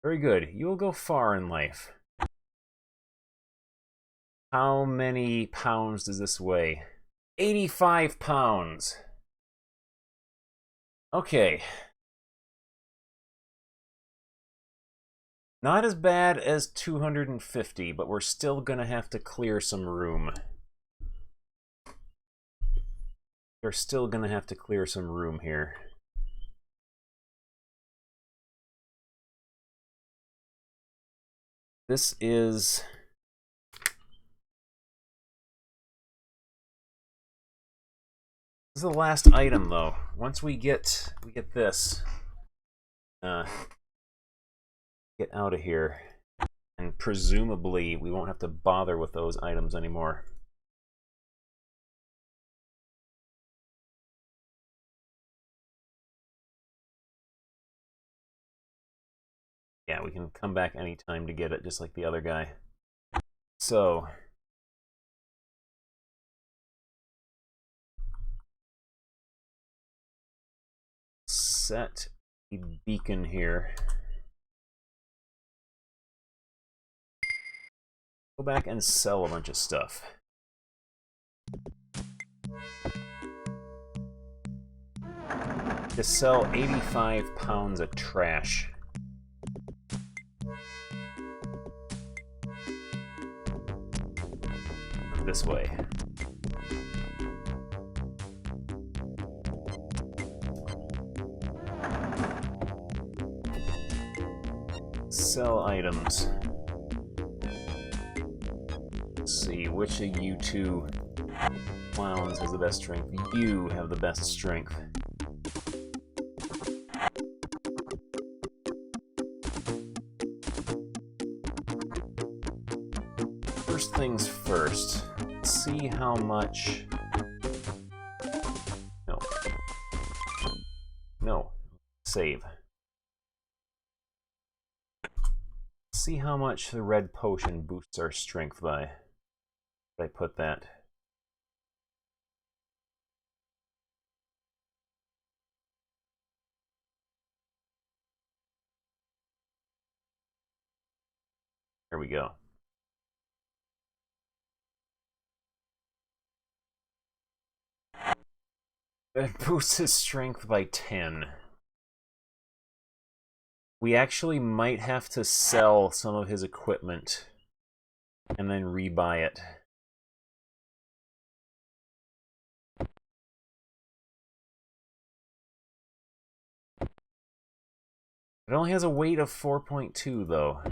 Very good. You will go far in life. How many pounds does this weigh? 85 pounds. Okay. Not as bad as 250, but we're still gonna have to clear some room. We're still gonna have to clear some room here. This is the last item, though. Once we get this, get out of here, and presumably we won't have to bother with those items anymore. Yeah, we can come back anytime to get it, just like the other guy. So... set a beacon here. Go back and sell a bunch of stuff. To sell 85 pounds of trash. This way. Sell items. Let's see, which of you two clowns has the best strength? You have the best strength. First things first, see how much... No. Save. See how much the red potion boosts our strength by. Did I put that? There we go. It boosts his strength by 10. We actually might have to sell some of his equipment and then rebuy it. It only has a weight of 4.2, though.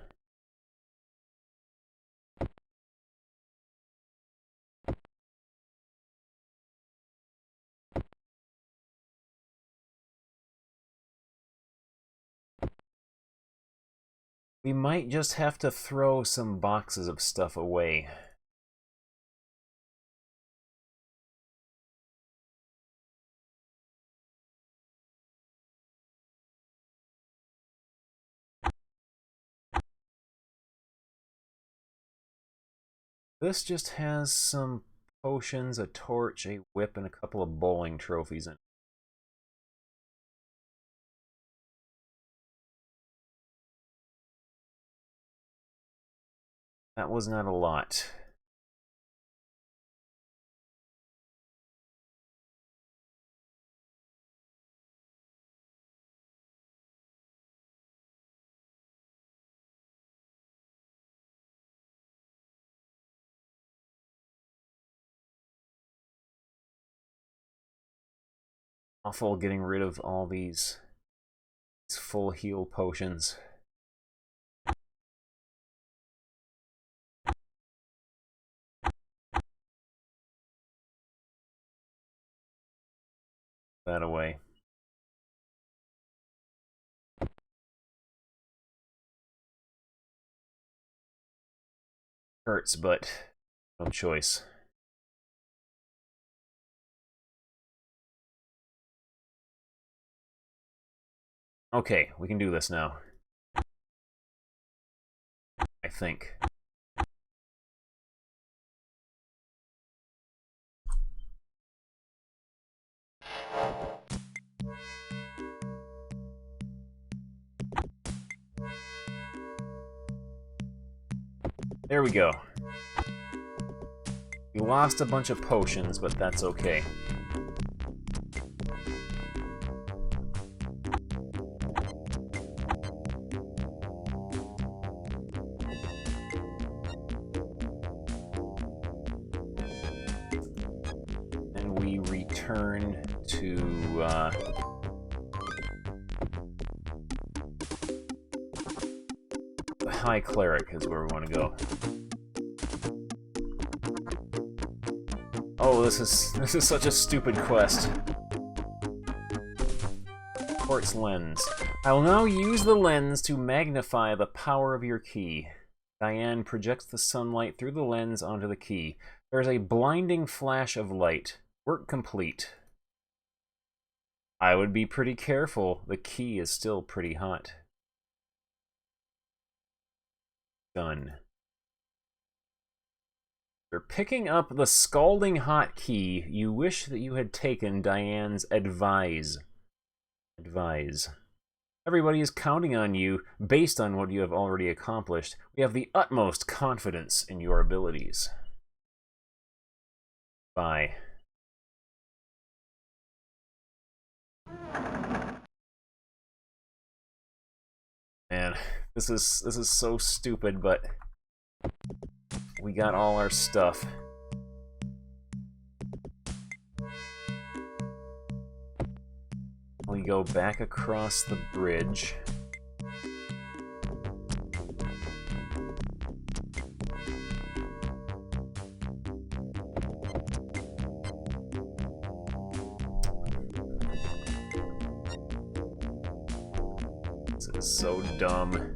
We might just have to throw some boxes of stuff away. This just has some potions, a torch, a whip, and a couple of bowling trophies in it. That was not a lot. Awful getting rid of all these full heal potions. That away. Hurts, but no choice. Okay, we can do this now. I think. There we go. We lost a bunch of potions, but that's okay. And we return to the High Cleric is where we want to go. Oh, this is such a stupid quest. Quartz lens. I will now use the lens to magnify the power of your key. Diane projects the sunlight through the lens onto the key. There is a blinding flash of light. Work complete. I would be pretty careful. The key is still pretty hot. Done. You're picking up the scalding hot key. You wish that you had taken Diane's advise. Advise. Everybody is counting on you based on what you have already accomplished. We have the utmost confidence in your abilities. Bye. Man, this is so stupid, but we got all our stuff. We go back across the bridge. This is so dumb.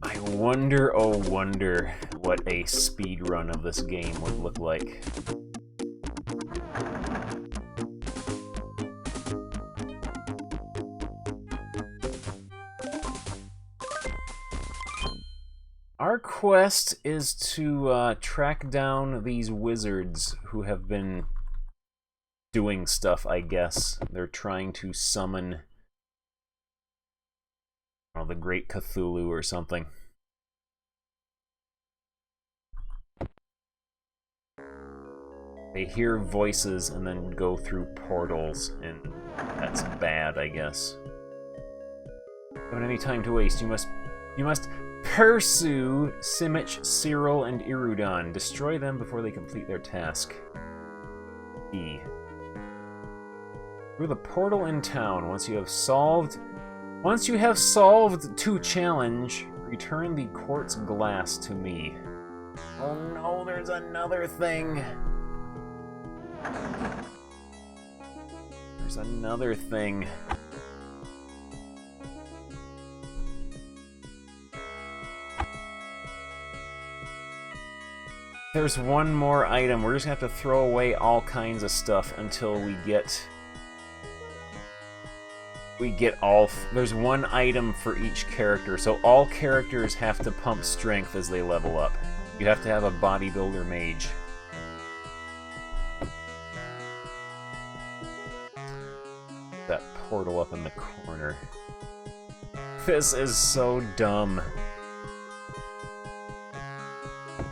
I wonder, oh wonder, what a speed run of this game would look like. Our quest is to track down these wizards who have been doing stuff, I guess. They're trying to summon the Great Cthulhu or something. They hear voices and then go through portals, and that's bad, I guess. Don't have any time to waste. You must pursue Simic, Cyril, and Irudon. Destroy them before they complete their task. E. Through the portal in town. Once you have solved 2 challenge, return the quartz glass to me. Oh no, there's another thing. There's another thing. There's one more item. We're just gonna have to throw away all kinds of stuff until we get all... There's one item for each character, so all characters have to pump strength as they level up. You have to have a bodybuilder mage. That portal up in the corner. This is so dumb.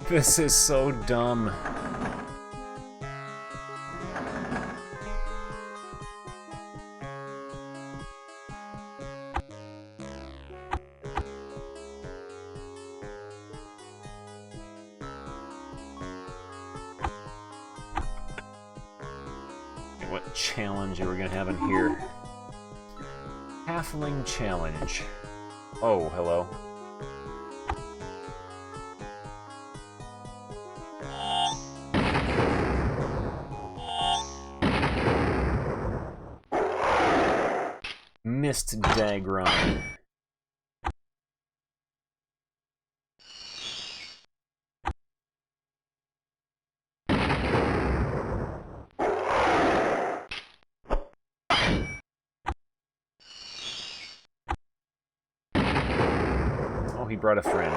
This is so dumb. What challenge are we gonna have in here? Halfling challenge. Oh, hello. Mist Dagron. Oh, he brought a friend.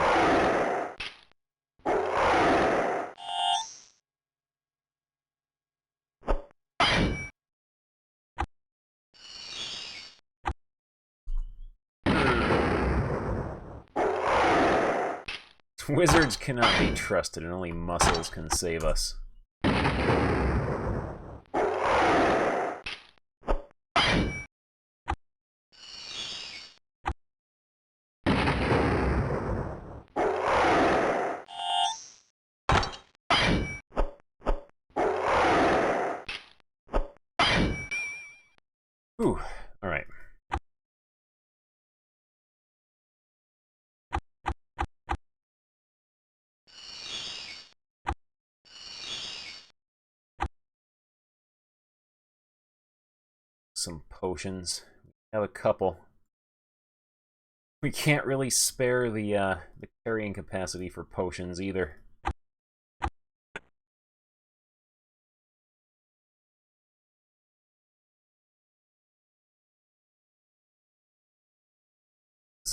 Wizards cannot be trusted, and only muscles can save us. Whew. All right. Some potions. We have a couple. We can't really spare the carrying capacity for potions either.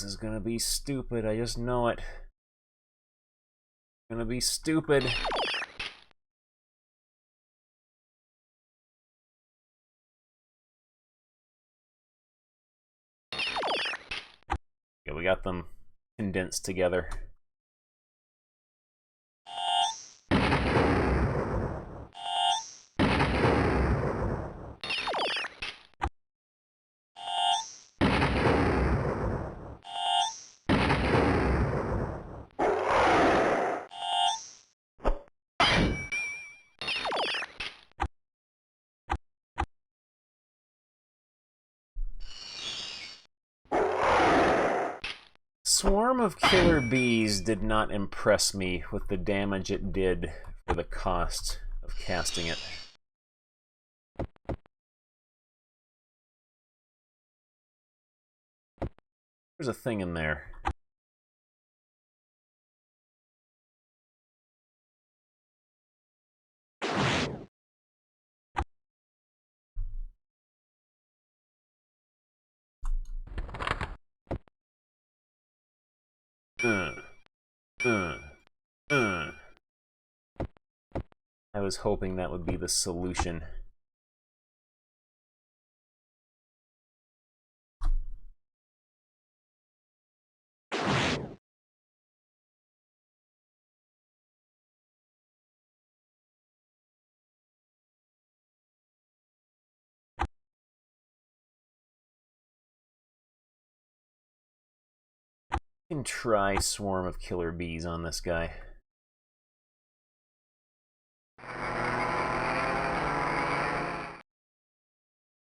This is gonna be stupid, I just know it. Gonna be stupid. Yeah, we got them condensed together. Swarm of killer bees did not impress me with the damage it did for the cost of casting it. There's a thing in there. I was hoping that would be the solution. I can try Swarm of Killer Bees on this guy.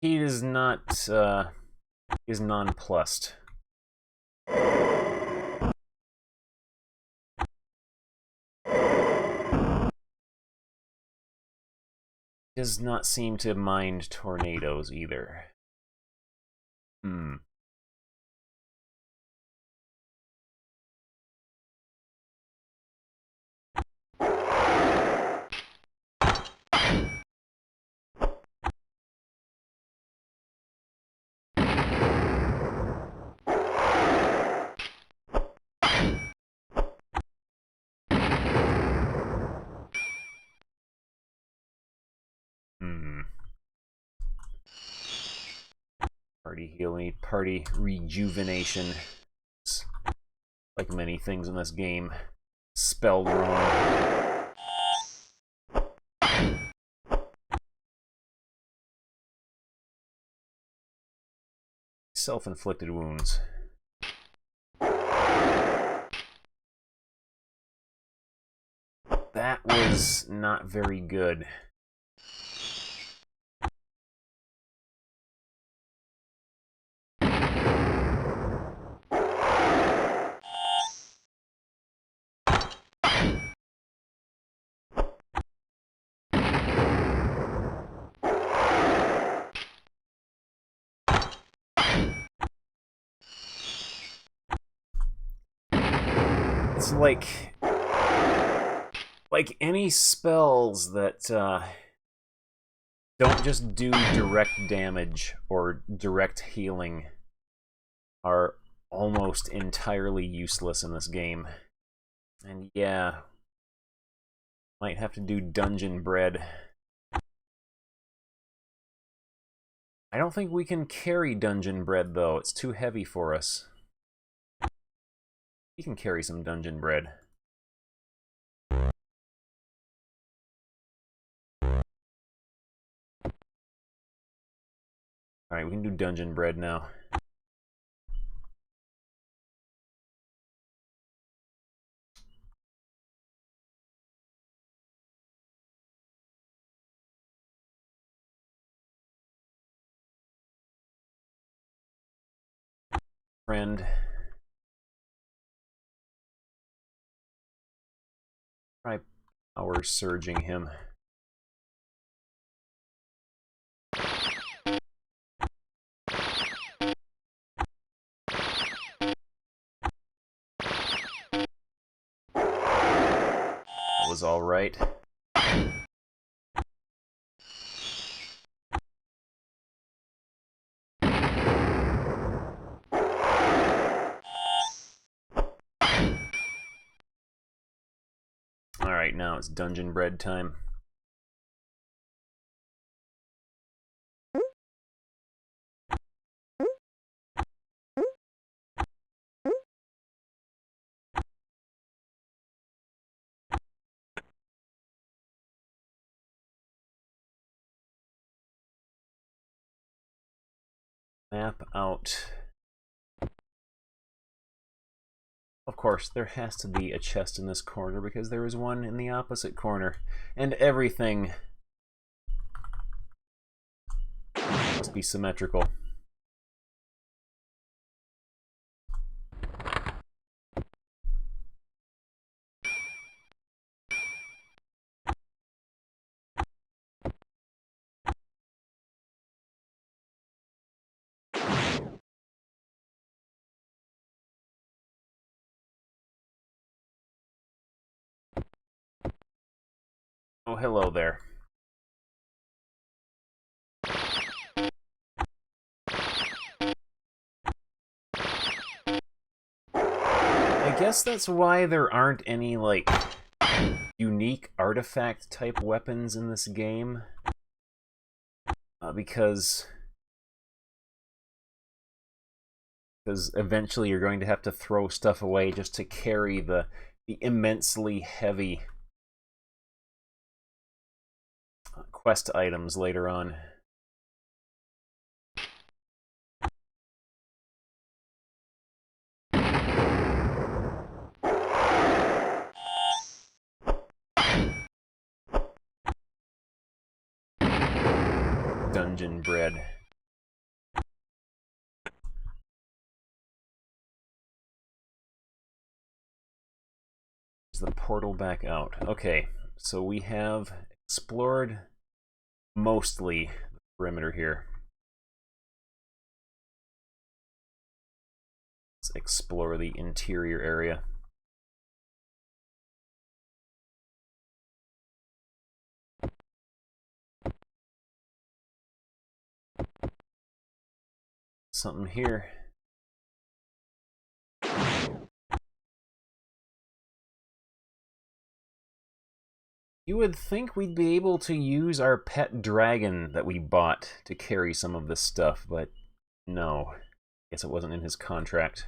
He is not, is nonplussed. Does not seem to mind tornadoes either. Party healing, party rejuvenation. Like many things in this game, spelled wrong. Self-inflicted wounds. That was not very good. It's like any spells that don't just do direct damage or direct healing are almost entirely useless in this game. And yeah, might have to do dungeon bread. I don't think we can carry dungeon bread though, it's too heavy for us. We can carry some dungeon bread. Alright, we can do dungeon bread now. Friend. Try power surging him. That was alright. Alright, now it's dungeon bread time. Map out. Of course, there has to be a chest in this corner because there is one in the opposite corner. And everything must be symmetrical. Oh, hello there. I guess that's why there aren't any, like, unique artifact-type weapons in this game. Because eventually you're going to have to throw stuff away just to carry the immensely heavy quest items later on. Dungeon bread. Is the portal back out? Okay, so we have explored mostly the perimeter here. Let's explore the interior area. Something here. You would think we'd be able to use our pet dragon that we bought to carry some of this stuff, but no. Guess it wasn't in his contract.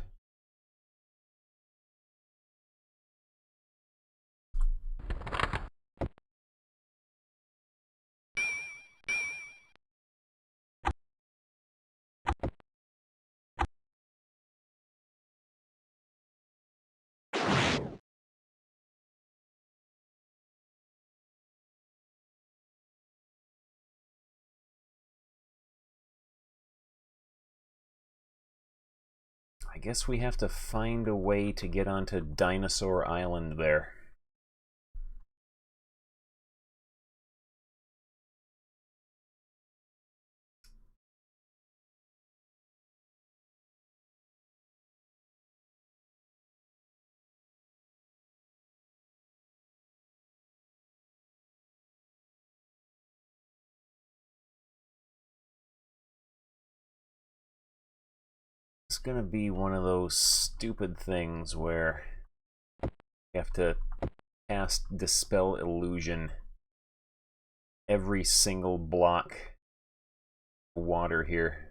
I guess we have to find a way to get onto Dinosaur Island there. It's gonna be one of those stupid things where you have to cast Dispel Illusion every single block of water here.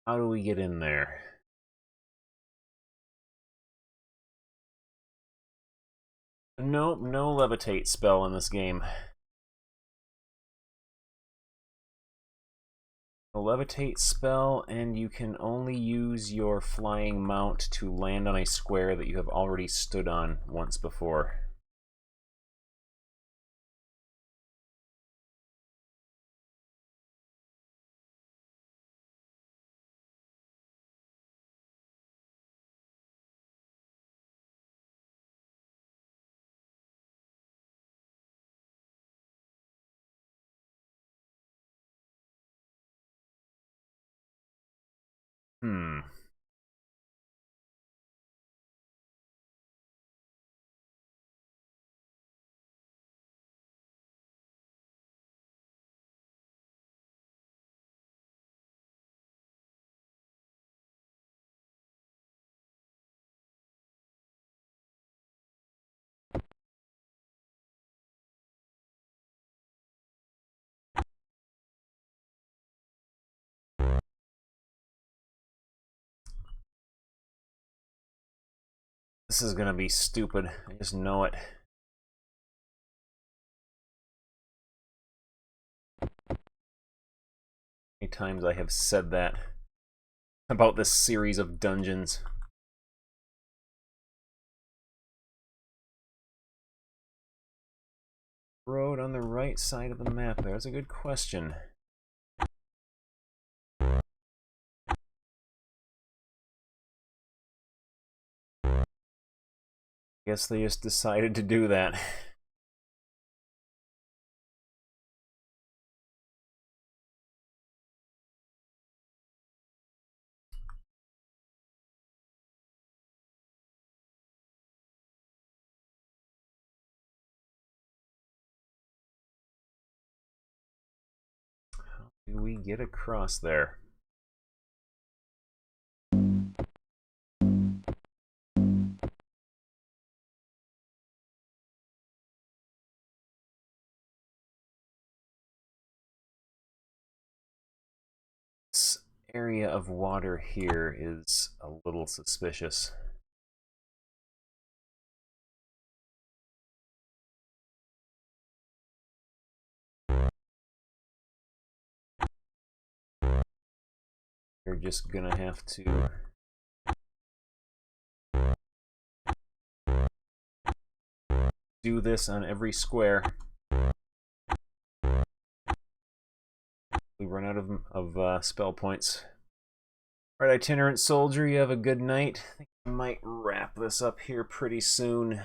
How do we get in there? Nope, no levitate spell in this game. A levitate spell, and you can only use your flying mount to land on a square that you have already stood on once before. Hmm. This is gonna be stupid. I just know it. Many times I have said that about this series of dungeons. Road on the right side of the map there. That's a good question. Guess they just decided to do that. How do we get across there? This area of water here is a little suspicious. You're just gonna have to do this on every square. We run out of spell points. Alright, itinerant soldier, you have a good night. I think I might wrap this up here pretty soon.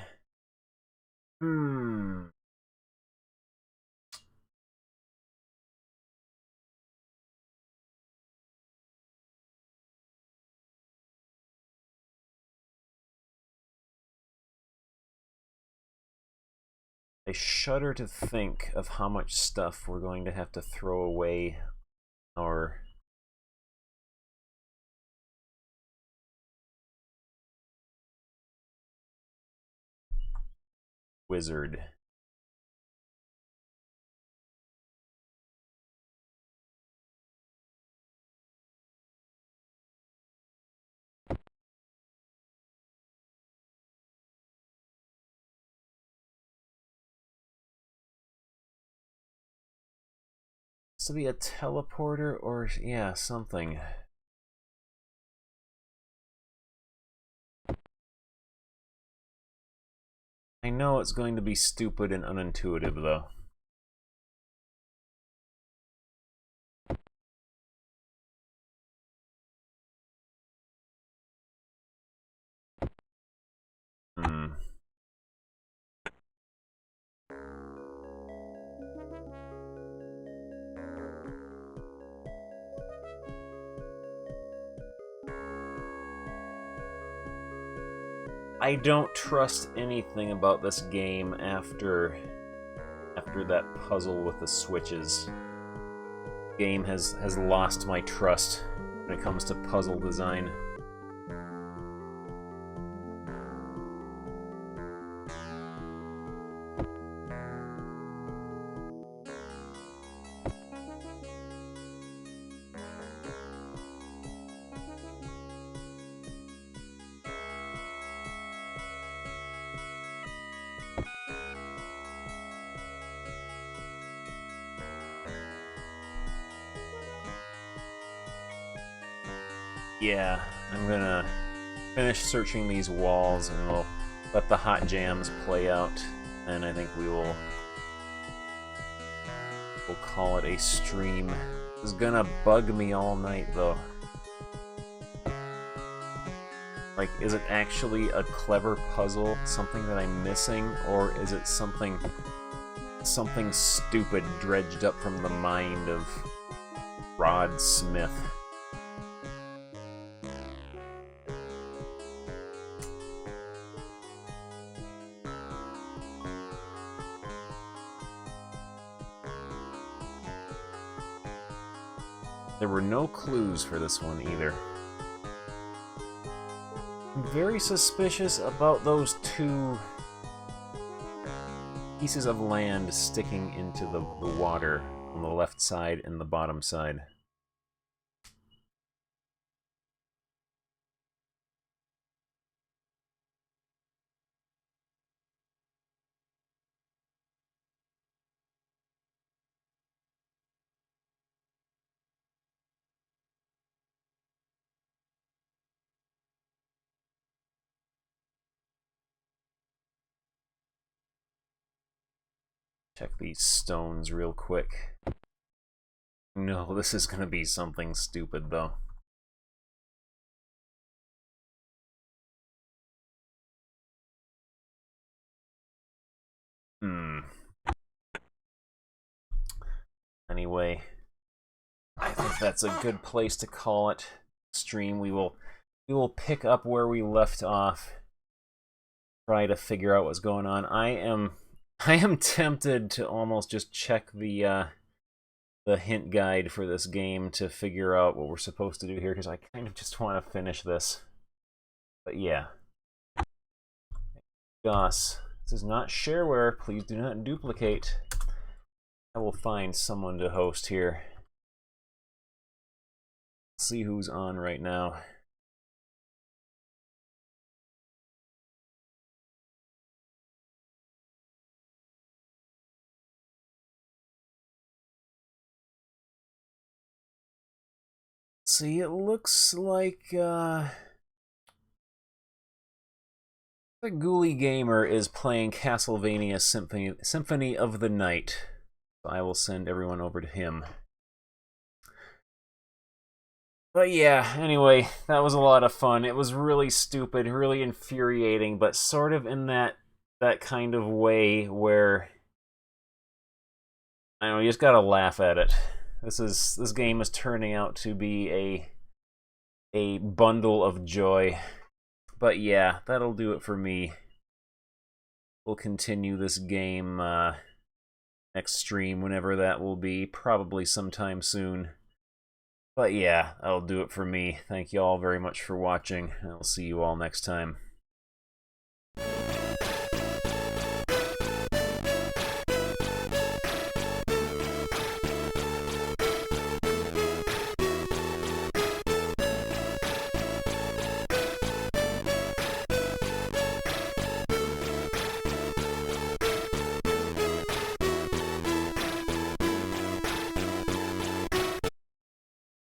I shudder to think of how much stuff we're going to have to throw away our wizard. This to be a teleporter or, yeah, something. I know it's going to be stupid and unintuitive, though. I don't trust anything about this game after that puzzle with the switches. The game has lost my trust when it comes to puzzle design. Yeah, I'm gonna finish searching these walls and we'll let the hot jams play out, and I think we'll call it a stream. This is gonna bug me all night though. Like, is it actually a clever puzzle, something that I'm missing, or is it something stupid dredged up from the mind of Rod Smith? There were no clues for this one either. I'm very suspicious about those two pieces of land sticking into the water on the left side and the bottom side. Check these stones real quick. No, this is gonna be something stupid, though. Anyway, I think that's a good place to call it. Stream. We will pick up where we left off. Try to figure out what's going on. I am tempted to almost just check the hint guide for this game to figure out what we're supposed to do here, because I kind of just want to finish this. But yeah. Goss. This is not shareware. Please do not duplicate. I will find someone to host here. See who's on right now. See, it looks like the Ghoulie Gamer is playing Castlevania Symphony of the Night. So I will send everyone over to him. But yeah, anyway, that was a lot of fun. It was really stupid, really infuriating, but sort of in that kind of way where I don't know, you just gotta laugh at it. This game is turning out to be a bundle of joy. But yeah, that'll do it for me. We'll continue this game next stream, whenever that will be, probably sometime soon. But yeah, that'll do it for me. Thank you all very much for watching, and I'll see you all next time.